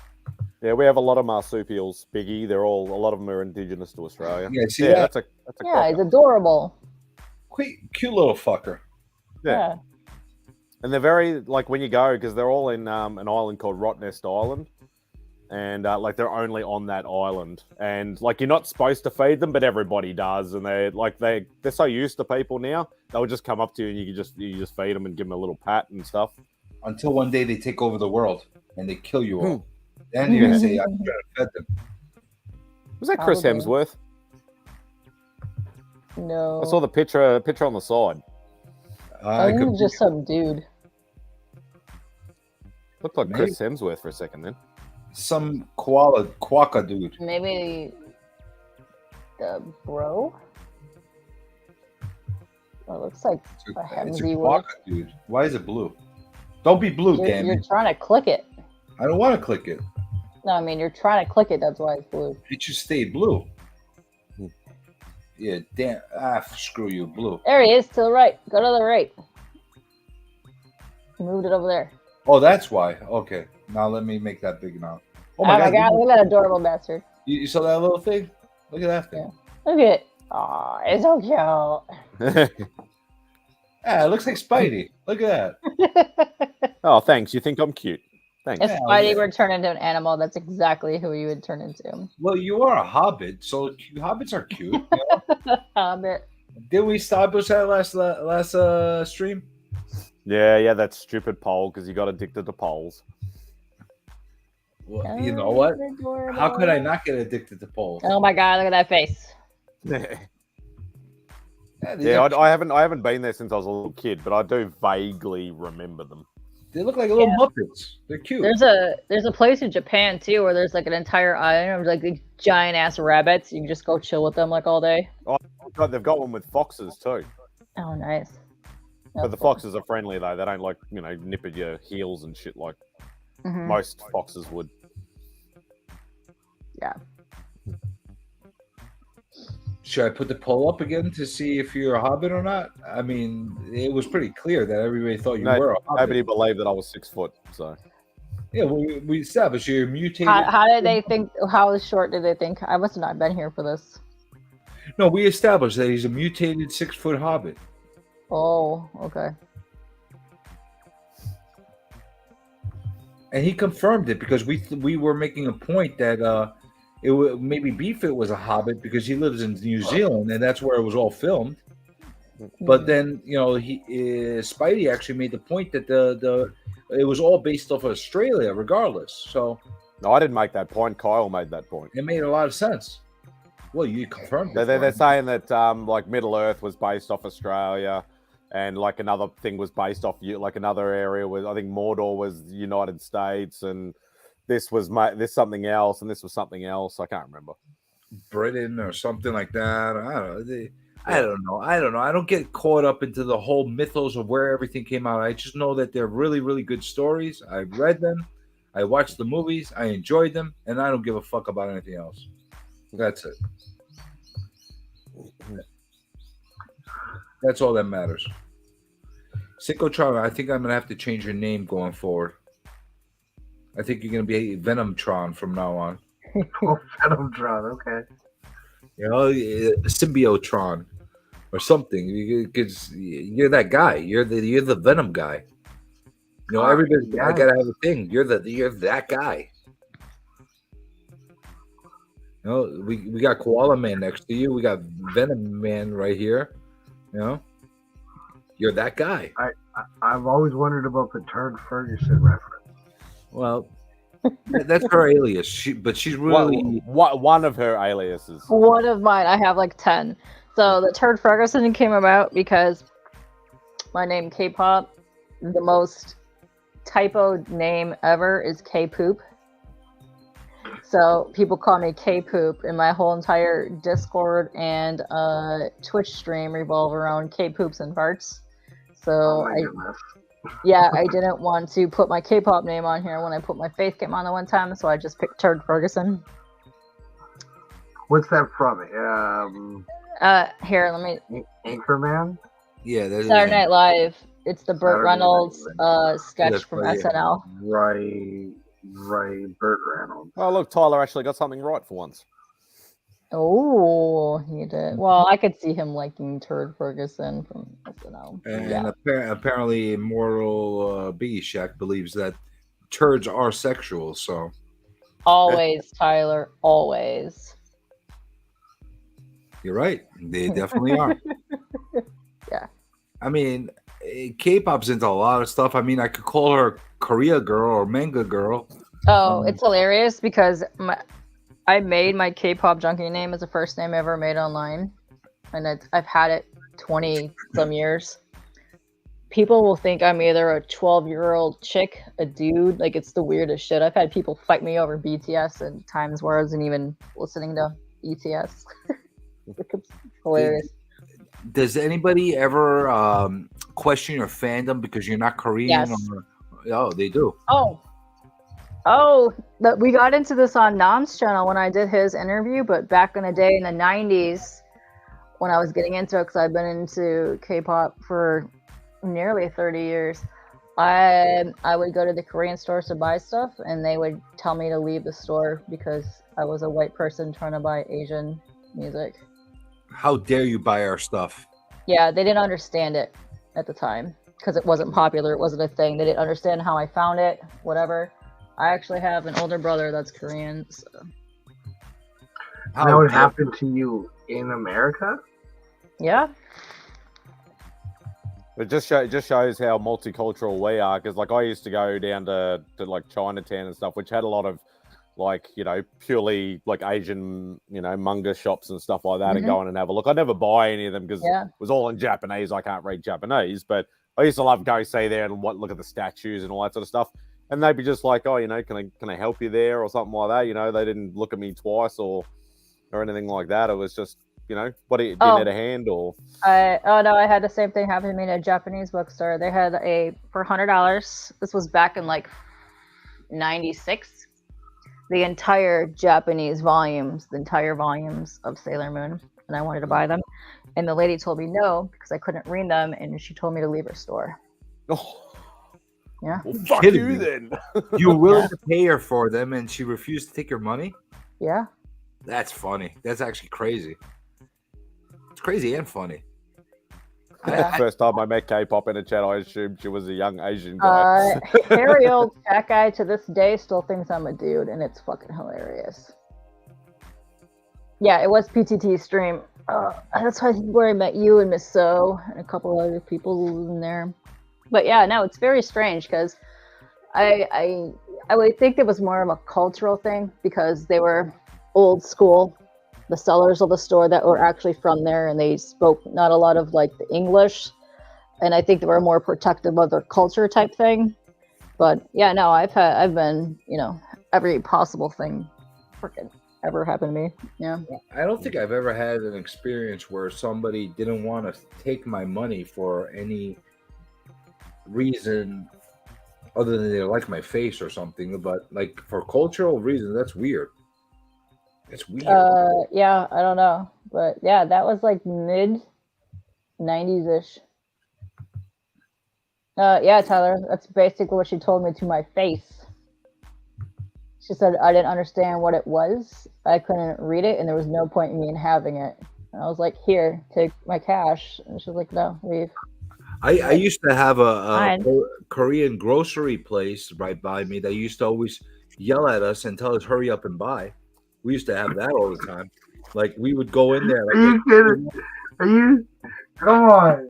Yeah, we have a lot of marsupials, Biggie. A lot of them are indigenous to Australia. Yeah, see that? that's a Yeah, he's quokka. adorable. Cute little fucker. Yeah. And they're very like when you go because they're all in an island called Rottnest Island, and like they're only on that island, and like you're not supposed to feed them, but everybody does, and they're so used to people now, they'll just come up to you and you just feed them and give them a little pat and stuff. Until one day they take over the world and they kill you all. Then you're gonna say, "I should have fed them." Was that Chris Probably. Hemsworth? No. I saw the picture on the side. I think it's just some dude. Looked like Chris Hemsworth for a second then. Some quokka dude. Maybe the bro? Oh, it looks like a It's a Hemsworth. quokka dude. Why is it blue? Don't be blue, damn You're it. trying to click it. I don't want to click it. No, I mean, you're trying to click it. That's why it's blue. It should stay blue. Yeah, damn. Screw you, blue. There he is, to the right. Go to the right. Moved it over there. Oh, that's why. Okay. Now let me make that big now. Oh my god, look at that adorable bastard. You saw that little thing? Look at that thing. Look at it. Aw, it's so cute. Yeah, it looks like Spidey. Look at that. Oh, thanks. You think I'm cute? Thanks. If Spidey were turned into an animal, that's exactly who you would turn into. Well, you are a hobbit, so hobbits are cute. You know? Hobbit. Did we establish that last stream? Yeah, that stupid poll because you got addicted to polls. Well, you know what? How could I not get addicted to polls? Oh my god, look at that face. Yeah, I haven't been there since I was a little kid, but I do vaguely remember them. They look like little Muppets. They're cute. There's a place in Japan too where there's like an entire island of like these giant ass rabbits. You can just go chill with them like all day. Oh, they've got one with foxes too. Oh, nice. But the foxes are friendly though. They don't like nip at your heels and shit like most foxes would. Yeah. Should I put the poll up again to see if you're a hobbit or not? I mean, it was pretty clear that everybody thought you were a hobbit. Nobody believed that I was 6 foot, so. Yeah, we established you're mutated. How did they think? How short did they think? I must have not been here for this. No, we established that he's a mutated 6 foot hobbit. Oh, okay. And he confirmed it because we were making a point that it would maybe Beefit was a hobbit because he lives in New Zealand and that's where it was all filmed. But then Spidey actually made the point that it was all based off of Australia, regardless. So no, I didn't make that point. Kyle made that point. It made a lot of sense. Well, you confirmed it. They're saying that like Middle Earth was based off Australia, and like another thing was based off like another area was I think Mordor was the United States, and this was this something else, and this was something else. I can't remember. Britain or something like that. I don't know. I don't know. I don't get caught up into the whole mythos of where everything came out. I just know that they're really, really good stories. I read them. I watched the movies. I enjoyed them, and I don't give a fuck about anything else. That's it. That's all that matters. Synchrotron, I think I'm going to have to change your name going forward. I think you're going to be Venomtron from now on. Venomtron, okay. You know, Symbiotron or something. Because you're that guy. You're the Venom guy. You know, everybody. Yeah. I gotta have a thing. You're that guy. You know, we got Koala Man next to you. We got Venom Man right here. You know, you're that guy. I've always wondered about the Turd Ferguson reference. Well, that's her alias. She's really one of her aliases. One of mine. I have like 10. So the Turd Ferguson came about because my name K-pop, the most typoed name ever is K-poop. So people call me K-poop, and my whole entire Discord and Twitch stream revolve around K-poops and farts. So I didn't want to put my K-pop name on here when I put my Faith game on the one time, so I just picked Turd Ferguson. What's that from? Here, let me. Anchorman? Yeah, that's Saturday Night Live. It's the Burt Reynolds sketch from SNL. Right, Burt Reynolds. Oh, look, Tyler actually got something right for once. Oh, he did. Well, I could see him liking Turd Ferguson from SNL. And apparently Immortal Biggie Shack believes that turds are sexual, so Always, Tyler. Always. You're right. They definitely are. Yeah. I mean, K-pop's into a lot of stuff. I mean, I could call her Korea girl or manga girl. Oh, it's hilarious because I made my K-pop junkie name as the first name I ever made online, and I've had it 20 some years. People will think I'm either a 12-year-old chick, a dude. Like, it's the weirdest shit. I've had people fight me over BTS and times where I wasn't even listening to ETS. It's hilarious. Does anybody ever question your fandom because you're not Korean? Yes. Oh, they do. We got into this on Nam's channel when I did his interview, but back in the day in the 90s, when I was getting into it, because I've been into K-pop for nearly 30 years, I would go to the Korean stores to buy stuff, and they would tell me to leave the store because I was a white person trying to buy Asian music. How dare you buy our stuff? Yeah, they didn't understand it at the time because it wasn't popular. It wasn't a thing. They didn't understand how I found it, whatever. I actually have an older brother that's Korean. So. That would happen to you in America? Yeah. It just shows how multicultural we are. Because like I used to go down to like Chinatown and stuff, which had a lot of like, you know, purely like Asian, you know, manga shops and stuff like that, and go in and have a look. I never buy any of them because it was all in Japanese. I can't read Japanese, but I used to love go see there and look at the statues and all that sort of stuff. And they'd be just like, oh, you know, can I help you there or something like that? You know, they didn't look at me twice or anything like that. It was just, you know, what do you need a hand or? I had the same thing happen to me in a Japanese bookstore. They had for $100. This was back in like '96. The entire Japanese volumes, of Sailor Moon, and I wanted to buy them. And the lady told me no because I couldn't read them, and she told me to leave her store. Oh. Yeah. Well, fuck you then. You were willing to pay her for them, and she refused to take your money? Yeah. That's funny. That's actually crazy. It's crazy and funny. The first time I met K-pop in a chat, I assumed she was a young Asian guy. Hairy old fat guy to this day still thinks I'm a dude, and it's fucking hilarious. Yeah, it was PTT stream. That's where I met you and Miss So and a couple other people in there. But yeah, no, it's very strange because I would think it was more of a cultural thing because they were old school. The sellers of the store that were actually from there, and they spoke not a lot of like the English, and I think they were more protective of their culture type thing. But yeah, no, I've been, you know, every possible thing freaking ever happened to me. Yeah. I don't think I've ever had an experience where somebody didn't want to take my money for any reason other than they like my face or something. But like for cultural reasons, that's weird. It's weird. Yeah, I don't know. But yeah, that was like mid 90s-ish. Yeah, Tyler, that's basically what she told me to my face. She said I didn't understand what it was. I couldn't read it, and there was no point in me in having it. And I was like, here, take my cash. And she was like, no, leave. I used to have a Korean grocery place right by me that used to always yell at us and tell us, hurry up and buy. We used to have that all the time. Like, we would go in there. Like, are you kidding? Are you? Come on.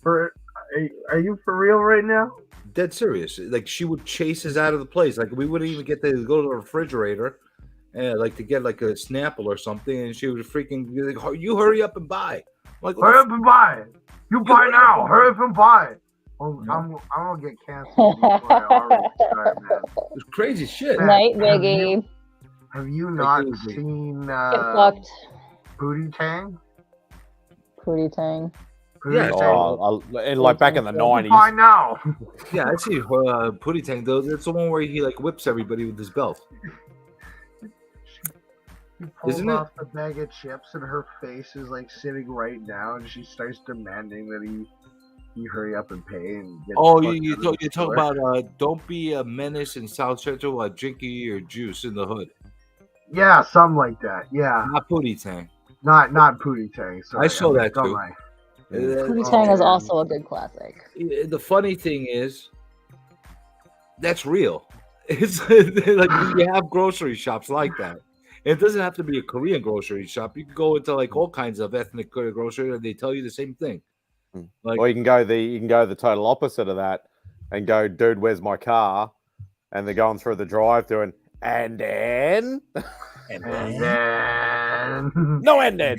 Are you for real right now? Dead serious. Like, she would chase us out of the place. Like, we wouldn't even get to go to the refrigerator and like to get like a Snapple or something. And she would freaking be like, you hurry up and buy. I'm like, hurry up and buy. You buy now. Hurry up and buy. Oh, I'm gonna get canceled before I already start, man. It's crazy shit. Night, Biggie. Have you not seen Booty Tang? Booty Tang. Yeah, and like back in the 90s. I know. Yeah, I see Pootie Tang though. That's the one where he like whips everybody with his belt. He pulls off the bag of chips and her face is like sitting right down, and she starts demanding that he hurry up and pay and get. Oh, you talk about don't be a menace in South Central while drinking your juice in the hood. Yeah, something like that. Yeah, not Pootie Tang. Not Pootie Tang. I saw that too. Pootie Tang is also a good classic. The funny thing is, that's real. It's like you have grocery shops like that. It doesn't have to be a Korean grocery shop. You can go into like all kinds of ethnic grocery, and they tell you the same thing. Like, or you can go the total opposite of that, and go, dude, where's my car? And they're going through the drive-through, and then no, and then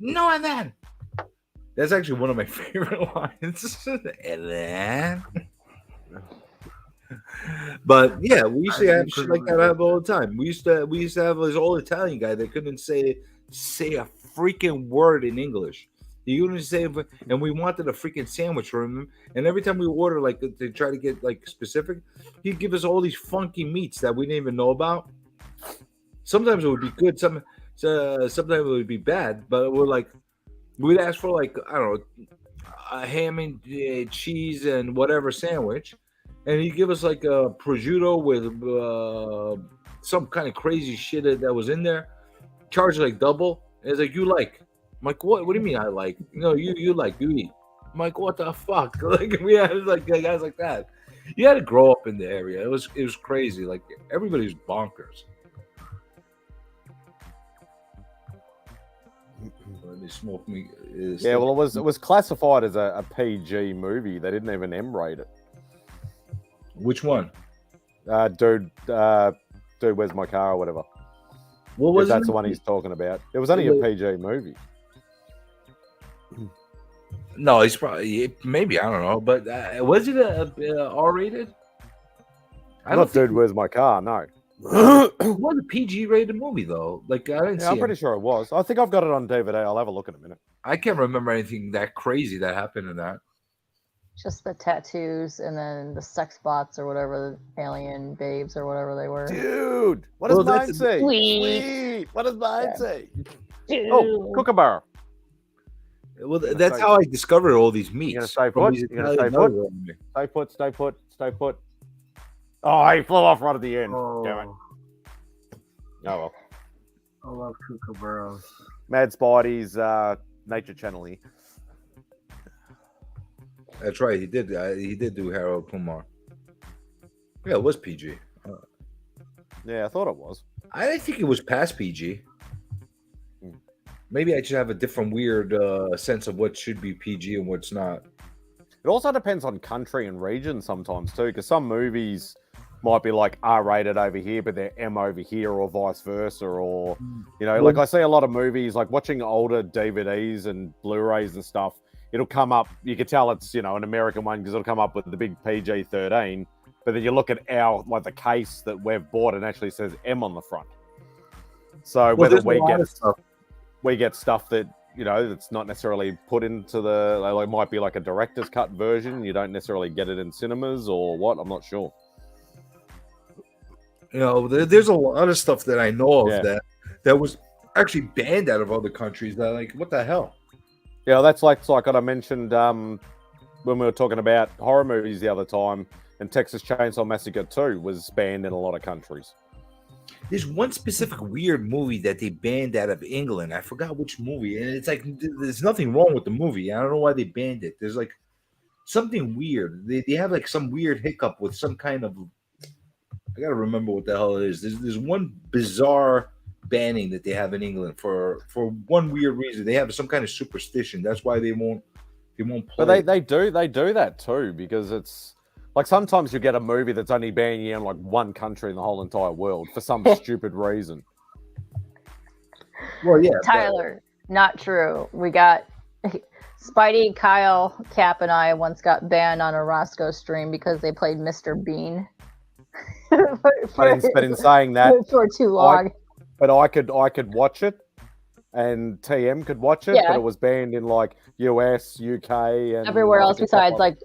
no, and then. That's actually one of my favorite lines. And then. But yeah, we used to have shit like that happen all the time. We used to have this old Italian guy that couldn't say a freaking word in English. He couldn't say, and we wanted a freaking sandwich from him. And every time we order, like to try to get like specific, he'd give us all these funky meats that we didn't even know about. Sometimes it would be good, sometimes it would be bad. But we'd ask for like, I don't know, a ham and cheese and whatever sandwich. And he'd give us like a prosciutto with some kind of crazy shit that was in there. Charge like double. And it's like, you like. I'm like, what? What do you mean I like? No, you like. You eat. I'm like, what the fuck? Like we had like guys like that. You had to grow up in the area. It was crazy. Like everybody's bonkers. They smoke me. Yeah, well, it was classified as a PG movie. They didn't even M-rate it. Which one? Dude, where's my car or whatever. What was that's the one he's talking about? It was only a PG movie. No, he's probably maybe, I don't know, but was it a R-rated? Not Dude, Where's My Car? No. It was a PG-rated movie though. Like I didn't see. I'm pretty sure it was. I think I've got it on DVD. I'll have a look in a minute. I can't remember anything that crazy that happened in that. Just the tattoos and then the sex bots or whatever, the alien babes or whatever they were. Dude, what does mine say? Sweet. What does mine say? Dude. Oh, Kookaburra. Well, that's how I discovered all these meats. You're gonna stay put. You're gonna stay put. Stay put. Stay put. Stay put. Oh, he flew off right at the end. Damn it. Oh well. I love Kookaburras. Mad Spidey's Nature Channel here. That's right. He did. He did do Harold Kumar. Yeah, it was PG. Yeah, I thought it was. I didn't think it was past PG. Maybe I should have a different weird sense of what should be PG and what's not. It also depends on country and region sometimes too, because some movies might be like R-rated over here, but they're M over here, or vice versa, or like I see a lot of movies, like watching older DVDs and Blu-rays and stuff. It'll come up. You can tell it's an American one because it'll come up with the big PG-13. But then you look at the case that we've bought and actually says M on the front. So whether we get stuff that that's not necessarily put into it might be like a director's cut version. You don't necessarily get it in cinemas or what. I'm not sure. There's a lot of stuff that I know of that was actually banned out of other countries. That like, what the hell? Yeah, that's like what I mentioned when we were talking about horror movies the other time, and Texas Chainsaw Massacre 2 was banned in a lot of countries. There's one specific weird movie that they banned out of England. I forgot which movie, and it's like there's nothing wrong with the movie. I don't know why they banned it. There's like something weird. They have like some weird hiccup with some kind of. I gotta remember what the hell it is. There's one bizarre banning that they have in England for one weird reason. They have some kind of superstition. That's why they won't play. But they do that too, because it's like sometimes you get a movie that's only banned in like one country in the whole entire world for some stupid reason. Well, yeah, Tyler, not true. We got Spidey, Kyle, Cap, and I once got banned on a Roscoe stream because they played Mr. Bean. But in saying that, for too long. But I could watch it, and TM could watch it, but it was banned in like US, UK, and everywhere else besides like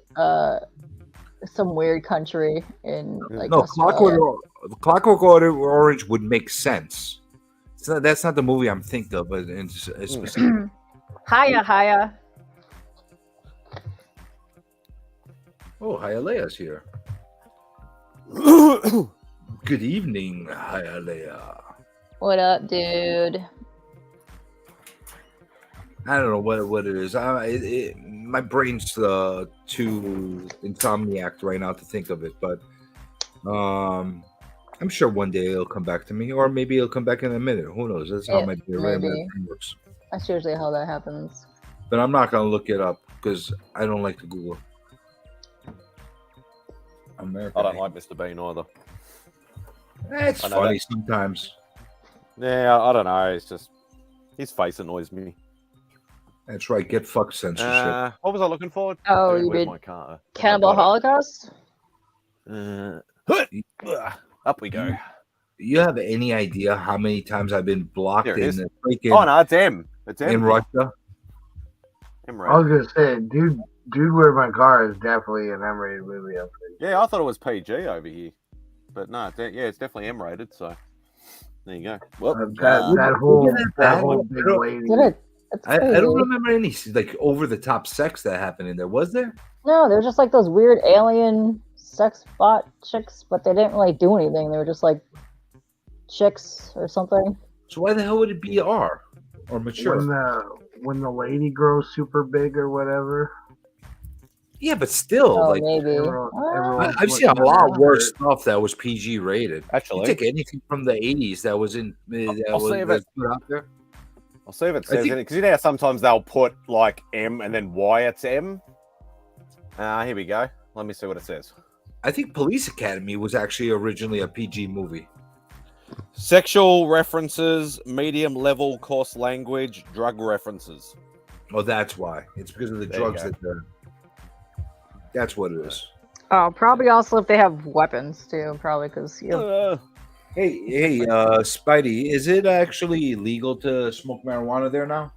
some weird country in like Clockwork Orange would make sense. So that's not the movie I'm thinking of, but it's specific. Hiya. Oh, Hialeah's here. Good evening, Hialeah. What up, dude? I don't know what it is. My brain's too insomniac right now to think of it, but I'm sure one day it'll come back to me, or maybe it'll come back in a minute. Who knows? That's how my brain works. That's usually how that happens. But I'm not gonna look it up because I don't like to Google. American. I don't like Mr. Bean either. It's funny sometimes. Yeah, I don't know. It's just his face annoys me. That's right. Get fucked censorship. What was I looking for? Oh, you did Cannibal Holocaust? Up we go. You have any idea how many times I've been blocked in the freaking? Oh no, it's M. It's M in Russia. I was gonna say, dude, where my car is definitely an M-rated movie. Yeah, I thought it was PG over here, but no, it's definitely M-rated. So there you go. Well, that whole big lady. I don't remember any like over the top sex that happened in there. Was there? No, they're just like those weird alien sex bot chicks, but they didn't really do anything. They were just like chicks or something. So why the hell would it be R or mature? When the lady grows super big or whatever. Yeah, but still, maybe. I've seen a lot worse stuff that was PG rated. Actually, you take anything from the 80s that was in that put out there. I'll see if it says because you know sometimes they'll put like M and then Y it's M. Here we go. Let me see what it says. I think Police Academy was actually originally a PG movie. Sexual references, medium level coarse language, drug references. Oh, that's why. It's because of the drugs that they're. That's what it is. Oh, probably also if they have weapons too. Probably because Hey, Spidey, is it actually illegal to smoke marijuana there now?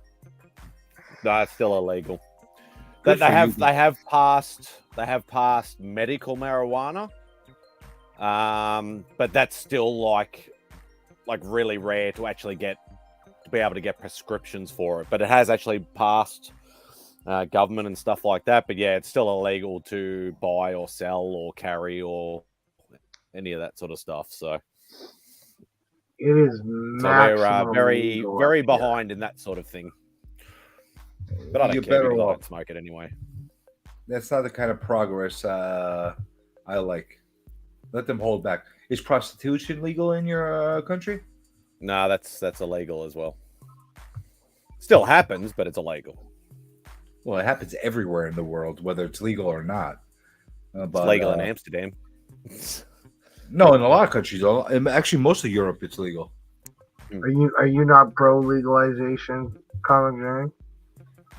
No, it's still illegal. They have passed medical marijuana, but that's still like really rare to actually be able to get prescriptions for it. But it has actually passed government and stuff like that. But yeah, it's still illegal to buy or sell or carry or any of that sort of stuff. So it is. So we're very behind in that sort of thing. But I don't care. People don't smoke it anyway. That's not the kind of progress I like. Let them hold back. Is prostitution legal in your country? No, that's illegal as well. Still happens, but it's illegal. Well, it happens everywhere in the world, whether it's legal or not. It's legal in Amsterdam. No, in a lot of countries. Actually, most of Europe, it's legal. Are you not pro legalization, Comic Jerry?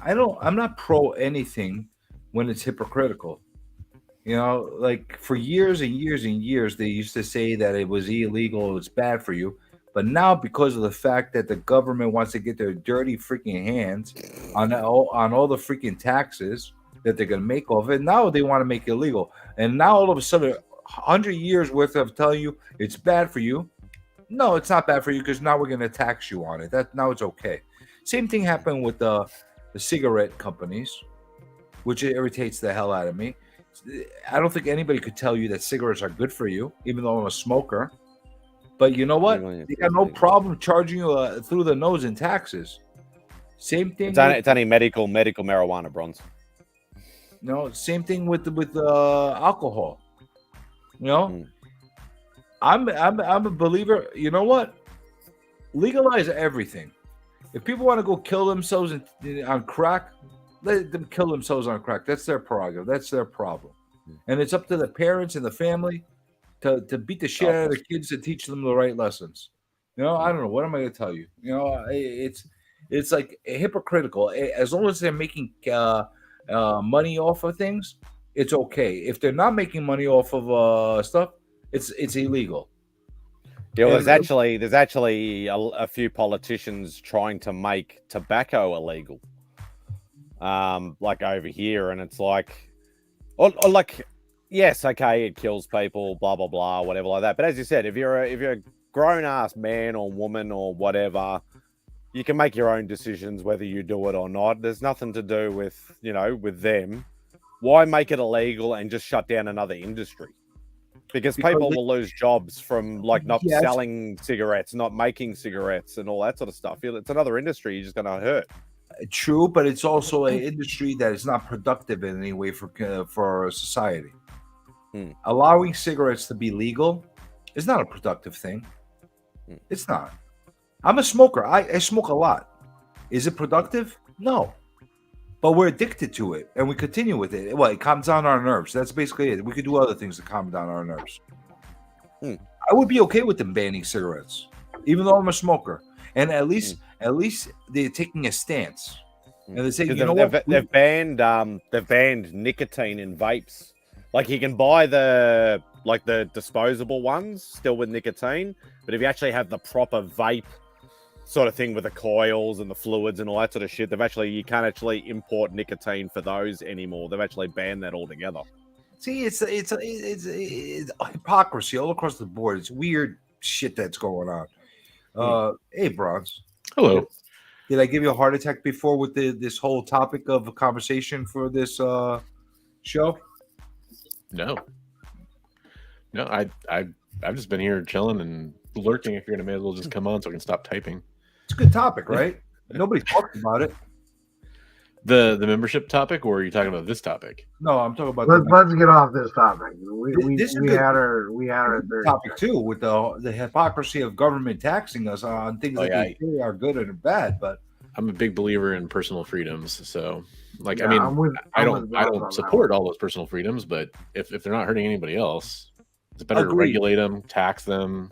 I'm not pro anything when it's hypocritical. You know, like for years and years and years, they used to say that it was illegal, it was bad for you. But now, because of the fact that the government wants to get their dirty freaking hands on all the freaking taxes that they're going to make off it, now they want to make it illegal. And now all of a sudden, 100 years worth of telling you it's bad for you. No, it's not bad for you because now we're going to tax you on it. Now it's okay. Same thing happened with the cigarette companies, which irritates the hell out of me. I don't think anybody could tell you that cigarettes are good for you, even though I'm a smoker. But you know what? They got no problem charging you through the nose in taxes. Same thing. It's only medical marijuana, Bronze. No, same thing with alcohol. You know, I'm a believer. You know what? Legalize everything. If people want to go kill themselves on crack, let them kill themselves on crack. That's their prerogative. That's their problem. And it's up to the parents and the family to beat the shit out of the kids and teach them the right lessons. You know, I don't know. What am I going to tell you? You know, it's like hypocritical. As long as they're making money off of things, it's okay. If they're not making money off of stuff, it's illegal. Yeah, well, there's actually a few politicians trying to make tobacco illegal, like over here, and it's like, or like, yes, okay, it kills people, blah blah blah, whatever like that. But as you said, if you're a grown ass man or woman or whatever, you can make your own decisions whether you do it or not. There's nothing to do with with them. Why make it illegal and just shut down another industry? Because people will lose jobs from not selling cigarettes, not making cigarettes, and all that sort of stuff. It's another industry you're just going to hurt. True, but it's also an industry that is not productive in any way for society. Allowing cigarettes to be legal is not a productive thing. It's not. I'm a smoker. I smoke a lot. Is it productive? No. But we're addicted to it, and we continue with it. Well, it calms down our nerves. That's basically it. We could do other things to calm down our nerves. I would be okay with them banning cigarettes, even though I'm a smoker. And at least they're taking a stance. And they say, you know what? They've banned nicotine in vapes. Like you can buy the disposable ones still with nicotine, but if you actually have the proper vape sort of thing with the coils and the fluids and all that sort of shit, you can't actually import nicotine for those anymore. They've actually banned that altogether. See, it's hypocrisy all across the board. It's weird shit that's going on. Hey, Bronze. Hello. Did I give you a heart attack before with this whole topic of a conversation for this show? No, I've just been here chilling and lurking. If you're gonna, may as well just come on so I can stop typing. It's a good topic, right? Nobody talks about it. The membership topic, or are you talking about this topic? No, I'm talking about. Let's get off this topic. We had our topic too with the hypocrisy of government taxing us on things that they say are good and bad. But I'm a big believer in personal freedoms, so I I don't support all those personal freedoms, but if they're not hurting anybody else, it's better to regulate them, tax them.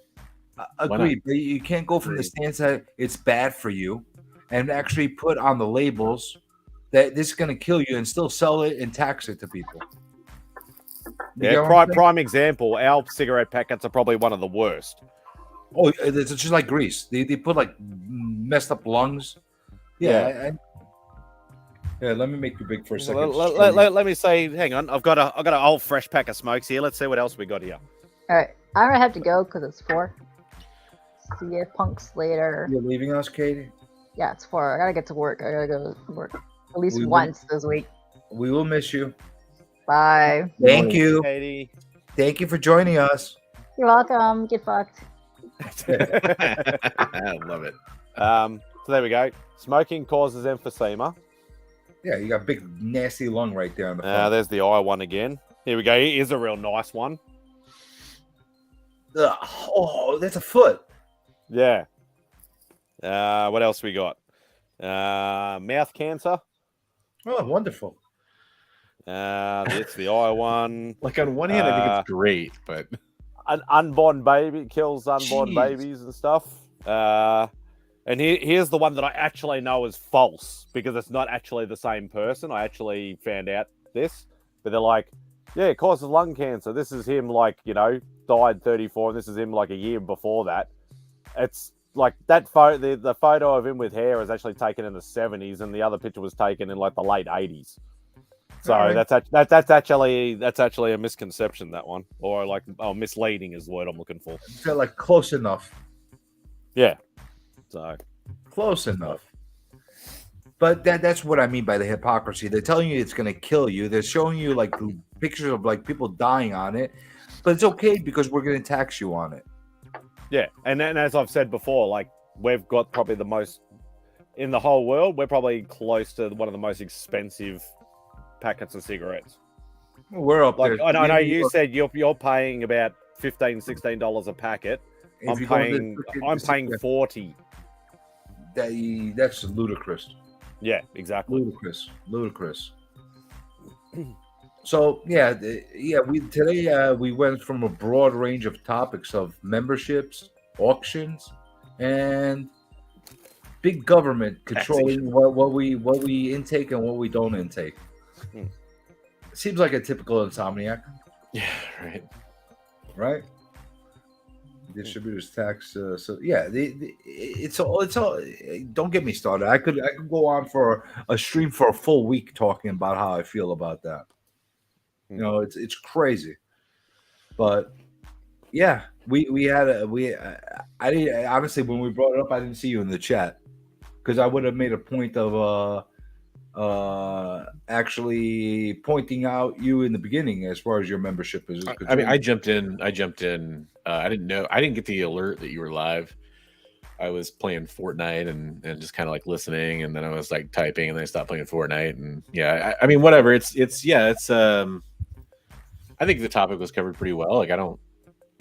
Agreed, but you can't go from the stance that it's bad for you, and actually put on the labels that this is going to kill you, and still sell it and tax it to people. Prime example. Our cigarette packets are probably one of the worst. Oh, it's just like grease. They put like messed up lungs. Yeah. Let me make you big for a second. Let me say, hang on. I've got an old fresh pack of smokes here. Let's see what else we got here. All right, I'm gonna have to go because it's 4. See you punks later. You're leaving us, Katie? Yeah, it's 4. I gotta get to work. I gotta go to work at least once this week. We will miss you. Bye. Thank you, Katie. Thank you for joining us. You're welcome. Get fucked. I love it. So there we go. Smoking causes emphysema. Yeah, you got a big nasty lung right there on the front. There's the eye one again. Here we go. Here's a real nice one. Oh, that's a foot. Yeah. What else we got? Mouth cancer. Oh, wonderful. It's the eye one. Like on one hand, I think it's great, but an unborn baby kills unborn babies and stuff. And here's the one that I actually know is false because it's not actually the same person. I actually found out this, but they're like, yeah, it causes lung cancer. This is him, died 34, and this is him a year before that. It's like that photo. The photo of him with hair was actually taken in the 70s, and the other picture was taken in the late 80s. So that's actually a misconception, that one, or misleading is the word I'm looking for. I feel like close enough. Yeah. So close enough. But that's what I mean by the hypocrisy. They're telling you it's going to kill you. They're showing you pictures of people dying on it, but it's okay because we're going to tax you on it. Yeah, and then as I've said before, we've got probably the most in the whole world. We're probably close to one of the most expensive packets of cigarettes. We're up there. I know you said you're paying about $15-16 a packet. I'm paying 40. That's ludicrous. Yeah, exactly. Ludicrous. So we went from a broad range of topics of memberships, auctions, and big government controlling what we intake and what we don't intake. Seems like a typical Insomniac. Yeah, right. Right. Distributors tax. It's all. Don't get me started. I could go on for a stream for a full week talking about how I feel about that. It's crazy. But yeah, I didn't honestly when we brought it up, I didn't see you in the chat because I would have made a point of actually pointing out you in the beginning as far as your membership is. I jumped in. I didn't know. I didn't get the alert that you were live. I was playing Fortnite and just kind of like listening, and then I was like typing, and then I stopped playing Fortnite, and yeah, I mean, whatever. It's I think the topic was covered pretty well. Like I don't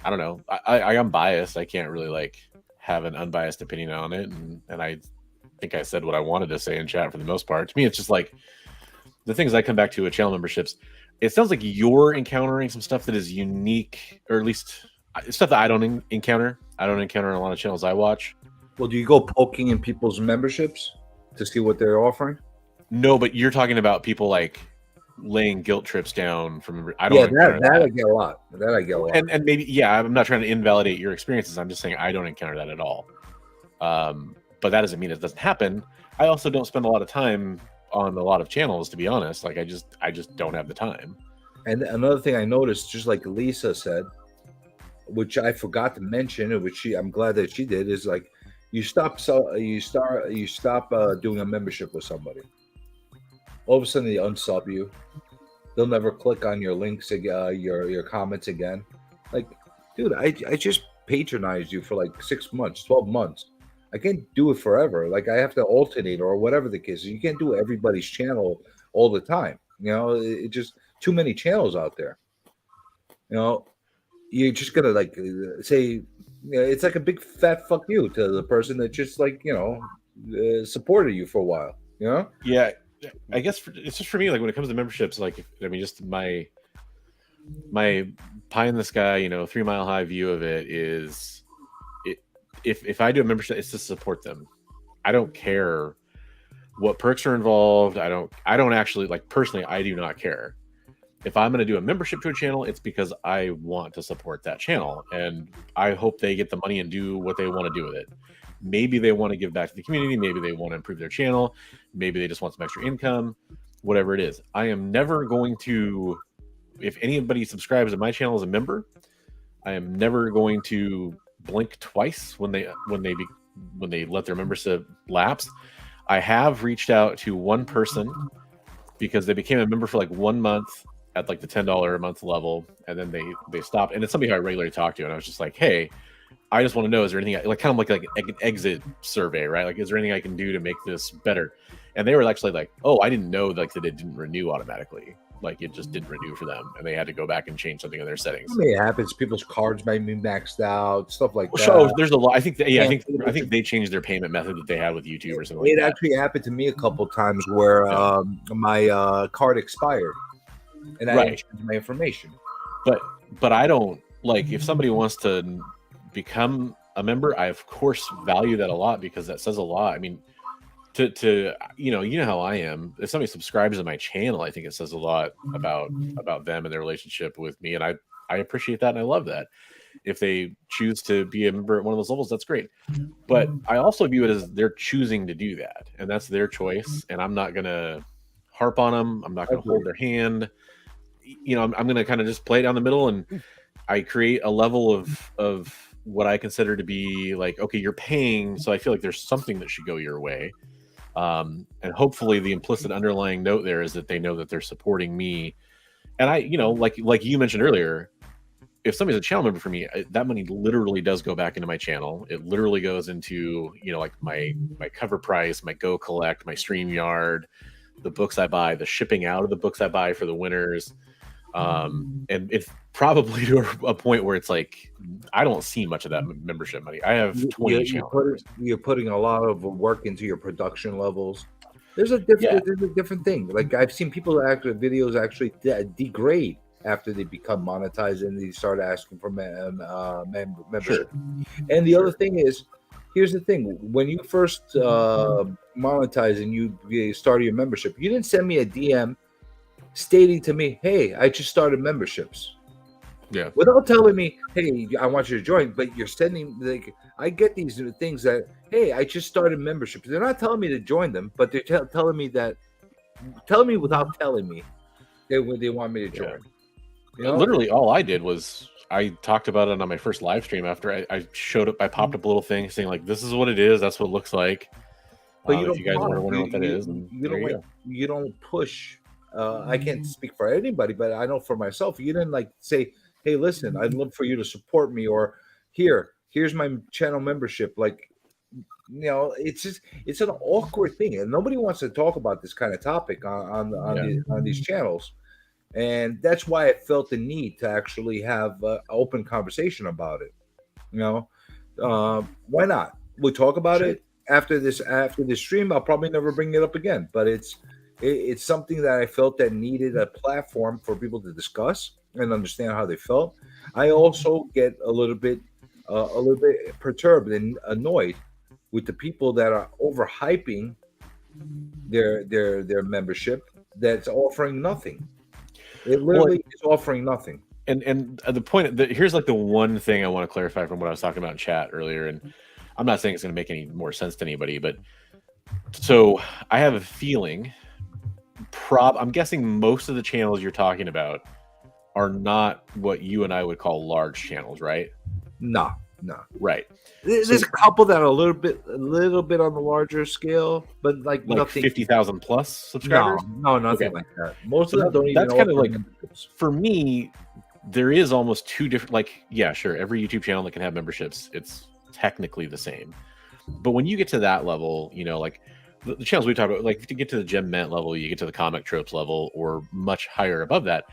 know. I'm biased. I can't really like have an unbiased opinion on it, and I think I said what I wanted to say in chat for the most part. To me, it's just like the things I come back to with channel memberships. It sounds like you're encountering some stuff that is unique, or at least stuff that I don't encounter. I don't encounter in a lot of channels I watch. Well, do you go poking in people's memberships to see what they're offering? No, but you're talking about people like laying guilt trips down from. I don't. Yeah, that I get a lot. That I get a lot. And maybe I'm not trying to invalidate your experiences. I'm just saying I don't encounter that at all. But that doesn't mean it doesn't happen. I also don't spend a lot of time on a lot of channels, to be honest. Like I just don't have the time. And another thing I noticed, just like Lisa said, which I forgot to mention, and which I'm glad that she did, is like you stop doing a membership with somebody. All of a sudden they unsub you. They'll never click on your links again, your comments again. Like, dude, I just patronized you for like 6 months, 12 months. I can't do it forever. Like I have to alternate or whatever the case is. You can't do everybody's channel all the time. You know, it just too many channels out there. You know, you're just gonna like say, you know, it's like a big fat fuck you to the person that just like, you know, supported you for a while. You know? Yeah, I guess it's just for me. Like when it comes to memberships, like I mean, just my pie in the sky, you know, 3 mile high view of it is. If I do a membership, it's to support them. I don't care what perks are involved. I don't actually, like, personally, I do not care. If I'm going to do a membership to a channel, it's because I want to support that channel, and I hope they get the money and do what they want to do with it. Maybe they want to give back to the community. Maybe they want to improve their channel. Maybe they just want some extra income, whatever it is. I am never going to, if anybody subscribes to my channel as a member, I am never going to blink twice when they let their membership lapse. I have reached out to one person because they became a member for like 1 month at like the $10 a month level, and then they stopped. And it's somebody who I regularly talk to, and I was just like, hey, I just want to know, is there anything like kind of like an exit survey, right? Like, is there anything I can do to make this better? And they were actually like, oh, I didn't know like that it didn't renew automatically. Like it just didn't renew for them, and they had to go back and change something in their settings. I mean, it happens. People's cards might be maxed out, stuff like that. So there's a lot. I think they changed their payment method that they had with YouTube or something. It actually happened to me a couple times where my card expired, and I didn't change my information. But I don't like if somebody wants to become a member. I of course value that a lot because that says a lot. I mean. To you know how I am. If somebody subscribes to my channel, I think it says a lot about them and their relationship with me, and I appreciate that and I love that. If they choose to be a member at one of those levels, that's great. But I also view it as they're choosing to do that, and that's their choice. And I'm not gonna harp on them. I'm not gonna hold their hand. You know, I'm gonna kind of just play down the middle, and I create a level of what I consider to be like, okay, you're paying, so I feel like there's something that should go your way. And hopefully the implicit underlying note there is that they know that they're supporting me. And I, you know, like you mentioned earlier, if somebody's a channel member for me, that money literally does go back into my channel. It literally goes into, you know, like my cover price, my Go Collect, my StreamYard, the books I buy, the shipping out of the books I buy for the winners. And it's probably to a point where it's like I don't see much of that membership money. I have 20 channels. You're putting a lot of work into your production levels. There's a different thing. Like I've seen people videos actually degrade after they become monetized and they start asking for membership. Sure. And the other thing is, here's the thing: when you first monetize and you started your membership, you didn't send me a DM stating to me, hey, I just started memberships. Yeah. Without telling me, hey, I want you to join, but you're sending, like, I get these things that, hey, I just started memberships. They're not telling me to join them, but they're telling me without telling me they want me to join. Yeah. You know? Literally all I did was I talked about it on my first live stream after I showed up. I popped up a little thing saying like, this is what it is. That's what it looks like. But if you guys want to wonder what that is, you don't push. I can't speak for anybody, but I know for myself, you didn't like say, hey, listen, I'd love for you to support me, or here's my channel membership. Like, it's an awkward thing, and nobody wants to talk about this kind of topic on these channels. And that's why I felt the need to actually have an open conversation about it. Why not? We'll talk about it after this stream. I'll probably never bring it up again, but it's something that I felt that needed a platform for people to discuss and understand how they felt. I also get a little bit perturbed and annoyed with the people that are overhyping their membership that's offering nothing. It literally is offering nothing. And the point that here's like the one thing I want to clarify from what I was talking about in chat earlier, and I'm not saying it's going to make any more sense to anybody, but so I have a feeling I'm guessing most of the channels you're talking about are not what you and I would call large channels, right? No. Right. There's a couple that are a little bit on the larger scale, but like nothing 50,000 plus subscribers. No, nothing like that. Most of them don't even. That's kind of like for me. There is almost two different. Like, yeah, sure. Every YouTube channel that can have memberships, it's technically the same. But when you get to that level, like the channels we talk about, like to get to the Gem Mint level, you get to the Comic Tropes level, or much higher above that.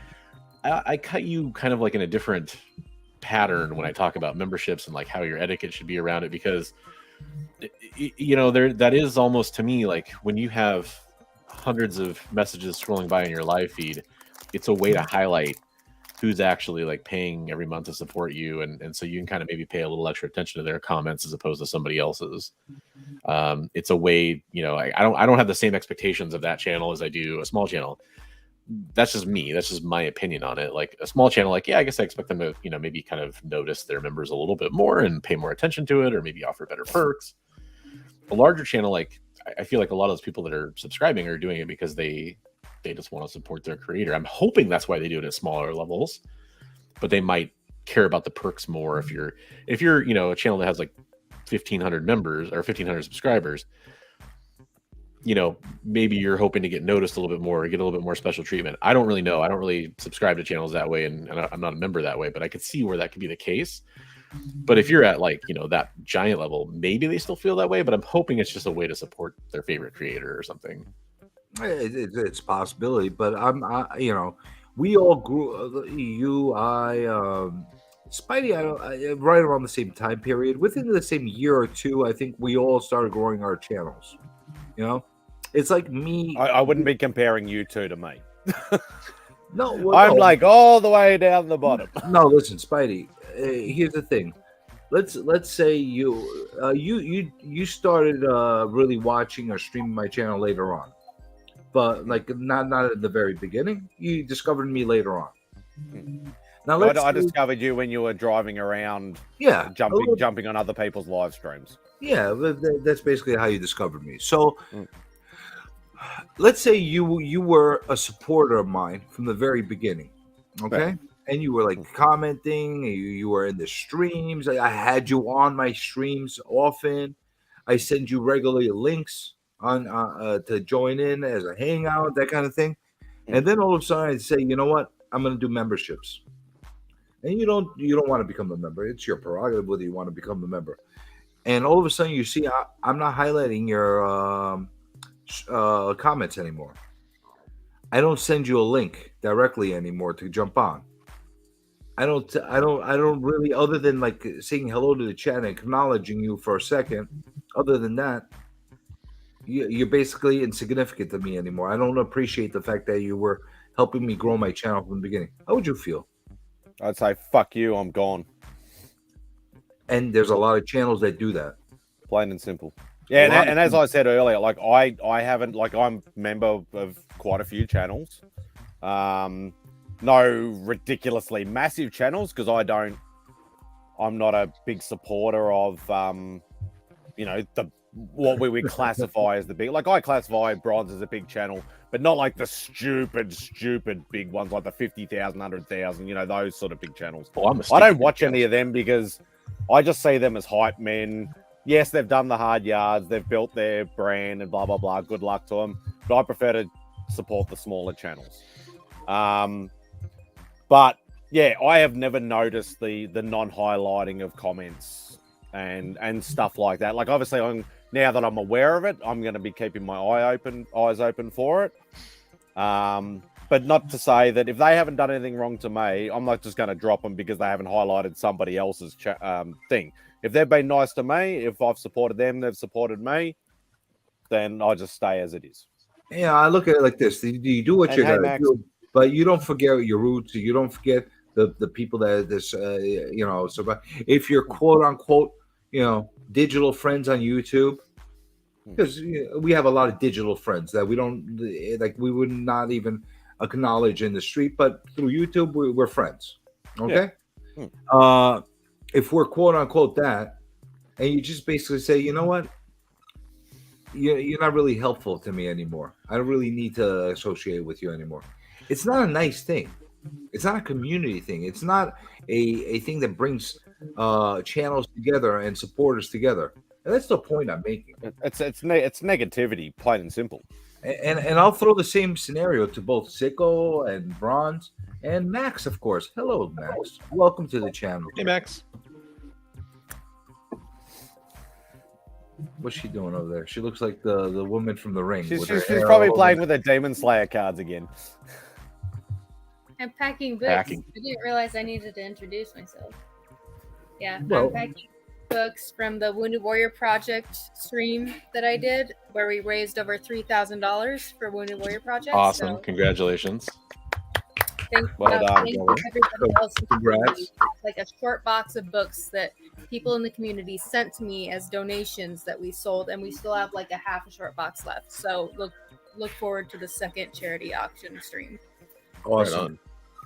I cut you kind of like in a different pattern when I talk about memberships and like how your etiquette should be around it, because that is almost, to me, like when you have hundreds of messages scrolling by in your live feed, it's a way to highlight who's actually like paying every month to support you, and so you can kind of maybe pay a little extra attention to their comments as opposed to somebody else's. It's a way, I don't have the same expectations of that channel as I do a small channel. That's just me. That's just my opinion on it. Like a small channel, like, yeah, I guess I expect them to, maybe kind of notice their members a little bit more and pay more attention to it, or maybe offer better perks. A larger channel, like I feel like a lot of those people that are subscribing are doing it because they just want to support their creator. I'm hoping that's why they do it at smaller levels, but they might care about the perks more if you're a channel that has like 1,500 members or 1,500 subscribers. Maybe you're hoping to get noticed a little bit more, or get a little bit more special treatment. I don't really know. I don't really subscribe to channels that way, and I'm not a member that way, but I could see where that could be the case. But if you're at like, that giant level, maybe they still feel that way, but I'm hoping it's just a way to support their favorite creator or something. It's a possibility, but we all grew. Spidey, right around the same time period, within the same year or two, I think we all started growing our channels. It's like me. I wouldn't be comparing you two to me. No, I'm like all the way down the bottom. No, listen, Spidey. Here's the thing. Let's say you started really watching or streaming my channel later on, but like not at the very beginning. You discovered me later on. Now I discovered you when you were driving around, jumping on other people's live streams. Yeah, that's basically how you discovered me. So let's say you were a supporter of mine from the very beginning, okay? Right. And you were like commenting, you were in the streams. I had you on my streams often. I send you regularly links on to join in as a hangout, that kind of thing. And then all of a sudden I'd say, you know what? I'm going to do memberships. And you don't want to become a member. It's your prerogative whether you want to become a member. And all of a sudden you see I'm not highlighting your comments anymore. I don't send you a link directly anymore to jump on. I don't really, other than like saying hello to the chat and acknowledging you for a second. Other than that, you're basically insignificant to me anymore. I don't appreciate the fact that you were helping me grow my channel from the beginning. How would you feel? I'd say, fuck you, I'm gone. And there's a lot of channels that do that. Plain and simple. Yeah, and as I said earlier, like I haven't, like I'm a member of quite a few channels. No ridiculously massive channels, because I'm not a big supporter of what we would classify as the big, like I classify Bronze as a big channel, but not like the stupid big ones like the 50,000, 100,000, those sort of big channels. I don't watch any of them because I just see them as hype men. Yes, they've done the hard yards, they've built their brand and blah, blah, blah. Good luck to them. But I prefer to support the smaller channels. But yeah, I have never noticed the non-highlighting of comments and stuff like that. Like obviously, now that I'm aware of it, I'm going to be keeping my eyes open for it. But not to say that if they haven't done anything wrong to me, I'm not just going to drop them because they haven't highlighted somebody else's thing. If they've been nice to me, if I've supported them, they've supported me, then I'll just stay as it is. Yeah, I look at it like this: you do what you got to do, but you don't forget your roots. You don't forget the people that So, if you're quote unquote, digital friends on YouTube, because we have a lot of digital friends that we don't like, we would not even acknowledge in the street, but through YouTube, we're friends. Okay. Yeah. If we're quote unquote that, and you just basically say, you know what? You're not really helpful to me anymore. I don't really need to associate with you anymore. It's not a nice thing. It's not a community thing. It's not a thing that brings channels together and supporters together. And that's the point I'm making. It's negativity, plain and simple. And I'll throw the same scenario to both Sicko and Bronze and Max, of course. Hello, Max. Welcome to the channel. Hey, Max. What's she doing over there? She looks like the woman from The Ring. She's probably playing with her Demon Slayer cards again. I'm packing books. I didn't realize I needed to introduce myself. Yeah, I'm packing books from the Wounded Warrior Project stream that I did, where we raised over $3,000 for Wounded Warrior Project. Awesome. So Congratulations. thank everybody else. Congrats. Like a short box of books that people in the community sent to me as donations that we sold, and we still have like half a short box left. So look forward to the second charity auction stream. Awesome.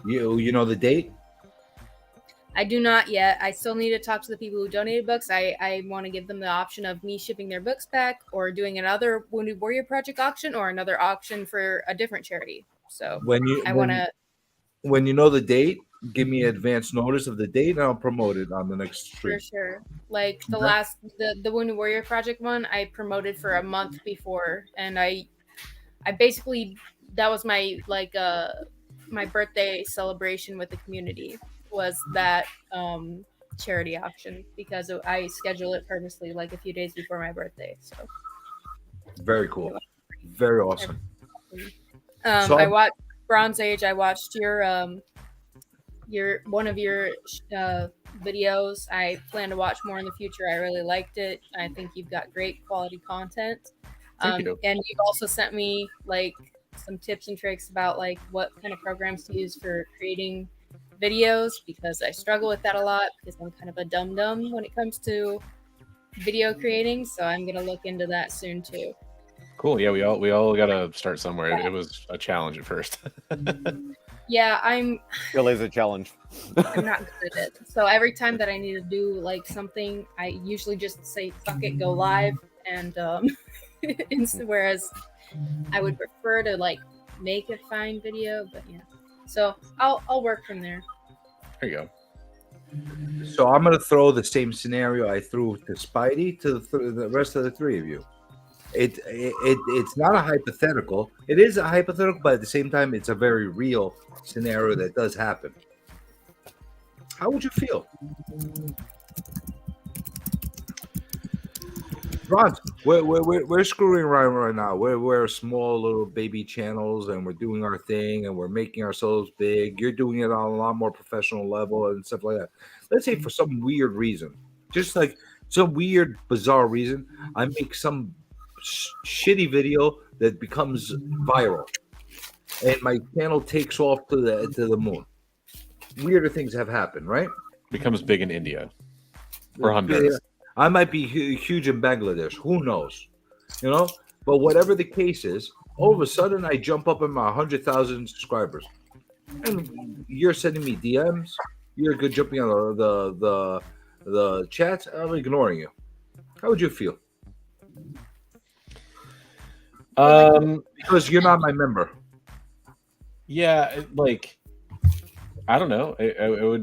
You know the date? I do not yet. I still need to talk to the people who donated books. I want to give them the option of me shipping their books back, or doing another Wounded Warrior Project auction, or another auction for a different charity. So when you know the date, give me advance notice of the date, and I'll promote it on the next stream. For sure. Like the Wounded Warrior Project one, I promoted for a month before, and I basically, that was my my birthday celebration with the community, was that charity auction, because I schedule it purposely like a few days before my birthday. So very cool, very awesome. So I watched Bronze Age. I watched your one of your videos. I plan to watch more in the future. I really liked it. I think you've got great quality content. Thank you. And you've also sent me like some tips and tricks about like what kind of programs to use for creating videos, because I struggle with that a lot, because I'm kind of a dum-dum when it comes to video creating. So I'm gonna look into that soon too. Cool. Yeah, we all gotta start somewhere. It was a challenge at first. Yeah, Still is a challenge. I'm not good at it. So every time that I need to do like something, I usually just say fuck it, go live, and whereas I would prefer to like make a fine video, but yeah. So I'll work from there. There you go. So I'm gonna throw the same scenario I threw to Spidey to the rest of the three of you. It's not a hypothetical. It is a hypothetical, but at the same time, it's a very real scenario that does happen. How would you feel? Ron, we're screwing around right now. We're small little baby channels, and we're doing our thing, and we're making ourselves big. You're doing it on a lot more professional level and stuff like that. Let's say for some weird reason, just like some weird, bizarre reason, I make some shitty video that becomes viral, and my channel takes off to the moon. Weirder things have happened, right? Becomes big in India or Honduras. Yeah. I might be huge in Bangladesh. Who knows? But whatever the case is, all of a sudden I jump up in my 100,000 subscribers, and you're sending me DMs. You're good jumping on the chats. I'm ignoring you. How would you feel? Because you're not my member. Yeah, I don't know.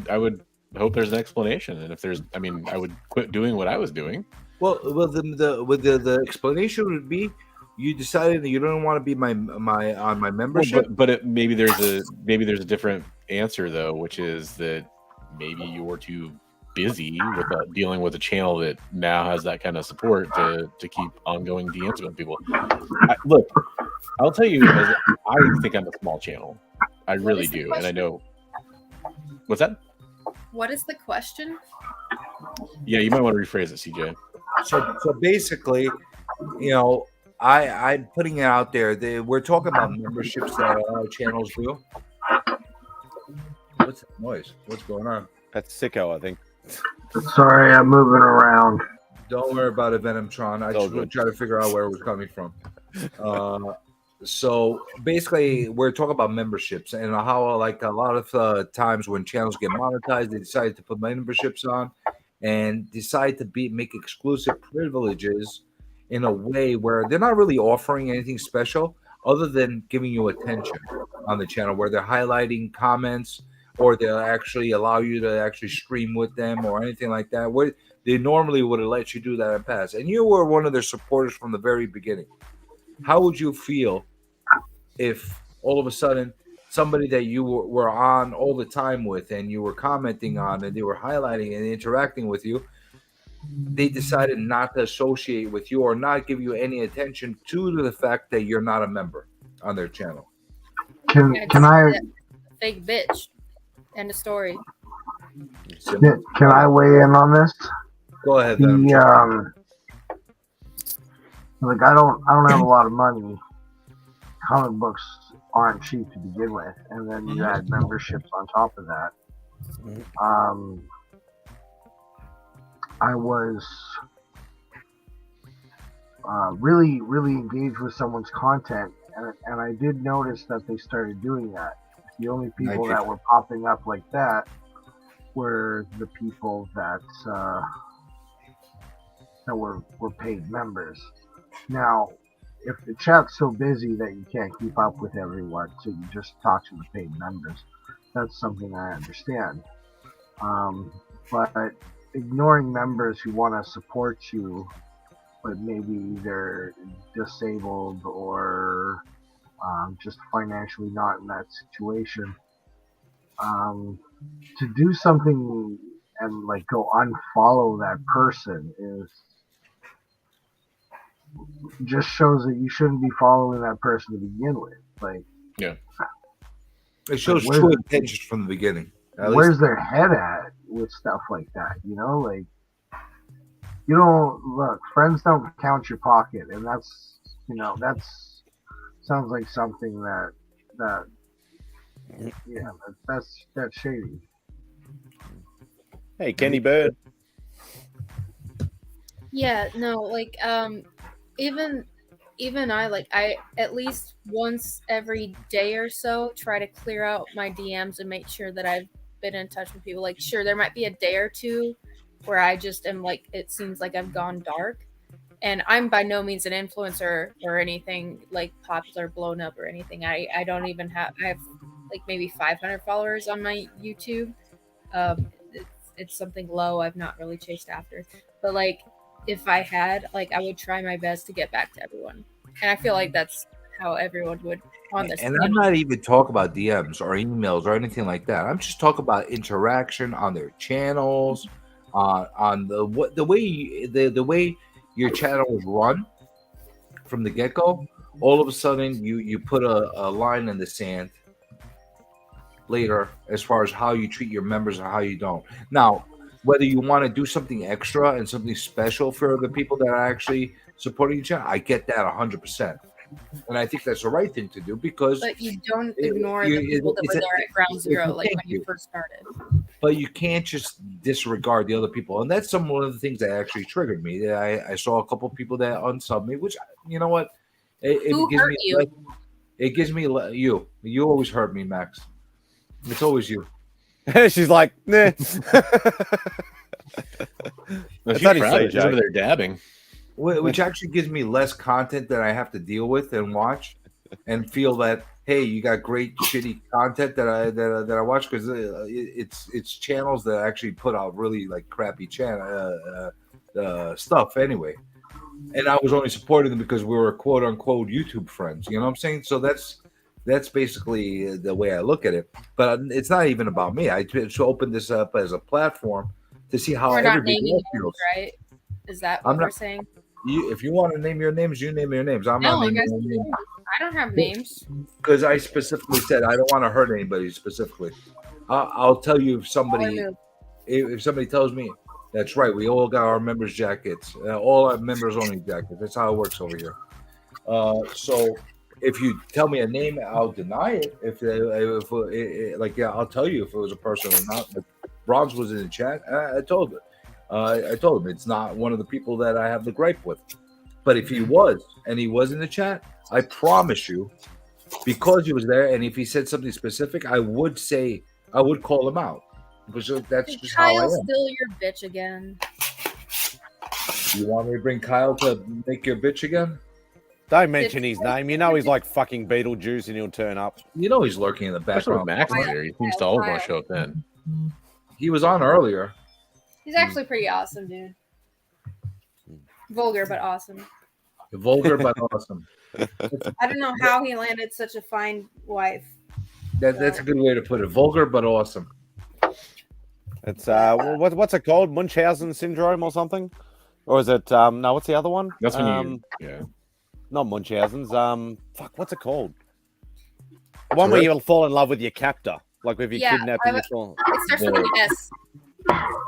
I would hope there's an explanation, and if there's, I would quit doing what I was doing. Well, the explanation would be you decided that you don't want to be my membership. Well, but maybe there's a different answer though, which is that maybe you're too busy with dealing with a channel that now has that kind of support to keep ongoing DMs with people. Look, I'll tell you, I think I'm a small channel. I really do, and I know. What's that? What is the question? Yeah, you might want to rephrase it, CJ. So basically, you know, I'm putting it out there. We're talking about memberships that our channels do. What's that noise? What's going on? That's Sicko, I think. Sorry, I'm moving around. Don't worry about it, Venomtron. I just try to figure out where it was coming from. So basically, we're talking about memberships and how, like, a lot of times when channels get monetized, they decide to put memberships on and decide to make exclusive privileges in a way where they're not really offering anything special other than giving you attention on the channel, where they're highlighting comments, or they'll actually allow you to actually stream with them or anything like that. Where they normally would have let you do that in the past. And you were one of their supporters from the very beginning. How would you feel if all of a sudden somebody that you were on all the time with and you were commenting on and they were highlighting and interacting with you, they decided not to associate with you or not give you any attention due to the fact that you're not a member on their channel? Can I Fake bitch. End of story. can I weigh in on this? Go ahead. Like I don't have a lot of money. Comic books aren't cheap to begin with, and then you add memberships on top of that. I was really engaged with someone's content, and I did notice that they started doing that. The only people that were popping up like that were the people that were paid members. Now, if the chat's so busy that you can't keep up with everyone, so you just talk to the paid members, that's something I understand. But ignoring members who want to support you, but maybe they're disabled or just financially not in that situation, to do something and like go unfollow that person just shows that you shouldn't be following that person to begin with. Like, yeah, it shows true intentions from the beginning. Where's their head at with stuff like that? You know, like, you don't look. Friends don't count your pocket, and that's sounds like something that's shady. Hey, Kenny Bird. Yeah, no, like even I at least once every day or so try to clear out my DMs and make sure that I've been in touch with people. Like, sure, there might be a day or two where I just am like, it seems like I've gone dark, and I'm by no means an influencer or anything like popular, blown up or anything. I don't even have, I have like maybe 500 followers on my YouTube. It's something low I've not really chased after, but like, if I had, like, I would try my best to get back to everyone. And I feel like that's how everyone would on this. And I'm not even talking about DMs or emails or anything like that. I'm just talking about interaction on their channels, on the way your channel was run from the get-go. All of a sudden, you put a line in the sand later as far as how you treat your members and how you don't. Now, whether you want to do something extra and something special for the people that are actually supporting your channel, I get that 100%. And I think that's the right thing to do, because... But you don't ignore the people that were there at ground zero, like when you first started. But you can't just disregard the other people. And that's one of the things that actually triggered me. I saw a couple of people that unsubbed me, which, you know what? Who hurt you? It gives me... You. You always hurt me, Max. It's always you. She's like, nah. She's over there dabbing. Which actually gives me less content that I have to deal with and watch, and feel that, hey, you got great shitty content that I watch, because it's channels that actually put out really like crappy stuff anyway. And I was only supporting them because we were quote unquote YouTube friends. You know what I'm saying? So that's basically the way I look at it. But it's not even about me. I just opened this up as a platform to see how We're not everybody naming else names, feels. right? Is that what I'm we're not. saying? If you want to name your names, you name your names. I'm No, not you naming guys my can name name. I don't have names. because I specifically said I don't want to hurt anybody specifically. I'll tell you if somebody tells me that's right. We all got our members jackets, all our members only jackets. That's how it works over here. So if you tell me a name, I'll deny it. I'll tell you if it was a person or not. But Bronze was in the chat. I told it. I told him it's not one of the people that I have the gripe with. But if he was, and he was in the chat, I promise you, because he was there, and if he said something specific, I would call him out. Because that's just how I Kyle am. still your bitch again. You want me to bring Kyle to make your bitch again? Don't mention his name. You know he's like fucking Beetlejuice and he'll turn up. You know he's lurking in the background. Max there. He seems to always want to show up then. He was on earlier. He's actually pretty awesome, dude. Vulgar but awesome. Vulgar but awesome. I don't know how he landed such a fine wife. That's a good way to put it. Vulgar but awesome. It's what's it called? Munchausen syndrome or something? Or is it no? What's the other one? That's when not Munchausen's. Fuck, what's it called? The one where you'll fall in love with your captor, like if you kidnap your soul. It starts with an S.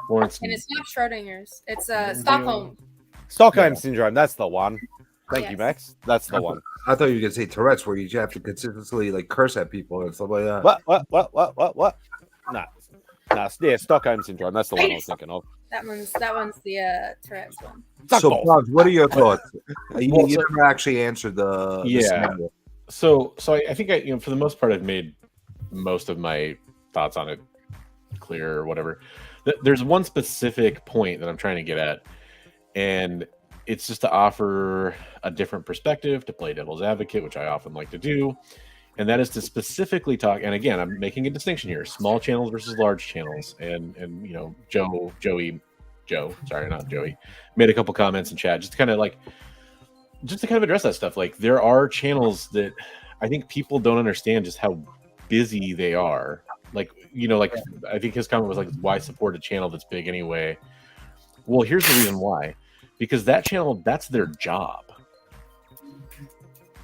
Lawrence. And it's not Schrodinger's. It's Stockholm. Stockholm syndrome. That's the one. Thank you, Max. That's the one. I thought you were gonna say Tourette's, where you have to consistently like curse at people and stuff like that. What? Nah. Yeah, Stockholm syndrome. That's the one I was thinking of. That one's the Tourette's one. So, Bronze, what are your thoughts? You never actually answered the scenario. So I think for the most part, I've made most of my thoughts on it clear or whatever. There's one specific point that I'm trying to get at, and it's just to offer a different perspective, to play devil's advocate, which I often like to do. And that is to specifically talk, and again, I'm making a distinction here: small channels versus large channels. And Joe, sorry, not Joey, made a couple comments in chat just to kind of address that stuff. Like, there are channels that I think people don't understand just how busy they are. Like I think his comment was like, why support a channel that's big anyway? Well, here's the reason why. Because that channel, that's their job.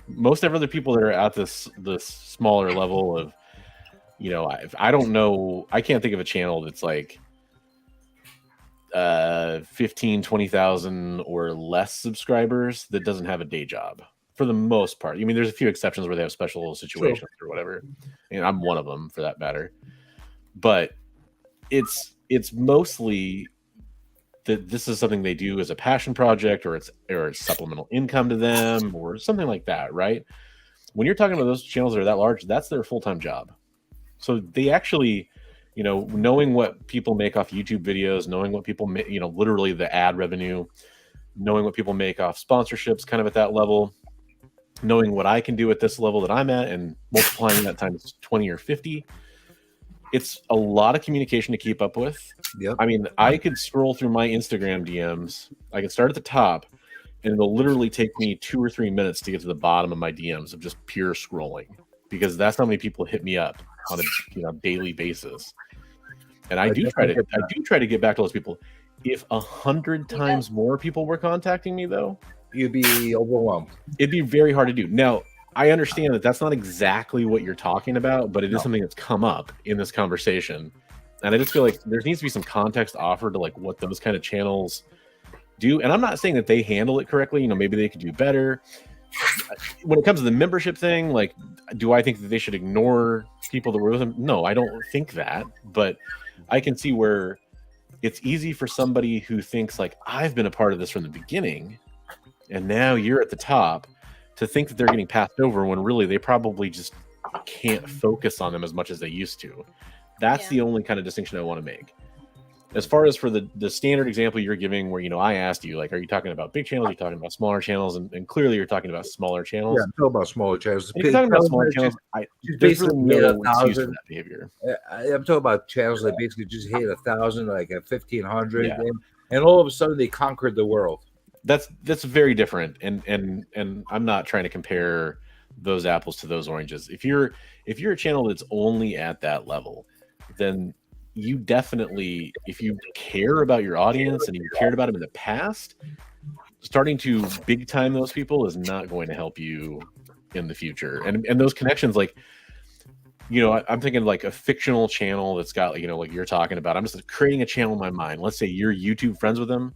Most of other people that are at this smaller level of, I don't know, I can't think of a channel that's like 15, 20,000 or less subscribers that doesn't have a day job for the most part. I mean, there's a few exceptions where they have special situations or whatever. And I'm one of them for that matter. But it's mostly that this is something they do as a passion project, or it's supplemental income to them, or something like that, right? When you're talking about those channels that are that large, that's their full-time job. So they actually, knowing what people make off YouTube videos, knowing what people make, literally the ad revenue, knowing what people make off sponsorships, kind of at that level, knowing what I can do at this level that I'm at, and multiplying that times 20 or 50. It's a lot of communication to keep up with. Yep. I mean, I could scroll through my Instagram DMs. I could start at the top, and it'll literally take me 2 or 3 minutes to get to the bottom of my DMs of just pure scrolling, because that's how many people hit me up on a daily basis. And I do try to get back to those people. If 100 times more people were contacting me, though, you'd be overwhelmed. It'd be very hard to do. Now, I understand that that's not exactly what you're talking about, but it is something that's come up in this conversation. And I just feel like there needs to be some context offered to like what those kind of channels do. And I'm not saying that they handle it correctly. Maybe they could do better. When it comes to the membership thing, like, do I think that they should ignore people that were with them? No, I don't think that. But I can see where it's easy for somebody who thinks like, I've been a part of this from the beginning, and now you're at the top, to think that they're getting passed over when really they probably just can't focus on them as much as they used to. That's the only kind of distinction I want to make. As far as for the standard example you're giving, where I asked you, like, are you talking about big channels? Are you talking about smaller channels? And clearly you're talking about smaller channels. Yeah, I'm talking about smaller channels. If you're talking about smaller channels, there's really no excuse for that behavior. I'm talking about channels that basically just hit 1,000, like at 1,500, and all of a sudden they conquered the world. That's very different, and I'm not trying to compare those apples to those oranges. If you're a channel that's only at that level, then you definitely, if you care about your audience and you cared about them in the past, starting to big time those people is not going to help you in the future. And those connections, like, you know, I'm thinking like a fictional channel that's got, you know, like you're talking about. I'm just creating a channel in my mind. Let's say you're YouTube friends with them.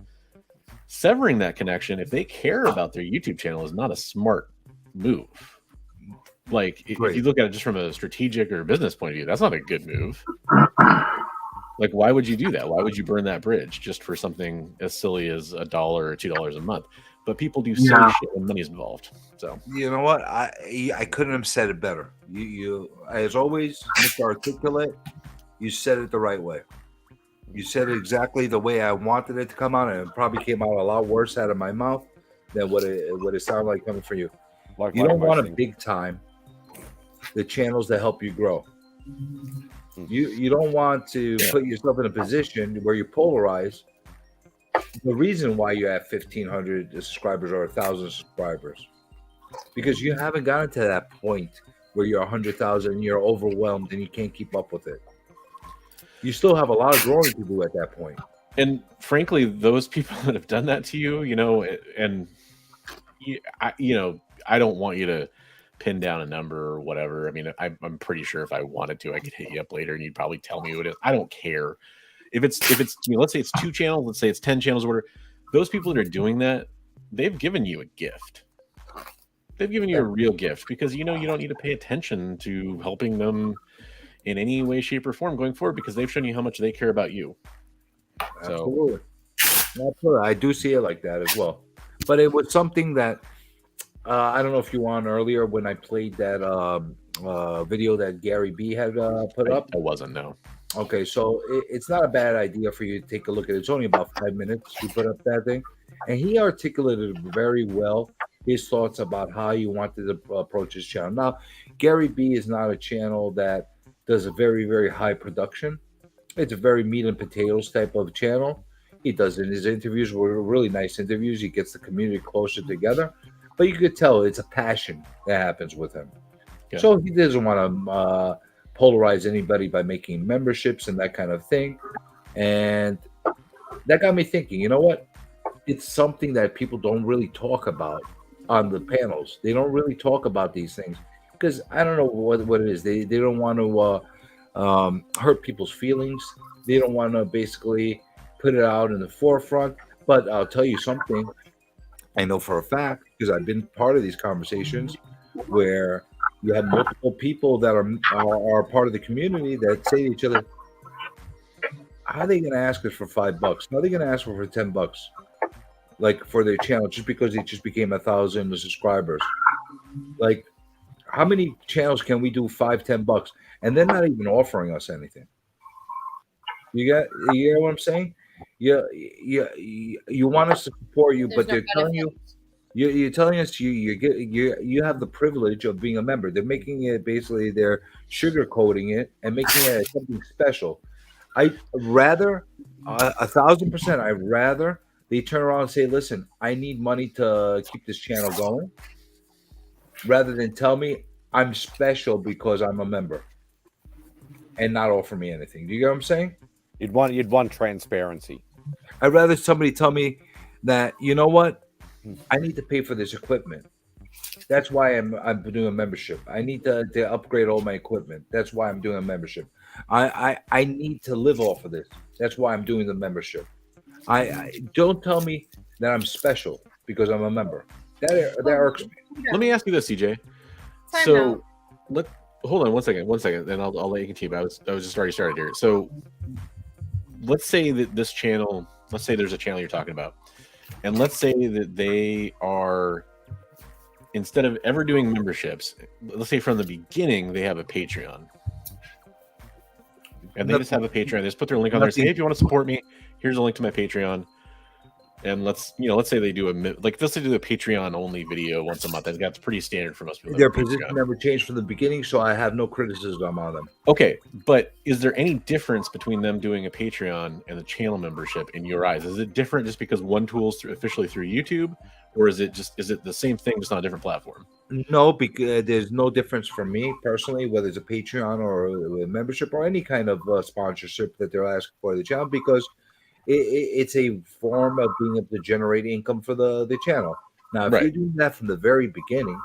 Severing that connection, if they care about their YouTube channel, is not a smart move. Like, if you look at it just from a strategic or business point of view, that's not a good move. Like, why would you do that? Why would you burn that bridge just for something as silly as $1 or $2 a month? But people do silly shit when money's involved. So, you know what? I couldn't have said it better. You as always, Mr. Articulate, you said it the right way. You said it exactly the way I wanted it to come out, and it probably came out a lot worse out of my mouth than what it sounded like coming from you. You don't want to big time the channels that help you grow. You don't want to put yourself in a position where you polarize. The reason why you have 1,500 subscribers or 1,000 subscribers, because you haven't gotten to that point where you're 100,000 and you're overwhelmed and you can't keep up with it. You still have a lot of growing to do at that point. And frankly, those people that have done that to you, you know, and you know, I don't want you to pin down a number or whatever. I mean, I'm pretty sure if I wanted to, I could hit you up later and you'd probably tell me who it is. I don't care. If it's you know, let's say it's 2 channels, let's say it's 10 channels, whatever. Those people that are doing that, they've given you a gift. They've given you a real gift, because you know you don't need to pay attention to helping them in any way, shape, or form going forward, because they've shown you how much they care about you. Absolutely. Absolutely. I do see it like that as well. But it was something that I don't know if you were on earlier when I played that video that Gary B had put up. I wasn't, no. Okay, so it's not a bad idea for you to take a look at it. It's only about 5 minutes to put up that thing. And he articulated very well his thoughts about how he wanted to approach his channel. Now, Gary B is not a channel that does a very, very high production. It's a very meat and potatoes type of channel. He does in his interviews were really nice interviews. He gets the community closer together. But you could tell it's a passion that happens with him. Yeah. So he doesn't want to polarize anybody by making memberships and that kind of thing. And that got me thinking, you know what? It's something that people don't really talk about on the panels. They don't really talk about these things because I don't know what it is. They don't want to hurt people's feelings. They don't want to basically put it out in the forefront. But I'll tell you something. I know for a fact, because I've been part of these conversations where you have multiple people that are part of the community that say to each other, how are they going to ask us for $5? How are they going to ask for $10? Like for their channel, just because they just became 1,000 subscribers. Like, how many channels can we do $5-10? And they're not even offering us anything. You get what I'm saying? You want us to support you, but they're telling you, you're telling us you have the privilege of being a member. They're making it basically, they're sugarcoating it and making it something special. I'd rather 1,000%. I'd rather they turn around and say, "Listen, I need money to keep this channel going," rather than tell me I'm special because I'm a member and not offer me anything. Do you get what I'm saying? You'd want transparency. I'd rather somebody tell me that, you know what, I need to pay for this equipment. That's why I'm doing a membership. I need to upgrade all my equipment. That's why I'm doing a membership. I need to live off of this. That's why I'm doing the membership. I don't tell me that I'm special because I'm a member. That irks me. Let me ask you this, CJ. Hold on one second, then I'll let you continue. I was just already started here. So let's say that this channel, let's say there's a channel you're talking about, and let's say that they are, instead of ever doing memberships, let's say from the beginning they have a Patreon, and they just have a Patreon. They just put their link on there. Say, hey, if you want to support me, here's a link to my Patreon. And let's say they do let's say do a Patreon only video once a month. That's pretty standard for most people. Their position never changed from the beginning, so I have no criticism on them. Okay, but is there any difference between them doing a Patreon and the channel membership in your eyes? Is it different just because one tool's officially through YouTube, or is it the same thing, just on a different platform? No, because there's no difference for me personally, whether it's a Patreon or a membership or any kind of sponsorship that they're asking for the channel, because it's a form of being able to generate income for the channel. Now, if you're doing that from the very beginning,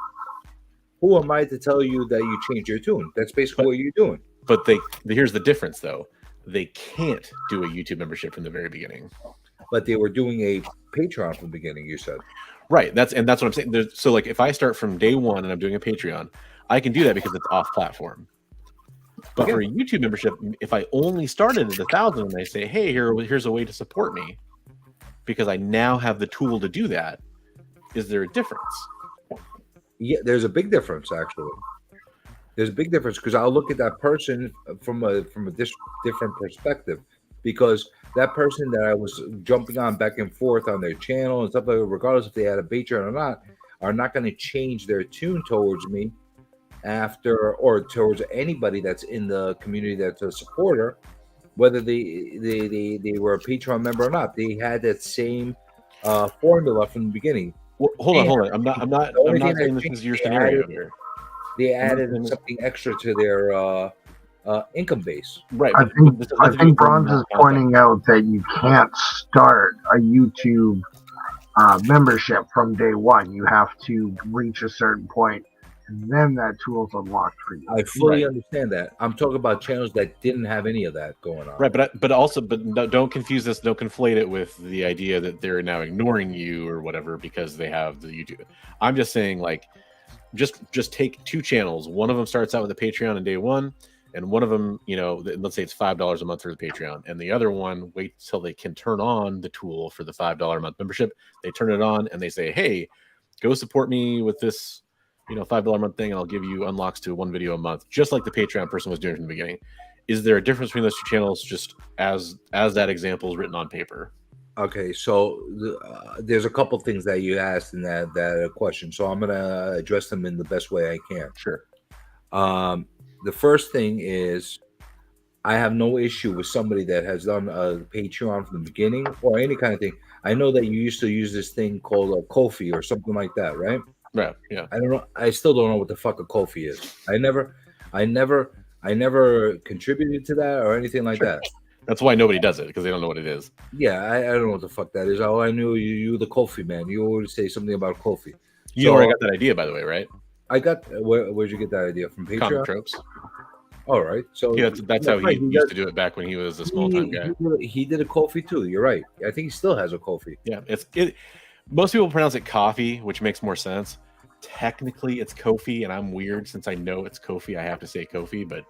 who am I to tell you that you change your tune? That's basically what you're doing. But here's the difference, though. They can't do a YouTube membership from the very beginning. But they were doing a Patreon from the beginning, you said. Right. That's what I'm saying. So, like, if I start from day one and I'm doing a Patreon, I can do that because it's off platform. But for a YouTube membership, if I only started at 1,000 and they say, hey, here's a way to support me because I now have the tool to do that, is there a difference? Yeah, there's a big difference, actually. There's a big difference because I'll look at that person from a different perspective, because that person that I was jumping on back and forth on their channel and stuff like that, regardless if they had a Patreon or not, are not going to change their tune towards me after, or towards anybody that's in the community that's a supporter, whether they were a Patreon member or not. They had that same formula from the beginning. Well, hold on. I'm not saying this is your scenario here. They added something extra to their income base. Right. I think Bronze is pointing out that you can't start a YouTube membership from day one. You have to reach a certain point, and then that tool's unlocked for you. I fully understand that. I'm talking about channels that didn't have any of that going on. Right, but don't confuse this. Don't conflate it with the idea that they're now ignoring you or whatever because they have the YouTube. I'm just saying, like, just take two channels. One of them starts out with a Patreon on day one, and one of them, let's say it's $5 a month for the Patreon, and the other one waits till they can turn on the tool for the $5 a month membership. They turn it on and they say, hey, go support me with this $5 a month thing, and I'll give you unlocks to one video a month, just like the Patreon person was doing from the beginning. Is there a difference between those two channels, just as that example is written on paper? Okay, so there's a couple things that you asked in that question, so I'm gonna address them in the best way I can. Sure. The first thing is, I have no issue with somebody that has done a Patreon from the beginning or any kind of thing. I know that you used to use this thing called a Ko-fi or something like that, right? Right. Yeah. I don't know. I still don't know what the fuck a Ko-fi is. I never contributed to that or anything like that. That's why nobody does it, because they don't know what it is. Yeah, I don't know what the fuck that is. All I knew, you the Ko-fi man. You always say something about Ko-fi. You already got that idea, by the way, right? I got. Where'd you get that idea from? Patreon? Comic Tropes. All right. So yeah, that's how he used to do it back when he was a small time guy. He did a Ko-fi too. You're right. I think he still has a Ko-fi. Yeah, most people pronounce it coffee, which makes more sense. Technically, it's Ko-fi, and I'm weird since I know it's Ko-fi. I have to say Ko-fi, but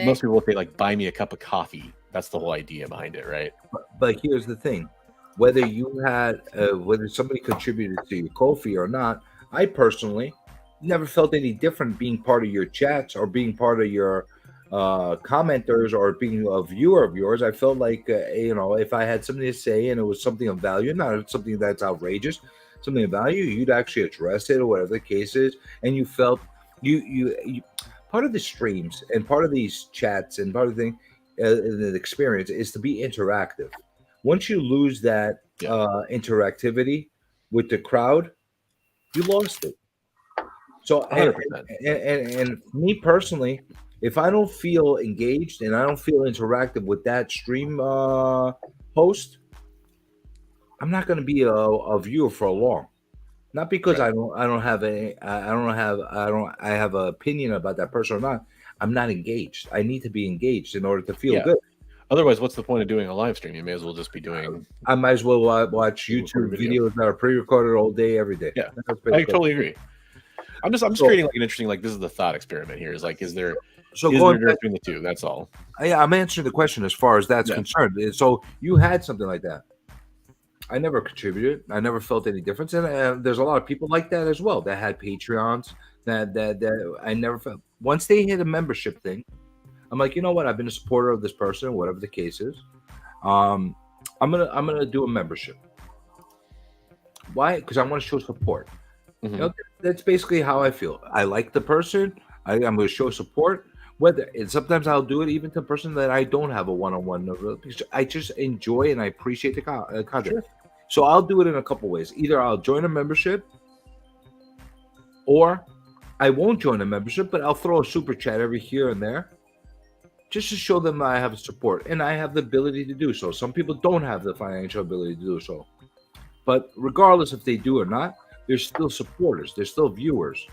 most people will say, like, buy me a cup of coffee. That's the whole idea behind it, right? But here's the thing: whether you had, whether somebody contributed to your Ko-fi or not, I personally never felt any different being part of your chats or being part of your commenters or being a viewer of yours. I felt like if I had something to say and it was something of value, not something that's outrageous, something of value, you'd actually address it or whatever the case is, and you felt you part of the streams and part of these chats and part of the thing, the experience is to be interactive. Once you lose that interactivity with the crowd, you lost it. So and me personally, if I don't feel engaged and I don't feel interactive with that stream host, I'm not going to be a viewer for long. Not because I have an opinion about that person or not. I'm not engaged. I need to be engaged in order to feel good. Otherwise, what's the point of doing a live stream? You may as well just be doing. I might as well watch YouTube videos that are pre-recorded all day, every day. Yeah, I totally agree. I'm just creating like an interesting, like, this is the thought experiment here. Is like, is there a difference between the two? That's all. Yeah, I'm answering the question as far as that's concerned. So you had something like that. I never contributed. I never felt any difference, and there's a lot of people like that as well that had Patreons that I never felt. Once they hit a membership thing, I'm like, you know what? I've been a supporter of this person, whatever the case is. I'm gonna do a membership. Why? Because I want to show support. Mm-hmm. That's basically how I feel. I like the person. I'm going to show support. And sometimes I'll do it even to a person that I don't have a one-on-one. I just enjoy and I appreciate the content. Sure. So I'll do it in a couple ways. Either I'll join a membership, or I won't join a membership, but I'll throw a super chat every here and there just to show them I have support and I have the ability to do so. Some people don't have the financial ability to do so. But regardless if they do or not, they're still supporters. They're still viewers.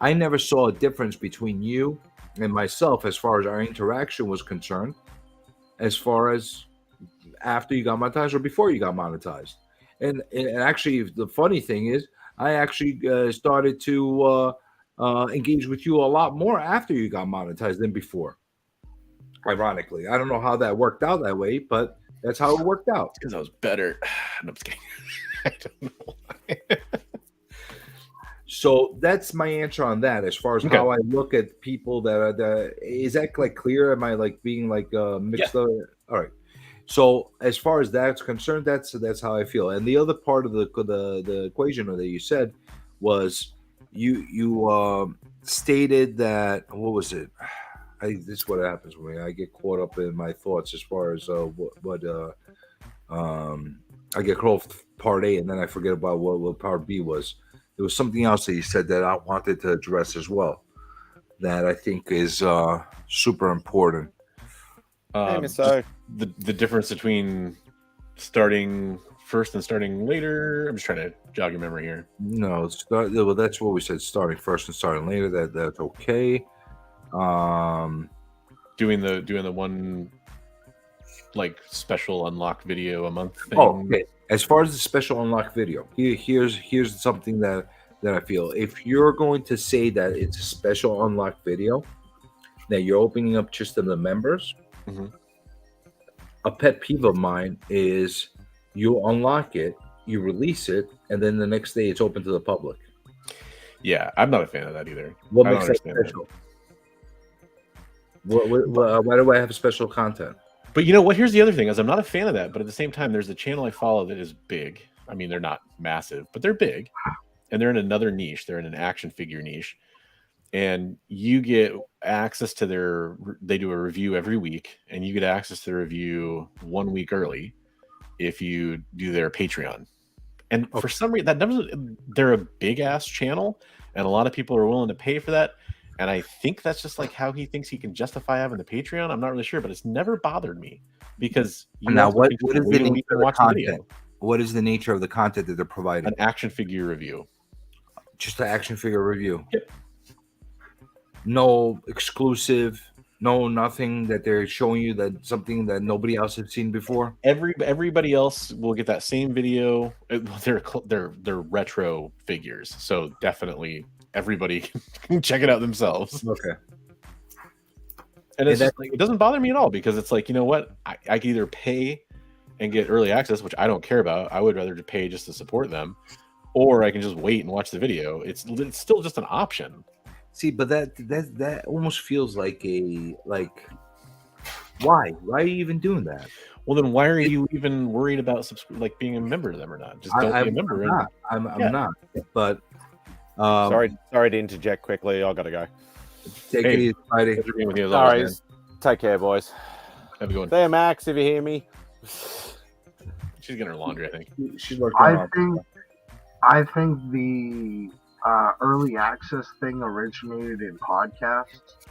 I never saw a difference between you and myself as far as our interaction was concerned, as far as after you got monetized or before you got monetized. And actually, the funny thing is, I actually started to engage with you a lot more after you got monetized than before. Ironically, I don't know how that worked out that way, but that's how it worked out. Because I was better. No, I'm just kidding. I don't know. So that's my answer on that. As far as how I look at people that are is that like clear? Am I like being like mixed up? All right. So as far as that's concerned, that's how I feel. And the other part of the equation that you said was you stated that, what was it? This is what happens when I get caught up in my thoughts as far as what I get caught off part A and then I forget about what part B was. There was something else that you said that I wanted to address as well that I think is super important. The difference between starting first and starting later. I'm just trying to jog your memory here. No, well, that's what we said. Starting first and starting later. That's okay. Doing the one like special unlock video a month thing. Oh, okay. As far as the special unlock video, here's something that I feel. If you're going to say that it's a special unlock video, that you're opening up just to the members, a pet peeve of mine is you unlock it, you release it, and then the next day it's open to the public. Yeah, I'm not a fan of that either. What makes that special? Why do I have special content? But you know what? Here's the other thing: is I'm not a fan of that. But at the same time, there's a channel I follow that is big. I mean, they're not massive, but they're big, and they're in another niche. They're in an action figure niche, and you get access to their. They do a review every week, and you get access to the review 1 week early if you do their Patreon. And for some reason, that doesn't. They're a big ass channel, and a lot of people are willing to pay for that. And I think that's just like how he thinks he can justify having the Patreon. I'm not really sure, but it's never bothered me because now what is the nature of the content? What is the nature of the content that they're providing? An action figure review. Just an action figure review. Yep. No exclusive, no nothing that they're showing you that something that nobody else has seen before. Everybody else will get that same video. They're retro figures, so definitely. Everybody can check it out themselves. Okay. And it's just like, it doesn't bother me at all because it's like, you know what? I can either pay and get early access, which I don't care about. I would rather pay just to support them, or I can just wait and watch the video. It's still just an option. See, but that almost feels like why? Why are you even doing that? Well, then why are you even worried about being a member of them or not? Just don't be a member. I'm not. But sorry to interject quickly. I gotta go. Take it easy, Friday. All right, take care, boys. Have a good one. There, Max, if you hear me. She's getting her laundry, I think. She's working I think the early access thing originated in podcasts,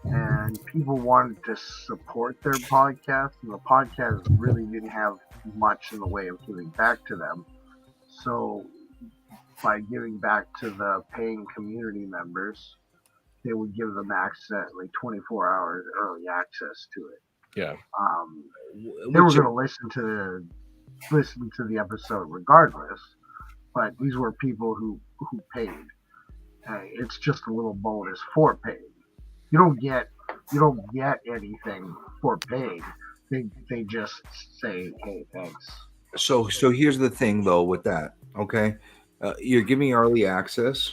and people wanted to support their podcast, and the podcast really didn't have much in the way of giving back to them. So by giving back to the paying community members, they would give them access, like 24 hours early access to it. Yeah. They were going to listen to the episode regardless, but these were people who paid. It's just a little bonus for paying. You don't get anything for paying. They just say, hey, thanks. So here's the thing though with that, okay? You're giving early access,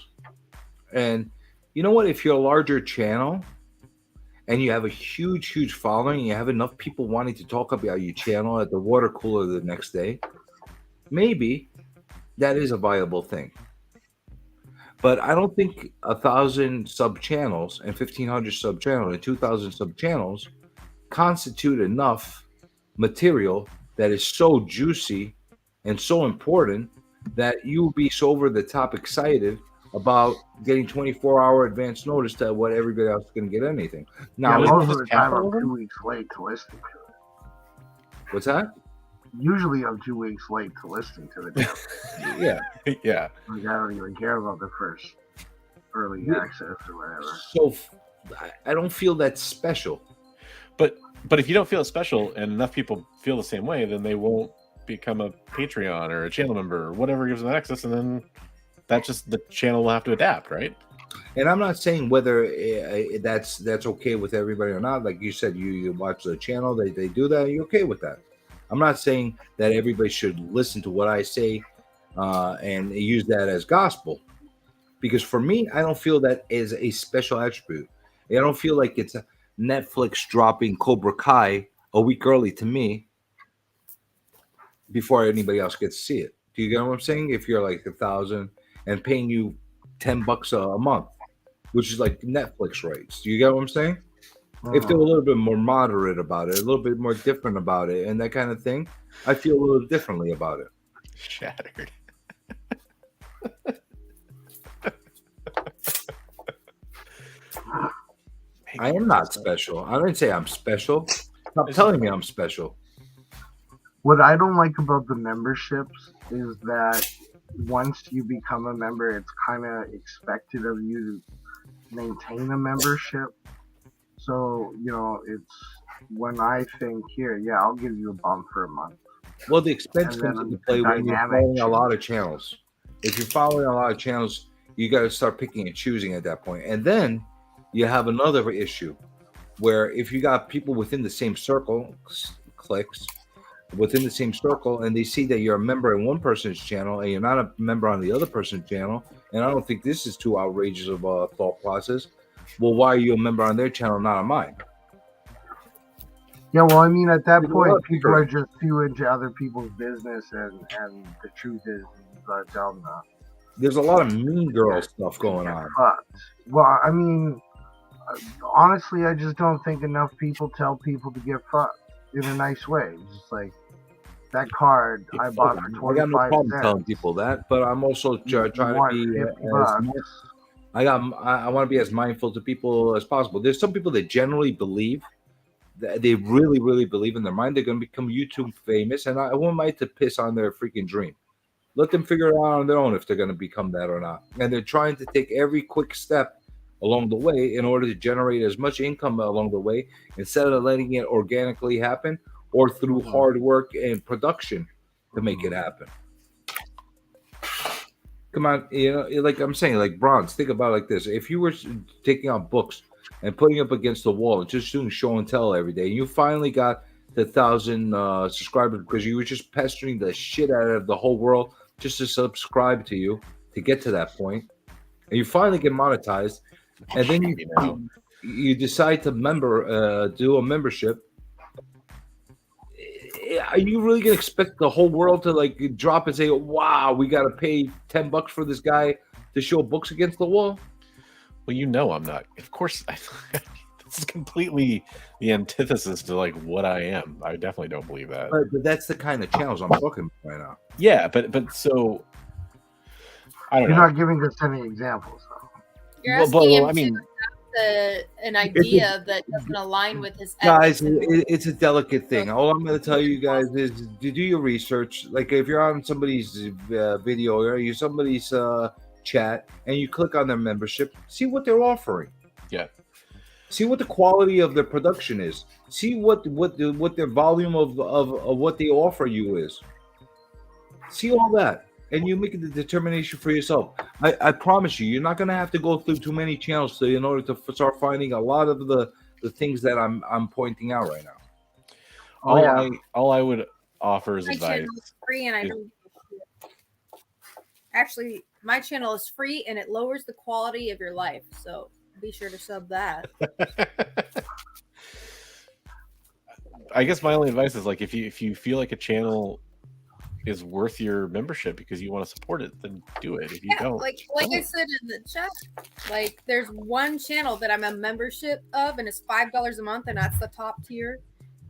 and you know what? If you're a larger channel and you have a huge following, and you have enough people wanting to talk about your channel at the water cooler the next day, maybe that is a viable thing. But I don't think 1,000 sub channels and 1,500 sub channels and 2,000 sub channels constitute enough material that is so juicy and so important that you will be so over the top excited about getting 24-hour advance notice to what everybody else is going to get anything. Now, yeah, most of the time I'm 2 weeks late to listening to it. What's that? Usually I'm 2 weeks late to listening to the damn Yeah. Yeah. Like, I don't even care about the first early access or whatever. So I don't feel that special. But if you don't feel it special and enough people feel the same way, then they won't become a Patreon or a channel member or whatever gives them access, and then that's just the channel will have to adapt, right? And I'm not saying whether that's okay with everybody or not. Like you said, you watch the channel, they do that, you're okay with that. I'm not saying that everybody should listen to what I say and use that as gospel. Because for me, I don't feel that is a special attribute. I don't feel like it's a Netflix dropping Cobra Kai a week early to me before anybody else gets to see it. Do you get what I'm saying? If you're like 1,000 and paying you $10 a month, which is like Netflix rates. Do you get what I'm saying? If they're a little bit more moderate about it, a little bit more different about it, and that kind of thing, I feel a little differently about it. Shattered. I am not special. I didn't say I'm special. Stop telling me I'm special. What I don't like about the memberships is that once you become a member, it's kind of expected of you to maintain a membership. So, it's when I think, here, yeah, I'll give you a bump for a month. Well, the expense comes into play when you're following a lot of channels. If you're following a lot of channels, you got to start picking and choosing at that point. And then you have another issue where if you got people within the same circle, clicks, within the same circle, and they see that you're a member in one person's channel and you're not a member on the other person's channel, and I don't think this is too outrageous of a thought process. Well, why are you a member on their channel, not on mine? Yeah, well, I mean, at that point, people are just too into other people's business, and the truth is, there's a lot of mean girl stuff going on. Well, I mean, honestly, I just don't think enough people tell people to get fucked in a nice way. It's just like, that card I bought for 25 I got no problem cents. telling people that, but I'm also trying to be I want to be as mindful to people as possible. There's some people that generally believe that they really, really believe in their mind they're going to become YouTube famous, and I wouldn't like to piss on their freaking dream. Let them figure it out on their own if they're going to become that or not. And they're trying to take every quick step along the way in order to generate as much income along the way instead of letting it organically happen or through hard work and production to make it happen. Come on, like I'm saying, like Bronze, think about it like this. If you were taking out books and putting up against the wall and just doing show and tell every day, and you finally got the 1,000 subscribers because you were just pestering the shit out of the whole world just to subscribe to you to get to that point, and you finally get monetized, and then you decide to do a membership. Are you really gonna expect the whole world to like drop and say, "Wow, we got to pay $10 for this guy to show books against the wall"? Well, I'm not. Of course, this is completely the antithesis to like what I am. I definitely don't believe that. But that's the kind of channels I'm talking about right now. Yeah, but so I don't know. You're not giving us any examples, though. You're asking him to an idea that doesn't align with his guys. It's a delicate thing. All I'm going to tell you guys is to do your research. Like if you're on somebody's video or you're somebody's chat and you click on their membership, see what they're offering. Yeah. See what the quality of their production is. See what their volume of what they offer you is. See all that. And you make the determination for yourself. I promise you, you're not going to have to go through too many channels in order to start finding a lot of the things that I'm pointing out right now. All I would offer is my advice. channel is free, and I don't. Actually, my channel is free, and it lowers the quality of your life. So be sure to sub that. I guess my only advice is like if you feel like a channel is worth your membership because you want to support it, then do it. If you don't, like I said in the chat, like there's one channel that I'm a membership of, and it's $5 a month, and that's the top tier.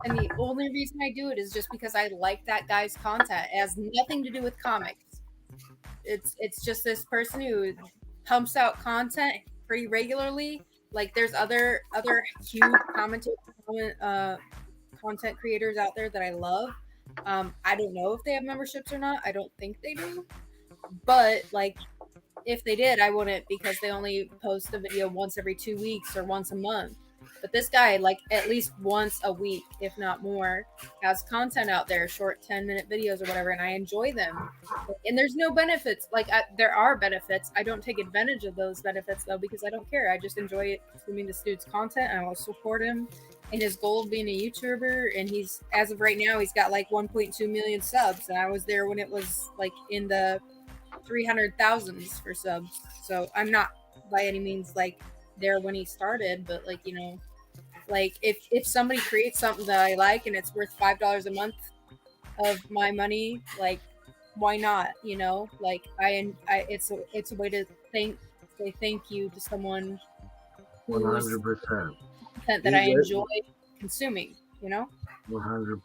And the only reason I do it is just because I like that guy's content. It has nothing to do with comics. It's just this person who pumps out content pretty regularly. Like there's other huge content creators out there that I love. I don't know if they have memberships or not. I don't think they do. But like if they did, I wouldn't, because they only post a video once every 2 weeks or once a month. But this guy, like at least once a week, if not more, has content out there, short 10-minute videos or whatever, and I enjoy them. And there's no benefits. Like there are benefits. I don't take advantage of those benefits though, because I don't care. I just enjoy consuming this dude's content, and I will support him in his goal of being a YouTuber. And he's, as of right now, he's got like 1.2 million subs, and I was there when it was like in the 300,000s for subs. So I'm not by any means like there when he started, but like, you know, like if somebody creates something that I like and it's worth $5 a month of my money, like why not? You know, like it's a way to say thank you to someone who's 100%. content that I enjoy consuming, you know. 100%.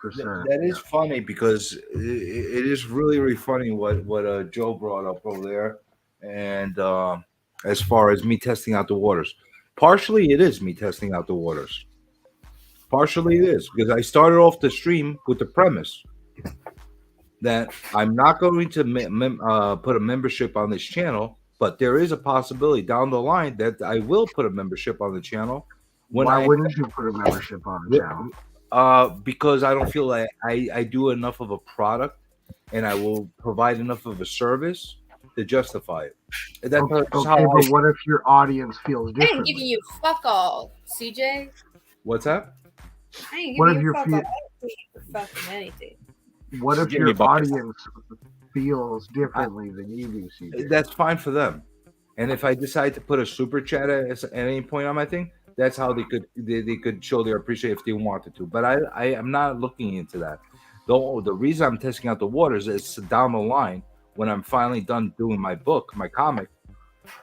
That is funny, because it is really, really funny what Joe brought up over there. And as far as me testing out the waters, partially it is me testing out the waters. Partially it is because I started off the stream with the premise that I'm not going to put a membership on this channel, but there is a possibility down the line that I will put a membership on the channel. Why wouldn't you put a membership on the channel? Because I don't feel like I do enough of a product and I will provide enough of a service to justify it. That's okay, how but what if your audience feels I ain't differently? giving you fuck all, CJ. What's that? I ain't What giving if you your fuck fe- all. I don't pay you for fucking anything. What if Give your me a bucket. audience feels differently than you do, CJ? That's fine for them. And if I decide to put a super chat at any point on my thing, that's how they could show their appreciation if they wanted to. But I am not looking into that. The reason I'm testing out the waters is down the line, when I'm finally done doing my book, my comic,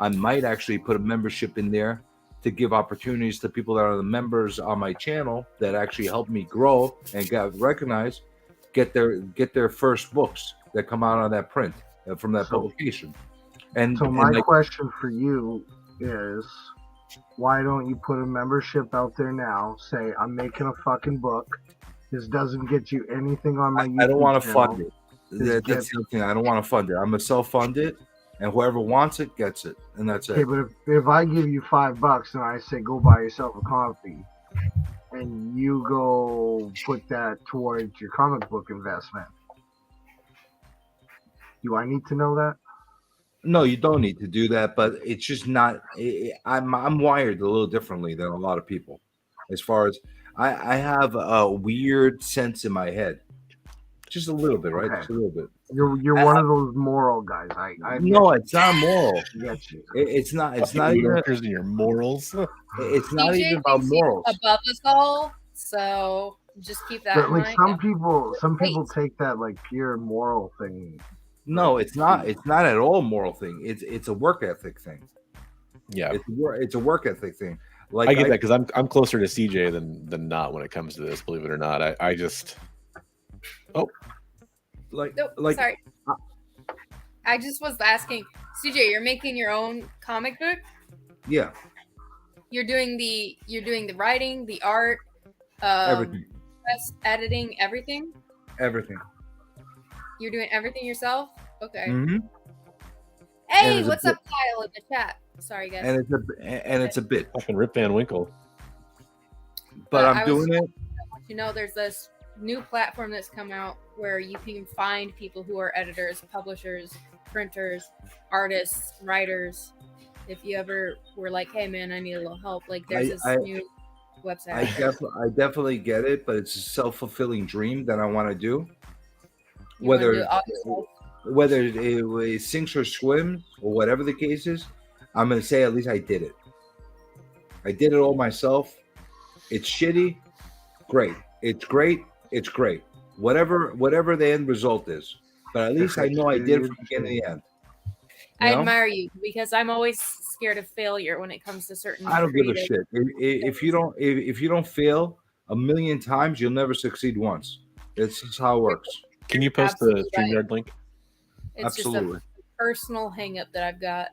I might actually put a membership in there to give opportunities to people that are the members on my channel that actually help me grow and get recognized, get their first books that come out on that print from that publication. And So my question for you is, why don't you put a membership out there now? Say, I'm making a fucking book. This doesn't get you anything on my YouTube I don't want to channel. fund it. That's the thing. I don't want to fund it. I'm gonna self-fund it, and whoever wants it gets it, and that's Okay, it. but if I give you $5 and I say go buy yourself a coffee, and you go put that towards your comic book investment, do I need to know that? No, you don't need to do that, but it's just not. I'm wired a little differently than a lot of people, as far as I have a weird sense in my head, just a little bit, right? Okay. Just a little bit. You're one of those moral guys. I No, it's not moral. get you. It's not. It's not New even. Yorkers and your morals. It's not CJ even about thinks he's morals. above us all, so just keep that But in like mind. some people take that like pure moral thing. No, it's not. It's not at all a moral thing. It's a work ethic thing. Yeah, It's a work ethic thing. Like I get that because I'm closer to CJ than not when it comes to this. Believe it or not, I just like Nope, sorry. I just was asking, CJ, you're making your own comic book? Yeah, You're doing the writing, the art, everything, press, editing, everything? everything. You're doing everything yourself? Okay. Mm-hmm. Hey, it's a what's bit- up, Kyle, in the chat? Sorry, guys. And it's a bit. fucking Rip Van Winkle. But I I'm doing it. You know, there's this new platform that's come out where you can find people who are editors, publishers, printers, artists, writers. If you ever were like, hey man, I need a little help, like there's this new website. I definitely get it, but it's a self-fulfilling dream that I want to do. You wanna do Whether it all yourself? whether it sinks or swims or whatever the case is, I'm gonna say at least I did it. I did it all myself. It's shitty, great. It's great. It's great. Whatever the end result is, but at least I know I did it from beginning to end. I know? admire you because I'm always scared of failure when it comes to certain. I don't give a creative- shit. If you don't fail a million times, you'll never succeed once. It's just how it works. Can you post Absolutely the StreamYard link? It's Absolutely. just a personal hang up that I've got.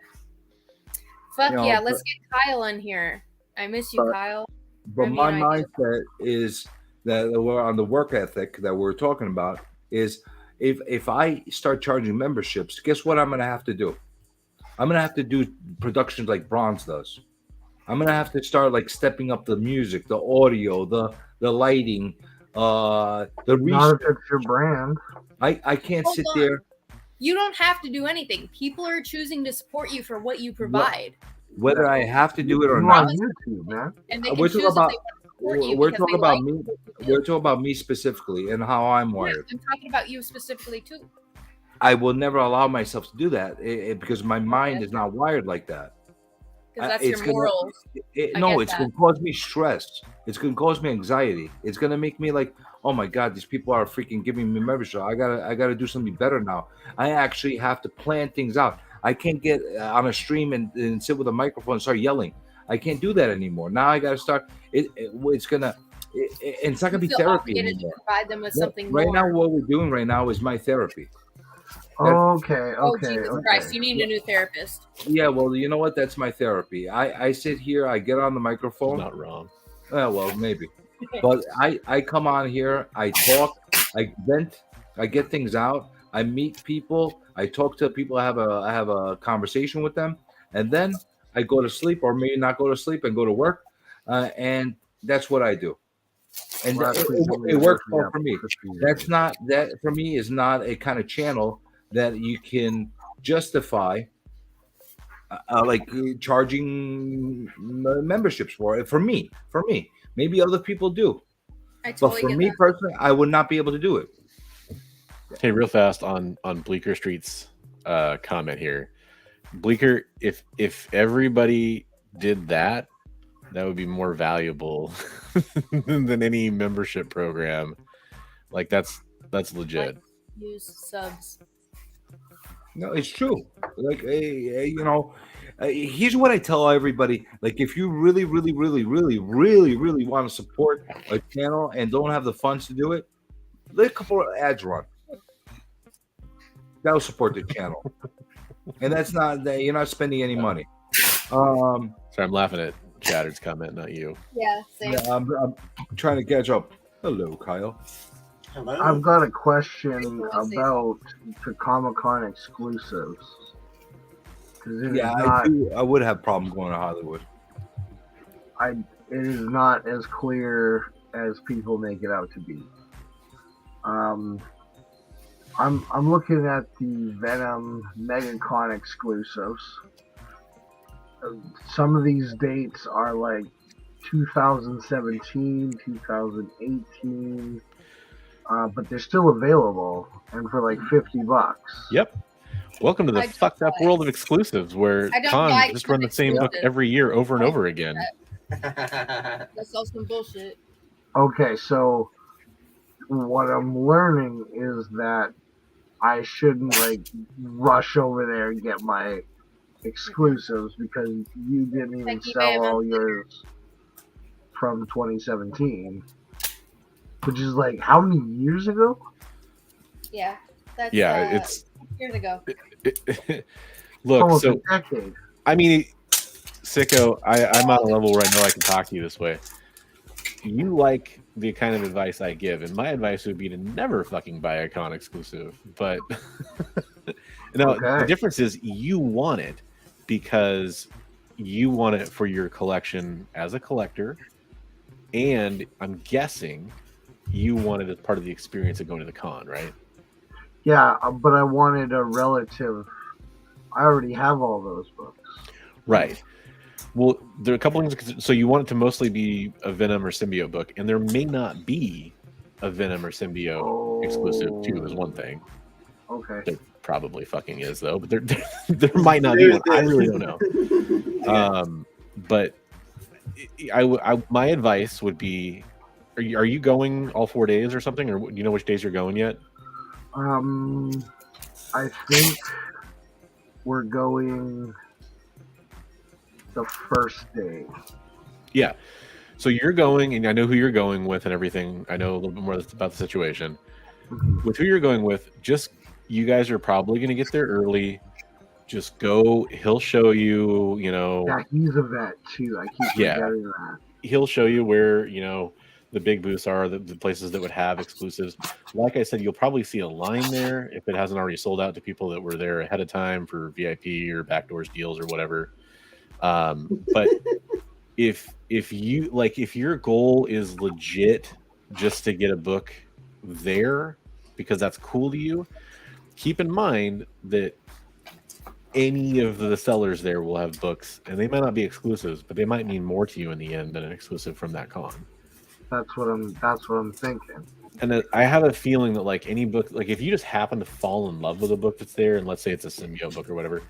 Fuck You know, yeah, let's get Kyle in here. I miss you, Kyle. But my mindset is that we're on the work ethic that we're talking about is if I start charging memberships, guess what I'm going to have to do? I'm going to have to do productions like Bronze does. I'm going to have to start like stepping up the music, the audio, the lighting, the Not if it's your brand. I can't Hold sit on. there. You don't have to do anything. People are choosing to support you for what you provide. Whether I have to do it or You're not. on YouTube, man. And they can We're choose talking if they about want to support you we're because talking they about like me. We're talking about me specifically and how I'm wired. I'm talking about you specifically too. I will never allow myself to do that because my mind is not wired like that. Because that's It's your gonna- morals. No, it's going to cause me stress. It's going to cause me anxiety. It's going to make me like, oh my God, these people are freaking giving me membership. I gotta do something better now. I actually have to plan things out. I can't get on a stream and sit with a microphone and start yelling. I can't do that anymore. Now I got to start. It's not gonna be feel therapy obligated to anymore. provide them with Yeah, something right more. now, what we're doing right now is my therapy. Okay, Oh okay, Jesus okay. Christ! You need a new therapist. Yeah, well, you know what? That's my therapy. I sit here, I get on the microphone. Not wrong. Well, maybe. But I come on here, I talk, I vent, I get things out, I meet people, I talk to people, I have a conversation with them, and then I go to sleep or maybe not go to sleep and go to work, and that's what I do. And Well, it works well for me. That for me is not a kind of channel that you can justify like charging memberships for. For me, maybe other people do, but for me personally, I would not be able to do it. Hey, real fast on Bleecker Street's comment here. Bleecker, if everybody did that, that would be more valuable than any membership program. Like that's legit. Use subs. No, it's true. Like, here's what I tell everybody. Like, if you really want to support a channel and don't have the funds to do it, let a couple of ads run. That'll support the channel. And that's not that you're not spending any money. Sorry, I'm laughing at Chatter's comment, not you. Yeah, same. Yeah, I'm trying to catch up. Hello, Kyle. I've got a question about the Comic-Con exclusives. Yeah, I would have problem going to Hollywood. It is not as clear as people make it out to be. I'm looking at the Venom MegaCon exclusives. Some of these dates are like 2017, 2018. But they're still available and for like $50. Yep. Welcome to the fucked up world of exclusives where cons just run the same book every year over and over again. That's all some bullshit. Okay, so what I'm learning is that I shouldn't like rush over there and get my exclusives because you didn't even sell all yours from 2017. Which is like how many years ago? Yeah, that's it's years ago. Look, almost so a decade. I mean, Sicko, I'm on a level where I know I can talk to you this way. You like the kind of advice I give, and my advice would be to never fucking buy a con exclusive. But the difference is you want it because you want it for your collection as a collector, and I'm guessing you wanted as part of the experience of going to the con, right? Yeah, but I wanted a relative. I already have all those books. Right. Well, there are a couple things. So you want it to mostly be a Venom or Symbiote book, and there may not be a Venom or Symbiote exclusive too. Is one thing. Okay. There probably fucking is though, but there might not be one. I really don't know. But my advice would be. Are you going all 4 days or something, or do you know which days you're going yet? I think we're going the first day. Yeah. So you're going, and I know who you're going with and everything. I know a little bit more about the situation. With who you're going with, you guys are probably going to get there early. just go. He'll show you. Yeah, he's a vet too. I keep forgetting that. He'll show you where the big booths are, the places that would have exclusives. Like I said, you'll probably see a line there if it hasn't already sold out to people that were there ahead of time for VIP or backdoors deals or whatever. But if your goal is legit just to get a book there because that's cool to you, keep in mind that any of the sellers there will have books, and they might not be exclusives, but they might mean more to you in the end than an exclusive from that con. That's what I'm thinking. And I have a feeling that like any book, like if you just happen to fall in love with a book that's there, and let's say it's a symbiote book or whatever,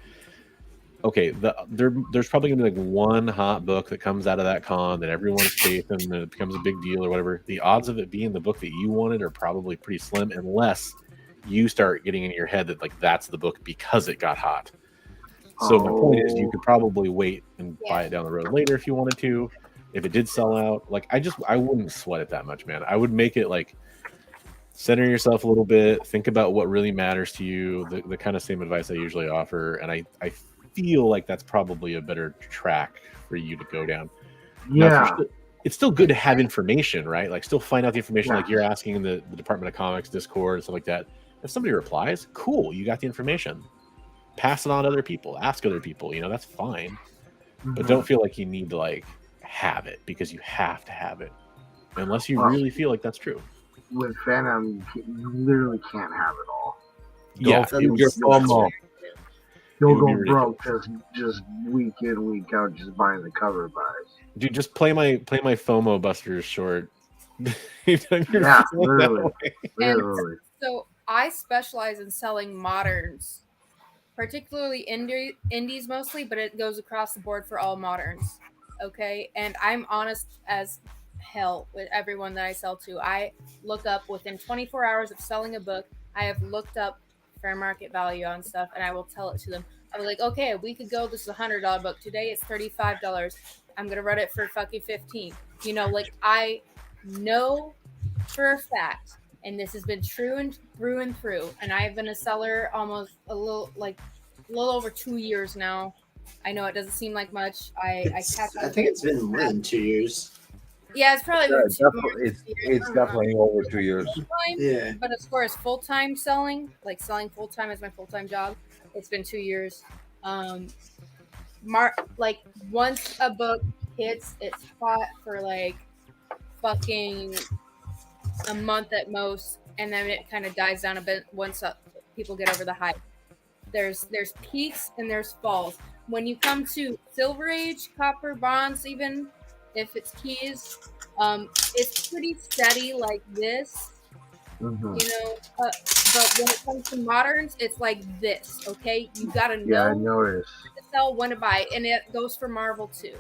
okay, there's probably gonna be like one hot book that comes out of that con that everyone's chasing and it becomes a big deal or whatever. The odds of it being the book that you wanted are probably pretty slim, unless you start getting in your head that like that's the book because it got hot. So my point is, you could probably wait and buy it down the road later if you wanted to. If it did sell out, like I wouldn't sweat it that much, man. I would make it like center yourself a little bit, think about what really matters to you, the kind of same advice I usually offer, and I feel like that's probably a better track for you to go down. Yeah. Now, it's still good to have information, right? Like still find out the information like you're asking in the Department of Comics Discord and stuff like that. If somebody replies, cool, you got the information. Pass it on to other people, ask other people, that's fine. But don't feel like you need to like have it because you have to have it unless you really feel like that's true. With Venom, you literally can't have it all. Yeah, you'll go broke just week in, week out, just buying the cover buys. Dude, just play my FOMO Busters short. Yeah, literally. And so I specialize in selling moderns, particularly indies mostly, but it goes across the board for all moderns. Okay, and I'm honest as hell with everyone that I sell to. I look up within 24 hours of selling a book. I have looked up fair market value on stuff, and I will tell it to them. I was like, okay, a week ago this was $100 book. Today it's $35. I'm gonna run it for fucking $15. Like I know for a fact, and this has been true and through. And I've been a seller almost a little over 2 years now. I know it doesn't seem like much. I think it's been more than 2 years. Yeah, it's probably it's definitely over 2 years. Yeah. But as far as full-time selling, like selling full-time as my full-time job, it's been 2 years. Like once a book hits its spot for like fucking a month at most, and then it kind of dies down a bit once people get over the hype. There's peaks and there's falls. When you come to Silver Age, Copper, Bronze, even if it's keys, it's pretty steady like this. But when it comes to moderns, it's like this. Okay, you gotta know I noticed. when to sell, when to buy, and it goes for Marvel too.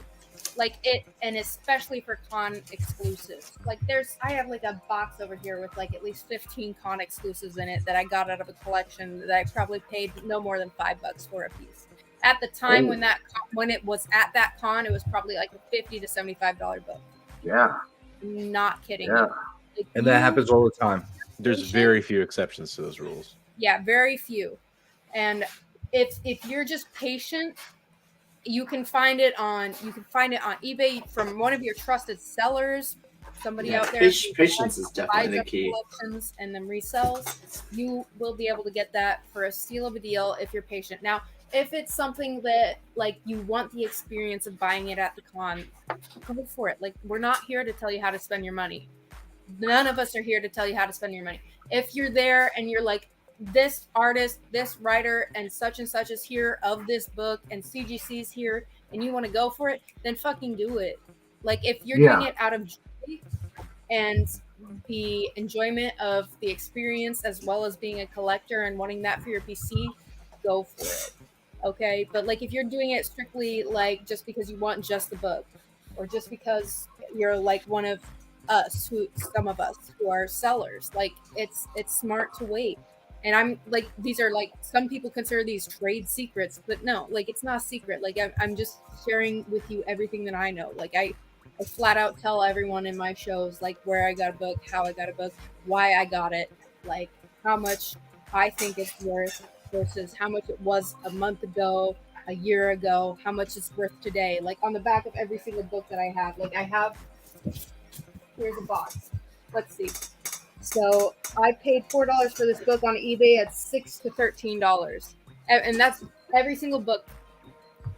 Like it, and especially for con exclusives. Like I have like a box over here with like at least 15 con exclusives in it that I got out of a collection that I probably paid no more than $5 for a piece. At the time when it was at that con, it was probably like a $50 to $75 book. Yeah. Not kidding. Yeah. Like, And that happens all the time. There's very few exceptions to those rules. Yeah, very few. And if you're just patient, you can find it on eBay from one of your trusted sellers, somebody out there. Patience is definitely the key. Collections and then resells. You will be able to get that for a steal of a deal if you're patient. Now, if it's something that like you want the experience of buying it at the con, go for it. Like we're not here to tell you how to spend your money. None of us are here to tell you how to spend your money. If you're there and you're like, this artist, this writer, and such is here of this book, and CGC's here, and you want to go for it, then fucking do it. Like if you're doing it out of joy and the enjoyment of the experience, as well as being a collector and wanting that for your PC, go for it. Okay, but like if you're doing it strictly like just because you want just the book, or just because you're like one of us, some of us who are sellers, like it's smart to wait. And I'm like, these are like, some people consider these trade secrets, but no, like it's not a secret. Like I'm just sharing with you everything that I know. Like I flat out tell everyone in my shows like where I got a book, how I got a book, why I got it, like how much I think it's worth. versus how much it was a month ago, a year ago, how much it's worth today. Like on the back of every single book that I have, here's a box. Let's see. So I paid $4 for this book on eBay at $6 to $13, and that's every single book.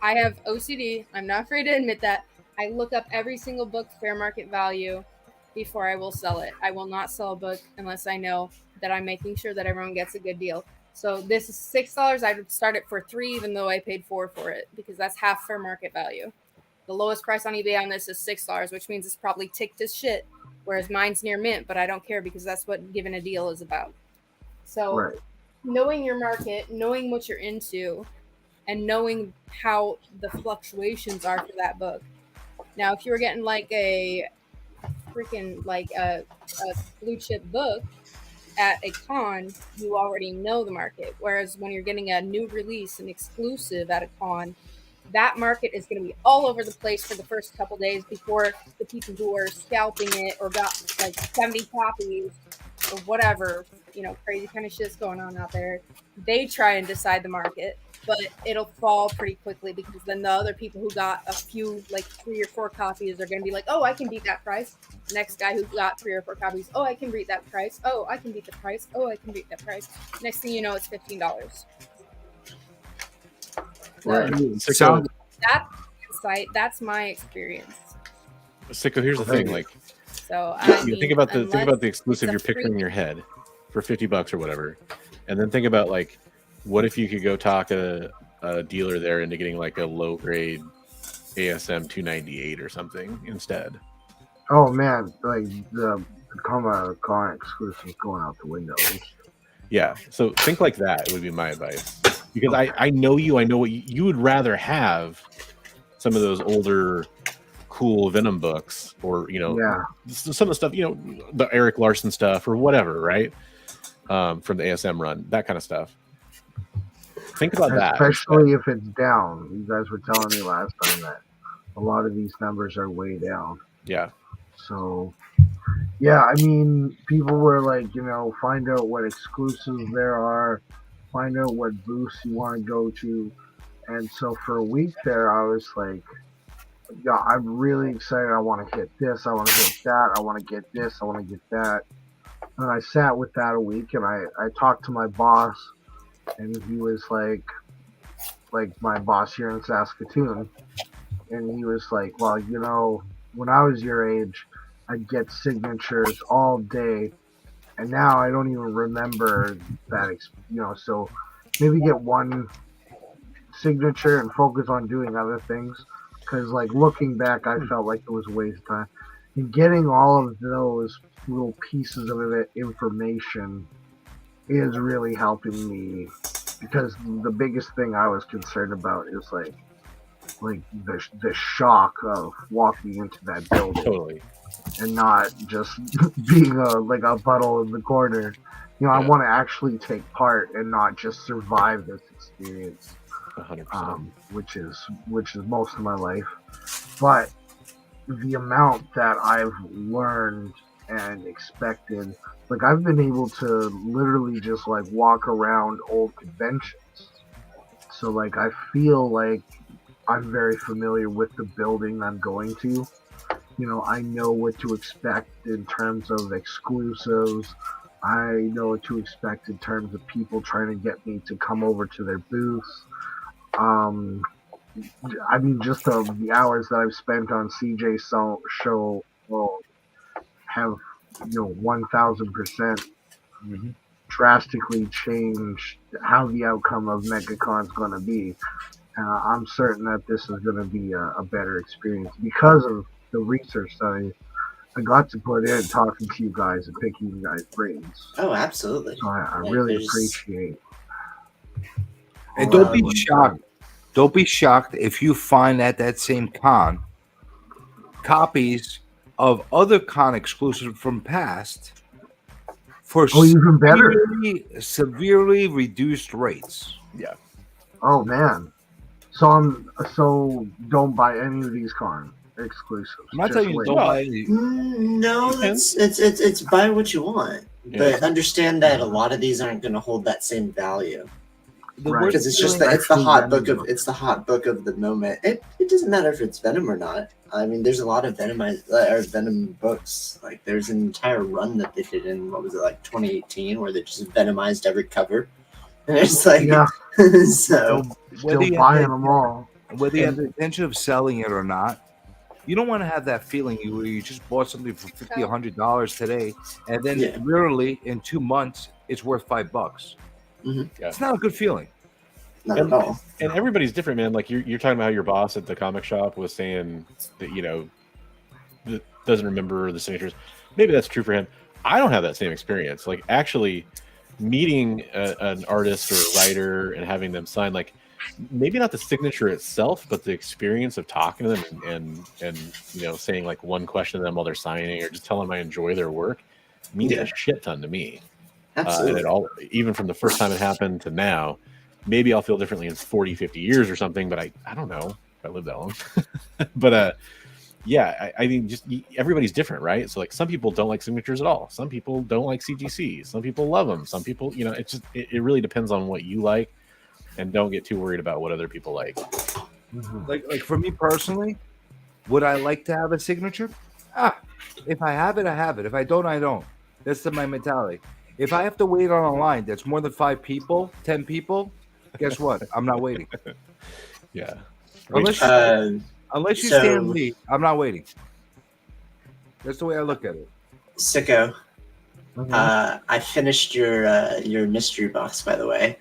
I have OCD. I'm not afraid to admit that. I look up every single book's fair market value before I will sell it. I will not sell a book unless I know that I'm making sure that everyone gets a good deal. So this is $6. I would start it for $3, even though I paid $4 for it, because that's half fair market value. The lowest price on eBay on this is $6, which means it's probably ticked as shit, whereas mine's near mint, but I don't care because that's what giving a deal is about. So knowing your market, knowing what you're into, and knowing how the fluctuations are for that book. Now, if you were getting like a freaking like a blue chip book at a con, you already know the market. Whereas when you're getting a new release, an exclusive at a con, that market is going to be all over the place for the first couple days before the people who are scalping it or got like 70 copies or whatever, you know, crazy kind of shit's going on out there. They try and decide the market, but it'll fall pretty quickly because then the other people who got a few, like 3 or 4 copies are going to be like, oh, I can beat that price. Next guy who got 3 or 4 copies, oh, I can beat that price. Oh, I can beat the price. Oh, I can beat that price. Next thing you know, it's $15. So that insight, that's my experience. Sicko, here's the thing, like, so think about the exclusive you're picturing in your head for $50 or whatever, and then think about like, what if you could go talk a dealer there into getting like a low grade ASM 298 or something instead? Oh man, like the Comic-Con exclusive going out the window. Yeah, so think like that would be my advice. Because I know you, I know what you would rather have some of those older, cool Venom books, or some of the stuff, the Eric Larson stuff or whatever, right? From the ASM run, that kind of stuff. Think about that, especially if it's down. You guys were telling me last time that a lot of these numbers are way down. Yeah. So, yeah, I mean, people were like, find out what exclusives there are. Find out what booths you want to go to. And so for a week there, I was like, yeah, I'm really excited. I want to hit this. I want to hit that. I want to get this. I want to get that. And I sat with that a week, and I talked to my boss, and he was like my boss here in Saskatoon. And he was like, well, when I was your age, I'd get signatures all day. And now I don't even remember that, so maybe get one signature and focus on doing other things. Because, like, looking back, I felt like it was a waste of time. And getting all of those little pieces of information is really helping me. Because the biggest thing I was concerned about is, like the shock of walking into that building. Totally. And not just being a puddle in the corner. I want to actually take part and not just survive this experience. 100%. Which is most of my life. But the amount that I've learned and expected, like I've been able to literally just like walk around old conventions. So like I feel like I'm very familiar with the building I'm going to. I know what to expect in terms of exclusives. I know what to expect in terms of people trying to get me to come over to their booths. I mean, just the hours that I've spent on CJ's show will have, 1,000% drastically changed how the outcome of MegaCon is going to be. I'm certain that this is going to be a better experience because of the research that I got to put in talking to you guys and picking you guys' brains. Oh, absolutely. So I really appreciate. And don't be shocked. Don't be shocked if you find at that same con copies of other con exclusives from past for even better, severely reduced rates. Yeah. Oh man. So don't buy any of these con exclusives. I'm not telling you don't buy any. No, it's buy what you want, but understand that a lot of these aren't going to hold that same value. Because it's just it's the hot book of the moment. It doesn't matter if it's Venom or not. I mean, there's a lot of Venom books. Like there's an entire run that they did in what was it, like 2018, where they just Venomized every cover, and it's like so. Whether you buying have them all. Whether you have the intention of selling it or not, you don't want to have that feeling where you just bought something for $50, $100 today, and then literally in 2 months it's worth $5. Mm-hmm. Yeah. It's not a good feeling. Not at all. And everybody's different, man. Like you're talking about how your boss at the comic shop was saying that doesn't remember the signatures. Maybe that's true for him. I don't have that same experience. Like actually meeting an artist or a writer and having them sign, like maybe not the signature itself, but the experience of talking to them and saying like one question to them while they're signing, or just telling them I enjoy their work, means a shit ton to me. Absolutely. And even from the first time it happened to now, maybe I'll feel differently in 40, 50 years or something, but I don't know if I live that long. But I mean, just everybody's different, right? So like some people don't like signatures at all. Some people don't like CGC. Some people love them. Some people, it really depends on what you like, and don't get too worried about what other people like. Like for me personally, would I like to have a signature? If I have it, I have it. If I don't, I don't. That's my mentality. If I have to wait on a line that's more than 5 people, 10 people, guess what? I'm not waiting. Yeah. Unless you stand me, I'm not waiting. That's the way I look at it. Sicko. I finished your mystery box, by the way.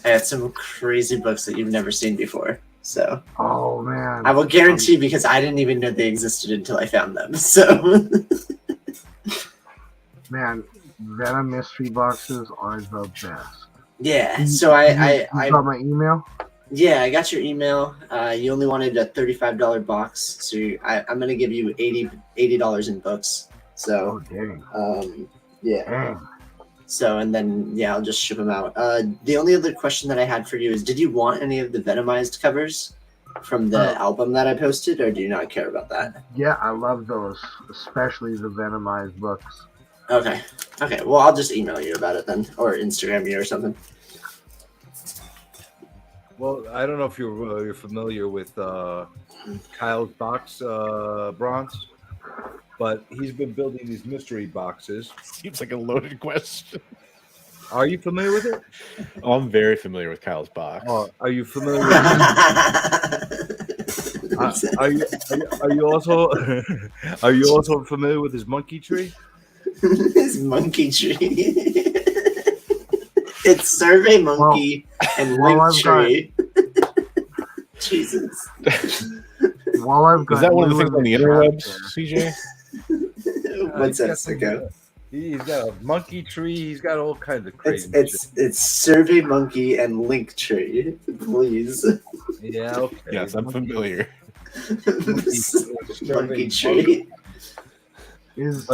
I had some crazy books that you've never seen before. So. Oh man. I will guarantee, because I didn't even know they existed until I found them. So. Man, Venom mystery boxes are the best. Yeah. So I got my email. Yeah, I got your email. You only wanted a $35 box, so I'm gonna give you $80 in books. So, yeah. Dang. So, and then I'll just ship them out. The only other question that I had for you is, did you want any of the Venomized covers from the album that I posted, or do you not care about that? Yeah, I love those, especially the Venomized books. Okay. Well, I'll just email you about it then, or Instagram you or something. Well, I don't know if you're familiar with Kyle's box bronze, but he's been building these mystery boxes. Seems like a loaded question. Are you familiar with it? Oh, I'm very familiar with Kyle's box. Are you familiar with are you also familiar with his monkey tree? His monkey tree. It's Survey Monkey and Link Tree. Jesus. While I've got Is that one of the things on the interwebs, CJ? What's that, Sicko? He's got a monkey tree. He's got all kinds of crazy. It's Survey Monkey and Link Tree. Please. Yeah. Okay. Yes, I'm familiar. Monkey Tree. Does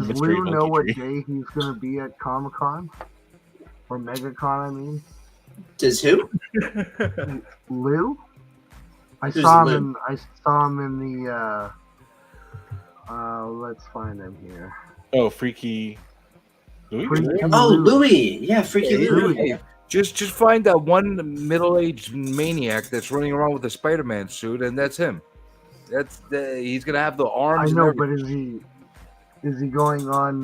Mystery Lou know monkey what tree. day he's going to be at Comic-Con? Or MegaCon, I mean? Does who? Lou? I Who's saw Lou? him in the let's find him here. Oh, Freaky Louis? Louis. Yeah, Freaky Louis. Hey, just find that one middle-aged maniac that's running around with a Spider-Man suit, and that's him. He's gonna have the arms. I know, and but is he going on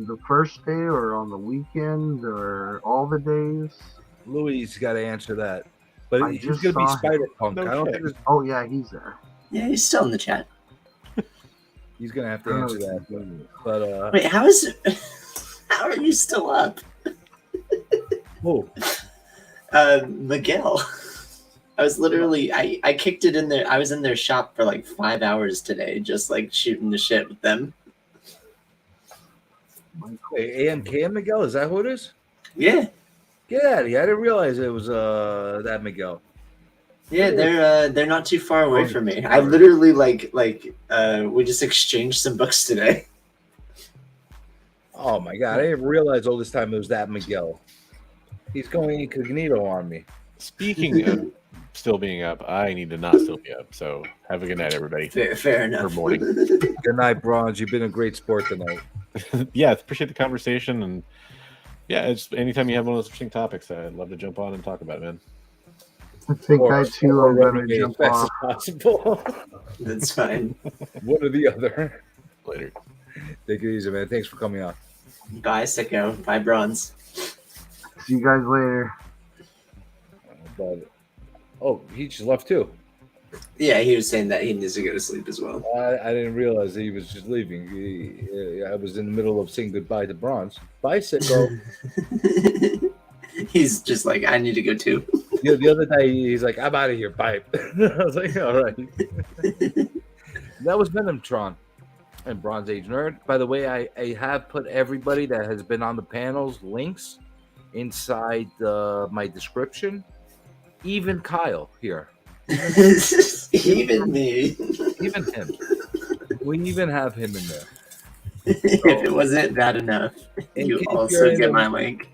the first day or on the weekend or all the days? Louis got to answer that. But I he's just gonna be saw him. Spider-Punk. No I don't shit. think there's- Oh yeah, he's there. Yeah, he's still in the chat. he's gonna have to answer that. But Wait, how are you still up? who? Miguel. I was literally I kicked it in there. I was in their shop for like 5 hours today, just like shooting the shit with them. Wait, AMK and Miguel, is that who it is? Yeah. Get out of here! I didn't realize it was that Miguel. Yeah, they're not too far away from me. I literally we just exchanged some books today. Oh my god! I didn't realize all this time it was that Miguel. He's going incognito on me. Speaking of still being up, I need to not still be up. So have a good night, everybody. Fair enough. Or morning. Good night, Bronze. You've been a great sport tonight. Yeah, appreciate the conversation, and Yeah, it's anytime you have one of those interesting topics, I'd love to jump on and talk about it, man. I think I too am going to jump off. Possible. That's fine. One or the other. Later. Take it easy, man. Thanks for coming on. Bye, Sicko. Bye, Bronze. See you guys later. But, oh, he just left too. Yeah, he was saying that he needs to go to sleep as well. I didn't realize that he was just leaving. I was in the middle of saying goodbye to Bronze. Bye, Sicko. He's just like, I need to go too. The other day, he's like, I'm out of here. Bye. I was like, all right. That was Venomtron and Bronze Age Nerd. By the way, I have put everybody that has been on the panels links inside my description. Even Kyle here. Even me. Even him. We even have him in there. If it wasn't bad enough, you also get my link.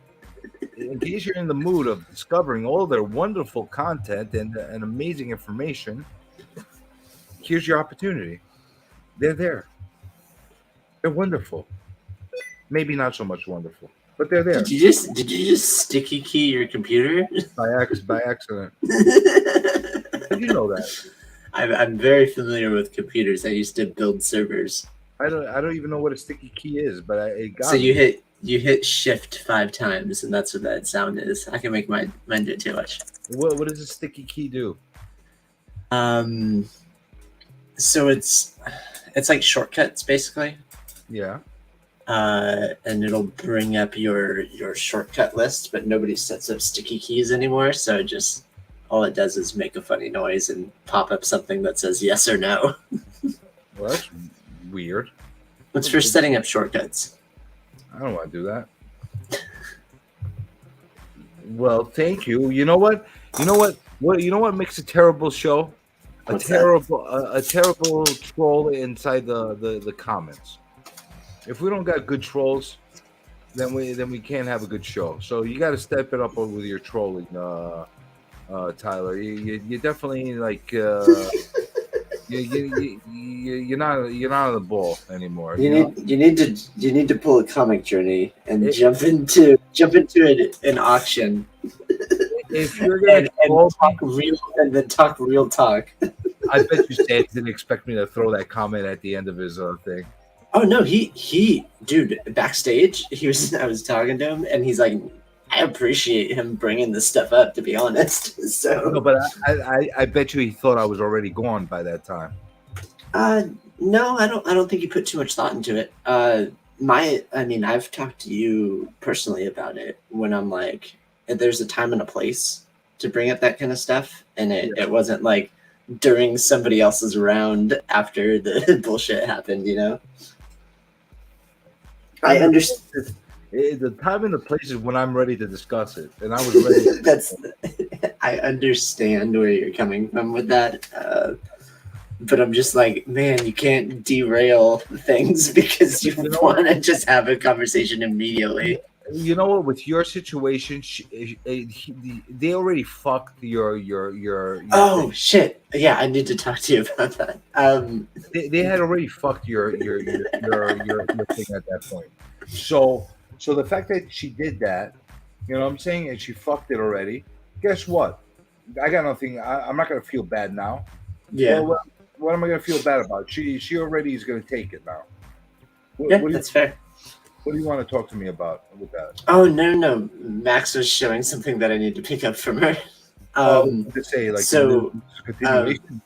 In case you're in the mood of discovering all their wonderful content and amazing information, here's your opportunity. They're there. They're wonderful. Maybe not so much wonderful, but they're there. Did you just sticky key your computer? By accident. Did you know that? I'm very familiar with computers. I used to build servers. I don't even know what a sticky key is, but it got So me. you hit shift 5 times, and that's what that sound is. I can make mine do it too much. What does a sticky key do? So it's like shortcuts basically. Yeah. And it'll bring up your shortcut list, but nobody sets up sticky keys anymore. So just all it does is make a funny noise and pop up something that says yes or no. Well, that's weird. It's for setting up shortcuts. I don't want to do that. Well, thank you. You know what? You know what makes a terrible show? A terrible troll inside the comments. If we don't got good trolls, then we can't have a good show. So you got to step it up with your trolling, Tyler. You definitely like you're not on the ball anymore. You need to pull a comic journey and jump into an auction. If you're gonna talk real talk. I bet you Stan didn't expect me to throw that comment at the end of his thing. Oh no, he dude, backstage, I was talking to him and he's like, I appreciate him bringing this stuff up, to be honest. So no, but I bet you he thought I was already gone by that time. No, I don't think he put too much thought into it. I've talked to you personally about it when I'm like, there's a time and a place to bring up that kind of stuff, and it wasn't like during somebody else's round after the bullshit happened, you know. I understand. The time and the place is when I'm ready to discuss it, and I was ready. I understand where you're coming from with that, but I'm just like, man, you can't derail things because you want to just have a conversation immediately. You know what? With your situation, they already fucked your Oh thing. shit! Yeah, I need to talk to you about that. They had already fucked your thing at that point. So the fact that she did that, you know what I'm saying, and she fucked it already. Guess what? I got nothing. I'm not gonna feel bad now. Yeah. Well, what am I gonna feel bad about? She already is gonna take it now. That's fair. What do you want to talk to me about with that? Oh no! Max was showing something that I need to pick up from her. To say like so. Continuation.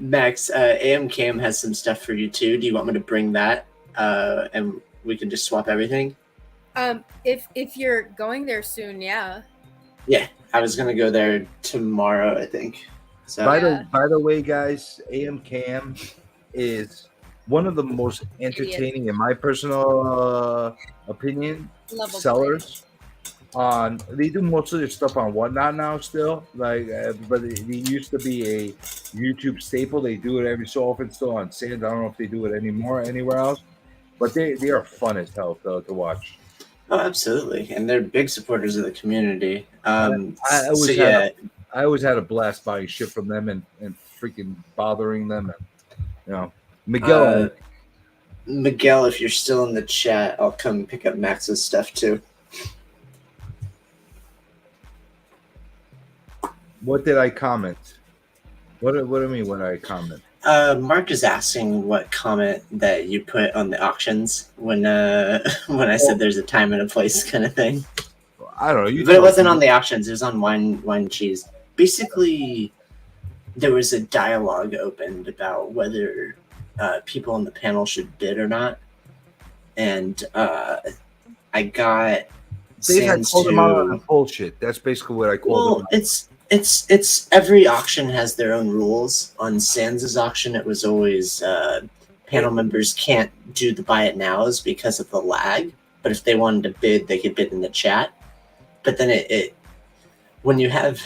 Max, AMCam has some stuff for you too. Do you want me to bring that, and we can just swap everything? If you're going there soon, yeah. Yeah, I was gonna go there tomorrow, I think. So By the way, guys, AMCam is one of the most entertaining, in my personal opinion, sellers. They do most of their stuff on Whatnot now still, but it used to be a YouTube staple. They do it every so often still on Sands. I don't know if they do it anymore anywhere else, but they are fun as hell to watch. Oh, absolutely, and they're big supporters of the community. I always had a blast buying shit from them and freaking bothering them. And, you know, Miguel, if you're still in the chat, I'll come pick up Max's stuff too. What did I comment? What do you mean? What did I comment? Mark is asking what comment that you put on the auctions when when I said there's a time and a place kind of thing. I don't know. But it wasn't on the auctions. It was on Wine Cheese. Basically, there was a dialogue opened about whether people on the panel should bid or not, and I got. They had called them out on bullshit. That's basically what I called them. It's every auction has their own rules. On Sands' auction, it was always panel members can't do the buy it nows because of the lag. But if they wanted to bid, they could bid in the chat. But then it when you have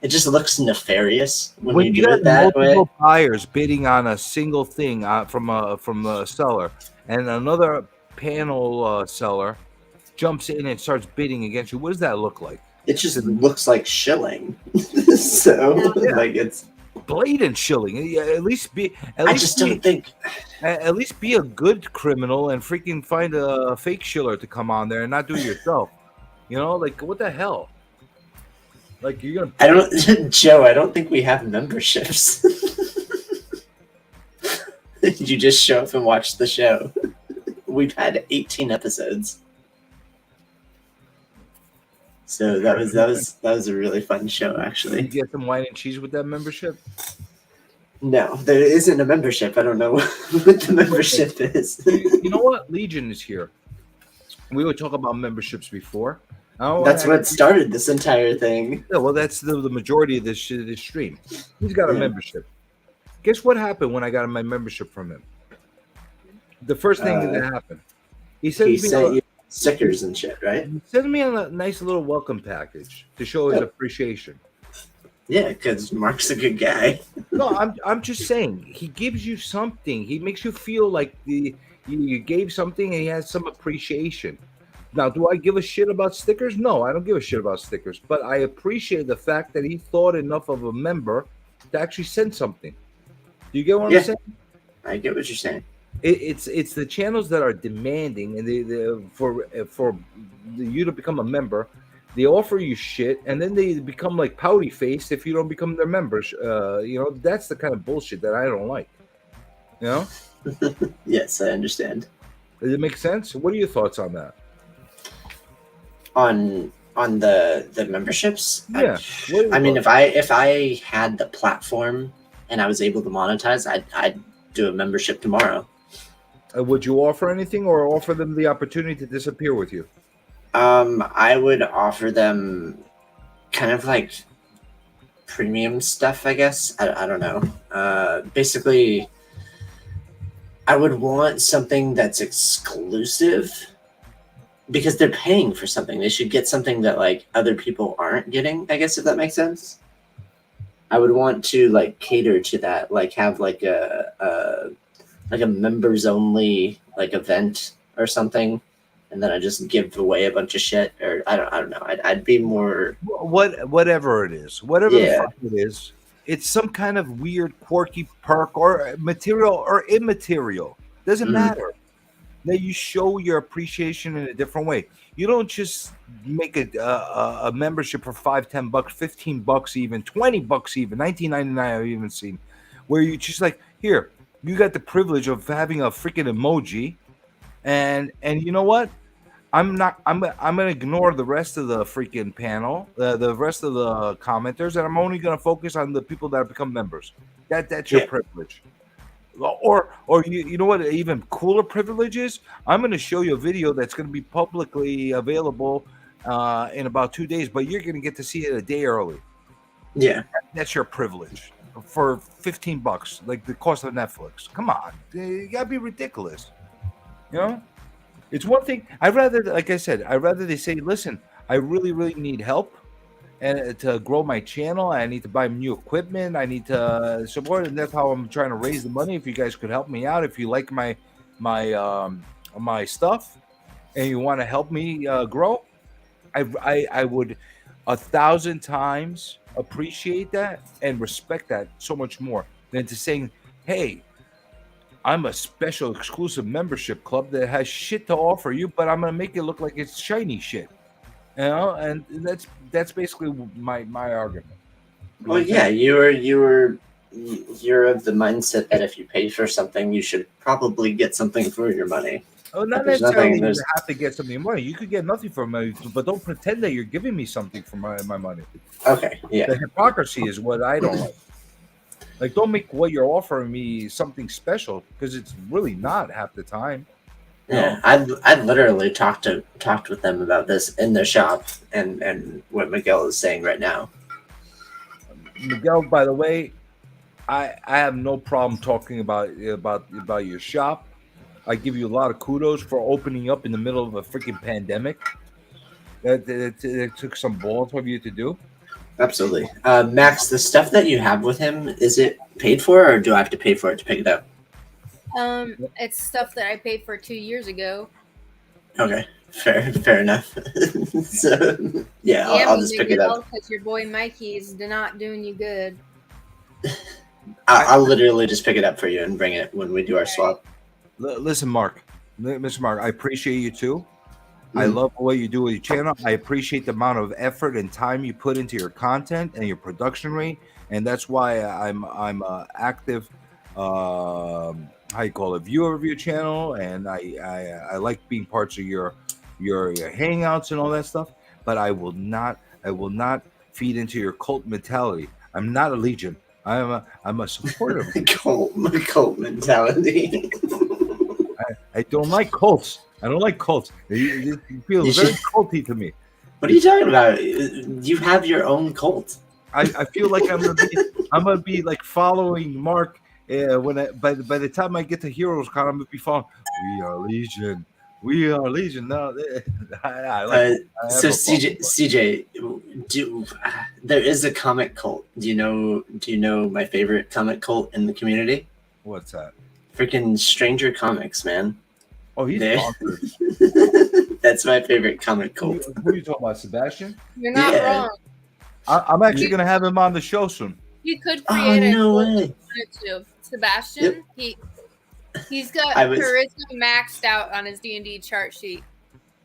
it just looks nefarious when you do it that way. Multiple buyers bidding on a single thing from a seller, and another panel seller jumps in and starts bidding against you. What does that look like? It just looks like shilling. So like it's blatant shilling. Yeah, at least be. I just don't think. At least be a good criminal and freaking find a fake shiller to come on there and not do it yourself. You know, like what the hell? Like you're gonna. I don't, Joe. I don't think we have memberships. You just show up and watch the show. We've had 18 episodes. So that was a really fun show, actually. Did you get some wine and cheese with that membership? No, there isn't a membership. I don't know what the membership is. You know what? Legion is here. We were talking about memberships before. That's what started this entire thing. Yeah, well, that's the majority of this stream. He's got a membership. Guess what happened when I got my membership from him? The first thing that happened. He sent you stickers and shit, right? He sent me a nice little welcome package to show his appreciation. Yeah, because Mark's a good guy. No, I'm just saying he gives you something. He makes you feel like you gave something and he has some appreciation. Now, do I give a shit about stickers? No, I don't give a shit about stickers. But I appreciate the fact that he thought enough of a member to actually send something. Do you get what I'm saying? I get what you're saying. It's the channels that are demanding, and for you to become a member, they offer you shit, and then they become like pouty faced if you don't become their members. You know, that's the kind of bullshit that I don't like. You know? Yes, I understand. Does it make sense? What are your thoughts on that? On the memberships? Yeah. I mean, if I had the platform and I was able to monetize, I'd do a membership tomorrow. Would you offer anything, or offer them the opportunity to disappear with you? I would offer them kind of like premium stuff, I guess. I don't know. Basically, I would want something that's exclusive because they're paying for something. They should get something that like other people aren't getting, I guess, if that makes sense. I would want to like cater to that, like have like a members only like event or something, and then I just give away a bunch of shit, or I don't know. I'd be more whatever it is, whatever the fuck it is. It's some kind of weird, quirky perk or material or immaterial. Doesn't matter. That you show your appreciation in a different way. You don't just make a membership for $5, $10, $15, even $20, even $19.99. I've even seen where you just like, here, you got the privilege of having a freaking emoji, and you know what? I'm gonna ignore the rest of the freaking panel, the rest of the commenters, and I'm only gonna focus on the people that have become members. That's your privilege. Or you know what even cooler privilege is? I'm going to show you a video that's going to be publicly available in about 2 days, but you're going to get to see it a day early. Yeah. That's your privilege for $15, like the cost of Netflix. Come on. You got to be ridiculous. You know? It's one thing. I'd rather, like I said, they say, listen, I really, really need help. And to grow my channel, I need to buy new equipment. I need to support, and that's how I'm trying to raise the money. If you guys could help me out, if you like my stuff, and you want to help me grow, I would 1,000 times appreciate that and respect that so much more than to saying, "Hey, I'm a special exclusive membership club that has shit to offer you, but I'm gonna make it look like it's shiny shit." You know, and that's basically my argument. Well, yeah, you're of the mindset that if you pay for something, you should probably get something for your money. Oh, not There's necessarily nothing. you have to get something money. You could get nothing for money, but don't pretend that you're giving me something for my money. Okay, yeah. The hypocrisy is what I don't like. Like, don't make what you're offering me something special because it's really not half the time. Yeah, I literally talked with them about this in their shop, and what Miguel is saying right now. Miguel, by the way, I have no problem talking about your shop. I give you a lot of kudos for opening up in the middle of a freaking pandemic. That took some balls of you to do. Absolutely. Max, the stuff that you have with him, is it paid for, or do I have to pay for it to pick it up? It's stuff that I paid for 2 years ago. Okay, fair enough. So, yeah, I'll just pick it up. Because your boy Mikey is not doing you good. I'll literally just pick it up for you and bring it when we do our swap. Listen, Mr. Mark, I appreciate you too. I love what you do with your channel. I appreciate the amount of effort and time you put into your content and your production rate, and that's why I'm active. How you call it, viewer of your channel, and I like being parts of your hangouts and all that stuff. But I will not feed into your cult mentality. I'm not a legion. I'm a supporter of cult mentality. I don't like cults. I don't like cults. It feels very culty to me. What are you talking about? You have your own cult. I feel like I'm gonna be like following Mark. By the time I get to Heroes Con, I'm gonna be following. We are Legion. We are Legion. No, so CJ, there is a comic cult. Do you know my favorite comic cult in the community? What's that? Freaking Stranger Comics, man. Oh, he's sponsored. That's my favorite comic cult. Who are you talking about, Sebastian? You're not wrong. I'm actually gonna have him on the show soon. You could create no a way. too. Sebastian, he's got charisma maxed out on his D&D chart sheet.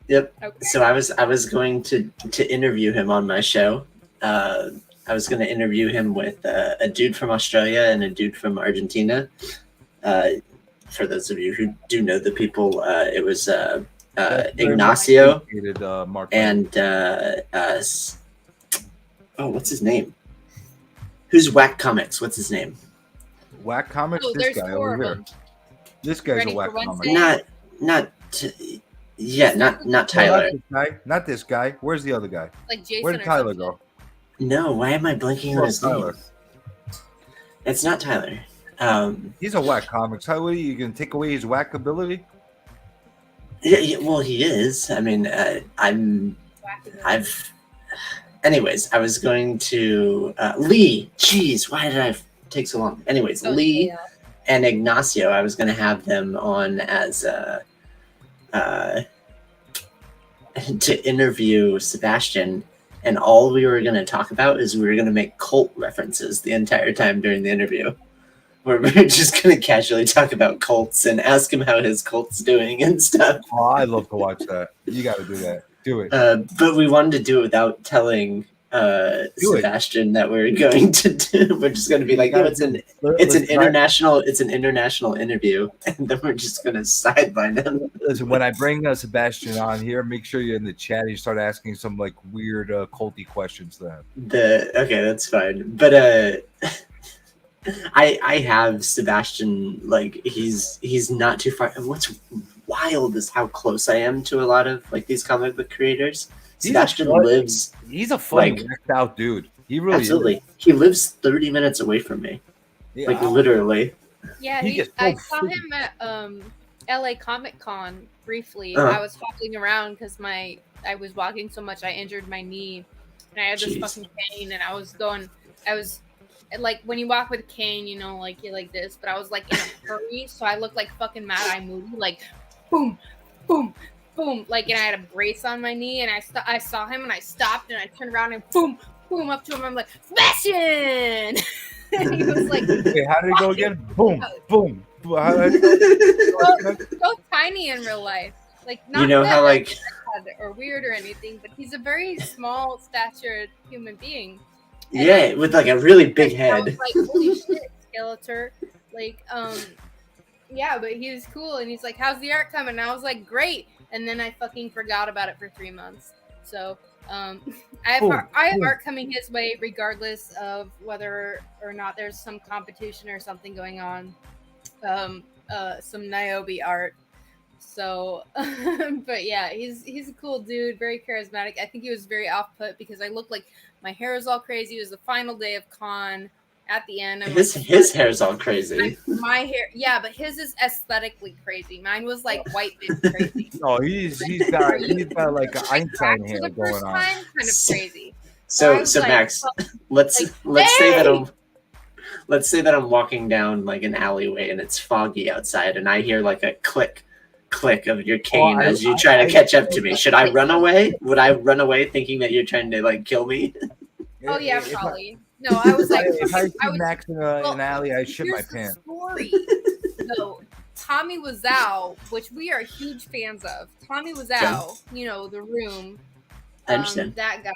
Yep. Okay. So I was going to interview him on my show. I was going to interview him with a dude from Australia and a dude from Argentina. For those of you who do know the people, it was Ignacio and what's his name? Who's Whack Comics? What's his name? Whack Comics. Oh, this guy over here. This guy's a Whack Comic. Not Tyler. Not this guy. Where's the other guy? Like Jason. Where did Tyler go? No, why am I blanking on his name? It's not Tyler. He's a Whack Comics. How are you gonna take away his whack ability? Yeah, well, he is. I mean, Anyways, I was going to Lee. Jeez, why did I take so long? Anyways, Lee and Ignacio. I was going to have them on as to interview Sebastian, and all we were going to talk about is we were going to make cult references the entire time during the interview. We're just going to casually talk about cults and ask him how his cult's doing and stuff. Oh, I love to watch that. You got to do that. Do it. But we wanted to do it without telling Sebastian that we're going to do. We're just going to be like, it's an international interview, and then we're just going to sideline him. Listen, when I bring Sebastian on here, make sure you're in the chat and you start asking some like weird culty questions. Then okay, that's fine. But I have Sebastian, like he's not too far. What's wild is how close I am to a lot of like these comic book creators. Sebastian lives. He's a fun, whacked out dude. He really absolutely. Is. He lives 30 minutes away from me, like literally. Yeah, I saw him at LA Comic Con briefly. I was hopping around because I was walking so much I injured my knee, and I had this fucking pain, and I was like, when you walk with a cane, you know, like you're like this, but I was like in a hurry, so I looked like fucking Mad Eye Moody, like boom, boom, boom, like, and I had a brace on my knee, and I saw him, and I stopped, and I turned around and boom, boom, up to him. I'm like, Sebastian! And he was like, "Wait, how did it go again? Boom, boom." So tiny in real life, like not how or weird or anything, but he's a very small statured human being. Yeah, with like a really big I was head. like, holy shit, Skeletor. Like, yeah, but he was cool, and he's like, how's the art coming? And I was like, great. And then I fucking forgot about it for 3 months. So, I have art coming his way regardless of whether or not there's some competition or something going on. Some Niobe art. So, but yeah, he's a cool dude, very charismatic. I think he was very off-put because I looked like my hair was all crazy. It was the final day of con. At the end, His hair's all crazy. My hair, yeah, but his is aesthetically crazy. Mine was like white bitch crazy. No, he's got like an Einstein hair going on. Kind of crazy. So like, Max, let's say that I'm walking down like an alleyway and it's foggy outside, and I hear like a click of your cane as you try to catch up to me. Should I run away? Would I run away thinking that you're trying to like kill me? Oh yeah, probably. No, I was like, if I see Max in an alley, I shit my pants. Story. No, Tommy Wiseau, which we are huge fans of. Tommy Wiseau, you know, The Room. I understand. That guy.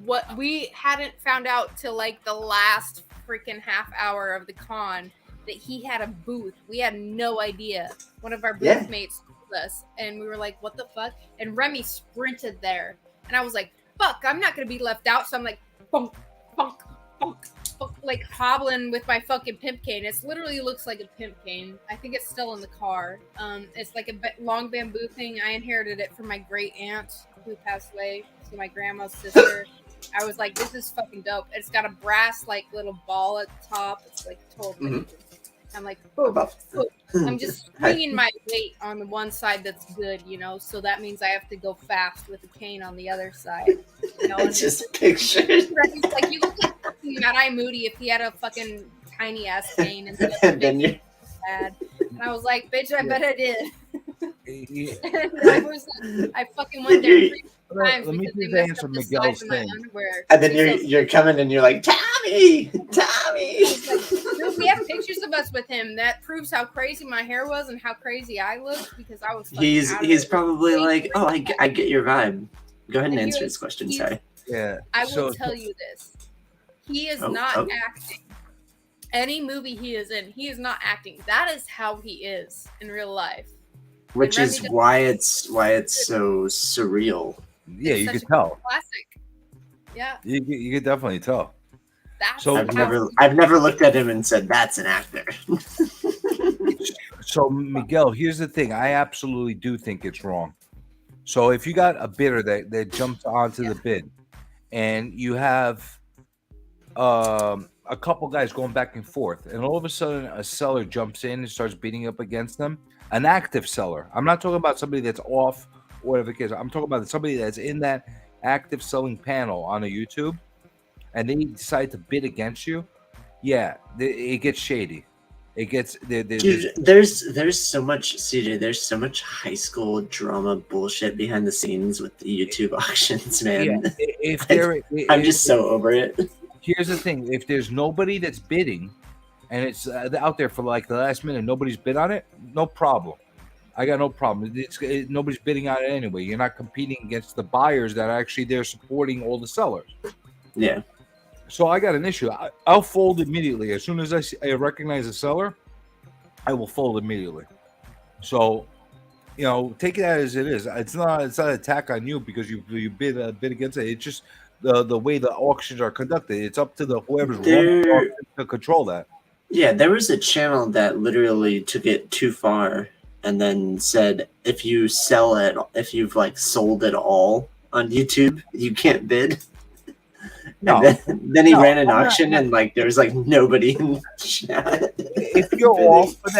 What we hadn't found out till like the last freaking half hour of the con that he had a booth. We had no idea. One of our booth mates told us, and we were like, what the fuck? And Remy sprinted there. And I was like, fuck, I'm not going to be left out. So I'm like, bonk, bonk, bonk, bonk, like hobbling with my fucking pimp cane. It literally looks like a pimp cane. I think it's still in the car. It's like a long bamboo thing. I inherited it from my great aunt who passed away. So my grandma's sister. I was like, this is fucking dope. It's got a brass like little ball at the top. It's like totally. I'm like, boom, boom. I'm just swinging my weight on the one side that's good, you know. So that means I have to go fast with the cane on the other side. You know, it's just pictures. Like you look like fucking Mad-Eye Moody if he had a fucking tiny ass cane and then you bad. And I was like, bitch, I bet I did. And I fucking went there 3 times. Let me just answer Miguel's thing. And then you're coming and you're like, Tommy. Dude, we have pictures of us with him. That proves how crazy my hair was and how crazy I looked because I was. He's probably like, oh, I get your vibe. Go ahead and answer his question. Sorry. Yeah. I will tell you this. He is not acting. Any movie he is in, he is not acting. That is how he is in real life. Which is why it's so surreal. Yeah, you can tell. Classic. Yeah. You can definitely tell. So I've never looked at him and said that's an actor. So Miguel, here's the thing. I absolutely do think it's wrong. So if you got a bidder that jumps onto the bid, and you have a couple guys going back and forth, and all of a sudden a seller jumps in and starts beating up against them, an active seller. I'm not talking about somebody that's off or whatever the case. I'm talking about somebody that's in that active selling panel on a YouTube, and they decide to bid against you. Yeah, it gets shady. It gets Dude, there's so much, CJ. There's so much high school drama bullshit behind the scenes with the YouTube auctions, man. Yeah, I'm just so over it. Here's the thing: if there's nobody that's bidding, and it's out there for like the last minute, nobody's bid on it, no problem. I got no problem. Nobody's bidding on it anyway. You're not competing against the buyers that are actually there supporting all the sellers. Yeah. So I got an issue. I'll fold immediately as soon as I recognize a seller. I will fold immediately. So, take it as it is. It's not an attack on you because you bid against it. It's just the way the auctions are conducted. It's up to whoever's to control that. Yeah, there was a channel that literally took it too far and then said if you sell it, if you've sold it all on YouTube, you can't bid. No. Then he ran an auction and there was nobody in the chat. If you're off for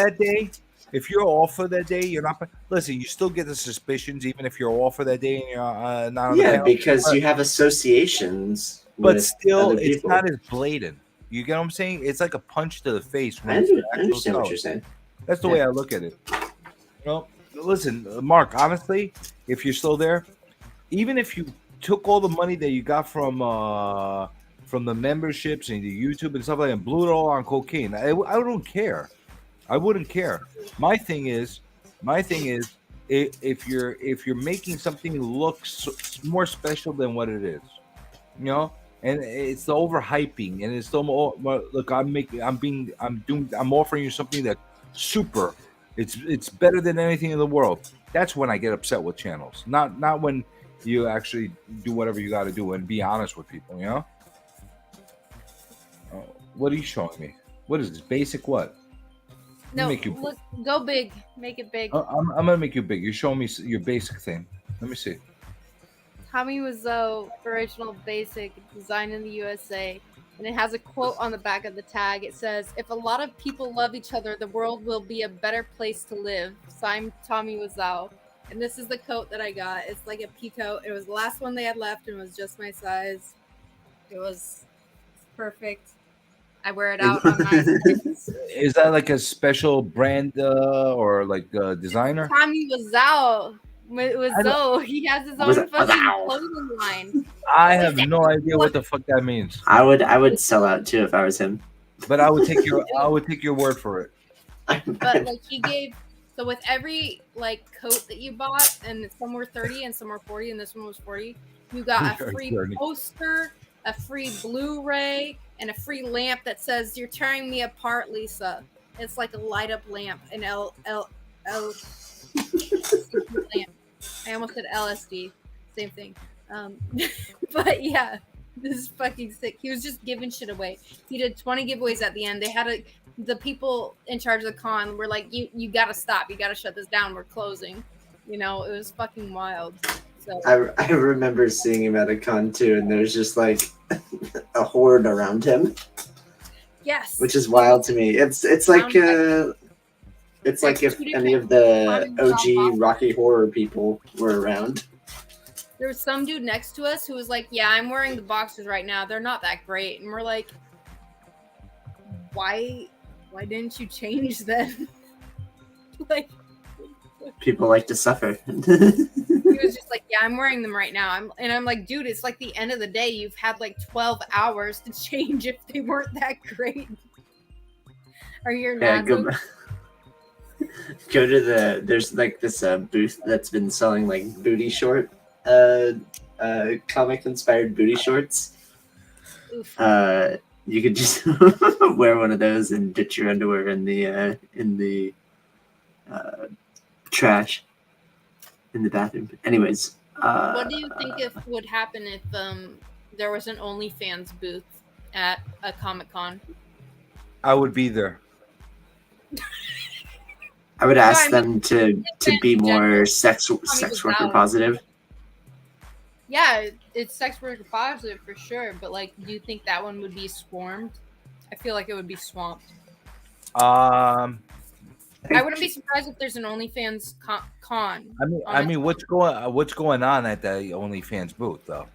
that day, you're not. Listen, you still get the suspicions even if you're off for that day and you're not on the panel. Because you have associations. But still, it's not as blatant. You get what I'm saying? It's like a punch to the face. I understand what you're saying. That's the way I look at it. Listen, Mark, honestly, if you're still there, even if you took all the money that you got from the memberships and the YouTube and stuff like that and blew it all on cocaine, I don't care. I wouldn't care. My thing is, if you're making something look more special than what it is, and it's the overhyping, and it's the look. I'm offering you something that super. It's better than anything in the world. That's when I get upset with channels. Not when you actually do whatever you got to do and be honest with people. You know. What are you showing me? What is this? Basic what? No, Make you. look, go big. Make it big. I'm gonna make you big. You're showing me your basic thing. Let me see. Tommy Wiseau, original basic, designed in the USA. And it has a quote on the back of the tag. It says, "If a lot of people love each other, the world will be a better place to live." Signed, Tommy Wiseau. And this is the coat that I got. It's like a pea coat. It was the last one they had left and it was just my size. It was perfect. I wear it out on my Is that like a special brand or like designer? Tommy Wiseau. Wiseau. He has his own fucking clothing line. I have no idea what the fuck that means. I would sell out too if I was him. But I would take your word for it. But like he gave, so with every like coat that you bought, and some were 30 and some were 40, and this one was 40, you got a free poster, a free Blu-ray, and a free lamp that says "You're tearing me apart, Lisa." It's like a light up lamp, an L lamp. I almost said LSD. Same thing. But yeah, this is fucking sick. He was just giving shit away. He did 20 giveaways at the end. They had the people in charge of the con were like, you gotta stop. You gotta shut this down. We're closing. You know, it was fucking wild. So I remember seeing him at a con too, and there's just like a horde around him. Yes. Which is wild to me. It's like it's like if any of the OG Rocky Horror people were around. There was some dude next to us who was like, "Yeah, I'm wearing the boxers right now. They're not that great." And we're like, "Why didn't you change them?" Like, People like to suffer. he was just like, "Yeah, I'm wearing them right now." I'm like, "Dude, it's like the end of the day. You've had like 12 hours to change if they weren't that great." Are you not? Go to there's like this booth that's been selling like booty short comic inspired booty shorts. You could just wear one of those and ditch your underwear in the trash in the bathroom. Anyways, what do you think would happen if there was an OnlyFans booth at a Comic-Con? I would be there. I would ask them to be more sex worker positive. Yeah, it's sex worker positive for sure, but like, do you think that one would be swarmed? I feel like it would be swamped. I wouldn't be surprised if there's an OnlyFans con. I mean, what's going on at the OnlyFans booth though?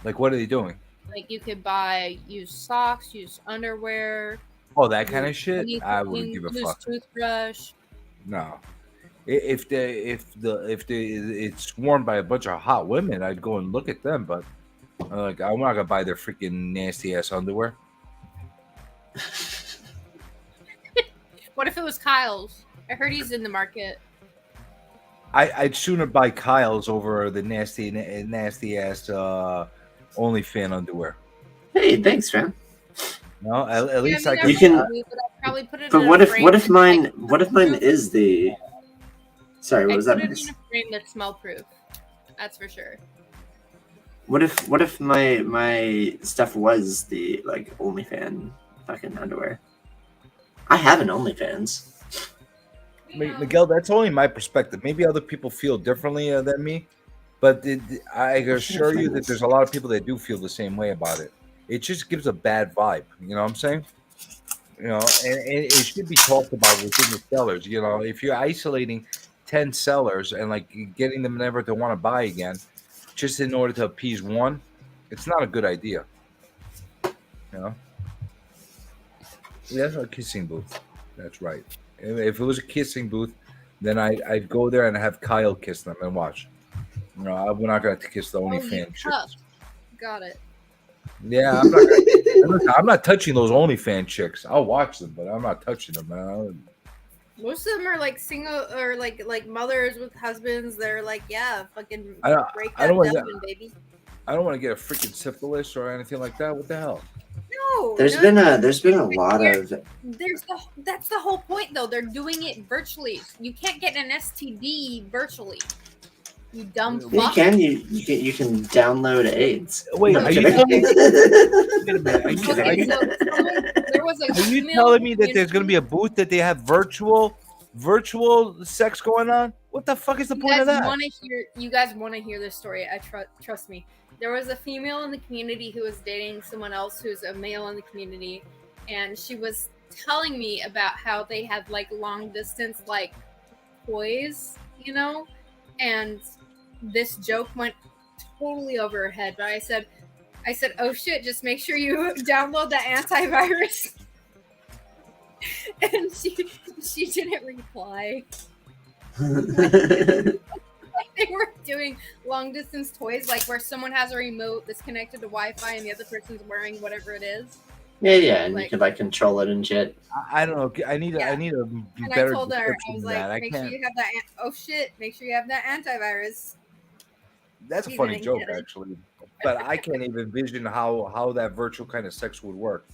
Like, what are they doing? Like, you could buy used socks, used underwear. Oh, that kind of shit. I wouldn't give a fuck. Toothbrush. No. If it's swarmed by a bunch of hot women, I'd go and look at them. But like, I'm not gonna buy their freaking nasty ass underwear. What if it was Kyle's? I heard he's in the market. I'd sooner buy Kyle's over the nasty ass OnlyFan underwear. Hey, thanks, man. No, at least I you can. But what if mine is the? Sorry, what was that? I put it in a frame that's smell proof. That's for sure. What if my stuff was the like OnlyFan fucking underwear? I have an OnlyFans. Miguel, that's only my perspective. Maybe other people feel differently than me, but I assure you that there's a lot of people that do feel the same way about it. It just gives a bad vibe. You know what I'm saying? You know, and it should be talked about within the sellers. You know, if you're isolating 10 sellers and like getting them never to want to buy again, just in order to appease one, it's not a good idea. You know? Yeah, that's a kissing booth. That's right. If it was a kissing booth, then I'd go there and have Kyle kiss them and watch. You know, we're not going to kiss the OnlyFans chicks. Got it. Yeah, I'm not touching those OnlyFans chicks. I'll watch them, but I'm not touching them, man. Most of them are like single or like mothers with husbands. They're like, yeah, fucking break that Dublin, baby. I don't want to get a freaking syphilis or anything like that. What the hell? No, There's been a lot of. That's the whole point though. They're doing it virtually. You can't get an STD virtually. You dumb fuck. You can download AIDS. Wait, No, are you kidding. telling me? Wait a minute. There was a Are you female telling me that there's going to be a booth that they have virtual sex going on? What the fuck is the point of that? You guys want to hear this story? Trust me. There was a female in the community who was dating someone else who's a male in the community, and she was telling me about how they had like long distance like toys, you know, and this joke went totally over her head. But I said, oh shit, just make sure you download the antivirus. And she didn't reply. Like they were doing long distance toys, like where someone has a remote that's connected to Wi-Fi and the other person's wearing whatever it is. Yeah, and you can like control it and shit. I don't know. I need a And better I told her, I description was than that. like, make sure you have that. Oh shit, make sure you have that antivirus. That's a She funny didn't joke, get it. actually. But I can't even envision how that virtual kind of sex would work.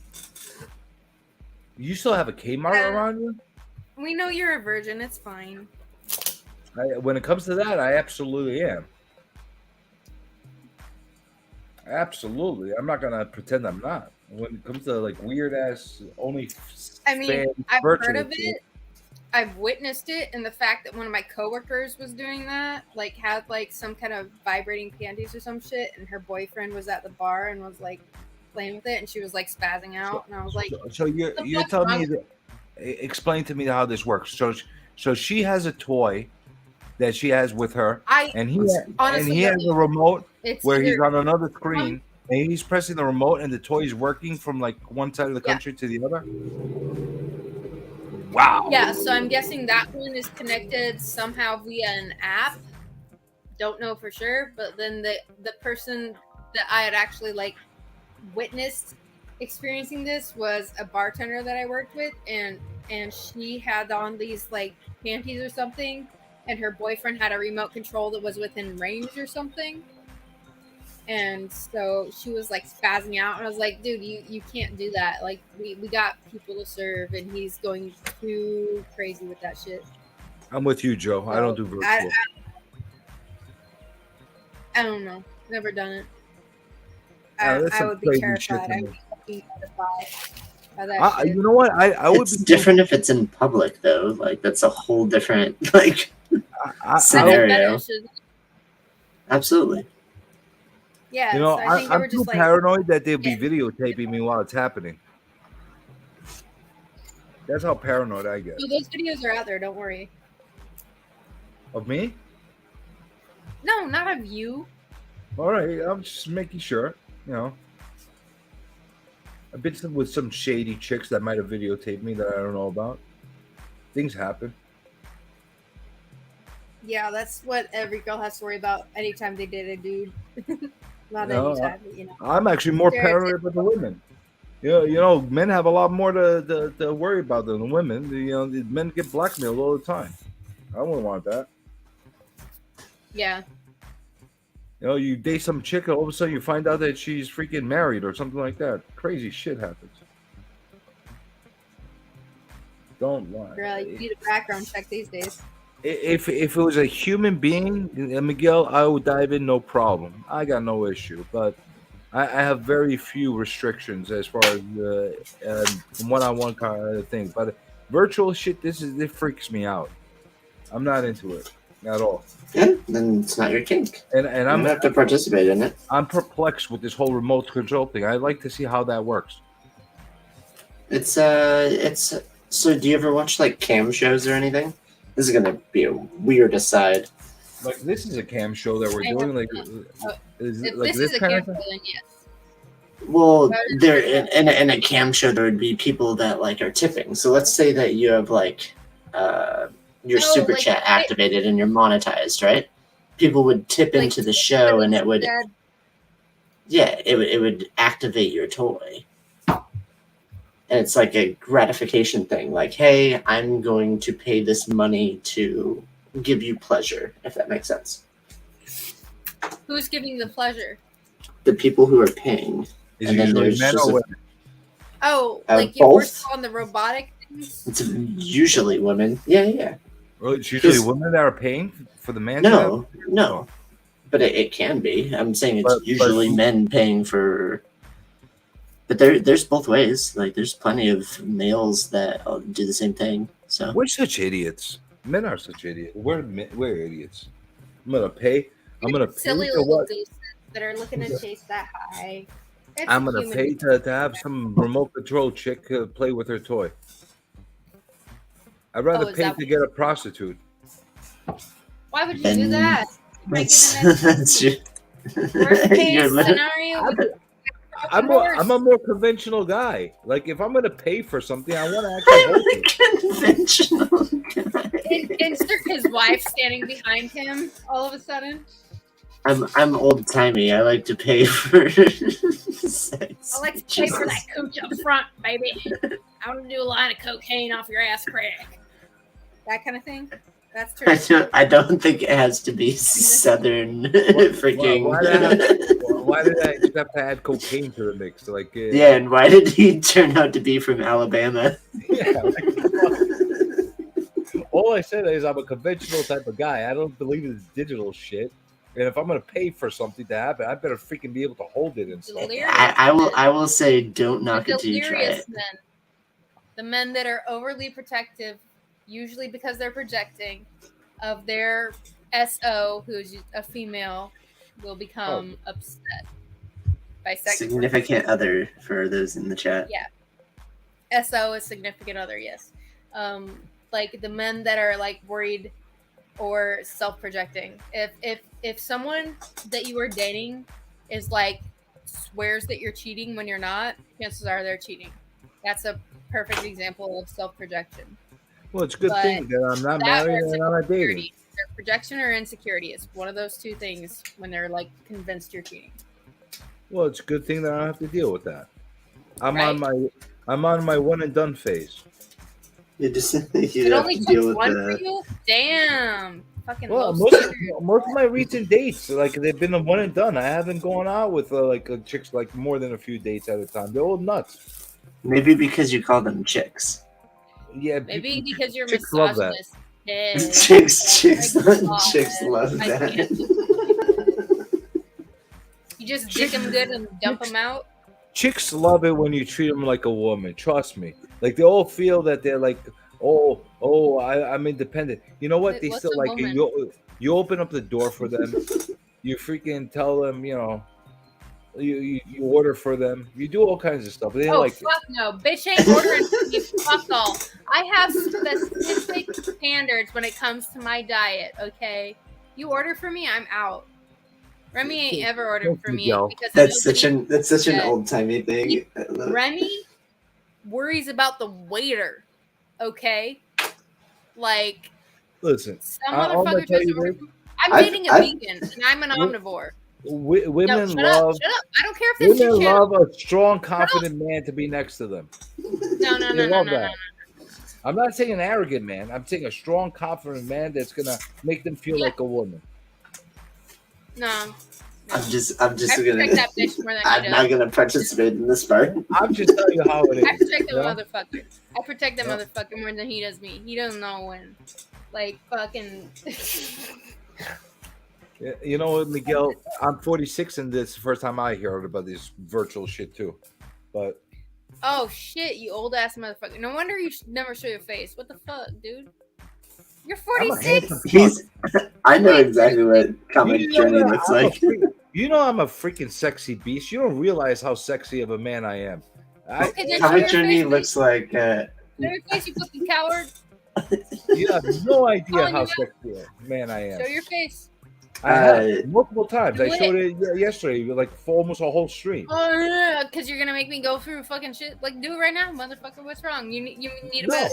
You still have a Kmart around you? We know you're a virgin. It's fine. When it comes to that, I absolutely am. Absolutely. I'm not going to pretend I'm not. When it comes to like weird ass only. I mean, I've heard virtual of it. I've witnessed it, and the fact that one of my coworkers was doing that, like had like some kind of vibrating panties or some shit, and her boyfriend was at the bar and was like playing with it, and she was like spazzing out, and I was like, So you're telling me that, explain to me how this works. So she has a toy that she has with her, and he has a remote where he's on another screen, and he's pressing the remote, and the toy is working from like one side of the country to the other. Wow. Yeah, so I'm guessing that one is connected somehow via an app. Don't know for sure, but then the person that I had actually like witnessed experiencing this was a bartender that I worked with, and she had on these like panties or something, and her boyfriend had a remote control that was within range or something. And so she was like spazzing out, and I was like, dude, you can't do that. Like we got people to serve, and he's going too crazy with that shit. I'm with you, Joe. I don't do virtual. I don't know. Never done it. That's I some would be crazy terrified. shit to I me. would be terrified by that shit. You know what? I would It's be different if it's in public though. Like that's a whole different like scenario. Absolutely. Yeah, You know, so I think they I'm were too just like, paranoid that they'll be videotaping me while it's happening. That's how paranoid I get. so those videos are out there. Don't worry. Of me? No, not of you. All right, I'm just making sure. You know, I've been with some shady chicks that might have videotaped me that I don't know about. Things happen. Yeah, that's what every girl has to worry about anytime they date a dude. Not No, anytime, but, you know. I'm actually more Stereotypical. paranoid about the women. You know, men have a lot more to worry about than the women. You know, the men get blackmailed all the time. I wouldn't want that. Yeah. You know, you date some chick, and all of a sudden you find out that she's freaking married or something like that. Crazy shit happens. Don't lie. Girl, you need a background check these days. If it was a human being, Miguel, I would dive in, no problem. I got no issue, but I have very few restrictions as far as one-on-one kind of thing. But virtual shit, it freaks me out. I'm not into it at all. Yeah, then it's not your kink. And you I'm don't have to participate in it. I'm perplexed with this whole remote control thing. I'd like to see how that works. It's so do you ever watch like cam shows or anything? This is gonna be a weird aside. Like this is a cam show that we're doing. Like, is it If like this is a kind cam of thing? show, then yes. Well, there in a cam show there would be people that like are tipping. So let's say that you have like your super like, chat activated and you're monetized, right? People would tip into the show and it would it would activate your toy. And it's like a gratification thing. Like, hey, I'm going to pay this money to give you pleasure, if that makes sense. Who's giving the pleasure? the people who are paying. Is and then usually there's men just or a, women? Oh, like if we're still on the robotic things? it's usually women. Yeah. Well, it's usually 'Cause- women that are paying for the man. to No, have- no. But it can be. I'm saying it's But- usually men paying for. But there's both ways. Like there's plenty of males that do the same thing. So We're such idiots. Men are such idiots. We're idiots. I'm gonna pay. I'm gonna pay Silly to little what? deuces that are looking to chase that high. That's I'm a gonna human pay being. to have some remote control chick play with her toy. I'd rather is pay that to get a prostitute. Why would you Then do that? You might that's get in that that's your. worst case You're lit- scenario. I'm a more conventional guy. Like if I'm gonna pay for something, I want to actually hold it. Conventional. Insert his wife standing behind him all of a sudden. I'm old timey. I like to pay for sex. I like to pay for that cooch up front, baby. I want to do a line of cocaine off your ass crack. That kind of thing. That's true. I don't think it has to be southern freaking. Why did I just have to add cocaine to the mix? Like Yeah, and why did he turn out to be from Alabama? Yeah. All I said is I'm a conventional type of guy. I don't believe in this digital shit. And if I'm gonna pay for something to happen, I better freaking be able to hold it and stuff. I will say don't knock The it till you try delirious it. men. The men that are overly protective, usually because they're projecting, of their SO, who's a female, will become upset by sex. Significant other for those in the chat. Yeah. SO is significant other, yes. Like the men that are like worried or self-projecting. If someone that you are dating is like swears that you're cheating when you're not, chances are they're cheating. That's a perfect example of self-projection. Well, it's a good But thing that I'm not that married or and I'm not dating. insecurity. Either projection or insecurity is one of those two things when they're like convinced you're cheating. Well, it's a good thing that I don't have to deal with that. I'm Right. on my one and done phase. You just It have only to deal took with one the. for you? Damn. Fucking Well, low most of my recent dates, like they've been a one and done. I haven't gone out with chicks like more than a few dates at a time. They're all nuts. Maybe because you call them chicks. Yeah, Maybe because you're chicks love that. misogynist. Yeah. Chicks love I that. can't. You just dick them good and dump them out. Chicks love it when you treat them like a woman. Trust me. Like they all feel that they're like, I'm independent. You know what? Wait, They what's still a like it. woman? You open up the door for them. You freaking tell them, you order for them. You do all kinds of stuff. They Oh, like fuck no. Bitch ain't ordering for me. Fuck all. I have specific standards when it comes to my diet, okay? You order for me, I'm out. Remy ain't ever ordered for me because That's such an Yeah. old timey thing. I love it. Remy worries about the waiter, okay? Like, listen. some I'm gonna motherfucker tell just you ordered. this. I'm I've- dating a I've- vegan and I'm an omnivore. Women No, shut love. up, shut up. I don't care if it's your Women channel. love a strong, confident man to be next to them. No, no, They no, love no, no, that. I'm not saying an arrogant man. I'm saying a strong, confident man that's gonna make them feel like a woman. no. I'm just I gonna. protect that bitch more than he I'm does. not gonna participate in this part. I'm just telling you how it is. I protect that yeah? motherfucker. I protect that motherfucker more than he does me. He doesn't know when. Like, fucking. Yeah, you know what, Miguel? I'm 46, and this is the first time I heard about this virtual shit too. But Oh, shit, you old ass motherfucker. No wonder you never show your face. What the fuck, dude? You're I'm a 46. handsome fuck. I know exactly what comic You know journey that looks I'm a like. you know I'm a freaking sexy beast. You don't realize how sexy of a man I am. Okay, then show Comic your journey face, looks like. Show your face, you fucking coward. You have no idea Calling how you out. sexy a man I am. Show your face. I have multiple times. Do I showed it yesterday, like for almost a whole stream. Oh, yeah, because you're gonna make me go through fucking shit. Like, do it right now, motherfucker. What's wrong? You need No. your makeup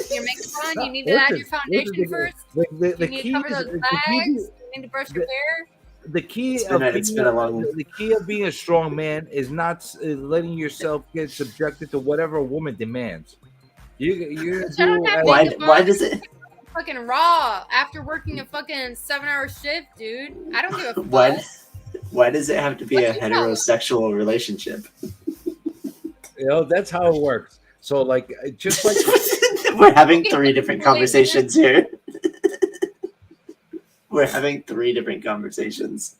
on. No, You need to add your listen, foundation listen, first. The You need key to cover is those bags. You need to brush your hair. the key It's of been a- it's being, been a long- the key of being a strong man is not letting yourself get subjected to whatever a woman demands. You I don't have Why? makeup on. Why does it? Fucking raw after working a fucking 7-hour shift, dude. I don't give a fuck. Why? Why does it have to be a heterosexual relationship? That's how it works. So like, just like we're having 3 different conversations here. We're having 3 different conversations.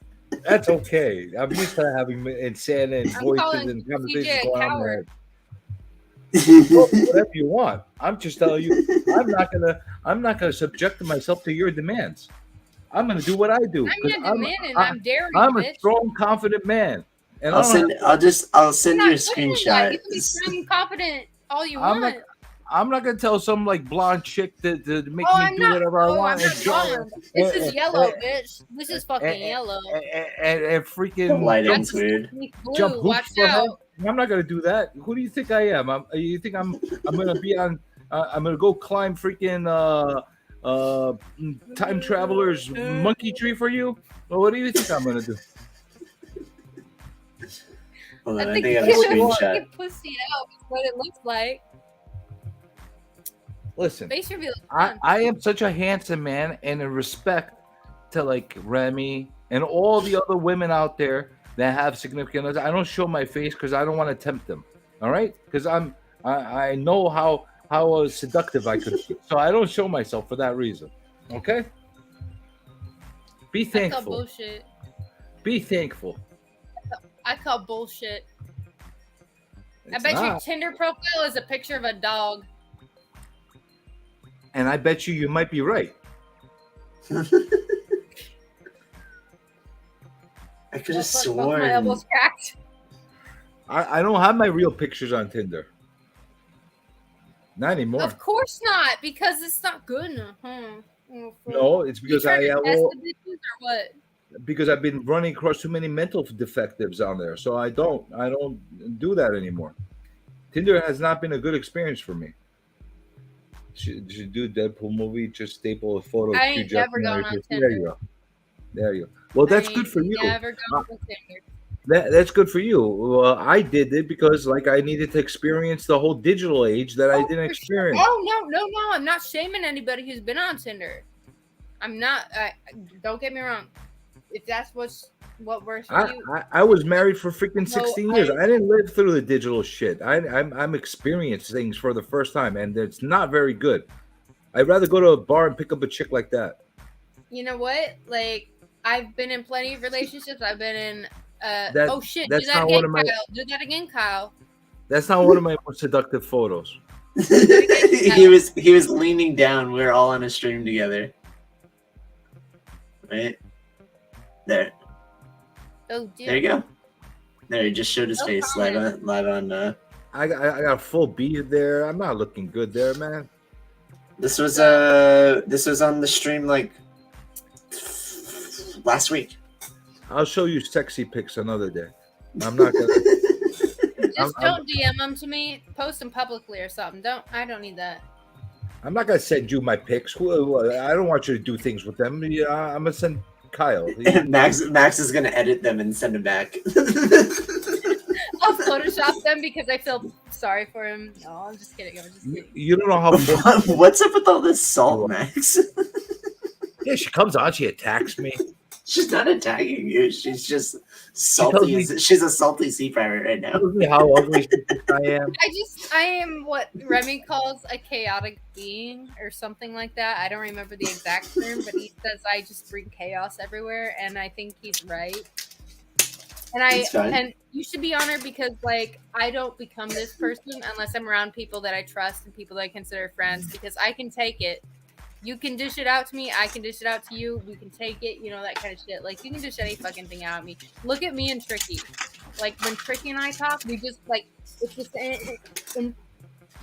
That's okay. I'm used to having insanity and voices and conversations going on there. Whatever you want. I'm just telling you, I'm not gonna subject myself to your demands. I'm gonna do what I do. I'm not demanding. I'm daring. I'm a strong, confident man. And I'll send you a screenshot. You can be strong and confident all you want. I'm not gonna tell some like blonde chick to make me do whatever I want. This is yellow, bitch. This is fucking yellow. And freaking the lighting's weird. Jump hoops for her. I'm not gonna do that. Who do you think I am? You think I'm gonna be on? I'm gonna go climb freaking time traveler's monkey tree for you? Well, what do you think I'm gonna do? Hold on, I think I have a screenshot. Pussy out is what it looks like. Listen, Face reveal. I am such a handsome man, and in respect to like Remy and all the other women out there that have significant others, I don't show my face because I don't want to tempt them. All right, because I know how seductive I could be, so I don't show myself for that reason. Okay, be thankful. I call bullshit. Be thankful. I call bullshit. It's I bet your not. Tinder profile is a picture of a dog. And I bet you might be right. I could have My sworn. elbows cracked. I don't have my real pictures on Tinder. Not anymore. Of course not, because it's not good enough. No, it's because I test the bitches or what? because I've been running across too many mental defectives on there, so I don't do that anymore. Tinder has not been a good experience for me. Should do a Deadpool movie, just staple a photo. I ain't never gone on Tinder. There you go. There you go. Well, that's good for you. Never gone on Tinder. That's good for you. Well, I did it because like I needed to experience the whole digital age that I didn't experience. Oh no! I'm not shaming anybody who's been on Tinder. I'm not. Don't get me wrong. If that's what works for you. I was married for freaking 16 years. I didn't live through the digital shit. I'm experienced things for the first time, and it's not very good. I'd rather go to a bar and pick up a chick like that. You know what? Like I've been in plenty of relationships. I've been in. Oh shit! Do that's that not again, one of my- Kyle. Do that again, Kyle. That's not one of my most seductive photos. he was leaning down. We were all on a stream together. Right there. Oh, dear. There you go. There, he just showed his face live on. I got a full beard there. I'm not looking good there, man. This was on the stream like last week. I'll show you sexy pics another day. I'm not gonna. Just don't DM them to me. Post them publicly or something. I don't need that. I'm not gonna send you my pics. I don't want you to do things with them. I'm gonna send Kyle. Max is gonna edit them and send them back. I'll Photoshop them because I feel sorry for him. No, I'm just kidding. You don't know how. What's up with all this salt, Max? Yeah, she comes on. She attacks me. She's not attacking you. She's just salty. She's a salty sea pirate right now. Tells me how ugly I am. I am what Remy calls a chaotic being or something like that. I don't remember the exact term, but he says I just bring chaos everywhere, and I think he's right. And you should be honored because like I don't become this person unless I'm around people that I trust and people that I consider friends because I can take it. You can dish it out to me. I can dish it out to you. We can take it. You know, that kind of shit. Like, you can dish any fucking thing out at me. Look at me and Tricky. Like, when Tricky and I talk, we just, like, it's just in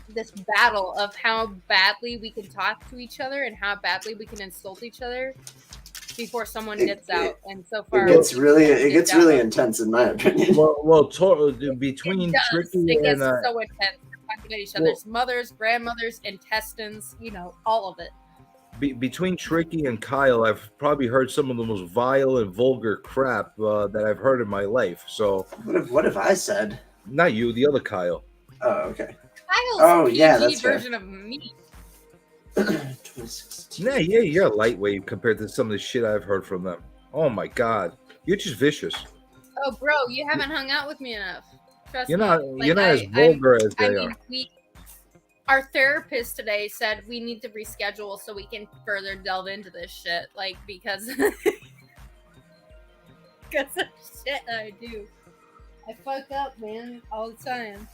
this battle of how badly we can talk to each other and how badly we can insult each other before someone gets out. And so far, it gets really intense, in my opinion. Between Tricky it gets and so intense. We're talking about each other's mothers, grandmothers, intestines, you know, all of it. Between Tricky and Kyle, I've probably heard some of the most vile and vulgar crap that I've heard in my life. So, what have I said? Not you, the other Kyle. Oh, okay. Kyle's PG version of me. Yeah, you're lightweight compared to some of the shit I've heard from them. Oh my god, you're just vicious. Oh, bro, you haven't hung out with me enough. Trust You're me. not Like, you're not as vulgar as I they mean, are. our therapist today said we need to reschedule so we can further delve into this shit, like, because because of shit I do. I fuck up, man, all the time.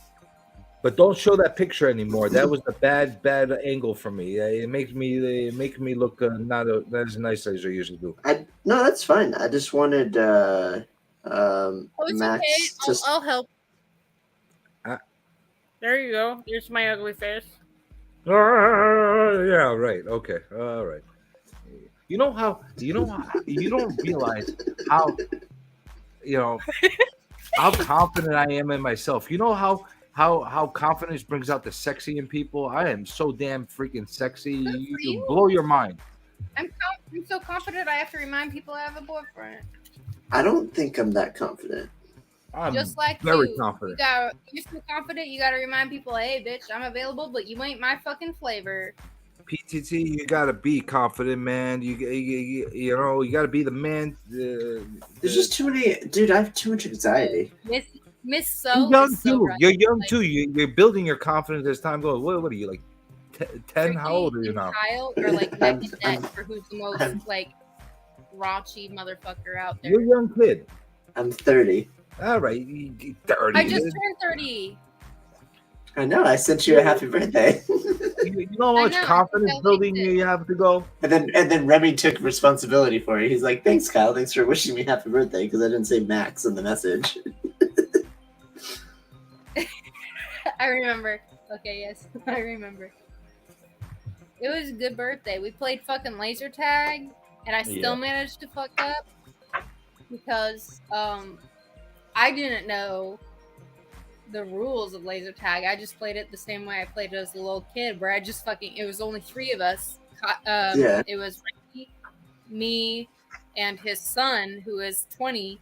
But don't show that picture anymore. That was a bad angle for me. It makes me look not as nice as I usually do. No, that's fine. I just wanted Oh, it's Max okay. to. I'll help. Uh, There you go. Here's my ugly face. yeah, right. Okay. All right. You know how you don't realize how how confident I am in myself. You know how confidence brings out the sexy in people. I am so damn freaking sexy. You blow your mind. I'm so confident I have to remind people I have a boyfriend. I don't think I'm that confident. I'm Just like very you. confident. You're so confident you gotta remind people, hey bitch, I'm available, but you ain't my fucking flavor. PTT, you gotta be confident, man. You know you gotta be the man. There's just too many, dude. I have too much anxiety. Miss So You're young is so too. right. You're young too. You're building your confidence as time goes. What are you like? 10? How old are you now? Kyle are like neck and neck for who's the most like raunchy motherfucker out there. You're a young kid. I'm 30. All right, 30. I just turned 30. I know. I sent you a happy birthday. You know how much confidence building you have to go. And then Remy took responsibility for it. He's like, "Thanks, Kyle. Thanks for wishing me happy birthday," because I didn't say Max in the message. I remember. Okay, yes, I remember. It was a good birthday. We played fucking laser tag, and I still managed to fuck up because I didn't know the rules of laser tag. I just played it the same way I played it as a little kid, where I just fucking, it was only 3 of us. It was Ricky, me, and his son, who is 20.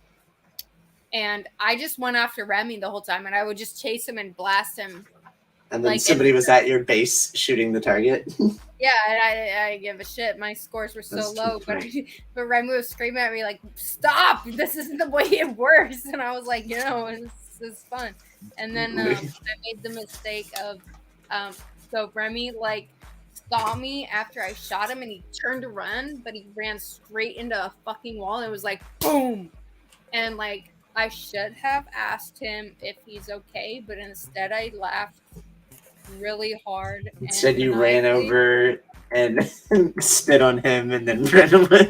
And I just went after Remy the whole time, and I would just chase him and blast him. And then somebody was at your base shooting the target. Yeah, and I didn't give a shit. My scores were so low, but Remy was screaming at me like, "Stop! This isn't the way it works." And I was like, it's fun. And then I made the mistake of, so Remy like saw me after I shot him, and he turned to run, but he ran straight into a fucking wall. And it was like boom, and like I should have asked him if he's okay, but instead I laughed really hard. Instead, you ran over and spit on him, and then ran away.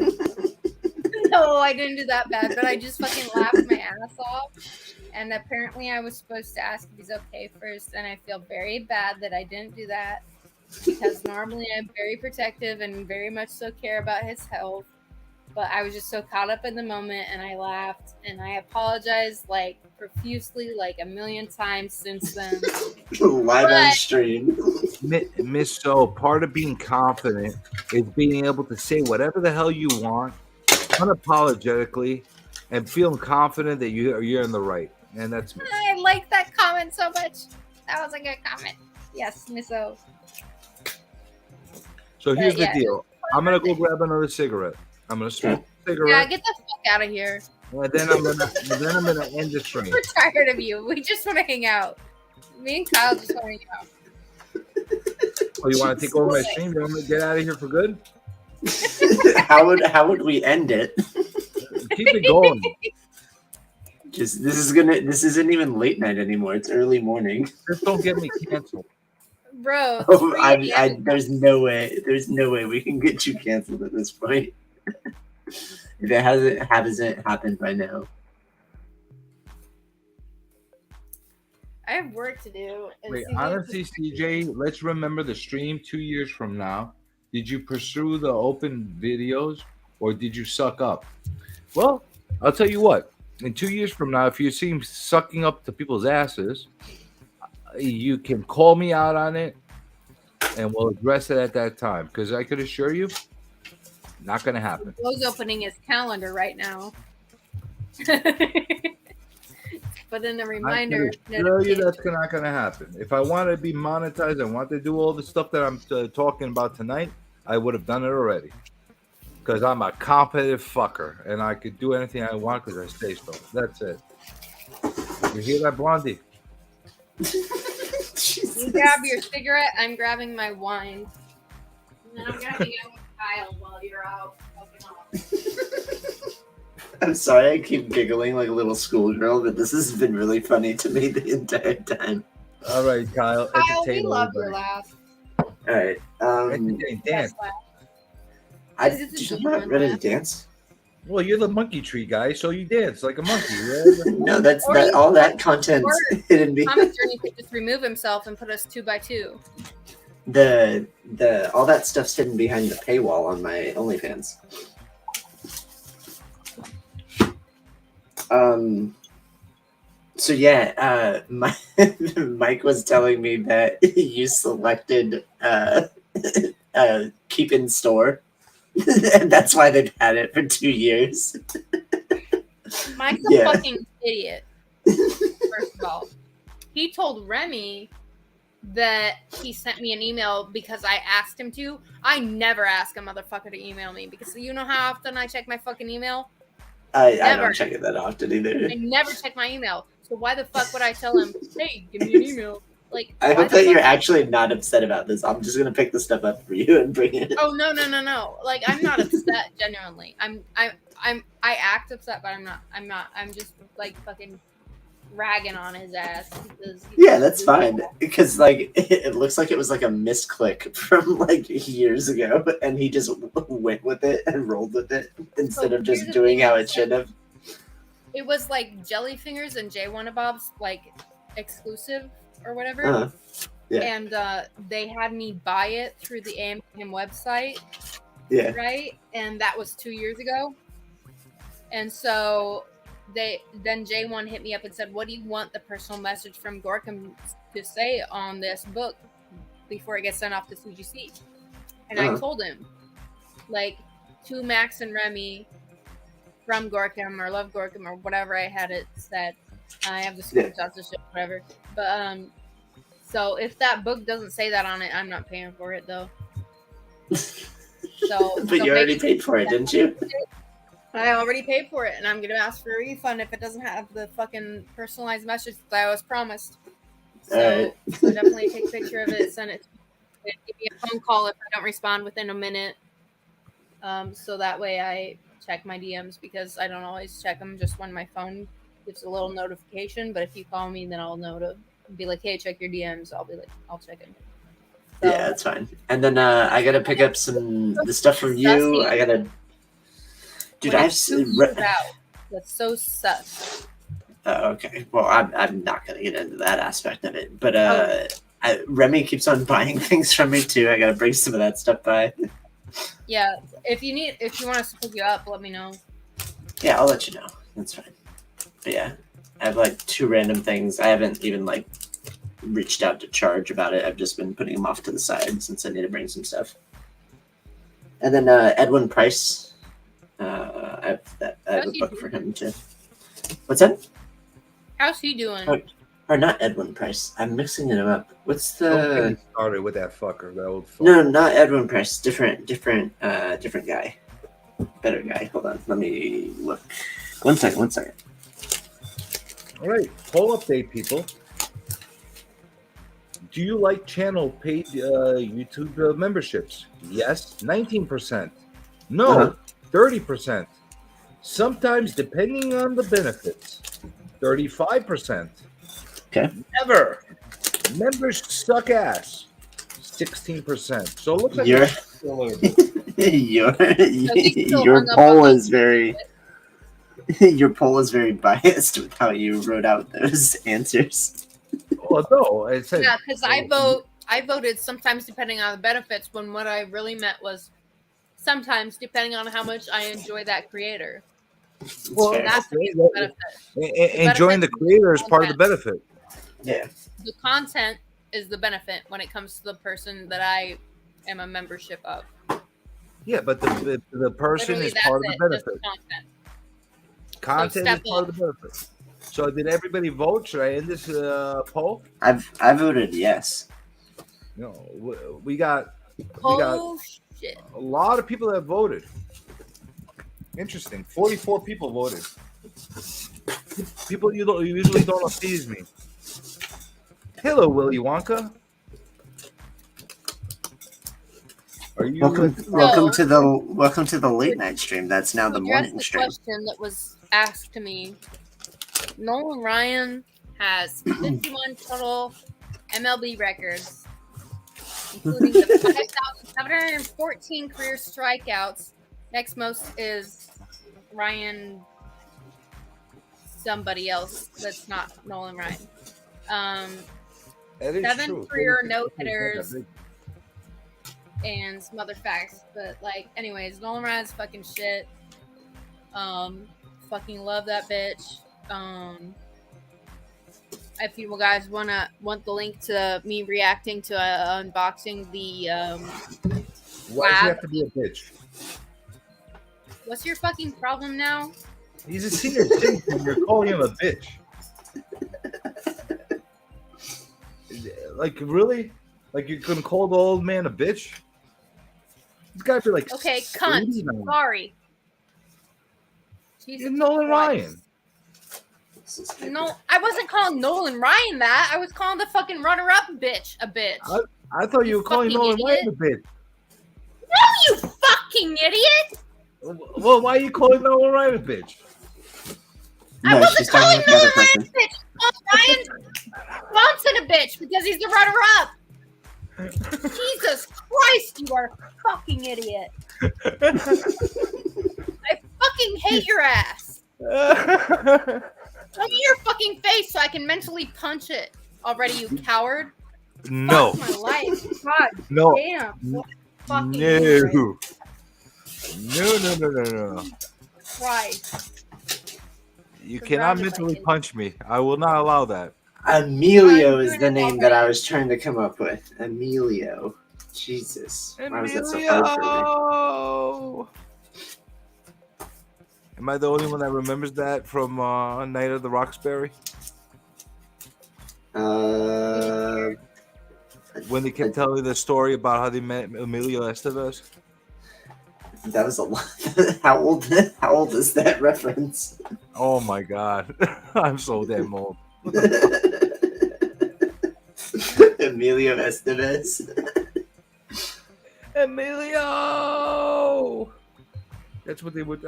No, I didn't do that bad, but I just fucking laughed my ass off. And apparently I was supposed to ask if he's okay first, and I feel very bad that I didn't do that, because normally I'm very protective and very much so care about his health. But I was just so caught up in the moment, and I laughed, and I apologized like profusely, like a million times since then. Live on stream. Miss So, part of being confident is being able to say whatever the hell you want unapologetically and feeling confident that you're in the right. And that's me. I like that comment so much. That was a good comment. Yes, Miss O. So here's the deal. I'm gonna go grab another cigarette. I'm gonna smoke a cigarette. Yeah, get the fuck out of here. And then I'm gonna end the stream. We're tired of you. We just want to hang out. Me and Kyle just want to hang out. Oh, you want to take over my stream? You want me to get out of here for good? How would we end it? Keep it going. This isn't even late night anymore. It's early morning. Just don't get me canceled. Bro, there's no way we can get you canceled at this point. If it hasn't happened by now. I have work to do. Wait, honestly, CJ, let's remember the stream 2 years from now. Did you pursue the open videos or did you suck up? Well, I'll tell you what. In 2 years from now, if you see me sucking up to people's asses, you can call me out on it and we'll address it at that time. Because I could assure you, not going to happen. Joe's opening his calendar right now. But in a reminder, I can assure you that's not going to happen. If I want to be monetized and want to do all the stuff that I'm talking about tonight, I would have done it already. Because I'm a competitive fucker, and I could do anything I want because I say so. That's it. You hear that, Blondie? You grab your cigarette. I'm grabbing my wine. And then I'm gonna hang out with Kyle while you're out. I'm sorry, I keep giggling like a little schoolgirl, but this has been really funny to me the entire time. All right, Kyle. Kyle, we love your laugh. All right. Dance. I'm not ready to dance. Well, you're the monkey tree guy, so you dance like a monkey. No, that's not all that content hidden behind. Comic Journey could just remove himself and put us 2x2. The all that stuff's hidden behind the paywall on my OnlyFans. So yeah, Mike was telling me that you selected keep in store, and that's why they've had it for 2 years. Mike's a fucking idiot. First of all, he told Remy that he sent me an email because I asked him to. I never ask a motherfucker to email me because you know how often I check my fucking email? I don't check it that often either. I never check my email. So why the fuck would I tell him, hey, give me an email? Like, I hope that you're actually not upset about this. I'm just gonna pick the stuff up for you and bring it. Oh no. Like, I'm not upset. Genuinely, I act upset, but I'm not. I'm just like fucking ragging on his ass because Yeah, that's fine. Because like it looks like it was like a misclick from like years ago, and he just went with it and rolled with it instead of just doing how it should have. It was like Jelly Fingers and J Bob's like exclusive or whatever. Yeah. And they had me buy it through the AMPM website. Yeah. Right? And that was 2 years ago. And so then J1 hit me up and said, what do you want the personal message from Gorkum to say on this book before it gets sent off to CGC? And I told him, like, to Max and Remy from Gorkum or Love Gorkum or whatever I had it said. I have the screenshots and shit, whatever. But so if that book doesn't say that on it, I'm not paying for it though. But you already paid for it, didn't you? I already paid for it, and I'm gonna ask for a refund if it doesn't have the fucking personalized message that I was promised. So definitely take a picture of it, send it to me. Give me a phone call if I don't respond within a minute. So that way I check my DMs because I don't always check them just when my phone gives a little notification. But if you call me, then I'll know to be like, hey, check your DMs. I'll be like, I'll check it. So, yeah, that's fine. And then I gotta pick up the stuff from you. I gotta. Dude, I've seen. That's so sus. Oh, okay. Well, I'm not gonna get into that aspect of it, but Remy keeps on buying things from me too. I gotta bring some of that stuff by. Yeah, if you want us to pick you up, let me know. Yeah, I'll let you know. That's fine. But yeah, I have like 2 random things. I haven't even like reached out to charge about it. I've just been putting them off to the side since I need to bring some stuff. And then Edwin Price, I have a book for him too. What's that? How's he doing? Or not Edwin Price. I'm mixing it up. What's Don't get the? me started with that fucker, that old fucker. No, not Edwin Price. Different guy. Better guy. Hold on. Let me look. One second. All right, poll update, people. Do you like channel paid YouTube memberships? Yes, 19%. No, 30%. Sometimes, depending on the benefits, 35%. Okay. Never. Members suck ass. 16%. So it looks like Your poll is very. Your poll is very biased with how you wrote out those answers. Well, no, it said, yeah, because I voted sometimes depending on the benefits when what I really meant was sometimes depending on how much I enjoy that creator. Well, that's the benefit. Enjoying the creator is part of the benefit. Yeah. The content is the benefit when it comes to the person that I am a membership of. Yeah, but the person Literally, is part of the just benefit. content. Content is part of the benefit. So did everybody vote? Should I end this poll? I voted yes. No, we got Oh shit! a lot of people that voted. Interesting. 44 people voted. People you usually don't appease me. Hello, Willy Wonka. Are you welcome to the late night stream? That's now the morning The stream. question that was asked to me. Nolan Ryan has 51 total MLB records, including the 5,714 career strikeouts. Next most is Ryan, somebody else that's not Nolan Ryan. 7 career no hitters and some other facts, but like, anyways, Nolan Ryan's fucking shit. Fucking love that bitch. If you guys want the link to me reacting to unboxing the Why does he have to be a bitch? What's your fucking problem now? He's a senior citizen. You're calling him a bitch. Like, really? Like, you're gonna call the old man a bitch? He's gotta be like, okay, cunt. Sorry. You're Nolan Ryan. No, I wasn't calling Nolan Ryan that. I was calling the fucking runner-up bitch a bitch. I thought you were calling Nolan Ryan a bitch. No, you fucking idiot! Well, why are you calling Nolan Ryan a bitch? I wasn't calling Nolan Ryan a bitch. I called Ryan Johnson a bitch because he's the runner-up. Jesus Christ, you are a fucking idiot. I fucking hate your ass. Look at your fucking face so I can mentally punch it. Already, you coward. No. Fuck my life. God No. damn. What fucking No. No. Christ. You cannot mentally punch me. I will not allow that. Emilio is the name that I was trying to come up with. Emilio. Jesus. Why was that so hard for me? Am I the only one that remembers that from Night of the Roxbury? When they kept telling the story about how they met Emilio Estevez? That was a lot. How old is that reference? Oh my god. I'm so damn old. Emilio Estevez. Emilio! That's what they would.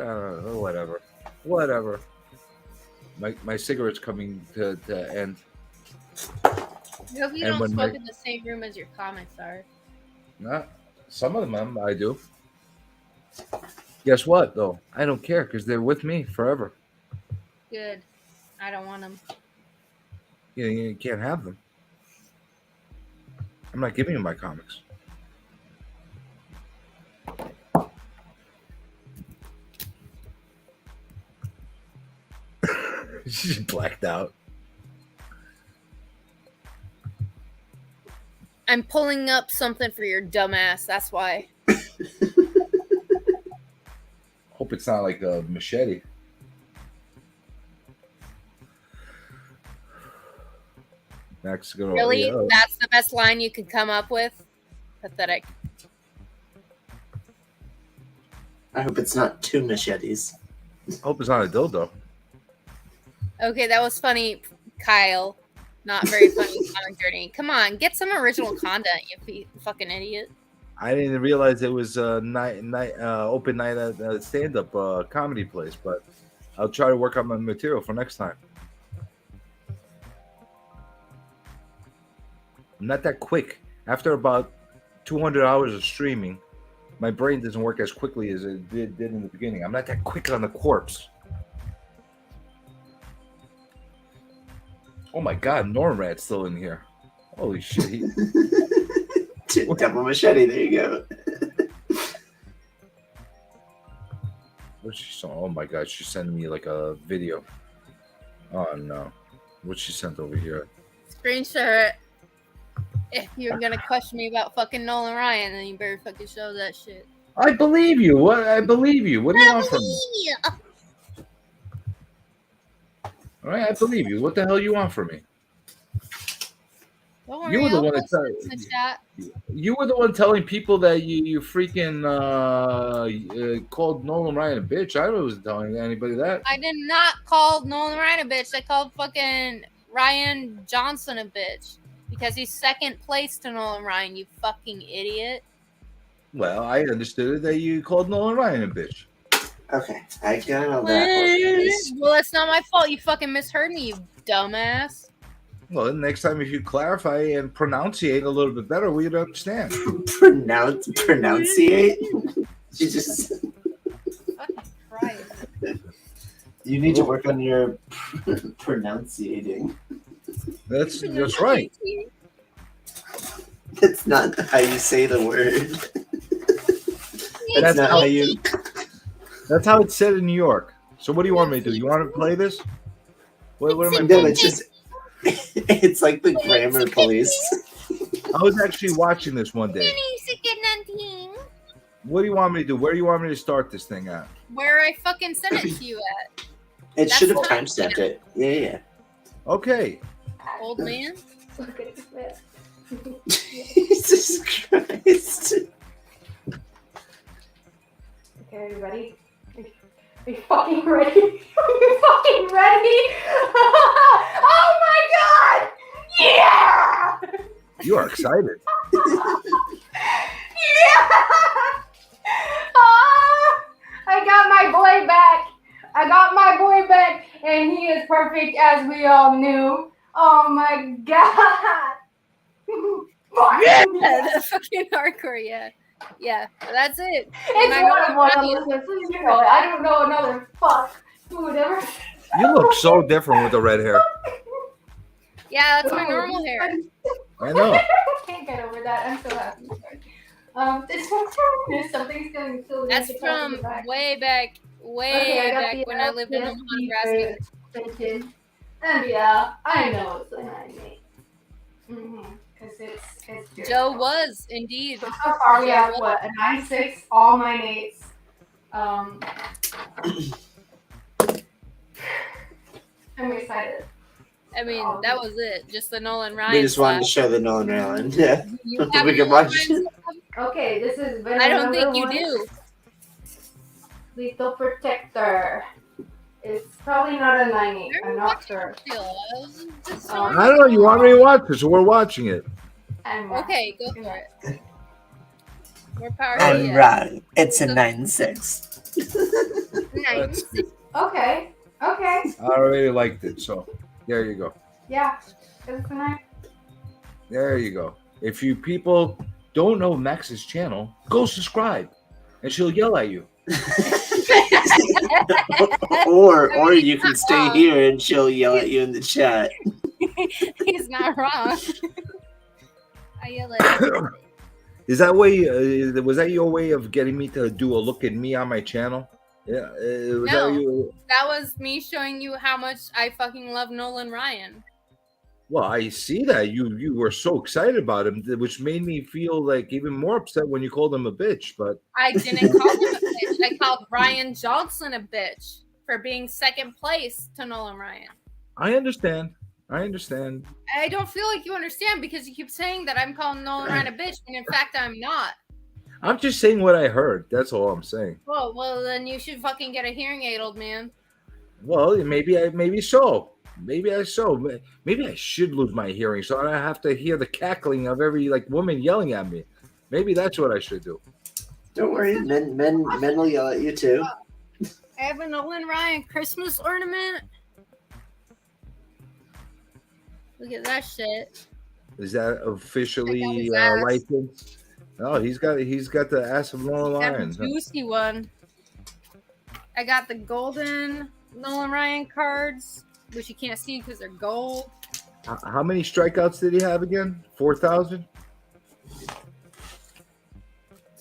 Whatever. My cigarette's coming to end. I hope you And don't when smoke my- in the same room as your comics are. Not some of them I do. Guess what though? I don't care because they're with me forever. Good. I don't want them. You can't have them. I'm not giving you my comics. She's blacked out. I'm pulling up something for your dumbass. That's why. Hope it's not like a machete. Next, go. Really? Yeah. That's the best line you could come up with? Pathetic. I hope it's not 2 machetes. Hope it's not a dildo. Okay, that was funny, Kyle. Not very funny comic journey. Come on, get some original content, you fucking idiot. I didn't realize it was a open night at a stand-up comedy place, but I'll try to work on my material for next time. I'm not that quick. After about 200 hours of streaming, my brain doesn't work as quickly as it did in the beginning. I'm not that quick on the corpse. Oh my god, Norrad's still in here. Holy shit. Double machete, there you go. What's she sent? Oh my god, she's sending me like a video. Oh no. What's she sent over here? Screenshot it. If you're gonna question me about fucking Nolan Ryan, then you better fucking show that shit. I believe you. What? I believe you. What do you want from me? All right, I believe you. What the hell you want from me? Don't worry, You were the I'll one that post it in the chat. you were the one telling people that you freaking called Nolan Ryan a bitch. I wasn't telling anybody that. I did not call Nolan Ryan a bitch. I called fucking Ryan Johnson a bitch because he's second place to Nolan Ryan. You fucking idiot. Well, I understood it that you called Nolan Ryan a bitch. Okay, I got all that. Well, it's not my fault. You fucking misheard me, you dumbass. Well, next time if you clarify and pronunciate a little bit better, we'd understand. Pronunciate? You just. You need to work on your pronunciating. That's right. That's not how you say the word. That's not how you. That's how it's said in New York. So what do you want me to do? You want to play this? What am I No, playing? it's just. It's like the grammar police. I was actually watching this one day. What do you want me to do? Where do you want me to start this thing at? Where I fucking sent it to you at. It should have timestamped it. Yeah. Okay. Old man. Jesus Christ. Okay, are you ready? Are you fucking ready? Are you fucking ready? Oh my god! Yeah! You are excited. Yeah! I got my boy back. I got my boy back, and he is perfect as we all knew. Oh my god! Yeah, that's fucking hardcore. Yeah. That's it. It's one of them. Please, you know it. I don't know another fuck who would ever. You look so different with the red hair. Yeah, that's my normal hair. I know. I can't get over that. I'm so happy. Something's going to. That's from way back when I lived in Omaha, Nebraska. And yeah, I know it's a 9-8. Because it's Joe was indeed. So far we have what, a 9-6, all 9-8s. I'm excited. I mean, that was it. Just the Nolan Ryan. We just wanted to show the Nolan Ryan. Yeah. We can watch it. Okay, this is Venom I don't think you one. do. Lethal Protector. It's probably not a 9-8. I'm not sure. I don't know. You want me to watch it, so we're watching it. Okay, go for it. More power to I'm you. right. It's a 9-6. Nice. Okay. I already liked it, so there you go. Yeah. It's a 9. There you go. If you people don't know Max's channel, go subscribe, and she'll yell at you. or you can stay here and she'll yell at you in the chat. He's not wrong. I yell at you. Is that way? Was that your way of getting me to do a look at me on my channel? Yeah. That was me showing you how much I fucking love Nolan Ryan. Well, I see that you were so excited about him, which made me feel like even more upset when you called him a bitch. But I didn't call him a bitch. I called Ryan Johnson a bitch for being second place to Nolan Ryan. I understand. I don't feel like you understand because you keep saying that I'm calling Nolan Ryan a bitch, when in fact I'm not. I'm just saying what I heard. That's all I'm saying. Well, then you should fucking get a hearing aid, old man. Well, maybe so. Maybe I should lose my hearing so I don't have to hear the cackling of every woman yelling at me. Maybe that's what I should do. Don't worry, men will yell at you too. I have a Nolan Ryan Christmas ornament. Look at that shit. Is that officially ass. licensed? Oh, he's got the ass of Nolan Ryan. Got the juicy one. I got the golden Nolan Ryan cards, which you can't see because they're gold. How many strikeouts did he have again? 4,000?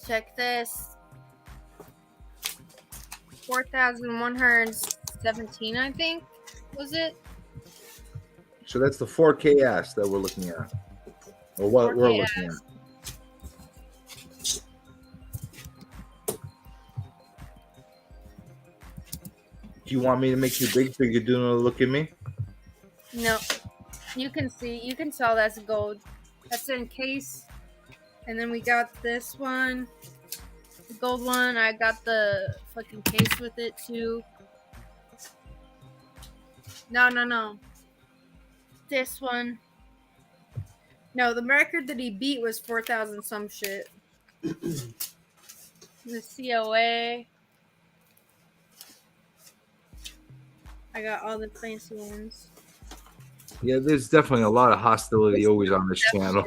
Check this. 4,117, I think, was it? So that's the 4K ass that we're looking at. Or what we're looking at. Do you want me to make you big so you can do another look at me? No. You can tell that's gold. That's in case. And then we got this one, the gold one. I got the fucking case with it too. No. This one. No, the record that he beat was 4,000 some shit. The COA. I got all the fancy ones. Yeah, there's definitely a lot of hostility always on this channel.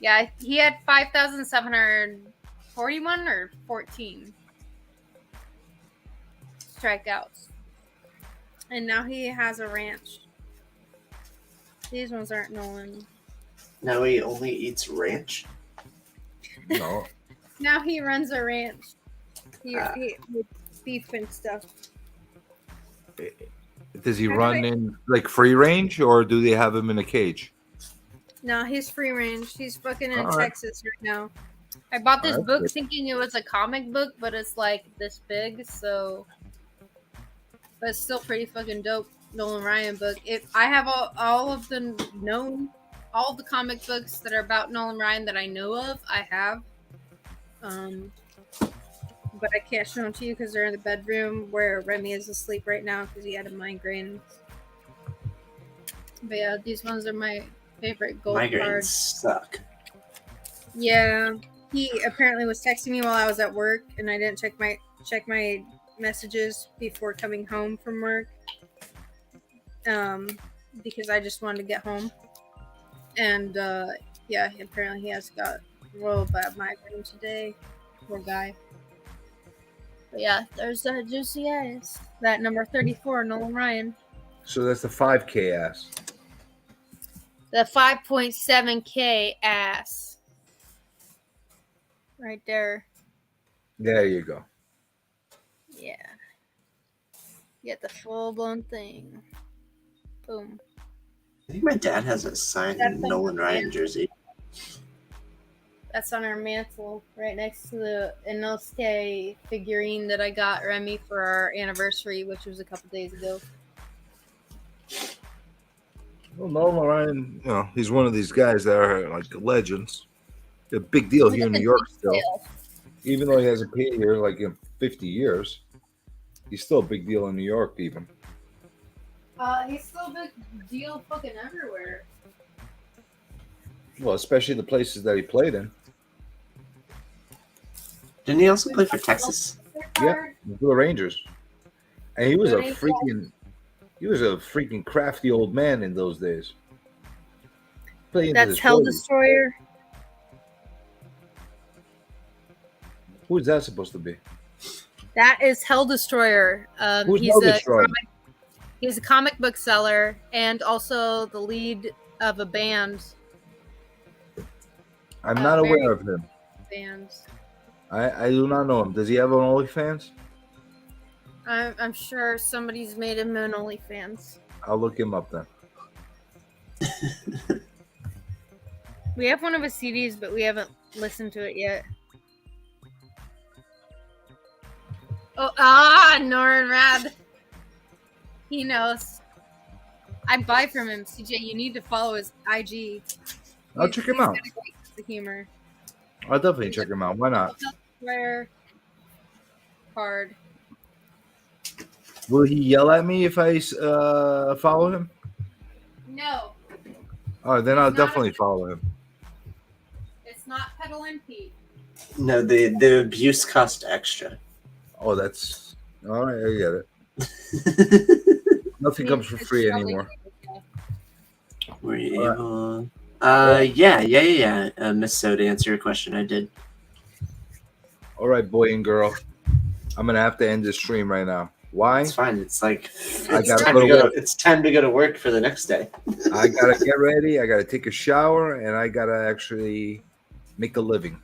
Yeah, he had 5,741 or 14 strikeouts. And now he has a ranch. These ones aren't Nolan. Now he only eats ranch? No. Now he runs a ranch. He with beef and stuff. Does he run in like free range, or do they have him in a cage? No, he's free range. He's fucking in All right. Texas right now. I bought this That's book good. thinking it was a comic book, but it's like this big, so but it's still pretty fucking dope. Nolan Ryan book. If I have all of the comic books that are about Nolan Ryan that I know of, I have. But I can't show them to you because they're in the bedroom where Remy is asleep right now because he had a migraine. But yeah, these ones are my favorite gold Migraines cards. suck. Yeah, he apparently was texting me while I was at work, and I didn't check my messages before coming home from work. Because I just wanted to get home, and yeah, apparently he has got real bad migraine today. Poor guy. But yeah, there's the juicy ass. That number 34, Nolan Ryan. So that's the 5K ass. The 5.7K ass. Right there. There you go. Yeah. Get the full blown thing. Boom. I think my dad has a signed Nolan Ryan jersey. That's on our mantle right next to the Inosuke figurine that I got Remy for our anniversary, which was a couple days ago. Well, Nolan Ryan, he's one of these guys that are like legends. A big deal here in New York still. Even though he hasn't paid here like in 50 years, he's still a big deal in New York even. He's still a big deal fucking everywhere. Well, especially the places that he played in. Didn't he also play for Texas? Yeah, for the Rangers. And he was a freaking crafty old man in those days. That's Hell Destroyer. Who is that supposed to be? That is Hell Destroyer. Who's Hell Destroyer? He's a comic book seller and also the lead of a band. I'm not aware of him. Bands. I do not know him. Does he have an OnlyFans? I'm sure somebody's made him an OnlyFans. I'll look him up then. We have one of his CDs, but we haven't listened to it yet. Norrin Rad. He knows. I buy from him, CJ. You need to follow his IG. I'll check him out. The humor. I'll definitely check him out. Why not? Rare card. Will he yell at me if I follow him? No. All right, then I'll definitely follow him. It's not Pedal and Pete. No, the abuse cost extra. Oh, that's all right. I get it. Nothing comes for free anymore. Were you able? Yeah. Miss So, to answer your question, I did. All right, boy and girl. I'm gonna have to end this stream right now. Why? It's fine. It's like it's time to go to work for the next day. I gotta get ready. I gotta take a shower, and I gotta actually make a living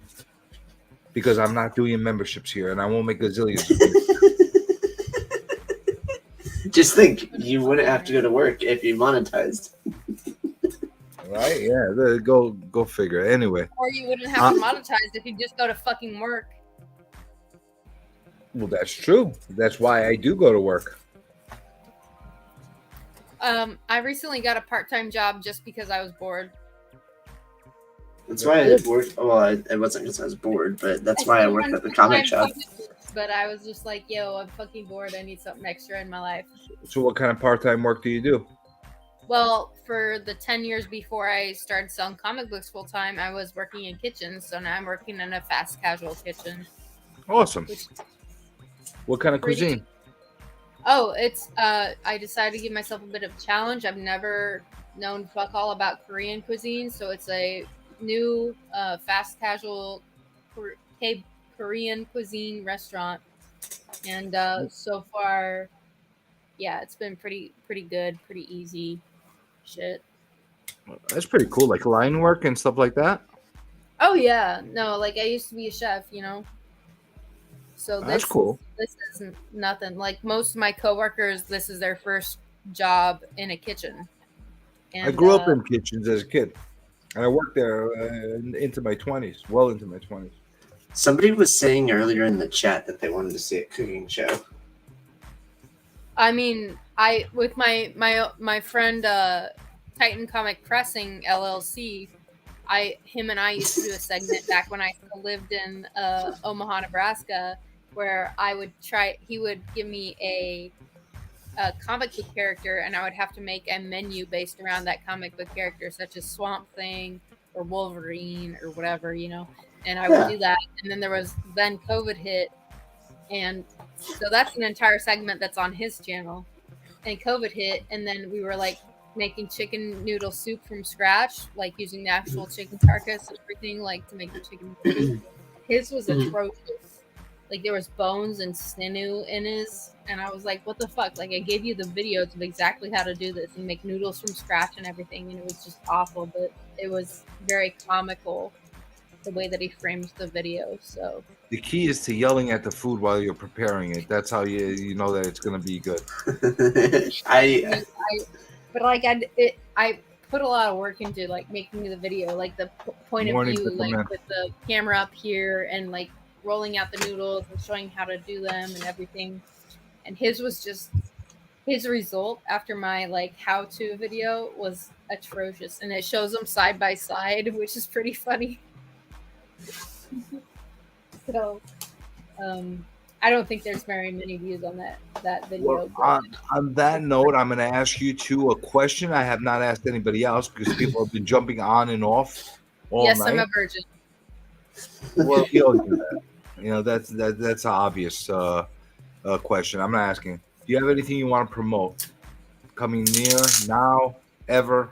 because I'm not doing memberships here, and I won't make gazillions. Just think, you wouldn't have to go to work if you monetized. Right? Yeah. Go figure. Anyway. Or you wouldn't have to monetize if you just go to fucking work. Well, that's true. That's why I do go to work. I recently got a part-time job just because I was bored. That's why I worked. Well, it wasn't because I was bored, but that's why I worked at the comic shop. But I was just like, yo, I'm fucking bored. I need something extra in my life. So what kind of part-time work do you do? Well, for the 10 years before I started selling comic books full time, I was working in kitchens. So now I'm working in a fast casual kitchen. Awesome. What kind of Pretty- cuisine? Oh, it's I decided to give myself a bit of a challenge. I've never known fuck all about Korean cuisine, so it's a new fast casual Korean cuisine restaurant. And so far, yeah, it's been pretty good, pretty easy shit. That's pretty cool, like line work and stuff like that. Oh yeah, no, like I used to be a chef, you know. So That's cool. This is nothing. Like most of my coworkers, this is their first job in a kitchen. And, I grew up in kitchens as a kid, and I worked there into my 20s, well into my 20s. Somebody was saying earlier in the chat that they wanted to see a cooking show. I mean, I with my friend Titan Comic Pressing LLC, him and I used to do a segment back when I still lived in Omaha, Nebraska, where he would give me a comic book character, and I would have to make a menu based around that comic book character, such as Swamp Thing or Wolverine or whatever, you know. And I would do that, and then then COVID hit, and so that's an entire segment that's on his channel. And COVID hit, and then we were like making chicken noodle soup from scratch, like using the actual chicken carcass and everything, like to make the chicken soup. His was atrocious. Like there was bones and sinew in his, and I was like, what the fuck? Like I gave you the videos of exactly how to do this and make noodles from scratch and everything, and it was just awful, but it was very comical the way that he frames the video. So The key is to yelling at the food while you're preparing it. That's how you know that it's going to be good. But like I put a lot of work into like making the video, like the point of view, like with the camera up here and like rolling out the noodles and showing how to do them and everything. And his was just his result after my like how-to video was atrocious, and it shows them side by side, which is pretty funny. So I don't think there's very many views on that video. Well, on that note, I'm going to ask you two a question I have not asked anybody else because people have been jumping on and off all yes, night. I'm a virgin. Well, we all do that. You know, that's an obvious question. I'm not asking. Do you have anything you want to promote? Coming near, now, ever?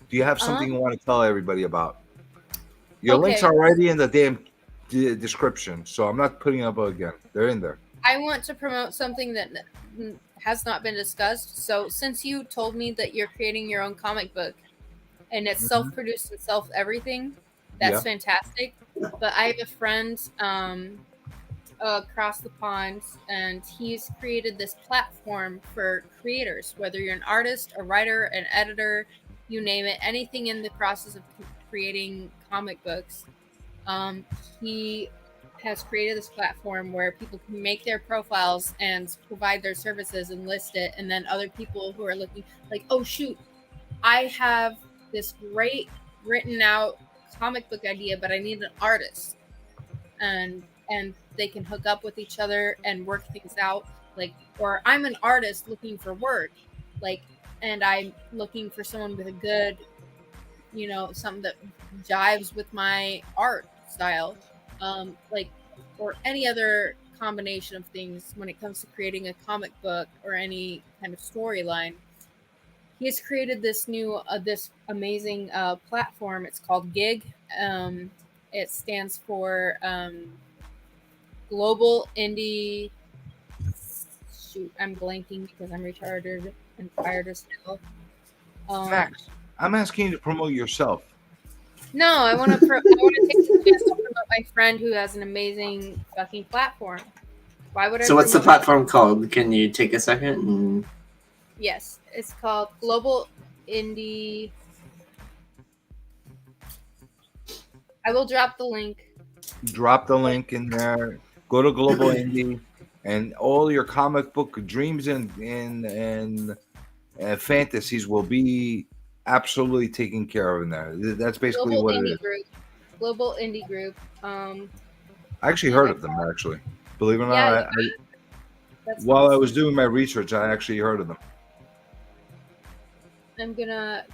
Do you have something you want to tell everybody about? Your links are already in the damn description, so I'm not putting up again. They're in there. I want to promote something that has not been discussed. So since you told me that you're creating your own comic book and it's self-produced and self-everything, that's fantastic. But I have a friend across the pond, and he's created this platform for creators, whether you're an artist, a writer, an editor, you name it, anything in the process of creating comic books. He has created this platform where people can make their profiles and provide their services and list it, and then other people who are looking like, oh shoot, I have this great written out comic book idea, but I need an artist, and they can hook up with each other and work things out. Like, or I'm an artist looking for work, like, and I'm looking for someone with a good, you know, something that jives with my art style, like, or any other combination of things when it comes to creating a comic book or any kind of storyline. He has created this new, this amazing platform. It's called Gig. It stands for Global Indie. Shoot, I'm blanking because I'm retarded and fired as hell. Max, I'm asking you to promote yourself. No, I want to. I want to take the chance to promote my friend who has an amazing fucking platform. Why would I? So what's the promote platform called? Can you take a second? And... Yes, it's called Global Indie. I will drop the link. Drop the link in there. Go to Global Indie, and all your comic book dreams and fantasies will be absolutely taken care of in there. That's basically Global what it Indie is. Group. Global Indie Group. I actually heard of them, actually. Believe it or Yeah, not, that's while I awesome. was doing my research, I actually heard of them. I'm gonna.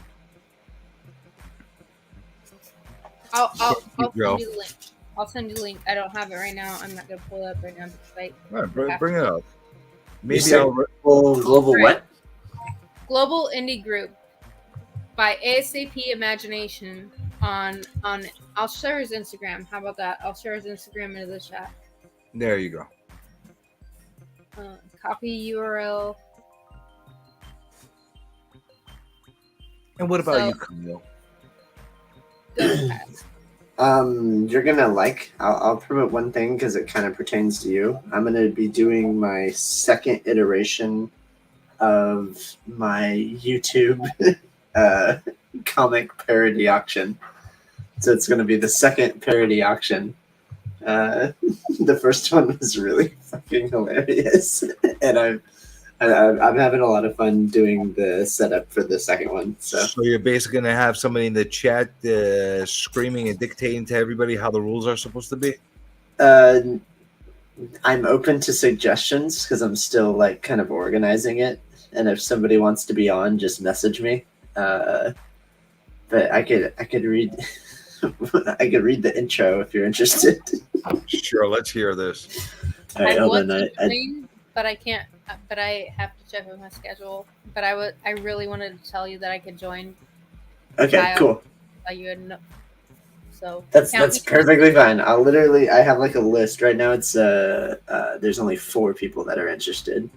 I'll send you the link. I'll send you the link. I don't have it right now. I'm not gonna pull it up right now because I. All right, bring it up. Maybe said I'll. global what? Global Indie Group by ASAP Imagination on. I'll share his Instagram. How about that? I'll share his Instagram into the chat. There you go. Copy URL. And what about So- you, Camille? You're gonna like. I'll promote one thing because it kind of pertains to you. I'm gonna be doing my second iteration of my YouTube comic parody auction. So it's gonna be the second parody auction. The first one was really fucking hilarious, and I'm having a lot of fun doing the setup for the second one. So you're basically gonna have somebody in the chat screaming and dictating to everybody how the rules are supposed to be. I'm open to suggestions because I'm still like kind of organizing it. And if somebody wants to be on, just message me. But I could read I could read the intro if you're interested. Sure, let's hear this. All right, I hold want on. to join, but I can't. But I have to check with my schedule. But I really wanted to tell you that I could join. Okay, cool. You had no, so That's count me- perfectly fine. I have like a list right now. It's there's only 4 people that are interested.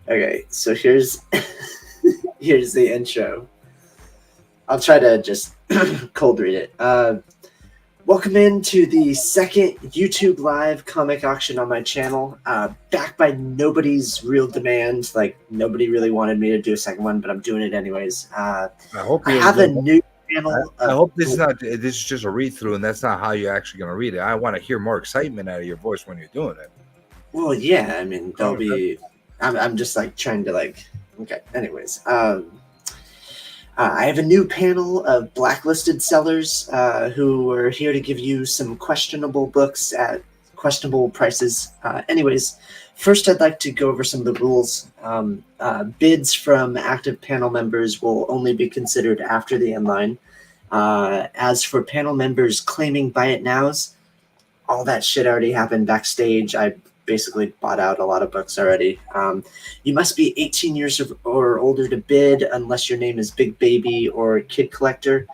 Okay, so here's here's the intro. I'll try to just cold read it. Welcome into the second YouTube live comic auction on my channel. Backed by nobody's real demand. Like nobody really wanted me to do a second one, but I'm doing it anyways. I hope I have a new channel. I hope this is just a read through, and that's not how you're actually going to read it. I want to hear more excitement out of your voice when you're doing it. Well, yeah, I mean, there'll be. I'm just like trying to like. Okay. Anyways, I have a new panel of blacklisted sellers who are here to give you some questionable books at questionable prices. Anyways, first I'd like to go over some of the rules. Bids from active panel members will only be considered after the end line. As for panel members claiming buy it nows, all that shit already happened backstage. I basically bought out a lot of books already. You must be 18 years or older to bid unless your name is Big Baby or Kid Collector.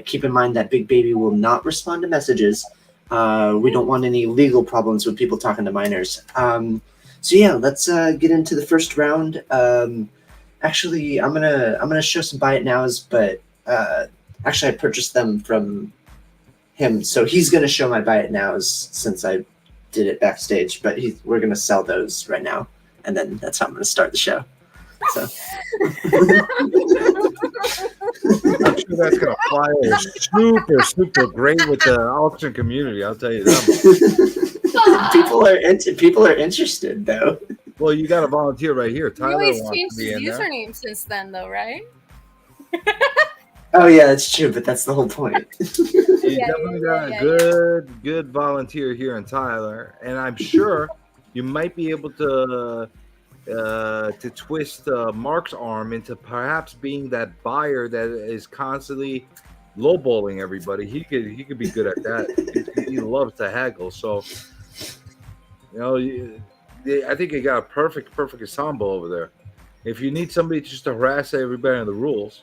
Keep in mind that Big Baby will not respond to messages. We don't want any legal problems with people talking to minors. So yeah, let's get into the first round. Actually, I'm gonna show some buy it nows, but actually I purchased them from him, so he's gonna show my buy it nows since I did it backstage. But we're gonna sell those right now, and then that's how I'm gonna start the show. So I'm sure that's gonna fly super great with the auction community. I'll tell you that. people are interested though. Well, you got to volunteer right here. He Tyler always wants changed to be his in there. username since then, though, right? Oh yeah, that's true, but that's the whole point. You definitely got a good volunteer here in Tyler, and I'm sure you might be able to twist Mark's arm into perhaps being that buyer that is constantly lowballing everybody. He could be good at that. He loves to haggle. So, I think you got a perfect ensemble over there. If you need somebody just to harass everybody on the rules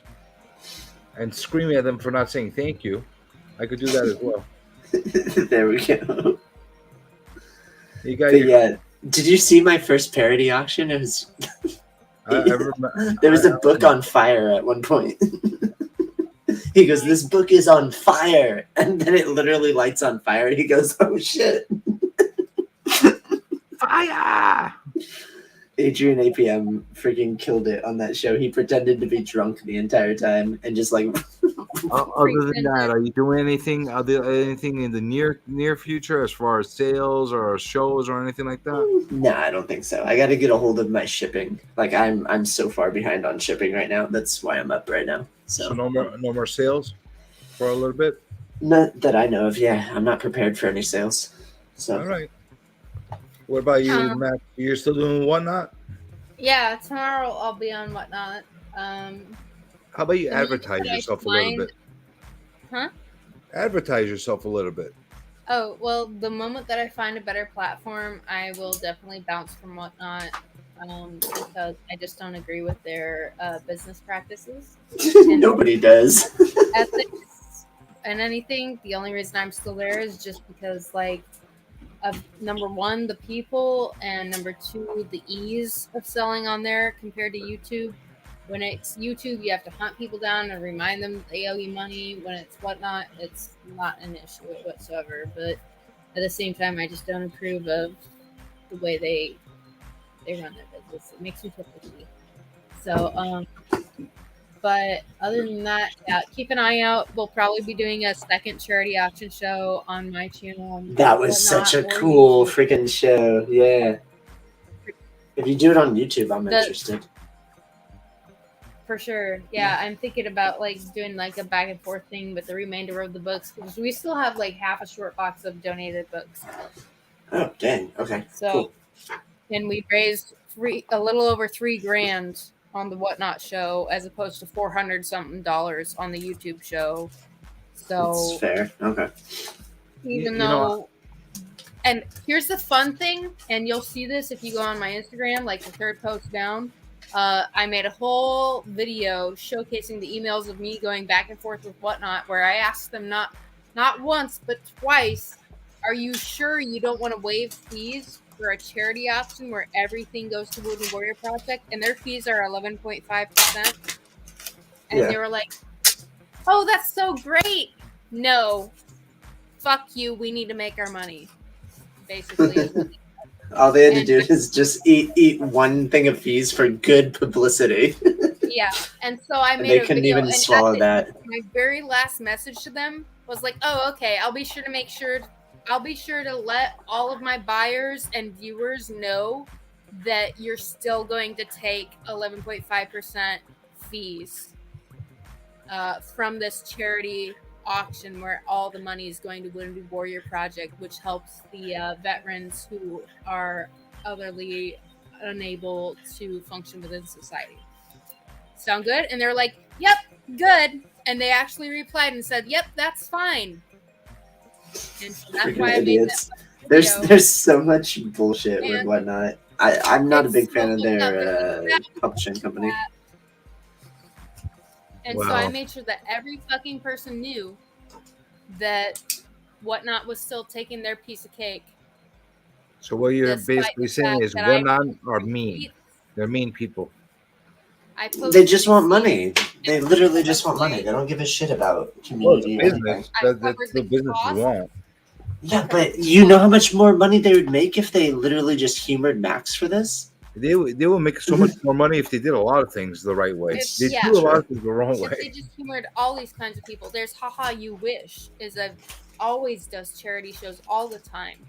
and scream at them for not saying thank you, I could do that as well. There we go. You got did you see my first parody auction? It was I remember, there was a book on fire at one point. He goes, "This book is on fire," and then it literally lights on fire. He goes, "Oh shit!" Fire! Adrian APM freaking killed it on that show. He pretended to be drunk the entire time and just like. Other than that, are you doing anything in the near future as far as sales or shows or anything like that? No, I don't think so. I got to get a hold of my shipping. Like I'm so far behind on shipping right now. That's why I'm up right now. So no more sales for a little bit. Not that I know of. Yeah, I'm not prepared for any sales. So All right. What about you, Matt? You're still doing Whatnot? Yeah, tomorrow I'll be on Whatnot. How about you the moment advertise that I yourself a little find- bit? Huh? Advertise yourself a little bit. Oh, well, the moment that I find a better platform, I will definitely bounce from Whatnot, because I just don't agree with their business practices. Nobody does. Ethics and anything. The only reason I'm still there is just because, like, of number one, the people, and number two, the ease of selling on there compared to YouTube. When it's YouTube, you have to hunt people down and remind them they owe you money. When it's Whatnot, it's not an issue whatsoever. But at the same time, I just don't approve of the way they run their business. It makes me feel icky. So, but other than that, yeah, keep an eye out. We'll probably be doing a second charity auction show on my channel. On That was Whatnot such a or cool YouTube. freaking show. Yeah. If you do it on YouTube, I'm The- interested. For sure. Yeah, I'm thinking about like doing like a back and forth thing with the remainder of the books because we still have like half a short box of donated books. Oh, dang. Okay. So, Cool. and we raised a little over $3,000 on the Whatnot show as opposed to $400 something on the YouTube show. So That's fair. Okay. even You know, though, and here's the fun thing, and you'll see this if you go on my Instagram, like the third post down. I made a whole video showcasing the emails of me going back and forth with Whatnot, where I asked them not once but twice, "Are you sure you don't want to waive fees for a charity auction where everything goes to Wooden Warrior Project?" And their fees are 11.5%. And Yeah. they were like, "Oh, that's so great." No, fuck you. We need to make our money. Basically, is what All they had to do is just eat one thing of fees for good publicity. yeah, and so I And made they a couldn't video, even and swallow that. my very last message to them was like, "Oh, okay. I'll be sure to let all of my buyers and viewers know that you're still going to take 11.5% fees from this charity auction where all the money is going to Wounded Warrior Project, which helps the veterans who are otherly unable to function within society." Sound good? And they're like, "Yep, good." And they actually replied and said, "Yep, that's fine." And so that's Freaking why I made idiots. that There's video. there's so much bullshit with And Whatnot. I'm not a it's big fan so of fucked up. their publishing company. And so I Wow. made sure that every fucking person knew that Whatnot was still taking their piece of cake. So what you're Despite basically the saying fact is that I Whatnot are mean. They're mean people. I They posted just want receipts. money. They literally just want money. They don't give a shit about Well, it's a community or anything. business. I That's covered what the businesses cost. want. Yeah, but you know how much more money they would make if they literally just humored Max for this? They will make so much more money if they did a lot of things the right way. They Yeah. do a lot of things the wrong Except way. they just humored all these kinds of people. There's Haha You Wish always does charity shows all the time.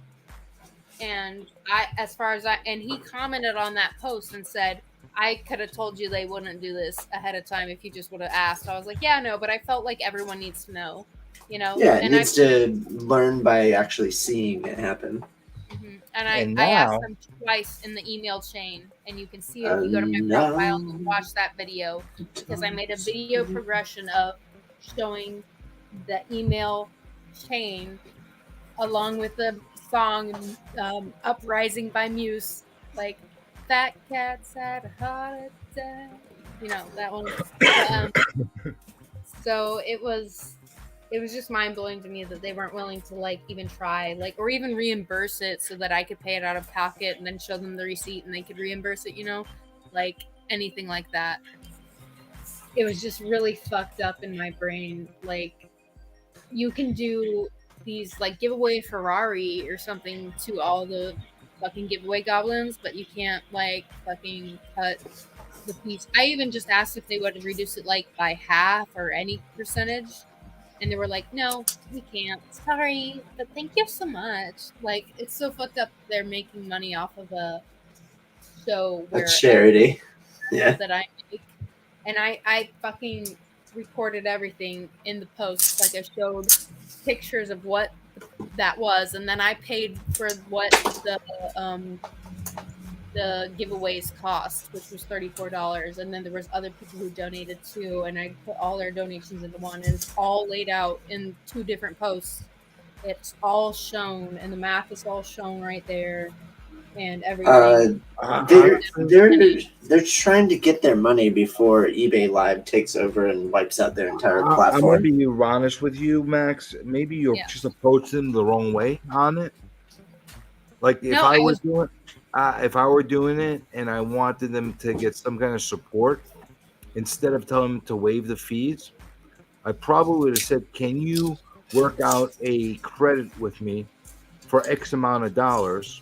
And he commented on that post and said, "I could have told you they wouldn't do this ahead of time if you just would have asked." I was like, "Yeah, no, but I felt like everyone needs to know, you know." Yeah, it and needs to learn by actually seeing it happen. And I asked now- them twice in the email chain, and you can see it if you go to my profile and watch that video, because I made a video progression of showing the email chain along with the song Uprising by Muse, like "Fat Cats Had a Heart Attack," you know, that one. So it was just mind-blowing to me that they weren't willing to like even try, like, or even reimburse it so that I could pay it out of pocket and then show them the receipt and they could reimburse it, you know, like anything like that. It was just really fucked up in my brain. Like, you can do these, like, give away a Ferrari or something to all the fucking giveaway goblins, but you can't like fucking cut the piece. I even just asked if they would reduce it like by half or any percentage. And they were like, "No, we can't. Sorry, but thank you so much." Like, it's so fucked up. They're making money off of a show A where charity. Yeah. that I make, and I fucking recorded everything in the post. Like I showed pictures of what that was, and then I paid for what the giveaways cost, which was $34, and then there was other people who donated too, and I put all their donations into one, and it's all laid out in 2 different posts. It's all shown, and the math is all shown right there, and everything. They're trying to get their money before eBay Live takes over and wipes out their entire I'm platform. gonna be honest with you, Max. Maybe you're just approaching the wrong way on it. Like if I were doing it and I wanted them to get some kind of support, instead of telling them to waive the fees, I probably would have said, "Can you work out a credit with me for X amount of dollars,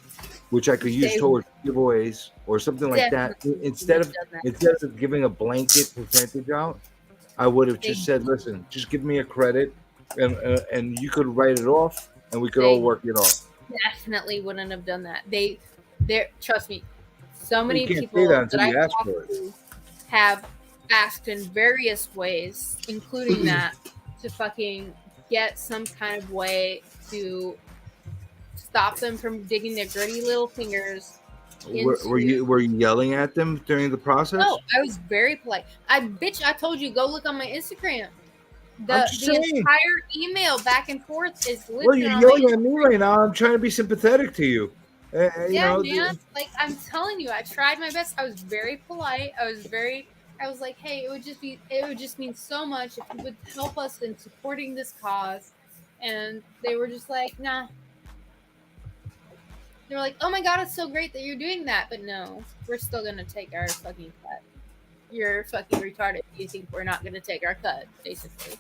which I could use towards giveaways or something like that?" Instead of giving a blanket percentage out, I would have just said, "Listen, just give me a credit, and you could write it off, and we could all work it off." Definitely wouldn't have done that. There, trust me, so many You can't people say that until that you I've ask for talked to have asked in various ways, including that, to fucking get some kind of way to stop them from digging their gritty little fingers. Were you yelling at them during the process? No, I was very polite. I told you, go look on my Instagram. The saying. entire email back and forth is listed. Well, you're on yelling my at me right now. I'm trying to be sympathetic to you. Yeah, man. Like I'm telling you, I tried my best. I was very polite. I was like, hey, it would just mean so much if you would help us in supporting this cause. And they were just like, nah. They were like, oh my god, it's so great that you're doing that, but no, we're still gonna take our fucking cut. You're fucking retarded. You think we're not gonna take our cut, basically.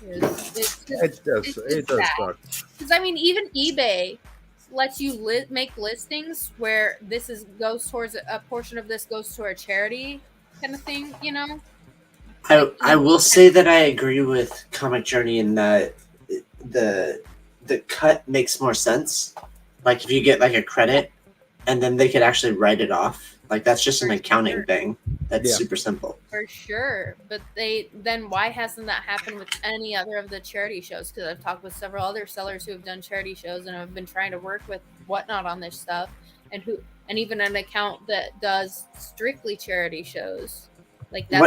It does suck. Because I mean, even eBay lets you make listings where goes towards a portion of this goes to a charity kind of thing, you know. I will say that I agree with Comic Journey in that the cut makes more sense. Like if you get like a credit, and then they could actually write it off. Like that's just an accounting thing. That's super simple. For sure, but why hasn't that happened with any other of the charity shows? Because I've talked with several other sellers who have done charity shows, and I've been trying to work with Whatnot on this stuff, and even an account that does strictly charity shows. Like that's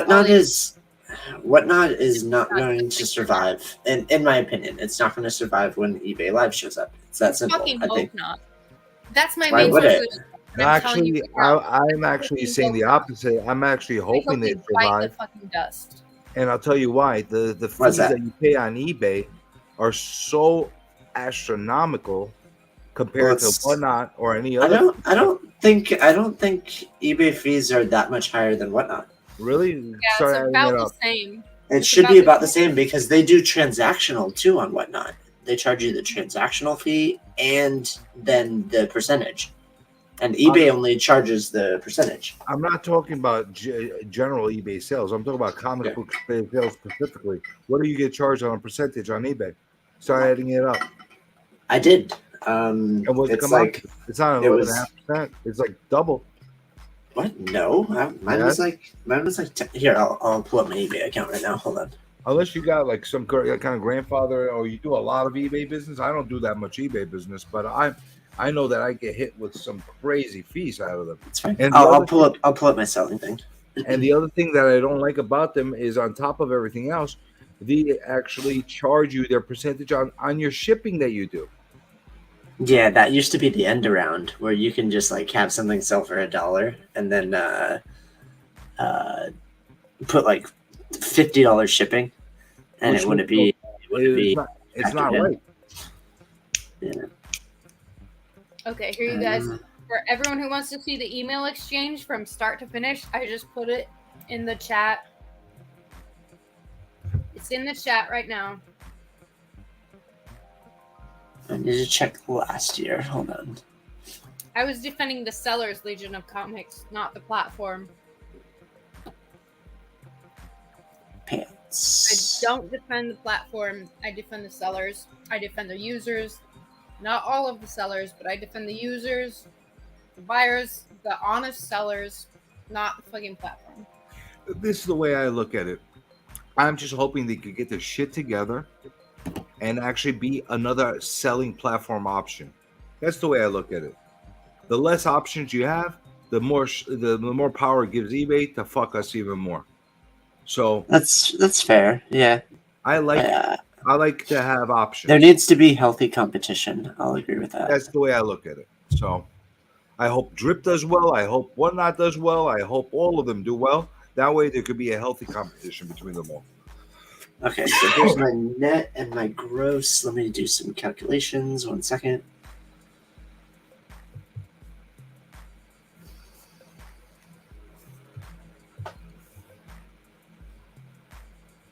Whatnot is not going to survive. In my opinion, it's not going to survive when eBay Live shows up. It's that simple. Fucking I think. hope not. That's my Why main would source it? of- Actually, I'm actually saying the opposite. I'm actually hoping they bite survive, the fucking dust. and I'll tell you why. The What's fees that? that you pay on eBay are so astronomical compared to Whatnot or any other. I don't think eBay fees are that much higher than Whatnot. Really? Yeah, it's about the same. It should be about the same because they do transactional too on Whatnot. They charge you the transactional fee and then the percentage. And eBay only charges the percentage. I'm not talking about general eBay sales. I'm talking about comic book sales specifically. What do you get charged on a percentage on eBay? Start adding it up. I did. And what's it it's come like up? It's not 11.5%. It's like double. What? No, mine was like here. I'll pull up my eBay account right now. Hold on. Unless you got like some kind of grandfather, or you do a lot of eBay business. I don't do that much eBay business, but I know that I get hit with some crazy fees out of them. That's fine. And I'll pull up my selling thing. And the other thing that I don't like about them is, on top of everything else, they actually charge you their percentage on your shipping that you do. Yeah, that used to be the end around where you can just like have something sell for $1 and then put like $50 shipping, and Which it wouldn't be. It's not right. Yeah. Okay, here you guys. For everyone who wants to see the email exchange from start to finish, I just put it in the chat. It's in the chat right now. I need to check last year. Hold on. I was defending the Sellers Legion of Comics, not the platform. Pants. I don't defend the platform. I defend the sellers. I defend the users. Not all of the sellers, but I defend the users, the buyers, the honest sellers, not the fucking platform. This is the way I look at it. I'm just hoping they could get their shit together and actually be another selling platform option. That's the way I look at it. The less options you have, the more power it gives eBay to fuck us even more. So that's fair. Yeah. I like to have options. There needs to be healthy competition. I'll agree with that. That's the way I look at it. So I hope Drip does well. I hope Whatnot does well. I hope all of them do well. That way there could be a healthy competition between them all. Okay, so here's my net and my gross. Let me do some calculations. 1 second.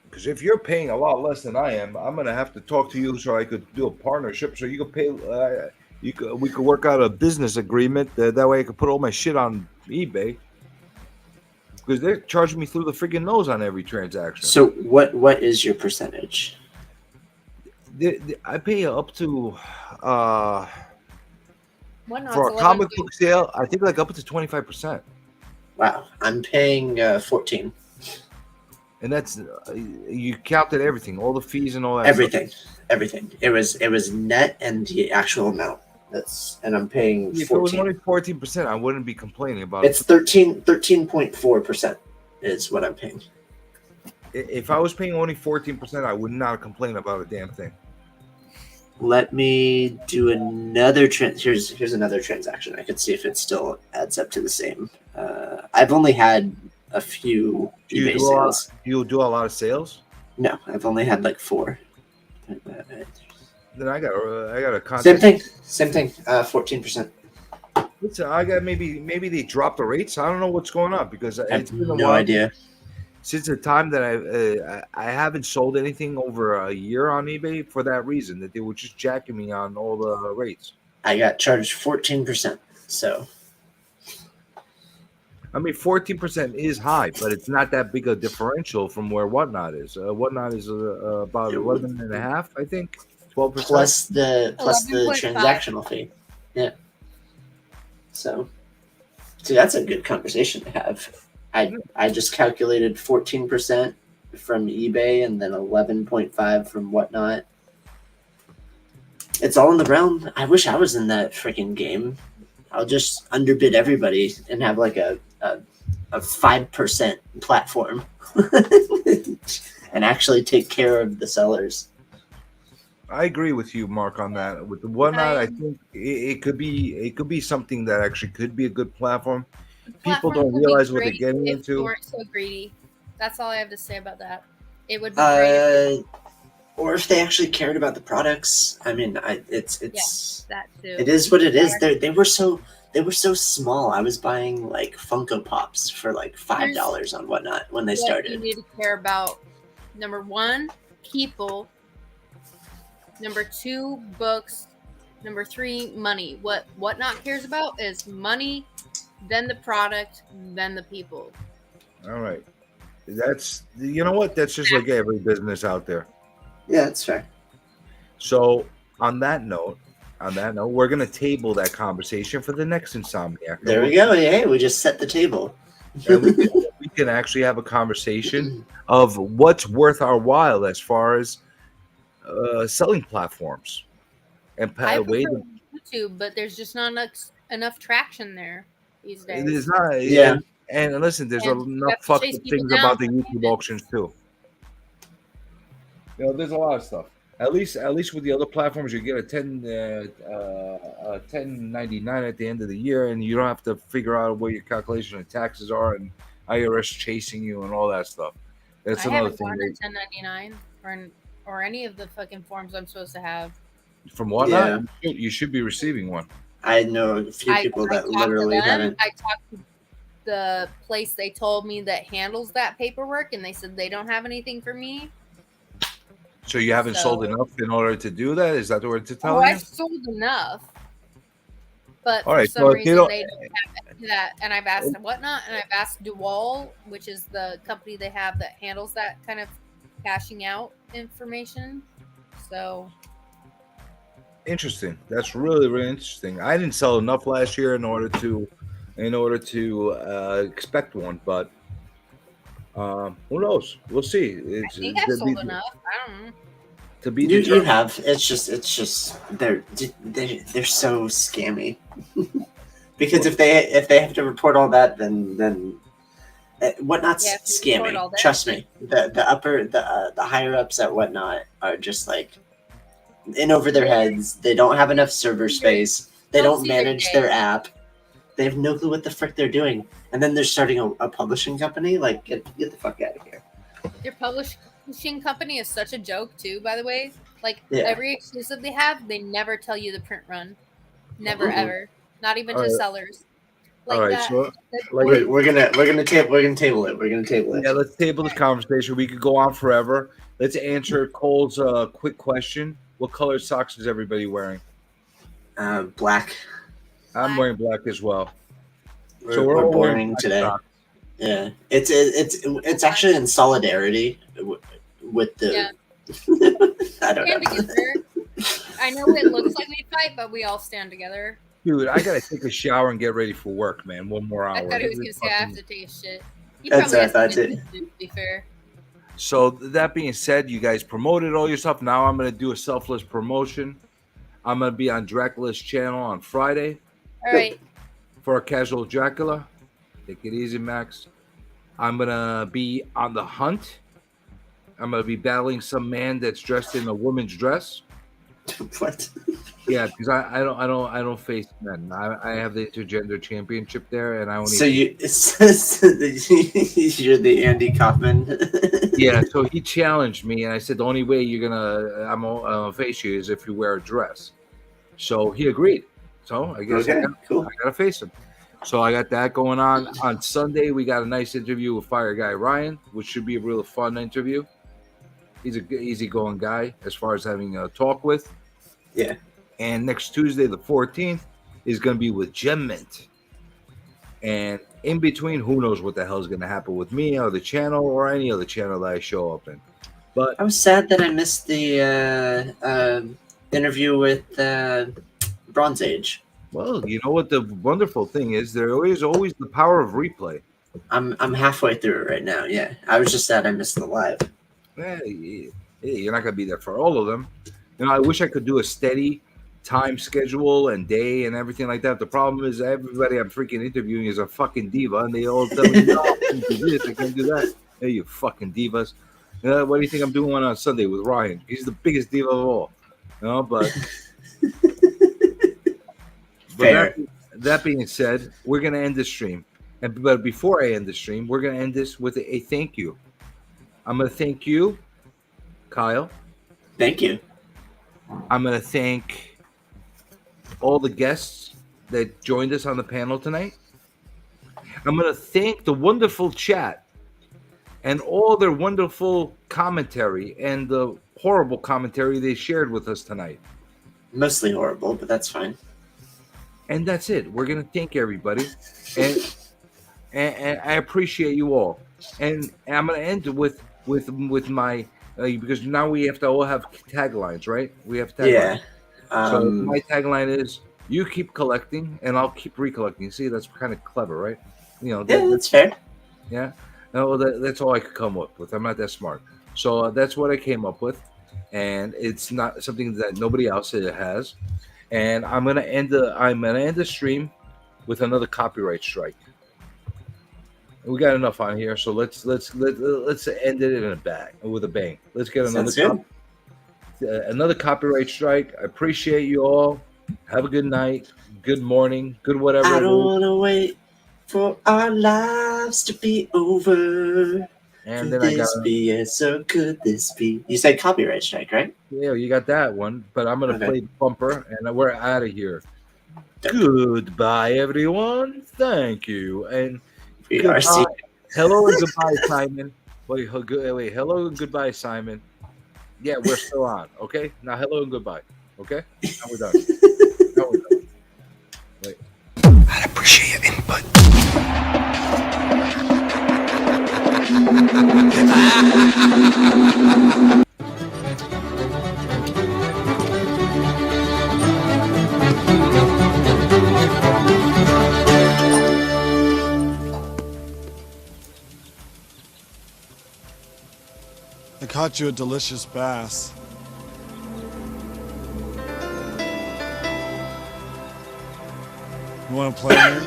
Because if you're paying a lot less than I am, I'm gonna have to talk to you so I could do a partnership. So you could pay. We could work out a business agreement. That way I could put all my shit on eBay. Because they're charging me through the freaking nose on every transaction. So what is your percentage? I pay up to Whatnot's for a 11 comic book sale. I think like up to 25%. Wow, I'm paying 14. And that's you counted everything, all the fees and all that. Everything, stuff. everything. It was net and the actual amount. And I'm paying 14. If it was only 14%, I wouldn't be complaining about it. It's 13.4% is what I'm paying. If I was paying only 14%, I would not complain about a damn thing. Let me do another here's another transaction. I could see if it still adds up to the same. I've only had a few eBay sales. You do a lot of sales? No, I've only had like 4. Then I got a contact. Same thing. 14%. Listen, I got maybe they dropped the rates. I don't know what's going on because it's been a no while idea. Since the time that I haven't sold anything over a year on eBay for that reason, that they were just jacking me on all the rates. I got charged 14%. So I mean, 14% is high, but it's not that big a differential from where Whatnot is. Whatnot is about 11.5, I think. 12%. Plus the 11.5. transactional fee. Yeah. So, see, that's a good conversation to have. I just calculated 14% from eBay and then 11.5 from Whatnot. It's all in the realm. I wish I was in that freaking game. I'll just underbid everybody and have like a 5% platform and actually take care of the sellers. I agree with you, Mark, on that. With the Whatnot, I think it could be something that actually could be a good platform. People don't realize what they're getting if into. You weren't so greedy. That's all I have to say about that. It would be great. Or if they actually cared about the products. I mean, it's that too. It is what it is. They were so small. I was buying like Funko Pops for like $5 on Whatnot when they started. You need to care about number 1, people. Number 2, books. Number 3, money. What Whatnot cares about is money, then the product, then the people. All right. That's, you know what? That's just like every business out there. Yeah, that's fair. So on that note, we're going to table that conversation for the next Insomniac. There we go. Hey, we just set the table. And we can actually have a conversation of what's worth our while as far as selling platforms. And I prefer YouTube, but there's just not enough traction there these days. It is not. Yeah. And listen, there's And enough have to fucked chase up people things down about the for YouTube auctions too. You know, there's a lot of stuff. At least with the other platforms, you get a 1099 at the end of the year, and you don't have to figure out where your calculation of taxes are and IRS chasing you and all that stuff. That's I another haven't thing. gotten a 1099 or any of the fucking forms I'm supposed to have. From Whatnot, you should be receiving one. I know a few people that literally haven't. I talked to the place they told me that handles that paperwork, and they said they don't have anything for me. So you haven't sold enough in order to do that? Is that what it's telling you? I've sold enough, but All for right, some so reason don't- they don't have that. And I've asked Whatnot, and I've asked Dual, which is the company they have that handles that kind of cashing out information. So Interesting. That's really, really interesting. I didn't sell enough last year in order to expect one, but Who knows? We'll see. It's, I think I've sold enough. I don't know. To be You determined. have. It's just they're so scammy. Because if they have to report all that, then Whatnot's Yeah, if you report all scammy. that Trust me. The higher ups at Whatnot are just like in over their heads. They don't have enough server space. They Don't don't see your manage day. their app. They have no clue what the frick they're doing. And then they're starting a publishing company. Like get the fuck out of here. Your publishing company is such a joke too, by the way. Like Yeah. every exclusive they have, they never tell you the print run. Never Mhm. ever. Not even All to right. sellers. Like All right, that. so that- like We're gonna table it. We're gonna table it. yeah, let's table this conversation. We could go on forever. Let's answer Cole's quick question. What color socks is everybody wearing? Black. I'm wearing black as well. We're all wearing boring black today. socks. Yeah, it's actually in solidarity with the. Yeah. I don't Stand know. together. I know it looks like we fight, but we all stand together. Dude, I gotta take a shower and get ready for work, man. One more hour. I thought he was gonna say I have to take a shit. He That's probably what I has thought something too. to do, to be fair. So that being said, you guys promoted all your stuff. Now I'm gonna do a selfless promotion. I'm gonna be on Dracula's channel on Friday All right. for a casual Dracula. Take it easy, Max. I'm gonna be on the hunt. I'm gonna be battling some man that's dressed in a woman's dress. What? Yeah, because I don't face men. I have the intergender championship there, and I only. So you're the Andy Kaufman. Yeah, so he challenged me, and I said the only way I'm gonna face you is if you wear a dress. So he agreed. So I guess Okay, I gotta face him. So I got that going on. On Sunday, we got a nice interview with Fire Guy Ryan, which should be a real fun interview. He's a good, easygoing guy as far as having a talk with. Yeah. And next Tuesday, the 14th, is going to be with Gem Mint. And in between, who knows what the hell is going to happen with me or the channel or any other channel that I show up in. But I was sad that I missed the interview with Bronze Age. well, you know what the wonderful thing is? There is always the power of replay. I'm halfway through it right now. Yeah, I was just sad I missed the live. You're not going to be there for all of them. You know, I wish I could do a steady time schedule and day and everything like that. The problem is everybody I'm freaking interviewing is a fucking diva, and they all tell me, no, I can't do this, I can't do that. Hey, you fucking divas. What do you think I'm doing on Sunday with Ryan? He's the biggest diva of all. You know, but that being said, we're going to end the stream. But before I end the stream, we're going to end this with a thank you. I'm going to thank you, Kyle. Thank you. I'm going to thank all the guests that joined us on the panel tonight. I'm going to thank the wonderful chat and all their wonderful commentary and the horrible commentary they shared with us tonight. Mostly horrible, but that's fine. And that's it. We're going to thank everybody. And I appreciate you all. And I'm going to end with my because now we have to all have taglines, right? We have taglines. Yeah. So my tagline is: you keep collecting, and I'll keep recollecting. See, that's kind of clever, right? You know. Yeah, that's fair. Yeah. No, that's all I could come up with. I'm not that smart, so that's what I came up with, and it's not something that nobody else has. And I'm gonna end the stream with another copyright strike. We got enough on here, so let's end it with a bang. Let's get another copyright strike. I appreciate you all. Have a good night, good morning, good whatever. I don't want to wait for our lives to be over. And could then this be it? So could this be? You said copyright strike, right? Yeah, you got that one. But I'm gonna play the bumper, and we're out of here. Goodbye, everyone. Thank you, and goodbye. Hello and goodbye, Simon. Wait, hello and goodbye, Simon. Yeah, we're still on. Okay, now hello and goodbye. Okay, now we're done. Wait. I'd appreciate your input. I caught you a delicious bass. You want to play me?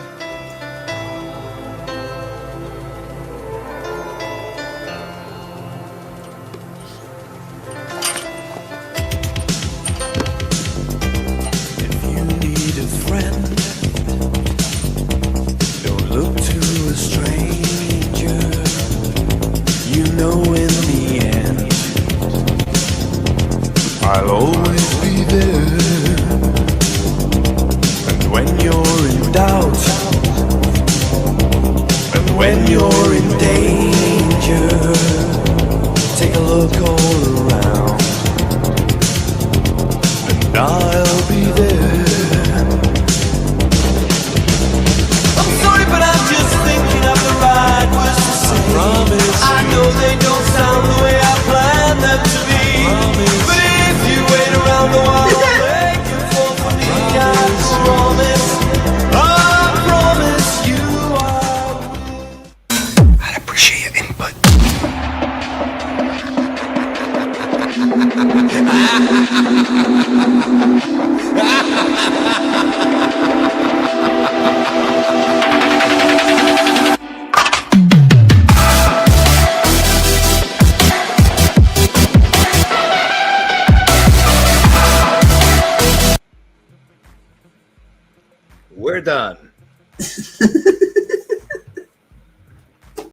Don't look to a stranger. You know in the end I'll always be there. And when you're in doubt, and when you're in danger, take a look all around, and I'll be there. But I'm just thinking of the right words to say. I know they don't sound the way I planned them to be. But if you wait around the while I'm waiting for me, I promise you I'd appreciate your input. We're done.